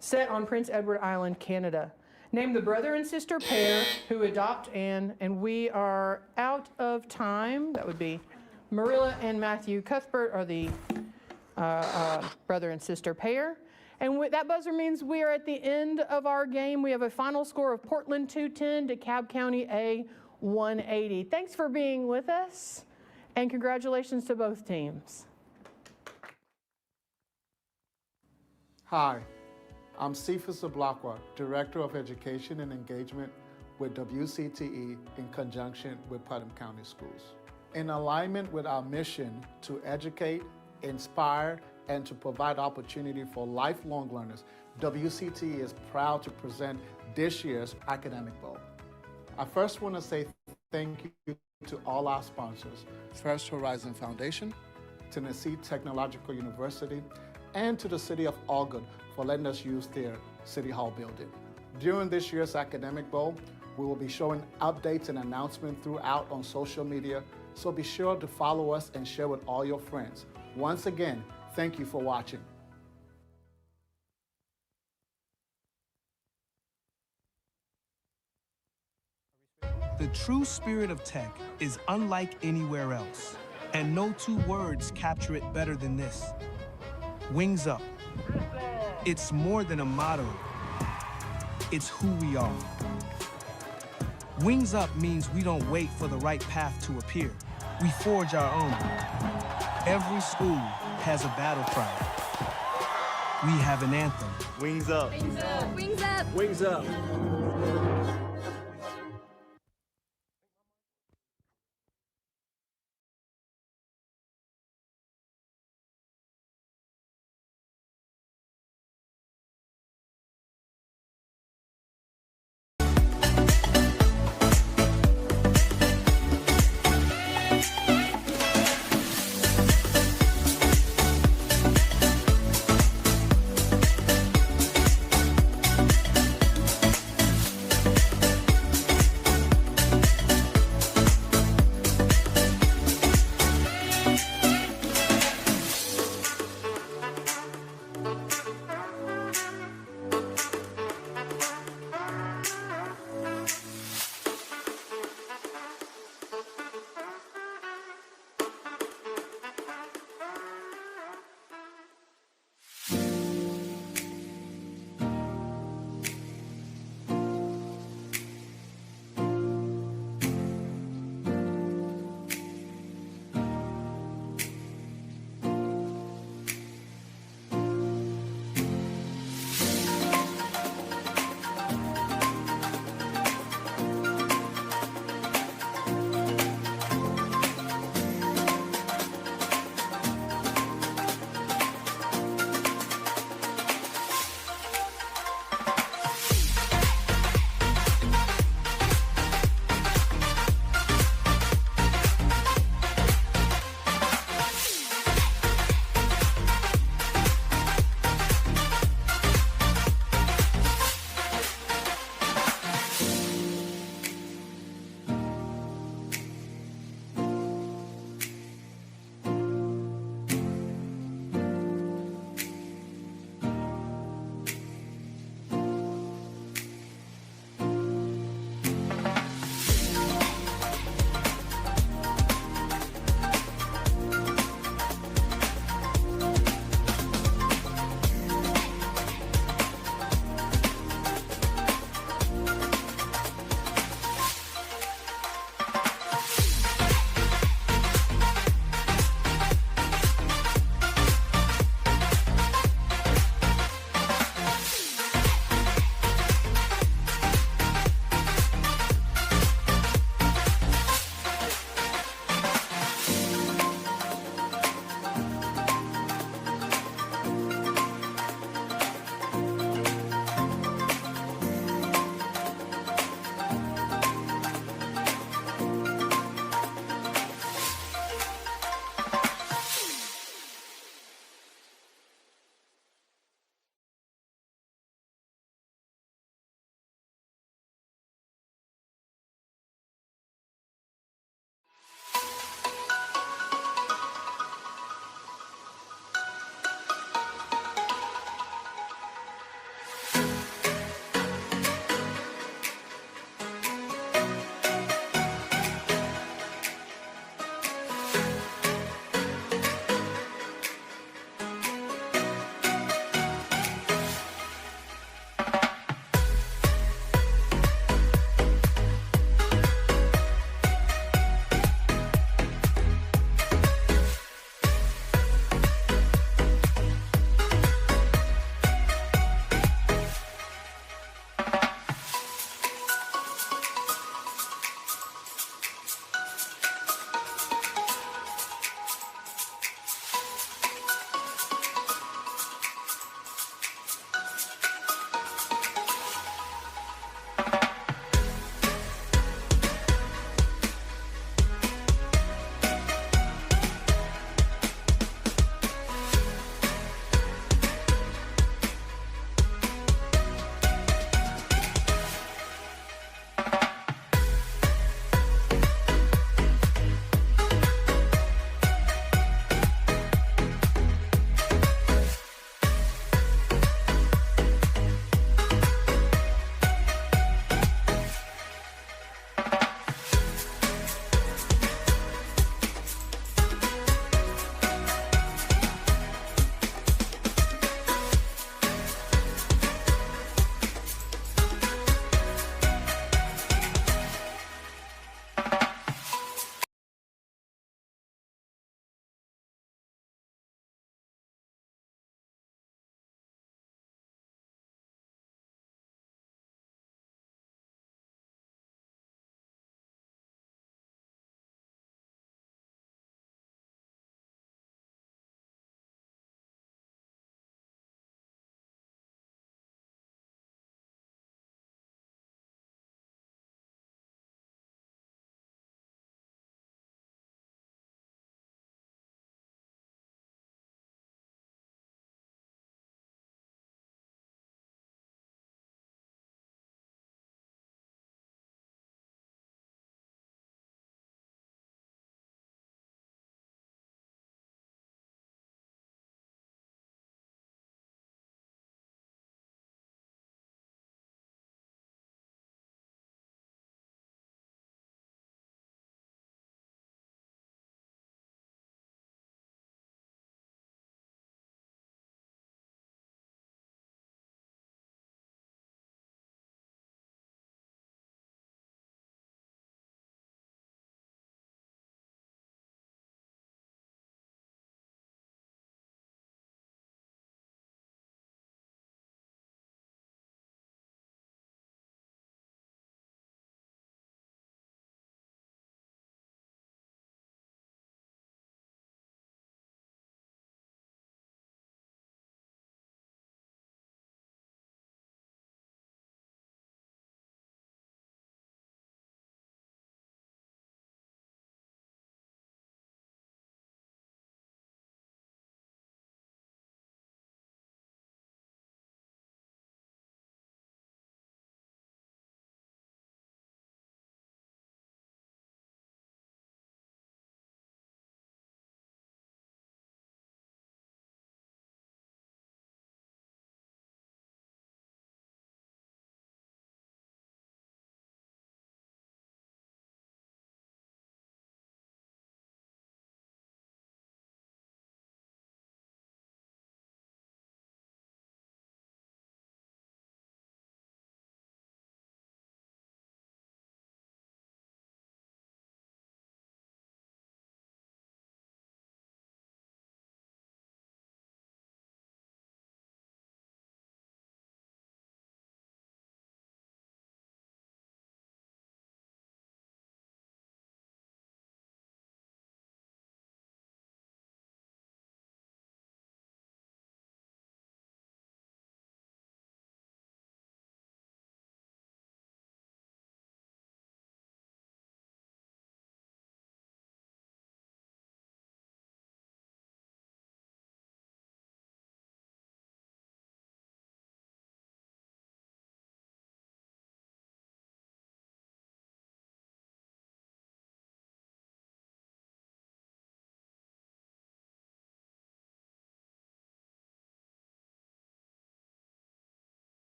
Set on Prince Edward Island, Canada. Name the brother and sister pair who adopt Anne, and we are out of time. That would be Marilla and Matthew Cuthbert are the brother and sister pair. And that buzzer means we are at the end of our game. We have a final score of Portland 210, DeKalb County A 180. Thanks for being with us, and congratulations to both teams. Hi, I'm Cephas Ablakwa, Director of Education and Engagement with WCTE in conjunction with Putnam County Schools. In alignment with our mission to educate, inspire, and to provide opportunity for lifelong learners, WCTE is proud to present this year's Academic Bowl. I first want to say thank you to all our sponsors, First Horizon Foundation, Tennessee Technological University, and to the City of Algood for letting us use their City Hall building. During this year's Academic Bowl, we will be showing updates and announcements throughout on social media, so be sure to follow us and share with all your friends. Once again, thank you for watching. The true spirit of tech is unlike anywhere else, and no 2 words capture it better than this. Wings up. It's more than a motto. It's who we are. Wings Up means we don't wait for the right path to appear. We forge our own. Every school has a battle cry. We have an anthem. Wings up. Wings up. Wings up. Wings up.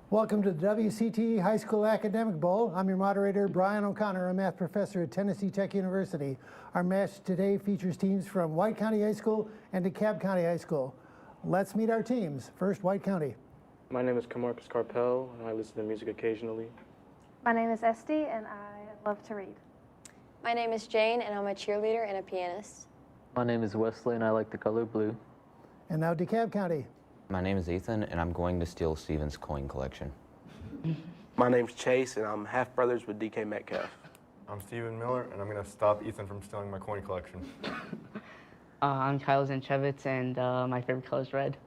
Welcome to the WCTE High School Academic Bowl. I'm your moderator, Brian O'Connor, a math professor at Tennessee Tech University. Our match today features teams from White County High School and DeKalb County High School. Let's meet our teams. First, White County. My name is Camarcus Carpel, and I listen to music occasionally. My name is Esty, and I love to read. My name is Jane, and I'm a cheerleader and a pianist. My name is Wesley, and I like the color blue. And now DeKalb County. My name is Ethan, and I'm going to steal Steven's coin collection. My name's Chase, and I'm half brothers with DK Metcalf. I'm Steven Miller, and I'm going to stop Ethan from stealing my coin collection. I'm Kyle Zanchevitz, and my favorite color is red.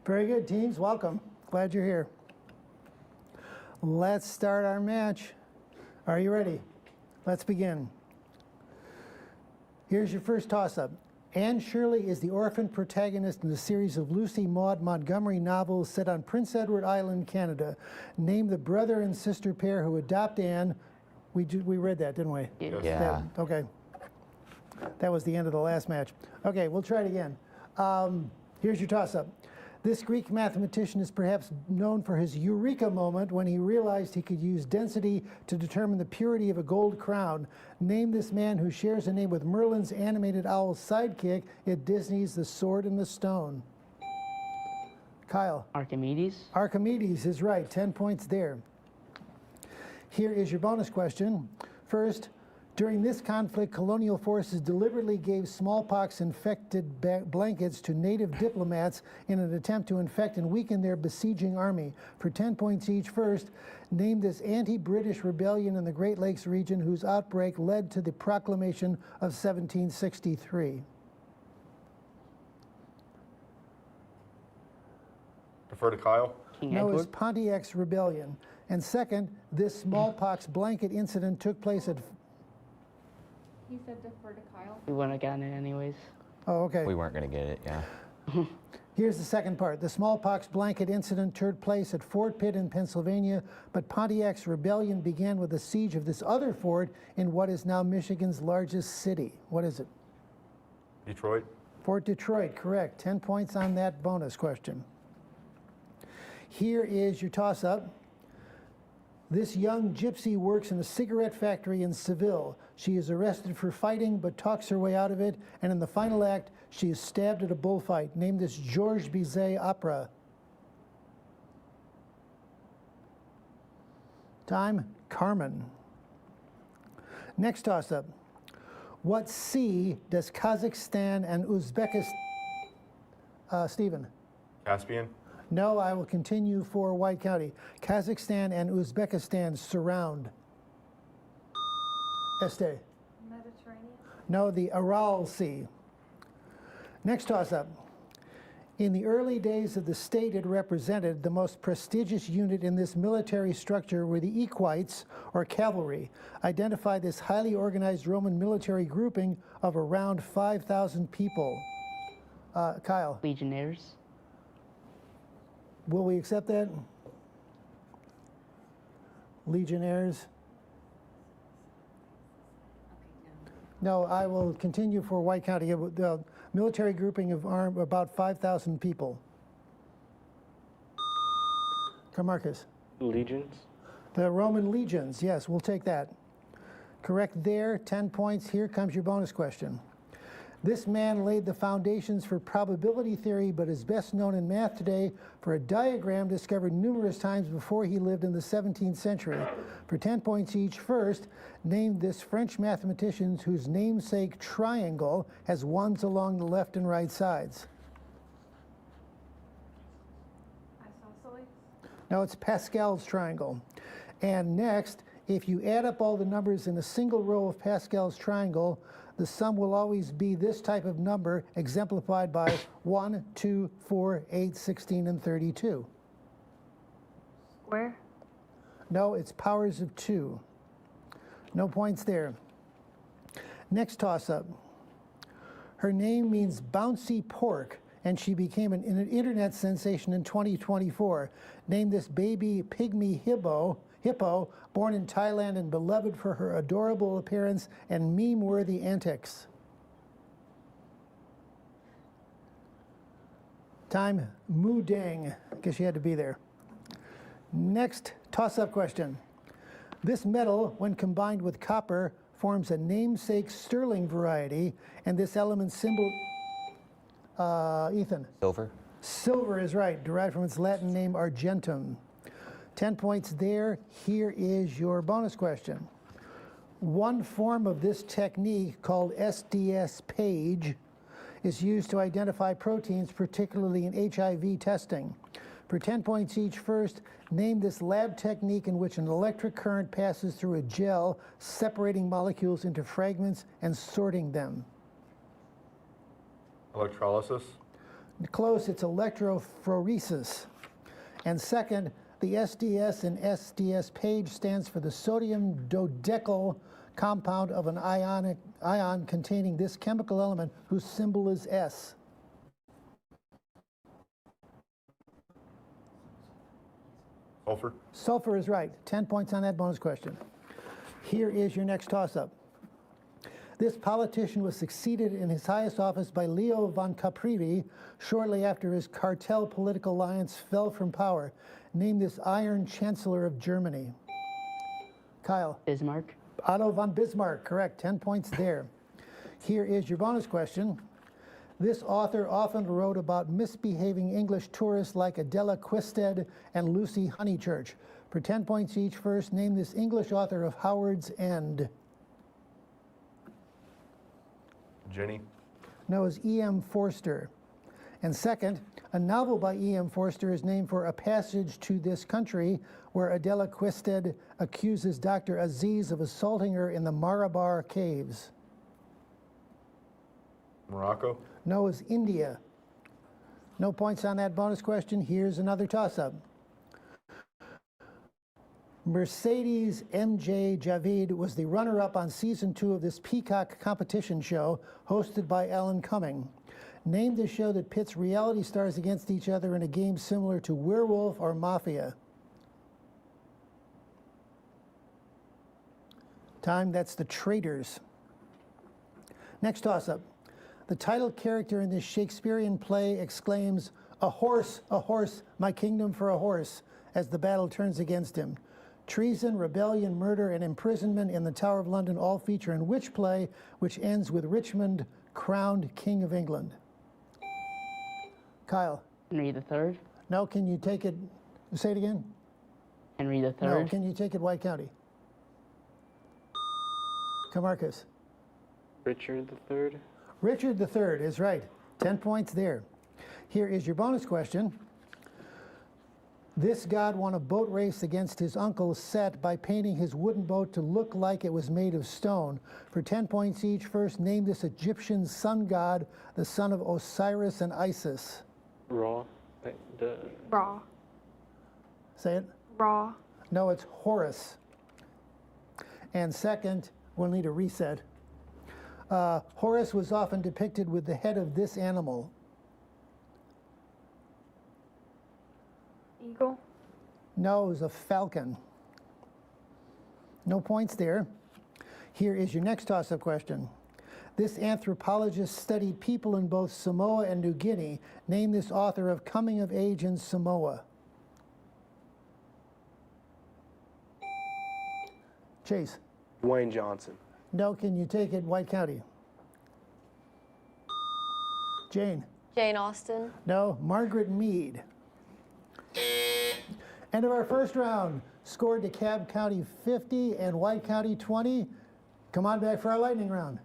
Very good, teams. Welcome. Glad you're here. Let's start our match. Are you ready? Let's begin. Here's your first toss-up. Anne Shirley is the orphan protagonist in the series of Lucy Maud Montgomery novels set on Prince Edward Island, Canada. Name the brother and sister pair who adopt Anne. We read that, didn't we? Yeah. Okay. That was the end of the last match. Okay, we'll try it again. Here's your toss-up. This Greek mathematician is perhaps known for his eureka moment when he realized he could use density to determine the purity of a gold crown. Name this man who shares a name with Merlin's animated owl sidekick at Disney's The Sword and the Stone. Kyle. Archimedes. Archimedes is right. 10 points there. Here is your bonus question. First, during this conflict, colonial forces deliberately gave smallpox-infected blankets to native diplomats in an attempt to infect and weaken their besieging army. For 10 points each, first, name this anti-British rebellion in the Great Lakes region whose outbreak led to the proclamation of 1763. Defer to Kyle. No, it's Pontiac's rebellion. And second, this smallpox blanket incident took place at... He said defer to Kyle. We wouldn't have gotten it anyways. Oh, okay. We weren't going to get it, yeah. Here's the second part. The smallpox blanket incident took place at Fort Pitt in Pennsylvania, but Pontiac's rebellion began with the siege of this other fort in what is now Michigan's largest city. What is it? Detroit. Fort Detroit, correct. 10 points on that bonus question. Here is your toss-up. This young gypsy works in a cigarette factory in Seville. She is arrested for fighting but talks her way out of it, and in the final act, she is stabbed at a bullfight. Name this Georges Bizet opera. Time, Carmen. Next toss-up. What sea does Kazakhstan and Uzbekistan... Stephen. Caspian. No, I will continue for White County. Kazakhstan and Uzbekistan surround. Este. Mediterranean. No, the Aral Sea. Next toss-up. In the early days of the state it represented, the most prestigious unit in this military structure were the equites, or cavalry. Identify this highly organized Roman military grouping of around 5,000 people. Kyle. Legionnaires. Will we accept that? Legionnaires? No, I will continue for White County. The military grouping of about 5,000 people. Camarcus. Legions? The Roman legions, yes, we'll take that. Correct there, 10 points. Here comes your bonus question. This man laid the foundations for probability theory, but is best known in math today for a diagram discovered numerous times before he lived in the 17th century. For 10 points each, first, name this French mathematician whose namesake triangle has ones along the left and right sides. Isosceles. No, it's Pascal's triangle. And next, if you add up all the numbers in a single row of Pascal's triangle, the sum will always be this type of number, exemplified by 1, 2, 4, 8, 16, and 32. Square. No, it's powers of 2. No points there. Next toss-up. Her name means bouncy pork, and she became an internet sensation in 2024. Name this baby pygmy hippo, born in Thailand and beloved for her adorable appearance and meme-worthy antics. Time, Mu Deng. I guess you had to be there. Next toss-up question. This metal, when combined with copper, forms a namesake sterling variety, and this element symbol, Ethan. Silver. Silver is right, derived from its Latin name argentum. 10 points there. Here is your bonus question. One form of this technique, called SDS page, is used to identify proteins, particularly in HIV testing. For 10 points each, first, name this lab technique in which an electric current passes through a gel, separating molecules into fragments and sorting them. Electrolysis. Close, it's electrophoresis. And second, the SDS in SDS page stands for the sodium dodecyl compound of an ion containing this chemical element whose symbol is S. Sulfur. Sulfur is right. 10 points on that bonus question. Here is your next toss-up. This politician was succeeded in his highest office by Leo von Caprivi shortly after his cartel political alliance fell from power. Name this Iron Chancellor of Germany. Kyle. Bismarck. Otto von Bismarck, correct. 10 points there. Here is your bonus question. This author often wrote about misbehaving English tourists like Adela Quisted and Lucy Honeychurch. For 10 points each, first, name this English author of Howard's End. Jenny. No, it's E.M. Forster. And second, a novel by E.M. Forster is named for a passage to this country where Adela Quisted accuses Dr. Aziz of assaulting her in the Marabar Caves. Morocco. No, it's India. No points on that bonus question. Here's another toss-up. Mercedes M.J. Javid was the runner-up on season 2 of this Peacock competition show hosted by Alan Cumming. Name the show that pits reality stars against each other in a game similar to Werewolf or Mafia. Time, that's The Traitors. Next toss-up. The title character in this Shakespearean play exclaims, a horse, my kingdom for a horse," as the battle turns against him. Treason, rebellion, murder, and imprisonment in the Tower of London all feature in which play, which ends with Richmond crowned King of England? Kyle. Henry III. No, can you take it, say it again? Henry III. No, can you take it White County? Camarcus. Richard III. Richard III is right. 10 points there. Here is your bonus question. This god won a boat race against his uncle Set by painting his wooden boat to look like it was made of stone. For 10 points each, first name this Egyptian sun god, the son of Osiris and Isis. Ra. Ra. Say it. Ra. No, it's Horus. And second, we'll need a reset. Horus was often depicted with the head of this animal. Eagle. No, it was a falcon. No points there. Here is your next toss-up question. This anthropologist studied people in both Samoa and New Guinea. Name this author of Coming of Age in Samoa. Chase. Dwayne Johnson. No, can you take it White County? Jane. Jane Austen. No, Margaret Mead. End of our first round. Scored DeKalb County 50 and White County 20. Come on back for our lightning round.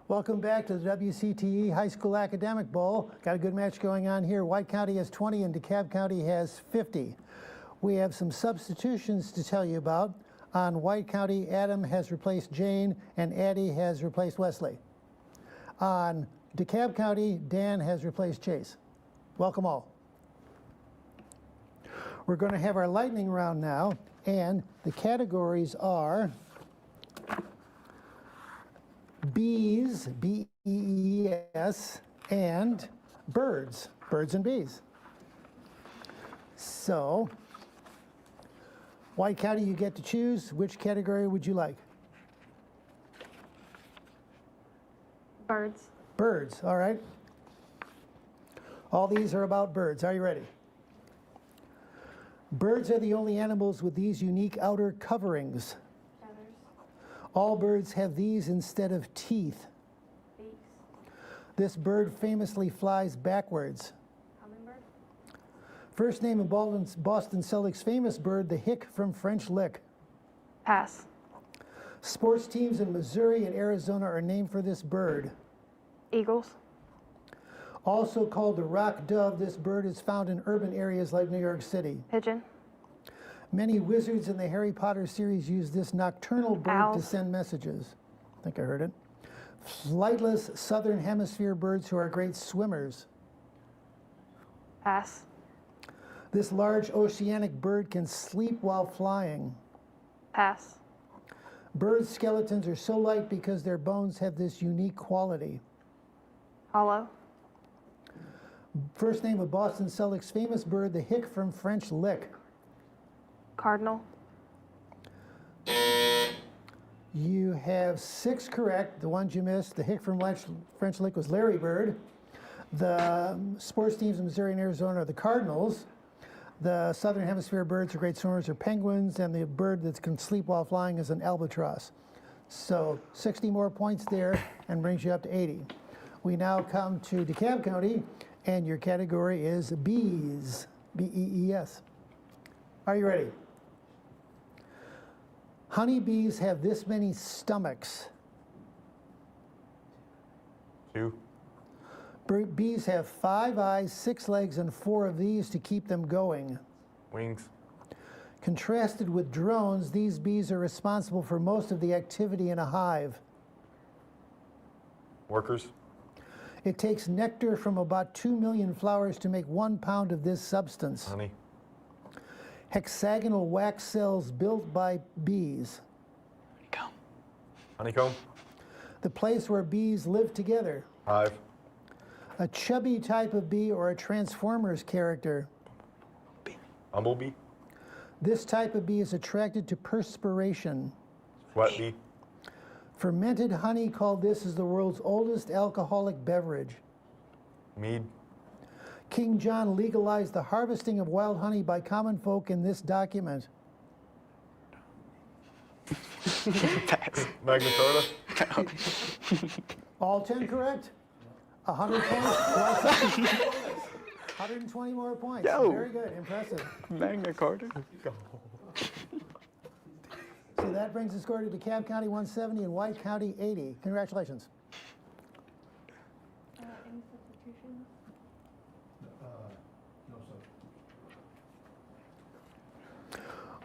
Welcome back to the WCTE High School Academic Bowl. Got a good match going on here. White County has 20 and DeKalb County has 50. We have some substitutions to tell you about. On White County, Adam has replaced Jane and Addie has replaced Wesley. On DeKalb County, Dan has replaced Chase. Welcome all. We're going to have our lightning round now, and the categories are bees, B-E-E-S, and birds, birds and bees. So, White County, you get to choose. Which category would you like? Birds. Birds, all right. All these are about birds. Are you ready? Birds are the only animals with these unique outer coverings. All birds have these instead of teeth. Beaks. This bird famously flies backwards. Hummingbird. First name of Boston Celtics famous bird, the hick from French lick. Pass. Sports teams in Missouri and Arizona are named for this bird. Eagles. Also called the rock dove, this bird is found in urban areas like New York City. Pigeon. Many wizards in the Harry Potter series use this nocturnal bird Owls. to send messages. I think I heard it. Flightless southern hemisphere birds who are great swimmers. Pass. This large oceanic bird can sleep while flying. Pass. Birds' skeletons are so light because their bones have this unique quality. Hollow. First name of Boston Celtics famous bird, the hick from French lick. Cardinal. You have 6 correct. The ones you missed, the hick from French lick was Larry Bird. The sports teams in Missouri and Arizona are the Cardinals. The southern hemisphere birds are great swimmers are penguins, and the bird that can sleep while flying is an albatross. So 60 more points there and brings you up to 80. We now come to DeKalb County, and your category is bees, B-E-E-S. Are you ready? Honeybees have this many stomachs. 2. Bees have 5 eyes, 6 legs, and 4 of these to keep them going. Wings. Contrasted with drones, these bees are responsible for most of the activity in a hive. Workers. It takes nectar from about 2 million flowers to make 1 pound of this substance. Honey. Hexagonal wax cells built by bees. Honeycomb. The place where bees live together. Hive. A chubby type of bee or a Transformers character. Bumblebee. This type of bee is attracted to perspiration. Sweat bee. Fermented honey, called this, is the world's oldest alcoholic beverage. Mead. King John legalized the harvesting of wild honey by common folk in this document. Magna Carta. All 10 correct? 100 points. 120 more points. Yo. Very good. Impressive. Magna Carta. So that brings the score to DeKalb County 170 and White County 80. Congratulations. Any substitutions?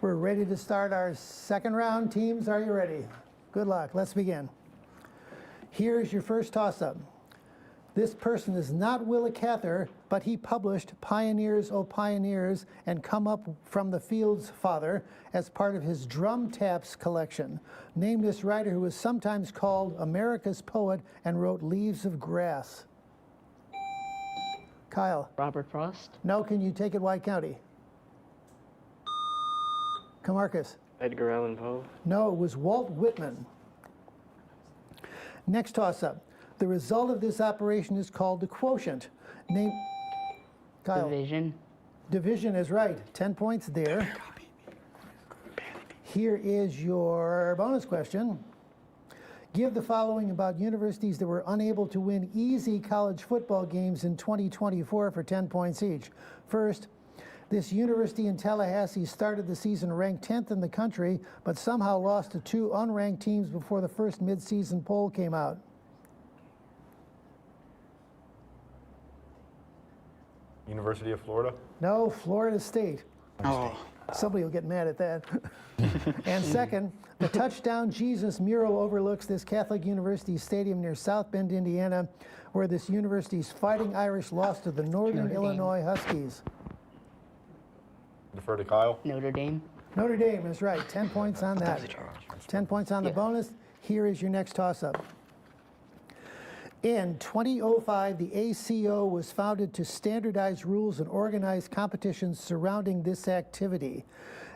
We're ready to start our second round. Teams, are you ready? Good luck. Let's begin. Here's your first toss-up. This person is not Willa Cather, but he published Pioneers, O Pioneers, and Come Up from the Fields, Father, as part of his Drum Taps collection. Name this writer who is sometimes called America's poet and wrote Leaves of Grass. Kyle. Robert Frost. No, can you take it White County? Camarcus. Edgar Allan Poe. No, it was Walt Whitman. Next toss-up. The result of this operation is called the quotient. Name. Kyle. Division. Division is right. 10 points there. Here is your bonus question. Give the following about universities that were unable to win easy college football games in 2024 for 10 points each. First, this university in Tallahassee started the season ranked 10th in the country, but somehow lost to 2 unranked teams before the first midseason poll came out. University of Florida. No, Florida State. Oh. Somebody will get mad at that. And second, the Touchdown Jesus mural overlooks this Catholic University stadium near South Bend, Indiana, where this university's Fighting Irish lost to the Northern Illinois Huskies. Defer to Kyle. Notre Dame. Notre Dame is right. 10 points on that. 10 points on the bonus. Here is your next toss-up. In 2005, the ACO was founded to standardize rules and organize competitions surrounding this activity.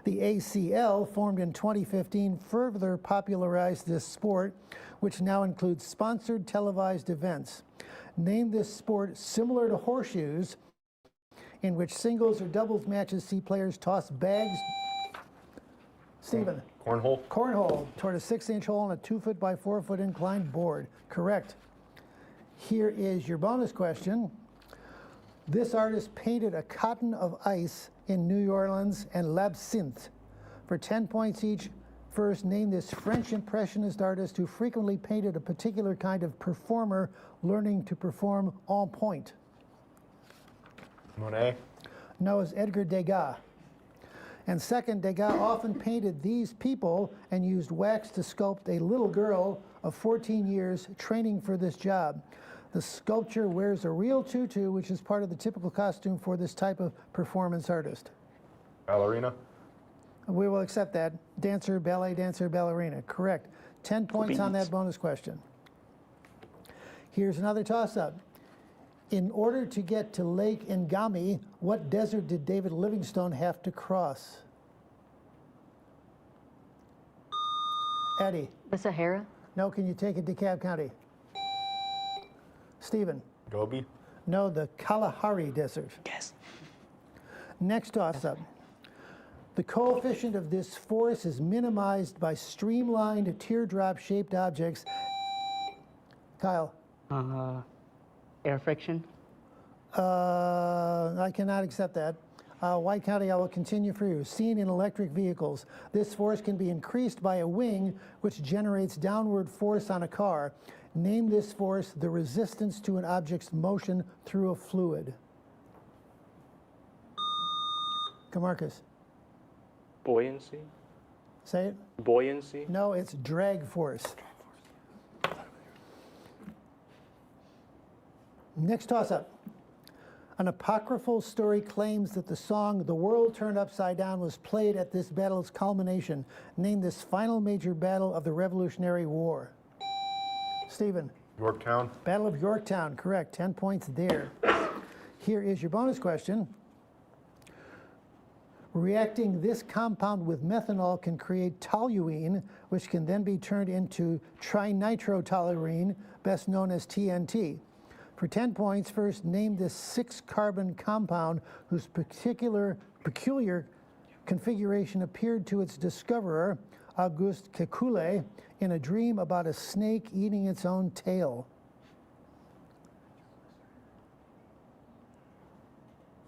The ACL, formed in 2015, further popularized this sport, which now includes sponsored televised events. Name this sport similar to horseshoes, in which singles or doubles matches see players toss bags. Stephen. Cornhole. Cornhole toward a 6-inch hole on a 2-foot by 4-foot inclined board. Correct. Here is your bonus question. This artist painted a cotton of ice in New Orleans and L'Absinthe. For 10 points each, first name this French Impressionist artist who frequently painted a particular kind of performer learning to perform en pointe. Monet. No, it's Edgar Degas. And second, Degas often painted these people and used wax to sculpt a little girl of 14 years training for this job. The sculpture wears a real tutu, which is part of the typical costume for this type of performance artist. Ballerina. We will accept that. Dancer, ballet dancer, ballerina. Correct. 10 points on that bonus question. Here's another toss-up. In order to get to Lake Ngami, what desert did David Livingstone have to cross? Eddie. The Sahara. No, can you take it to DeKalb County? Stephen. Gobi. No, the Kalahari Desert. Yes. Next toss-up. The coefficient of this force is minimized by streamlined teardrop-shaped objects. Kyle. Air friction. I cannot accept that. White County, I will continue for you. Seen in electric vehicles. This force can be increased by a wing, which generates downward force on a car. Name this force the resistance to an object's motion through a fluid. Camarcus. Buoyancy. Say it. Buoyancy. No, it's drag force. Next toss-up. An apocryphal story claims that the song "The World Turned Upside Down" was played at this battle's culmination. Name this final major battle of the Revolutionary War. Stephen. Yorktown. Battle of Yorktown, correct. 10 points there. Here is your bonus question. Reacting this compound with methanol can create toluene, which can then be turned into trinitrotoluene, best known as TNT. For 10 points, first name this 6-carbon compound whose peculiar configuration appeared to its discoverer, Auguste Kekule, in a dream about a snake eating its own tail.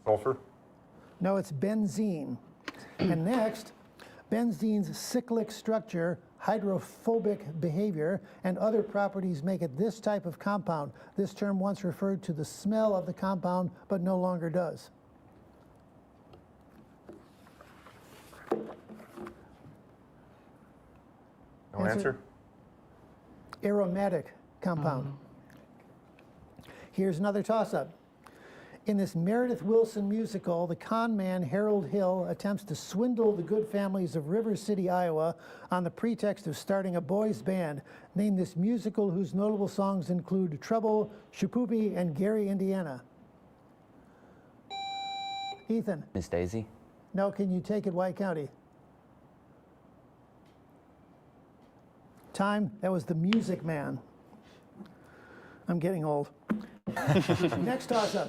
Sulfur. No, it's benzene. And next, benzene's cyclic structure, hydrophobic behavior, and other properties make it this type of compound. This term once referred to the smell of the compound, but no longer does. No answer. Aromatic compound. Here's another toss-up. In this Meredith Willson musical, the con man Harold Hill attempts to swindle the good families of River City, Iowa, on the pretext of starting a boys' band. Name this musical whose notable songs include Trouble, Shipoopi, and Gary, Indiana. Ethan. Miss Daisy. No, can you take it, White County? Time. That was The Music Man. I'm getting old. Next toss-up.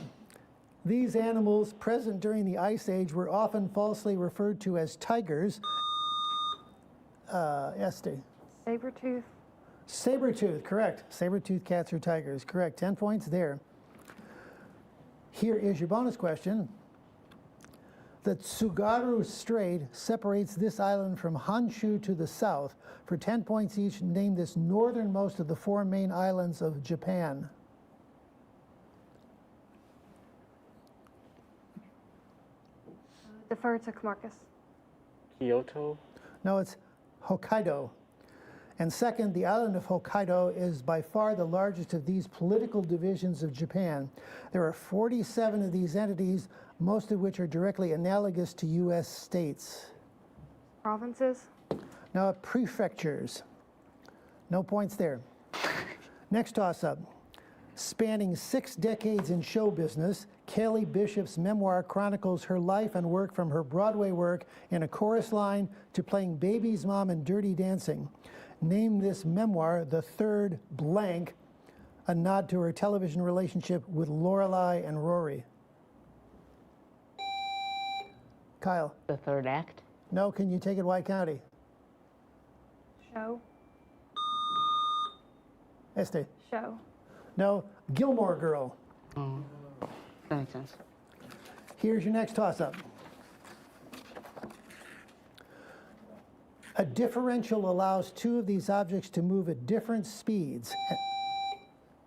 These animals present during the Ice Age were often falsely referred to as tigers. Este. Saber-tooth. Saber-tooth, correct. Saber-tooth cats are tigers, correct. 10 points there. Here is your bonus question. The Tsugaru Strait separates this island from Honshu to the south. For 10 points each, name this northernmost of the 4 main islands of Japan. Defer to Marcus. Kyoto. No, it's Hokkaido. And second, the island of Hokkaido is by far the largest of these political divisions of Japan. There are 47 of these entities, most of which are directly analogous to U.S. states. Provinces. Now, prefectures. No points there. Next toss-up. Spanning 6 decades in show business, Kelly Bishop's memoir chronicles her life and work from her Broadway work in A Chorus Line to playing Baby's mom in Dirty Dancing. Name this memoir The Third Blank, a nod to her television relationship with Lorelai and Rory. Kyle. The Third Act. No, can you take it White County? Show. Este. Show. No, Gilmore Girl. Oh, that makes sense. Here's your next toss-up. A differential allows 2 of these objects to move at different speeds.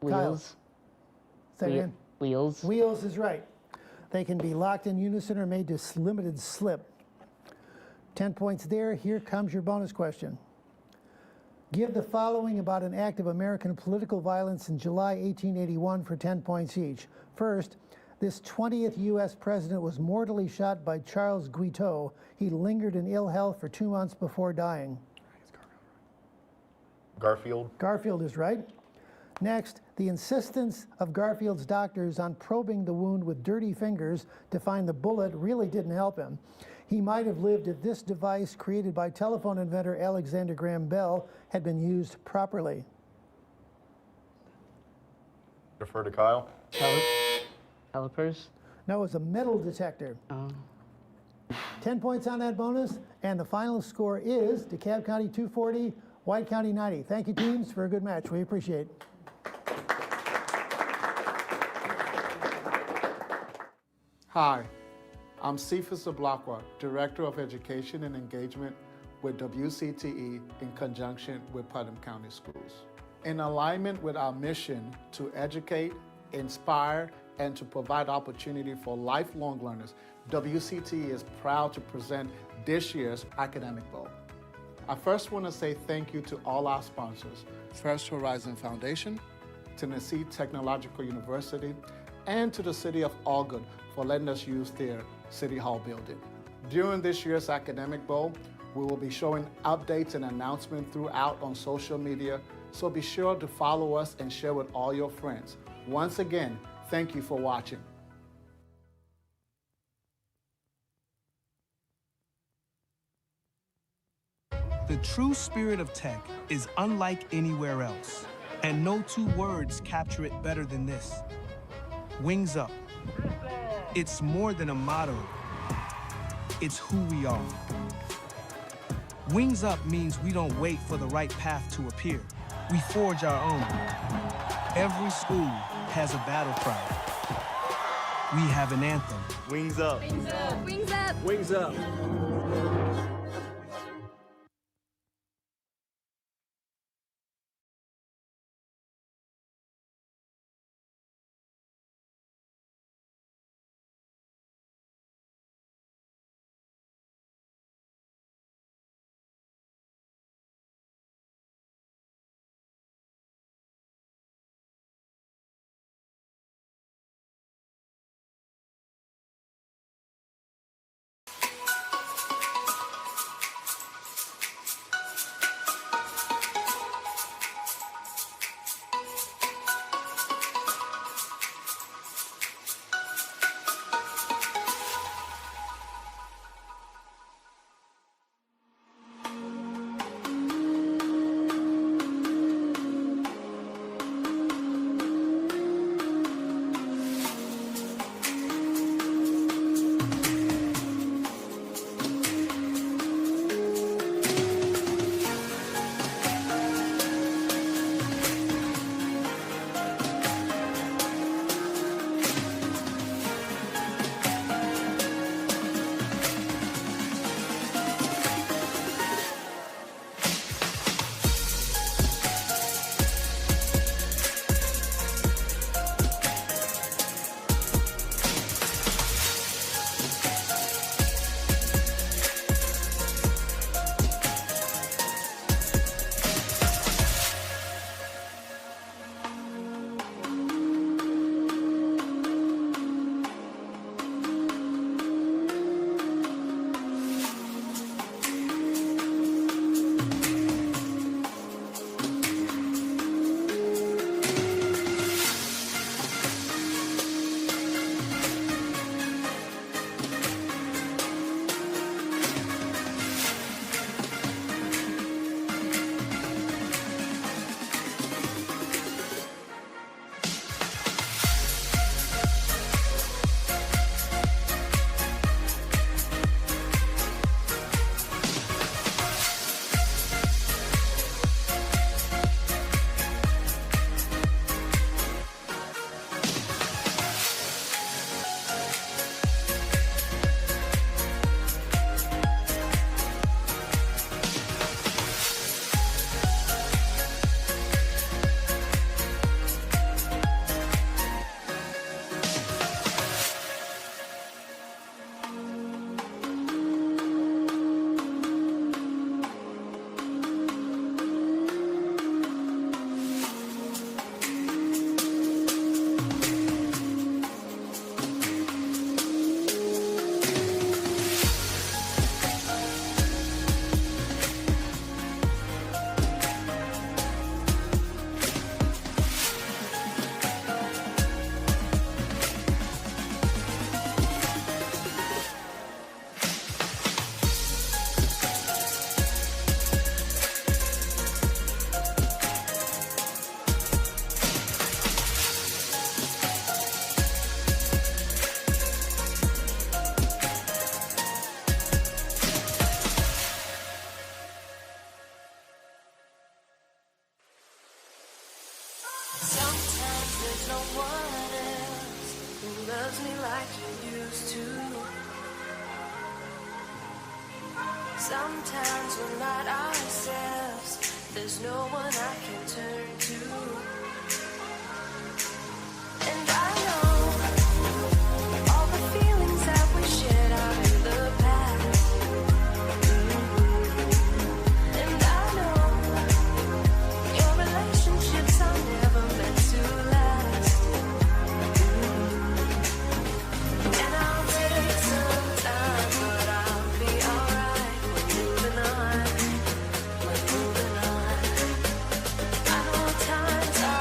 Wheels. Say again. Wheels. Wheels is right. They can be locked in unison or made to limited slip. 10 points there. Here comes your bonus question. Give the following about an act of American political violence in July 1881 for 10 points each. First, this 20th U.S. president was mortally shot by Charles Guiteau. He lingered in ill health for 2 months before dying. Garfield. Garfield is right. Next, the insistence of Garfield's doctors on probing the wound with dirty fingers to find the bullet really didn't help him. He might have lived if this device, created by telephone inventor Alexander Graham Bell, had been used properly. Defer to Kyle. Calipers. No, it was a metal detector. 10 points on that bonus, and the final score is DeKalb County 240, White County 90. Thank you, teams, for a good match. We appreciate it. Hi, I'm Cephas Ablakwa, Director of Education and Engagement with WCTE in conjunction with Putnam County Schools. In alignment with our mission to educate, inspire, and to provide opportunity for lifelong learners, WCTE is proud to present this year's Academic Bowl. I first want to say thank you to all our sponsors, First Horizon Foundation, Tennessee Technological University, and to the City of Algood for letting us use their City Hall building. During this year's Academic Bowl, we will be showing updates and announcements throughout on social media, so be sure to follow us and share with all your friends. Once again, thank you for watching. The true spirit of tech is unlike anywhere else, and no 2 words capture it better than this. Wings up. It's more than a motto. It's who we are. Wings up means we don't wait for the right path to appear. We forge our own. Every school has a battle cry. We have an anthem. Wings up. Wings up. Wings up. Wings up. loves me like you used to. Sometimes we're not ourselves. There's no one I can turn to. And I know all the feelings that we shared are in the past. And I know your relationships are never meant to last. And I'll take some time, but I'll be alright. We're moving on. We're moving on. I know times are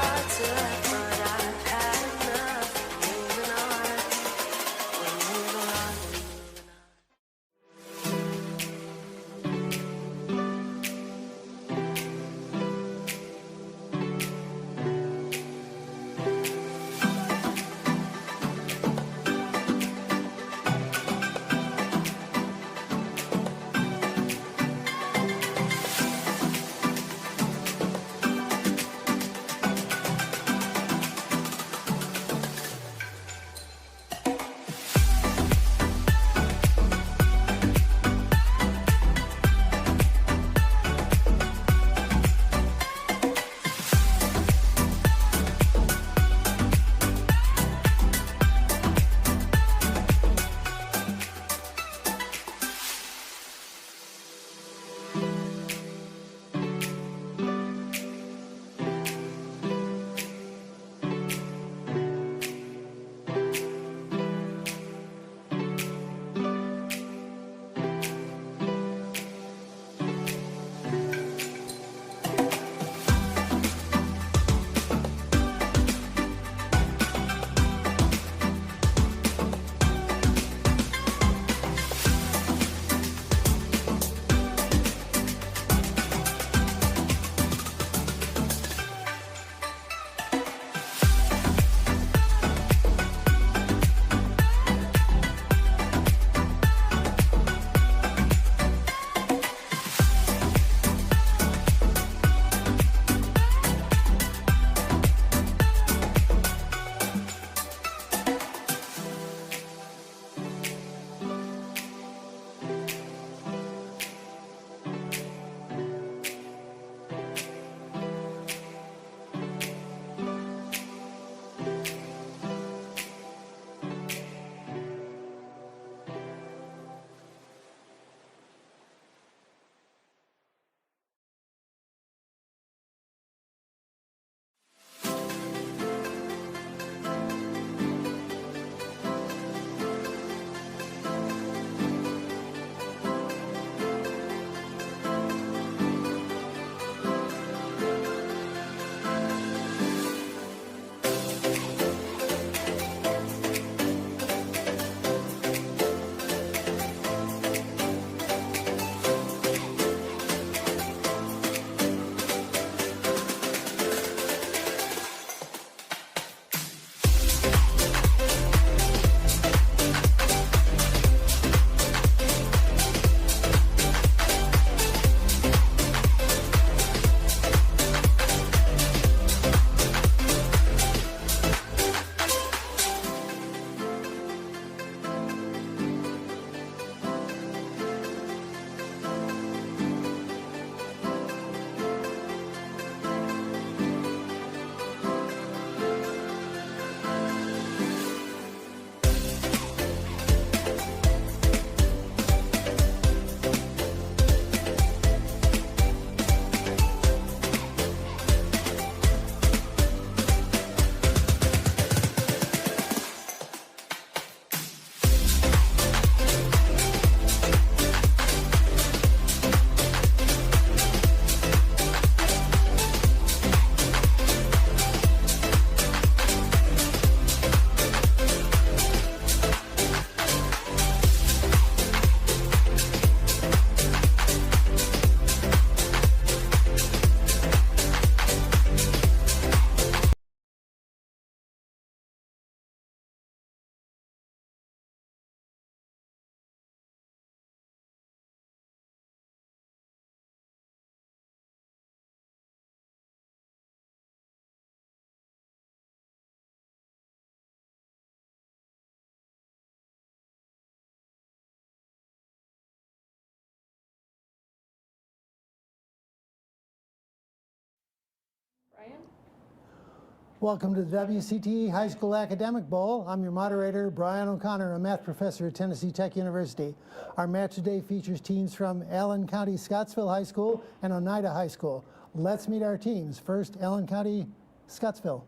Welcome to the WCTE High School Academic Bowl. I'm your moderator, Brian O'Connor, a math professor at Tennessee Tech University. Our match today features teams from Allen County Scottsville High School and Oneida High School. Let's meet our teams. First, Allen County Scottsville.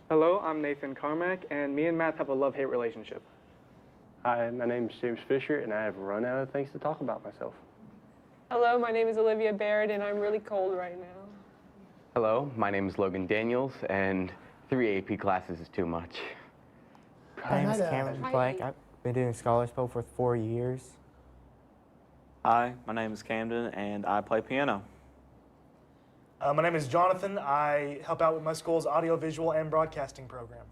Hello, I'm Nathan Carmack, and me and math have a love-hate relationship. Hi, my name is James Fisher, and I have run out of things to talk about myself. Hello, my name is Olivia Baird, and I'm really cold right now. Hello, my name is Logan Daniels, and 3 AP classes is too much. My name is Cameron Blake. I've been doing Scholars Bowl for 4 years. Hi, my name is Camden, and I play piano. My name is Jonathan. I help out with my school's audiovisual and broadcasting program.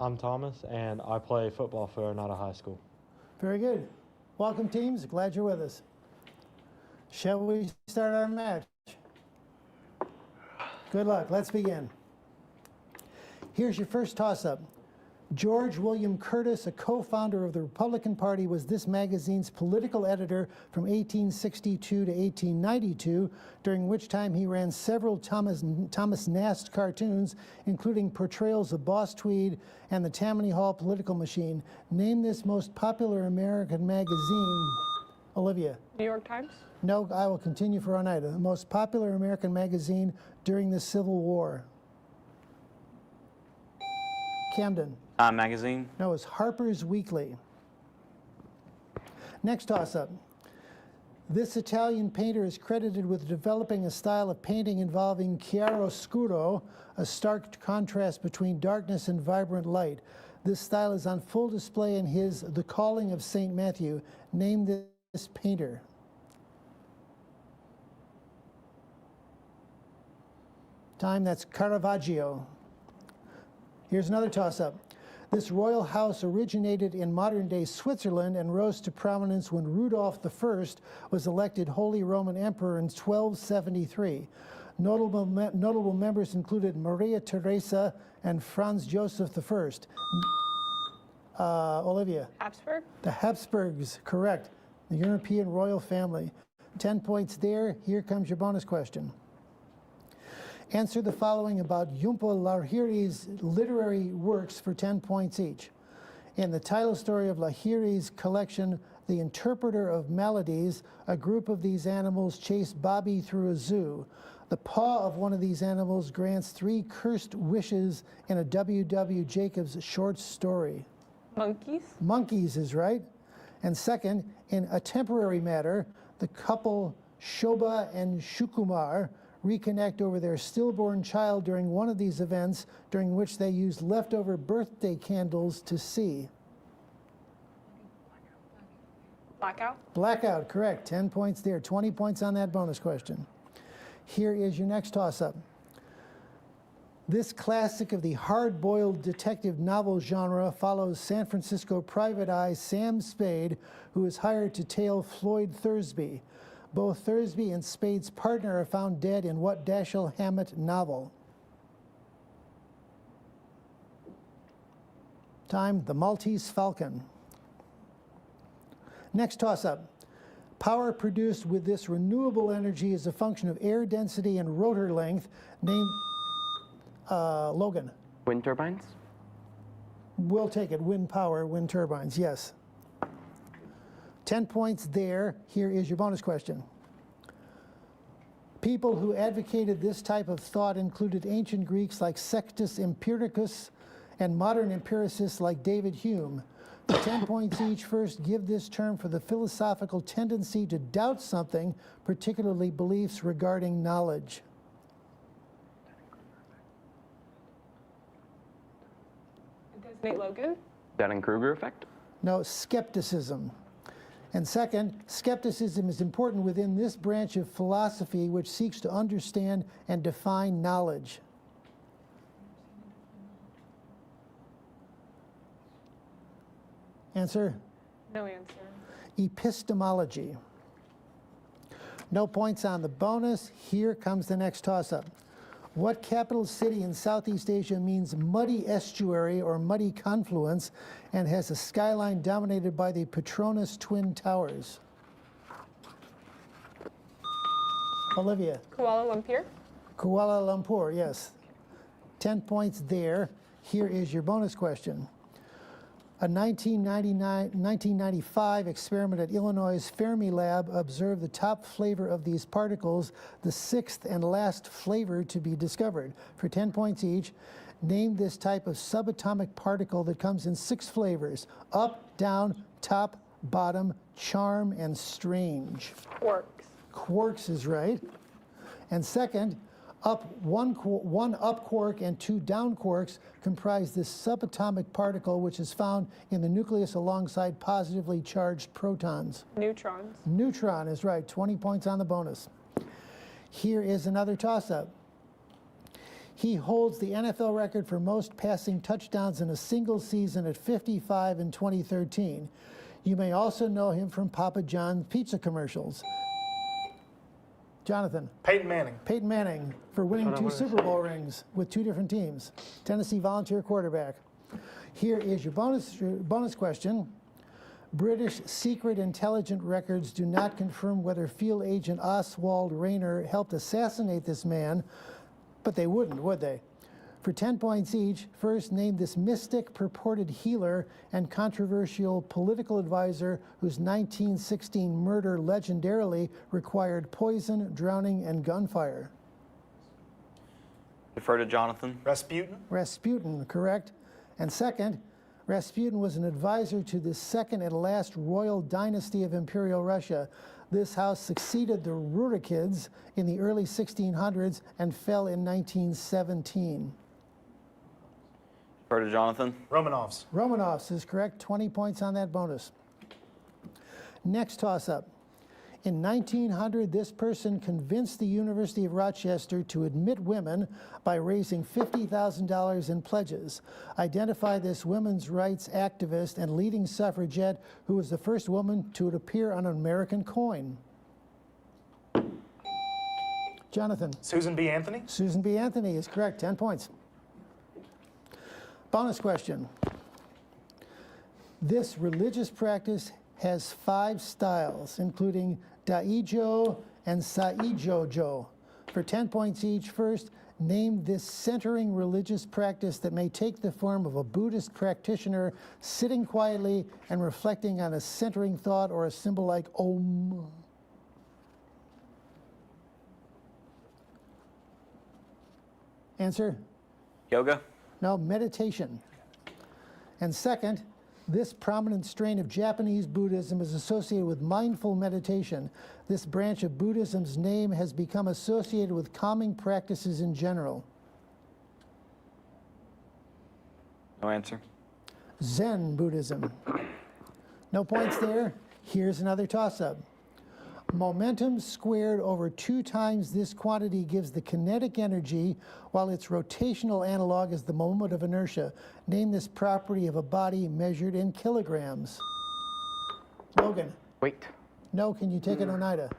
I'm Thomas, and I play football for Oneida High School. Very good. Welcome, teams. Glad you're with us. Shall we start our match? Good luck. Let's begin. Here's your first toss-up. George William Curtis, a co-founder of the Republican Party, was this magazine's political editor from 1862 to 1892, during which time he ran several Thomas Nast cartoons, including portrayals of Boss Tweed and the Tammany Hall political machine. Name this most popular American magazine. Olivia. New York Times? No, I will continue for Oneida. The most popular American magazine during the Civil War. Camden. Time Magazine? No, it's Harper's Weekly. Next toss-up. This Italian painter is credited with developing a style of painting involving chiaroscuro, a stark contrast between darkness and vibrant light. This style is on full display in his The Calling of St. Matthew. Name this painter. Time, that's Caravaggio. Here's another toss-up. This royal house originated in modern-day Switzerland and rose to prominence when Rudolph I was elected Holy Roman Emperor in 1273. Notable members included Maria Theresa and Franz Joseph I. Olivia. Habsburg? The Habsburgs, correct. The European royal family. 10 points there. Here comes your bonus question. Answer the following about Jhumpa Lahiri's literary works for 10 points each. In the title story of Lahiri's collection, The Interpreter of Maladies, a group of these animals chase Bobby through a zoo. The paw of one of these animals grants 3 cursed wishes in a W.W. Jacobs short story. Monkeys? Monkeys is right. And second, in A Temporary Matter, the couple Shobha and Shukumar reconnect over their stillborn child during one of these events, during which they used leftover birthday candles to see. Blackout? Blackout, correct. 10 points there. 20 points on that bonus question. Here is your next toss-up. This classic of the hard-boiled detective novel genre follows San Francisco private eye Sam Spade, who is hired to tail Floyd Thursby. Both Thursby and Spade's partner are found dead in what Dashiell Hammett novel? Time, The Maltese Falcon. Next toss-up. Power produced with this renewable energy is a function of air density and rotor length. Name, Logan. Wind turbines? We'll take it. Wind power, wind turbines, yes. 10 points there. Here is your bonus question. People who advocated this type of thought included ancient Greeks like Sextus Empiricus and modern empiricists like David Hume. The 10 points each. First, give this term for the philosophical tendency to doubt something, particularly beliefs regarding knowledge. Designate Logan? Dunning-Kruger effect? No, skepticism. And second, skepticism is important within this branch of philosophy which seeks to understand and define knowledge. Answer? No answer. Epistemology. No points on the bonus. Here comes the next toss-up. What capital city in Southeast Asia means muddy estuary or muddy confluence and has a skyline dominated by the Petronas Twin Towers? Olivia. Kuala Lumpur? Kuala Lumpur, yes. 10 points there. Here is your bonus question. A 1995 experiment at Illinois' Fermi Lab observed the top flavor of these particles, the sixth and last flavor to be discovered. For 10 points each, name this type of subatomic particle that comes in 6 flavors: up, down, top, bottom, charm, and strange. Quarks. Quarks is right. And second, one up quark and 2 down quarks comprise this subatomic particle, which is found in the nucleus alongside positively charged protons. Neutrons. Neutron is right. 20 points on the bonus. Here is another toss-up. He holds the NFL record for most passing touchdowns in a single season at 55 in 2013. You may also know him from Papa John's pizza commercials. Jonathan. Peyton Manning. Peyton Manning for winning 2 Super Bowl rings with 2 different teams. Tennessee volunteer quarterback. Here is your bonus question. British secret intelligence records do not confirm whether field agent Oswald Rayner helped assassinate this man, but they wouldn't, would they? For 10 points each, first name this mystic, purported healer, and controversial political advisor whose 1916 murder legendarily required poison, drowning, and gunfire. Defer to Jonathan. Rasputin. Rasputin, correct. And second, Rasputin was an advisor to the second and last royal dynasty of Imperial Russia. This house succeeded the Rurikids in the early 1600s and fell in 1917. Defer to Jonathan. Romanovs. Romanovs is correct. 20 points on that bonus. Next toss-up. In 1900, this person convinced the University of Rochester to admit women by raising $50,000 in pledges. Identify this women's rights activist and leading suffragette who was the first woman to appear on an American coin. Jonathan. Susan B. Anthony. Susan B. Anthony is correct. 10 points. Bonus question. This religious practice has 5 styles, including Daijo and Saijojo. For 10 points each, first, name this centering religious practice that may take the form of a Buddhist practitioner sitting quietly and reflecting on a centering thought or a symbol like Om. Answer? Yoga. No, meditation. And second, this prominent strain of Japanese Buddhism is associated with mindful meditation. This branch of Buddhism's name has become associated with calming practices in general. No answer. Zen Buddhism. No points there. Here's another toss-up. Momentum squared over 2 times this quantity gives the kinetic energy, while its rotational analog is the moment of inertia. Name this property of a body measured in kilograms. Logan. Weight. No, can you take it, Oneida?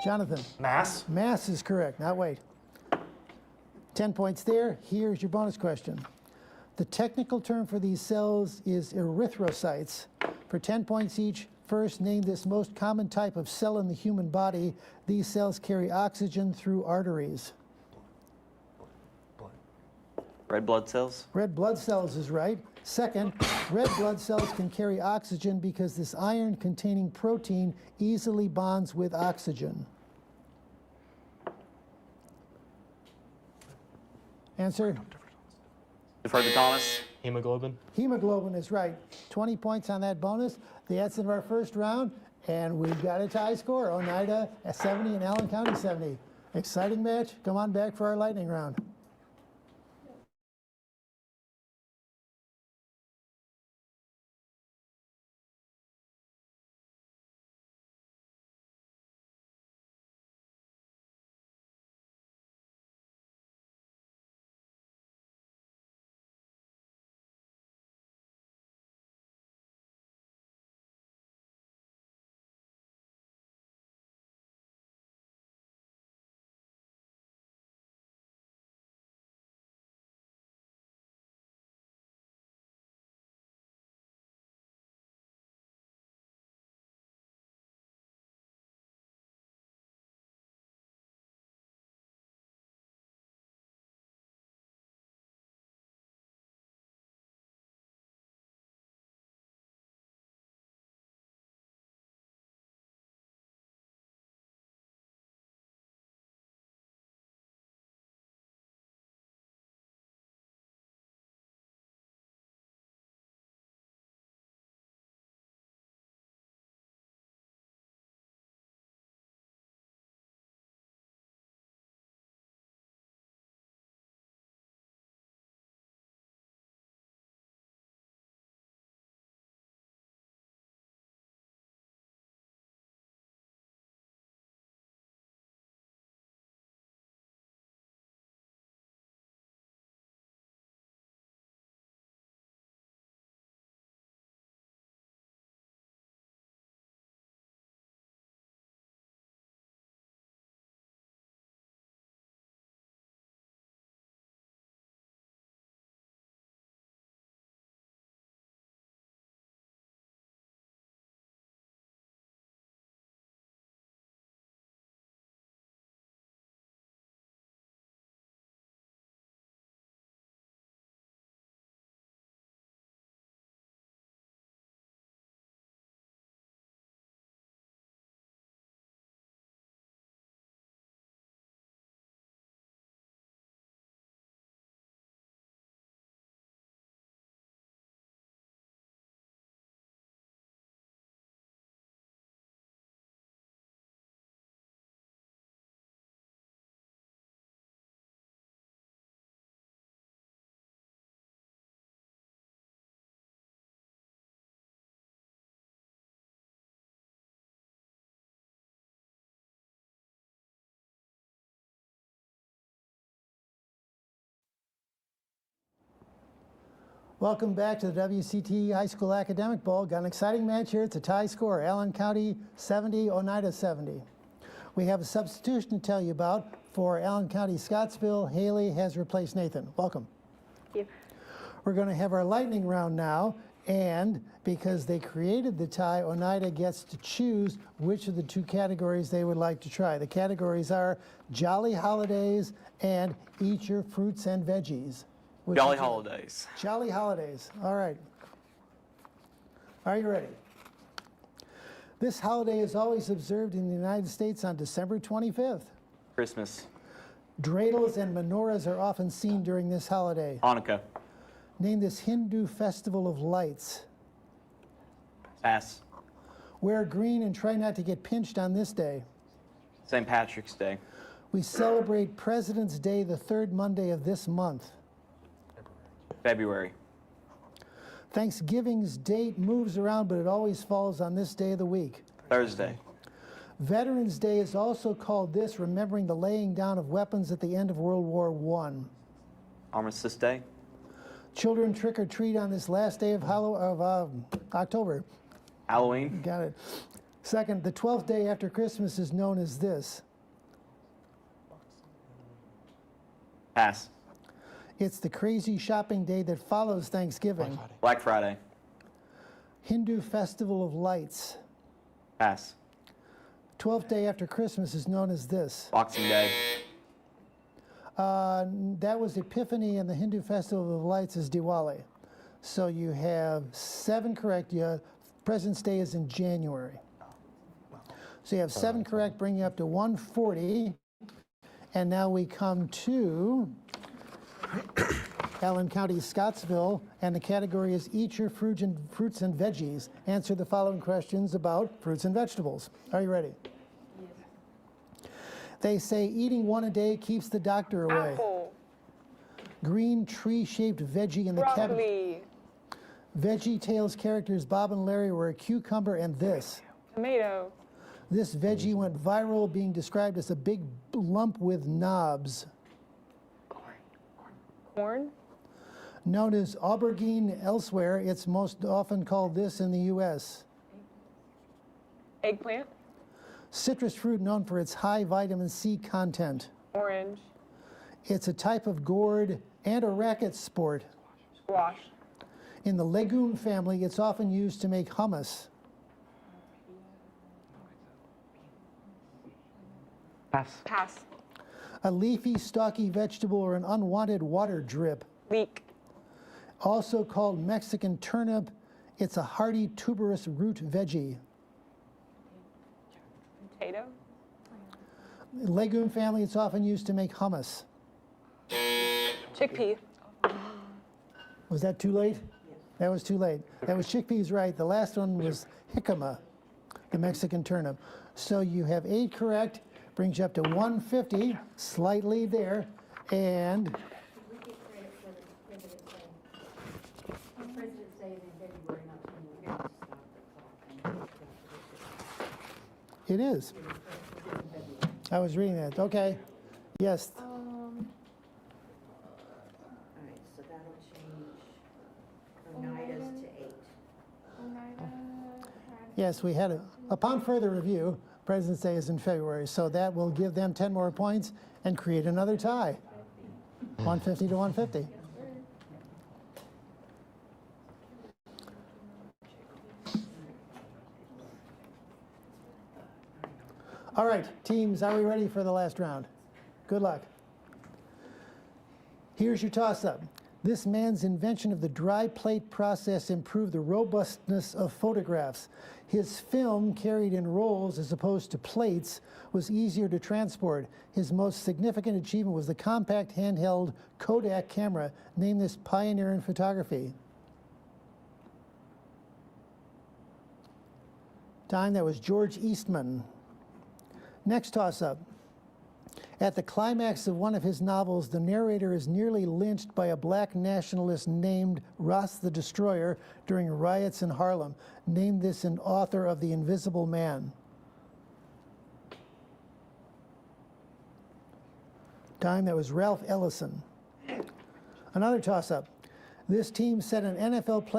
Jonathan. Mass. Mass is correct, not weight. 10 points there. Here's your bonus question. The technical term for these cells is erythrocytes. For 10 points each, first, name this most common type of cell in the human body. These cells carry oxygen through arteries. Red blood cells. Red blood cells is right. Second, red blood cells can carry oxygen because this iron-containing protein easily bonds with oxygen. Answer? Defer to Thomas. Hemoglobin. Hemoglobin is right. 20 points on that bonus. That's in our first round, and we've got a tie score. Oneida at 70 and Allen County 70. Exciting match. Come on back for our lightning round. Welcome back to the WCTE High School Academic Bowl. Got an exciting match here. It's a tie score. Allen County 70, Oneida 70. We have a substitution to tell you about for Allen County Scottsville. Haley has replaced Nathan. Welcome. Thank you. We're going to have our lightning round now, and because they created the tie, Oneida gets to choose which of the two categories they would like to try. The categories are Jolly Holidays and Eat Your Fruits and Veggies. Which Jolly would you- Holidays. Jolly Holidays. All right. Are you ready? This holiday is always observed in the United States on December 25th. Christmas. Dreidels and menorahs are often seen during this holiday. Hanukkah. Name this Hindu festival of lights. Pass. Wear green and try not to get pinched on this day. St. Patrick's Day. We celebrate President's Day the third Monday of this month. February. Thanksgiving's date moves around, but it always falls on this day of the week. Thursday. Veterans Day is also called this, remembering the laying down of weapons at the end of World War I. Armistice Day. Children trick or treat on this last day of October. Halloween. Got it. Second, the 12th day after Christmas is known as this. Pass. It's the crazy shopping day that follows Thanksgiving. Black Friday. Hindu festival of lights. Pass. 12th day after Christmas is known as this. Boxing Day. That was Epiphany, and the Hindu festival of lights is Diwali. So you have 7 correct. President's Day is in January. So you have 7 correct, bringing you up to 140. And now we come to Allen County, Scottsville, and the category is Eat Your Fruits and Veggies. Answer the following questions about fruits and vegetables. Are you ready? They say eating one a day keeps the doctor away. Apple. Green tree-shaped veggie in the cabinet. Broccoli. Veggie Tales characters Bob and Larry were a cucumber and this. Tomato. This veggie went viral, being described as a big lump with knobs. Corn. Known as aubergine elsewhere, it's most often called this in the U.S. Eggplant. Citrus fruit known for its high vitamin C content. Orange. It's a type of gourd and a racket sport. Squash. In the legume family, it's often used to make hummus. Pass. Pass. A leafy, stalky vegetable or an unwanted water drip. Leek. Also called Mexican turnip, it's a hardy tuberous root veggie. Potato. Legume family, it's often used to make hummus. Chickpea. Was that too late? That was too late. That was chickpeas, right. The last one was jicama, the Mexican turnip. So you have 8 correct, brings you up to 150, slight lead there, and President's Day is in February, not January. it is. I was reading that. Okay. Yes. All right, so that'll change Oneida's to 8. Yes, we had it. Upon further review, President's Day is in February, so that will give them 10 more points and create another tie. 150 to 150. All right, teams, are we ready for the last round? Good luck. Here's your toss-up. This man's invention of the dry plate process improved the robustness of photographs. His film, carried in rolls as opposed to plates, was easier to transport. His most significant achievement was the compact handheld Kodak camera, named this pioneer in photography. Time, that was George Eastman. Next toss-up. At the climax of one of his novels, the narrator is nearly lynched by a black nationalist named Ross the Destroyer during riots in Harlem. Name this an author of The Invisible Man. Time, that was Ralph Ellison. Another toss-up. This team set an NFL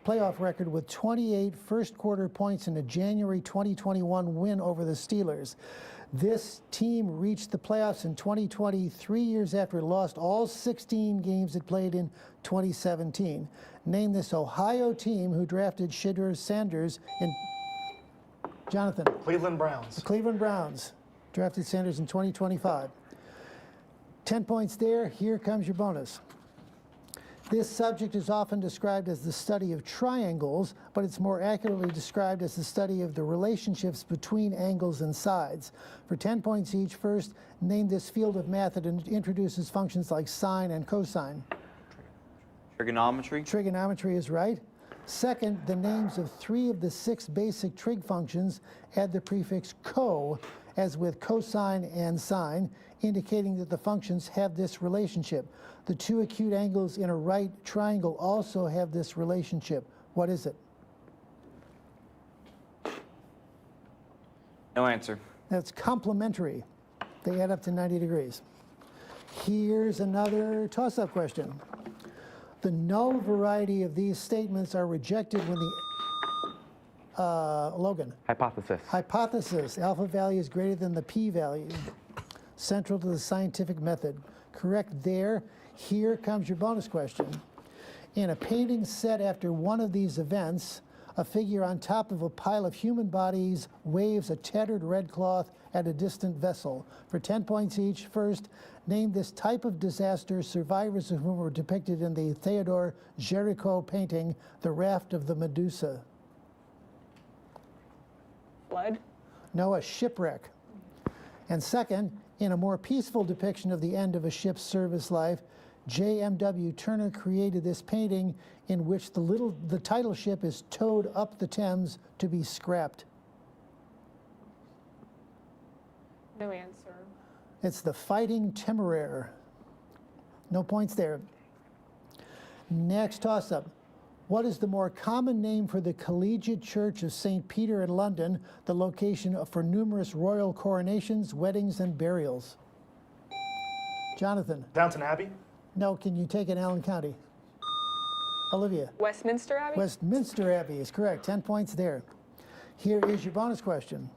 playoff record with 28 first quarter points in a January 2021 win over the Steelers. This team reached the playoffs in 2020, 3 years after it lost all 16 games it played in 2017. Name this Ohio team who drafted Shedeur Sanders in... Jonathan. Cleveland Browns. The Cleveland Browns drafted Sanders in 2025. 10 points there. Here comes your bonus. This subject is often described as the study of triangles, but it's more accurately described as the study of the relationships between angles and sides. For 10 points each, first, name this field of math that introduces functions like sine and cosine. Trigonometry. Trigonometry is right. Second, the names of 3 of the 6 basic trig functions add the prefix co, as with cosine and sine, indicating that the functions have this relationship. The 2 acute angles in a right triangle also have this relationship. What is it? No answer. That's complementary. They add up to 90 degrees. Here's another toss-up question. The null variety of these statements are rejected when the Logan. Hypothesis. Hypothesis. Alpha value is greater than the p-value. Central to the scientific method. Correct there. Here comes your bonus question. In a painting set after one of these events, a figure on top of a pile of human bodies waves a tattered red cloth at a distant vessel. For 10 points each, first, name this type of disaster, survivors of whom were depicted in the Theodore Géricault painting, The Raft of the Medusa. Flood? No, a shipwreck. And second, in a more peaceful depiction of the end of a ship's service life, J.M.W. Turner created this painting in which the title ship is towed up the Thames to be scrapped. No answer. It's the Fighting Temeraire. No points there. Next toss-up. What is the more common name for the Collegiate Church of St. Peter in London, the location for numerous royal coronations, weddings, and burials? Jonathan. Downton Abbey. No, can you take it Allen County? Olivia. Westminster Abbey? Westminster Abbey is correct. 10 points there. Here is your bonus question.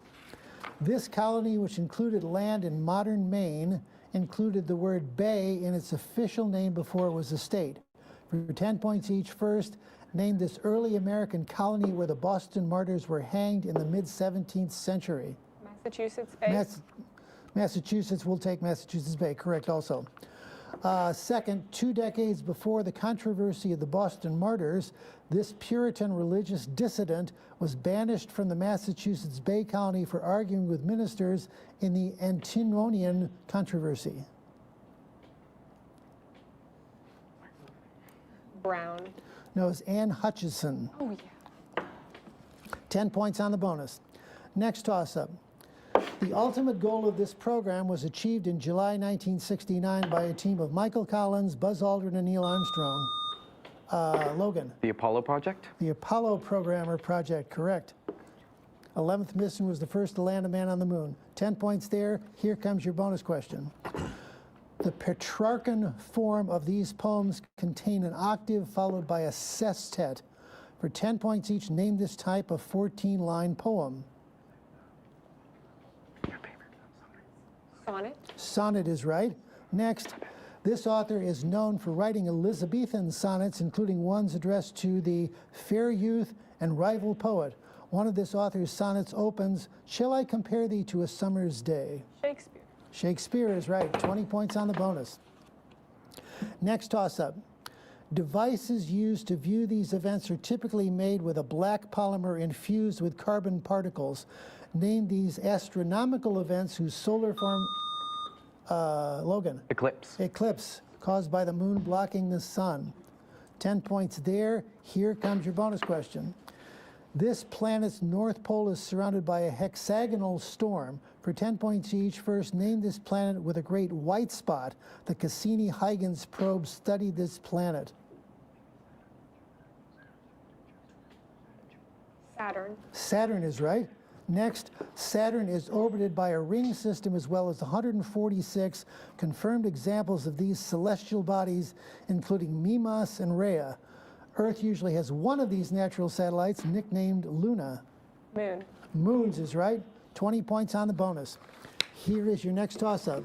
This colony, which included land in modern Maine, included the word bay in its official name before it was a state. For 10 points each, first, name this early American colony where the Boston martyrs were hanged in the mid-17th century. Massachusetts Bay? Massachusetts, we'll take Massachusetts Bay, correct also. Second, 2 decades before the controversy of the Boston martyrs, this Puritan religious dissident was banished from the Massachusetts Bay Colony for arguing with ministers in the Antinomian controversy. Brown. No, it's Anne Hutchison. Oh, yeah. 10 points on the bonus. Next toss-up. The ultimate goal of this program was achieved in July 1969 by a team of Michael Collins, Buzz Aldrin, and Neil Armstrong. Logan. The Apollo project? The Apollo project, correct. 11th mission was the first to land a man on the moon. 10 points there. Here comes your bonus question. The Petrarchan form of these poems contain an octave followed by a sestet. For 10 points each, name this type of 14-line poem. Sonnet. Sonnet is right. Next, this author is known for writing Elizabethan sonnets, including ones addressed to the fair youth and rival poet. One of this author's sonnets opens, "Shall I compare thee to a summer's day?" Shakespeare. Shakespeare is right. 20 points on the bonus. Next toss-up. Devices used to view these events are typically made with a black polymer infused with carbon particles. Name these astronomical events whose solar form... Logan. Eclipse. Eclipse, caused by the moon blocking the sun. 10 points there. Here comes your bonus question. This planet's north pole is surrounded by a hexagonal storm. For 10 points each, first, name this planet with a great white spot. The Cassini-Huygens probe studied this planet. Saturn. Saturn is right. Next, Saturn is orbited by a ring system as well as 146 confirmed examples of these celestial bodies, including Mimas and Rhea. Earth usually has one of these natural satellites, nicknamed Luna. Moon. Moons is right. 20 points on the bonus. Here is your next toss-up.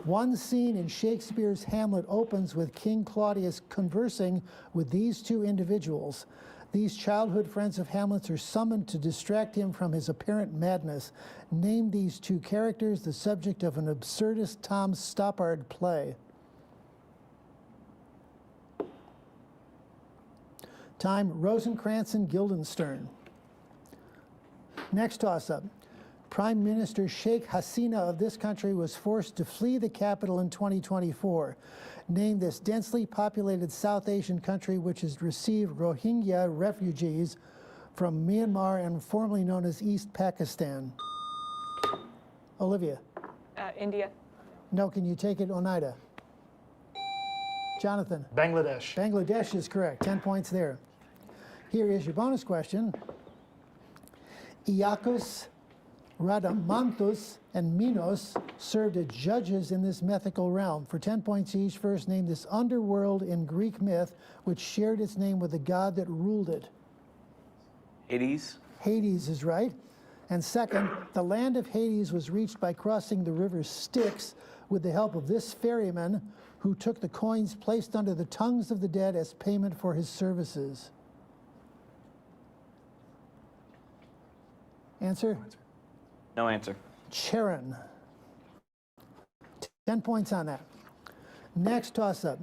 One scene in Shakespeare's Hamlet opens with King Claudius conversing with these two individuals. These childhood friends of Hamlet's are summoned to distract him from his apparent madness. Name these two characters, the subject of an absurdist Tom Stoppard play. Time, Rosencrantz and Guildenstern. Next toss-up. Prime Minister Sheikh Hasina of this country was forced to flee the capital in 2024. Name this densely populated South Asian country which has received Rohingya refugees from Myanmar and formerly known as East Pakistan. Olivia. India. No, can you take it, Oneida? Jonathan. Bangladesh. Bangladesh is correct. 10 points there. Here is your bonus question. Iacchus, Rhadamanthus, and Minos served as judges in this mythical realm. For 10 points each, first name this underworld in Greek myth which shared its name with the god that ruled it. Hades. Hades is right. And second, the land of Hades was reached by crossing the river Styx with the help of this ferryman who took the coins placed under the tongues of the dead as payment for his services. Answer? No answer. Charon. 10 points on that. Next toss-up.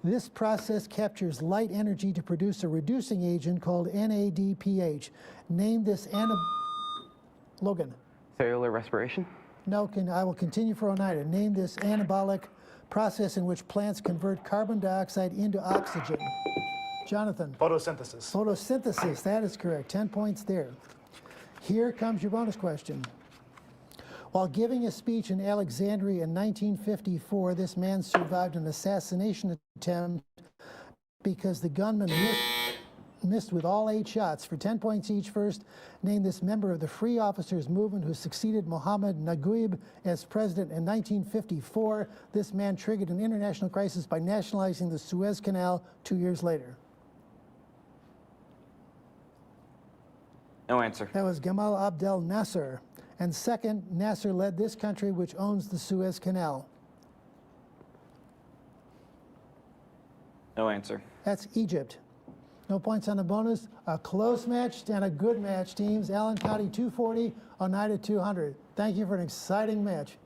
This process captures light energy to produce a reducing agent called NADPH. Name this Logan. Cellular respiration? No, I will continue for Oneida. Name this anabolic process in which plants convert carbon dioxide into oxygen. Jonathan. Photosynthesis. Photosynthesis, that is correct. 10 points there. Here comes your bonus question. While giving a speech in Alexandria in 1954, this man survived an assassination attempt because the gunman missed with all 8 shots. For 10 points each, first, name this member of the Free Officers Movement who succeeded Mohammed Naguib as president in 1954. This man triggered an international crisis by nationalizing the Suez Canal 2 years later. No answer. That was Gamal Abdel Nasser. And second, Nasser led this country which owns the Suez Canal. No answer. That's Egypt. No points on the bonus. A close match and a good match, teams. Allen County 240, Oneida 200. Thank you for an exciting match.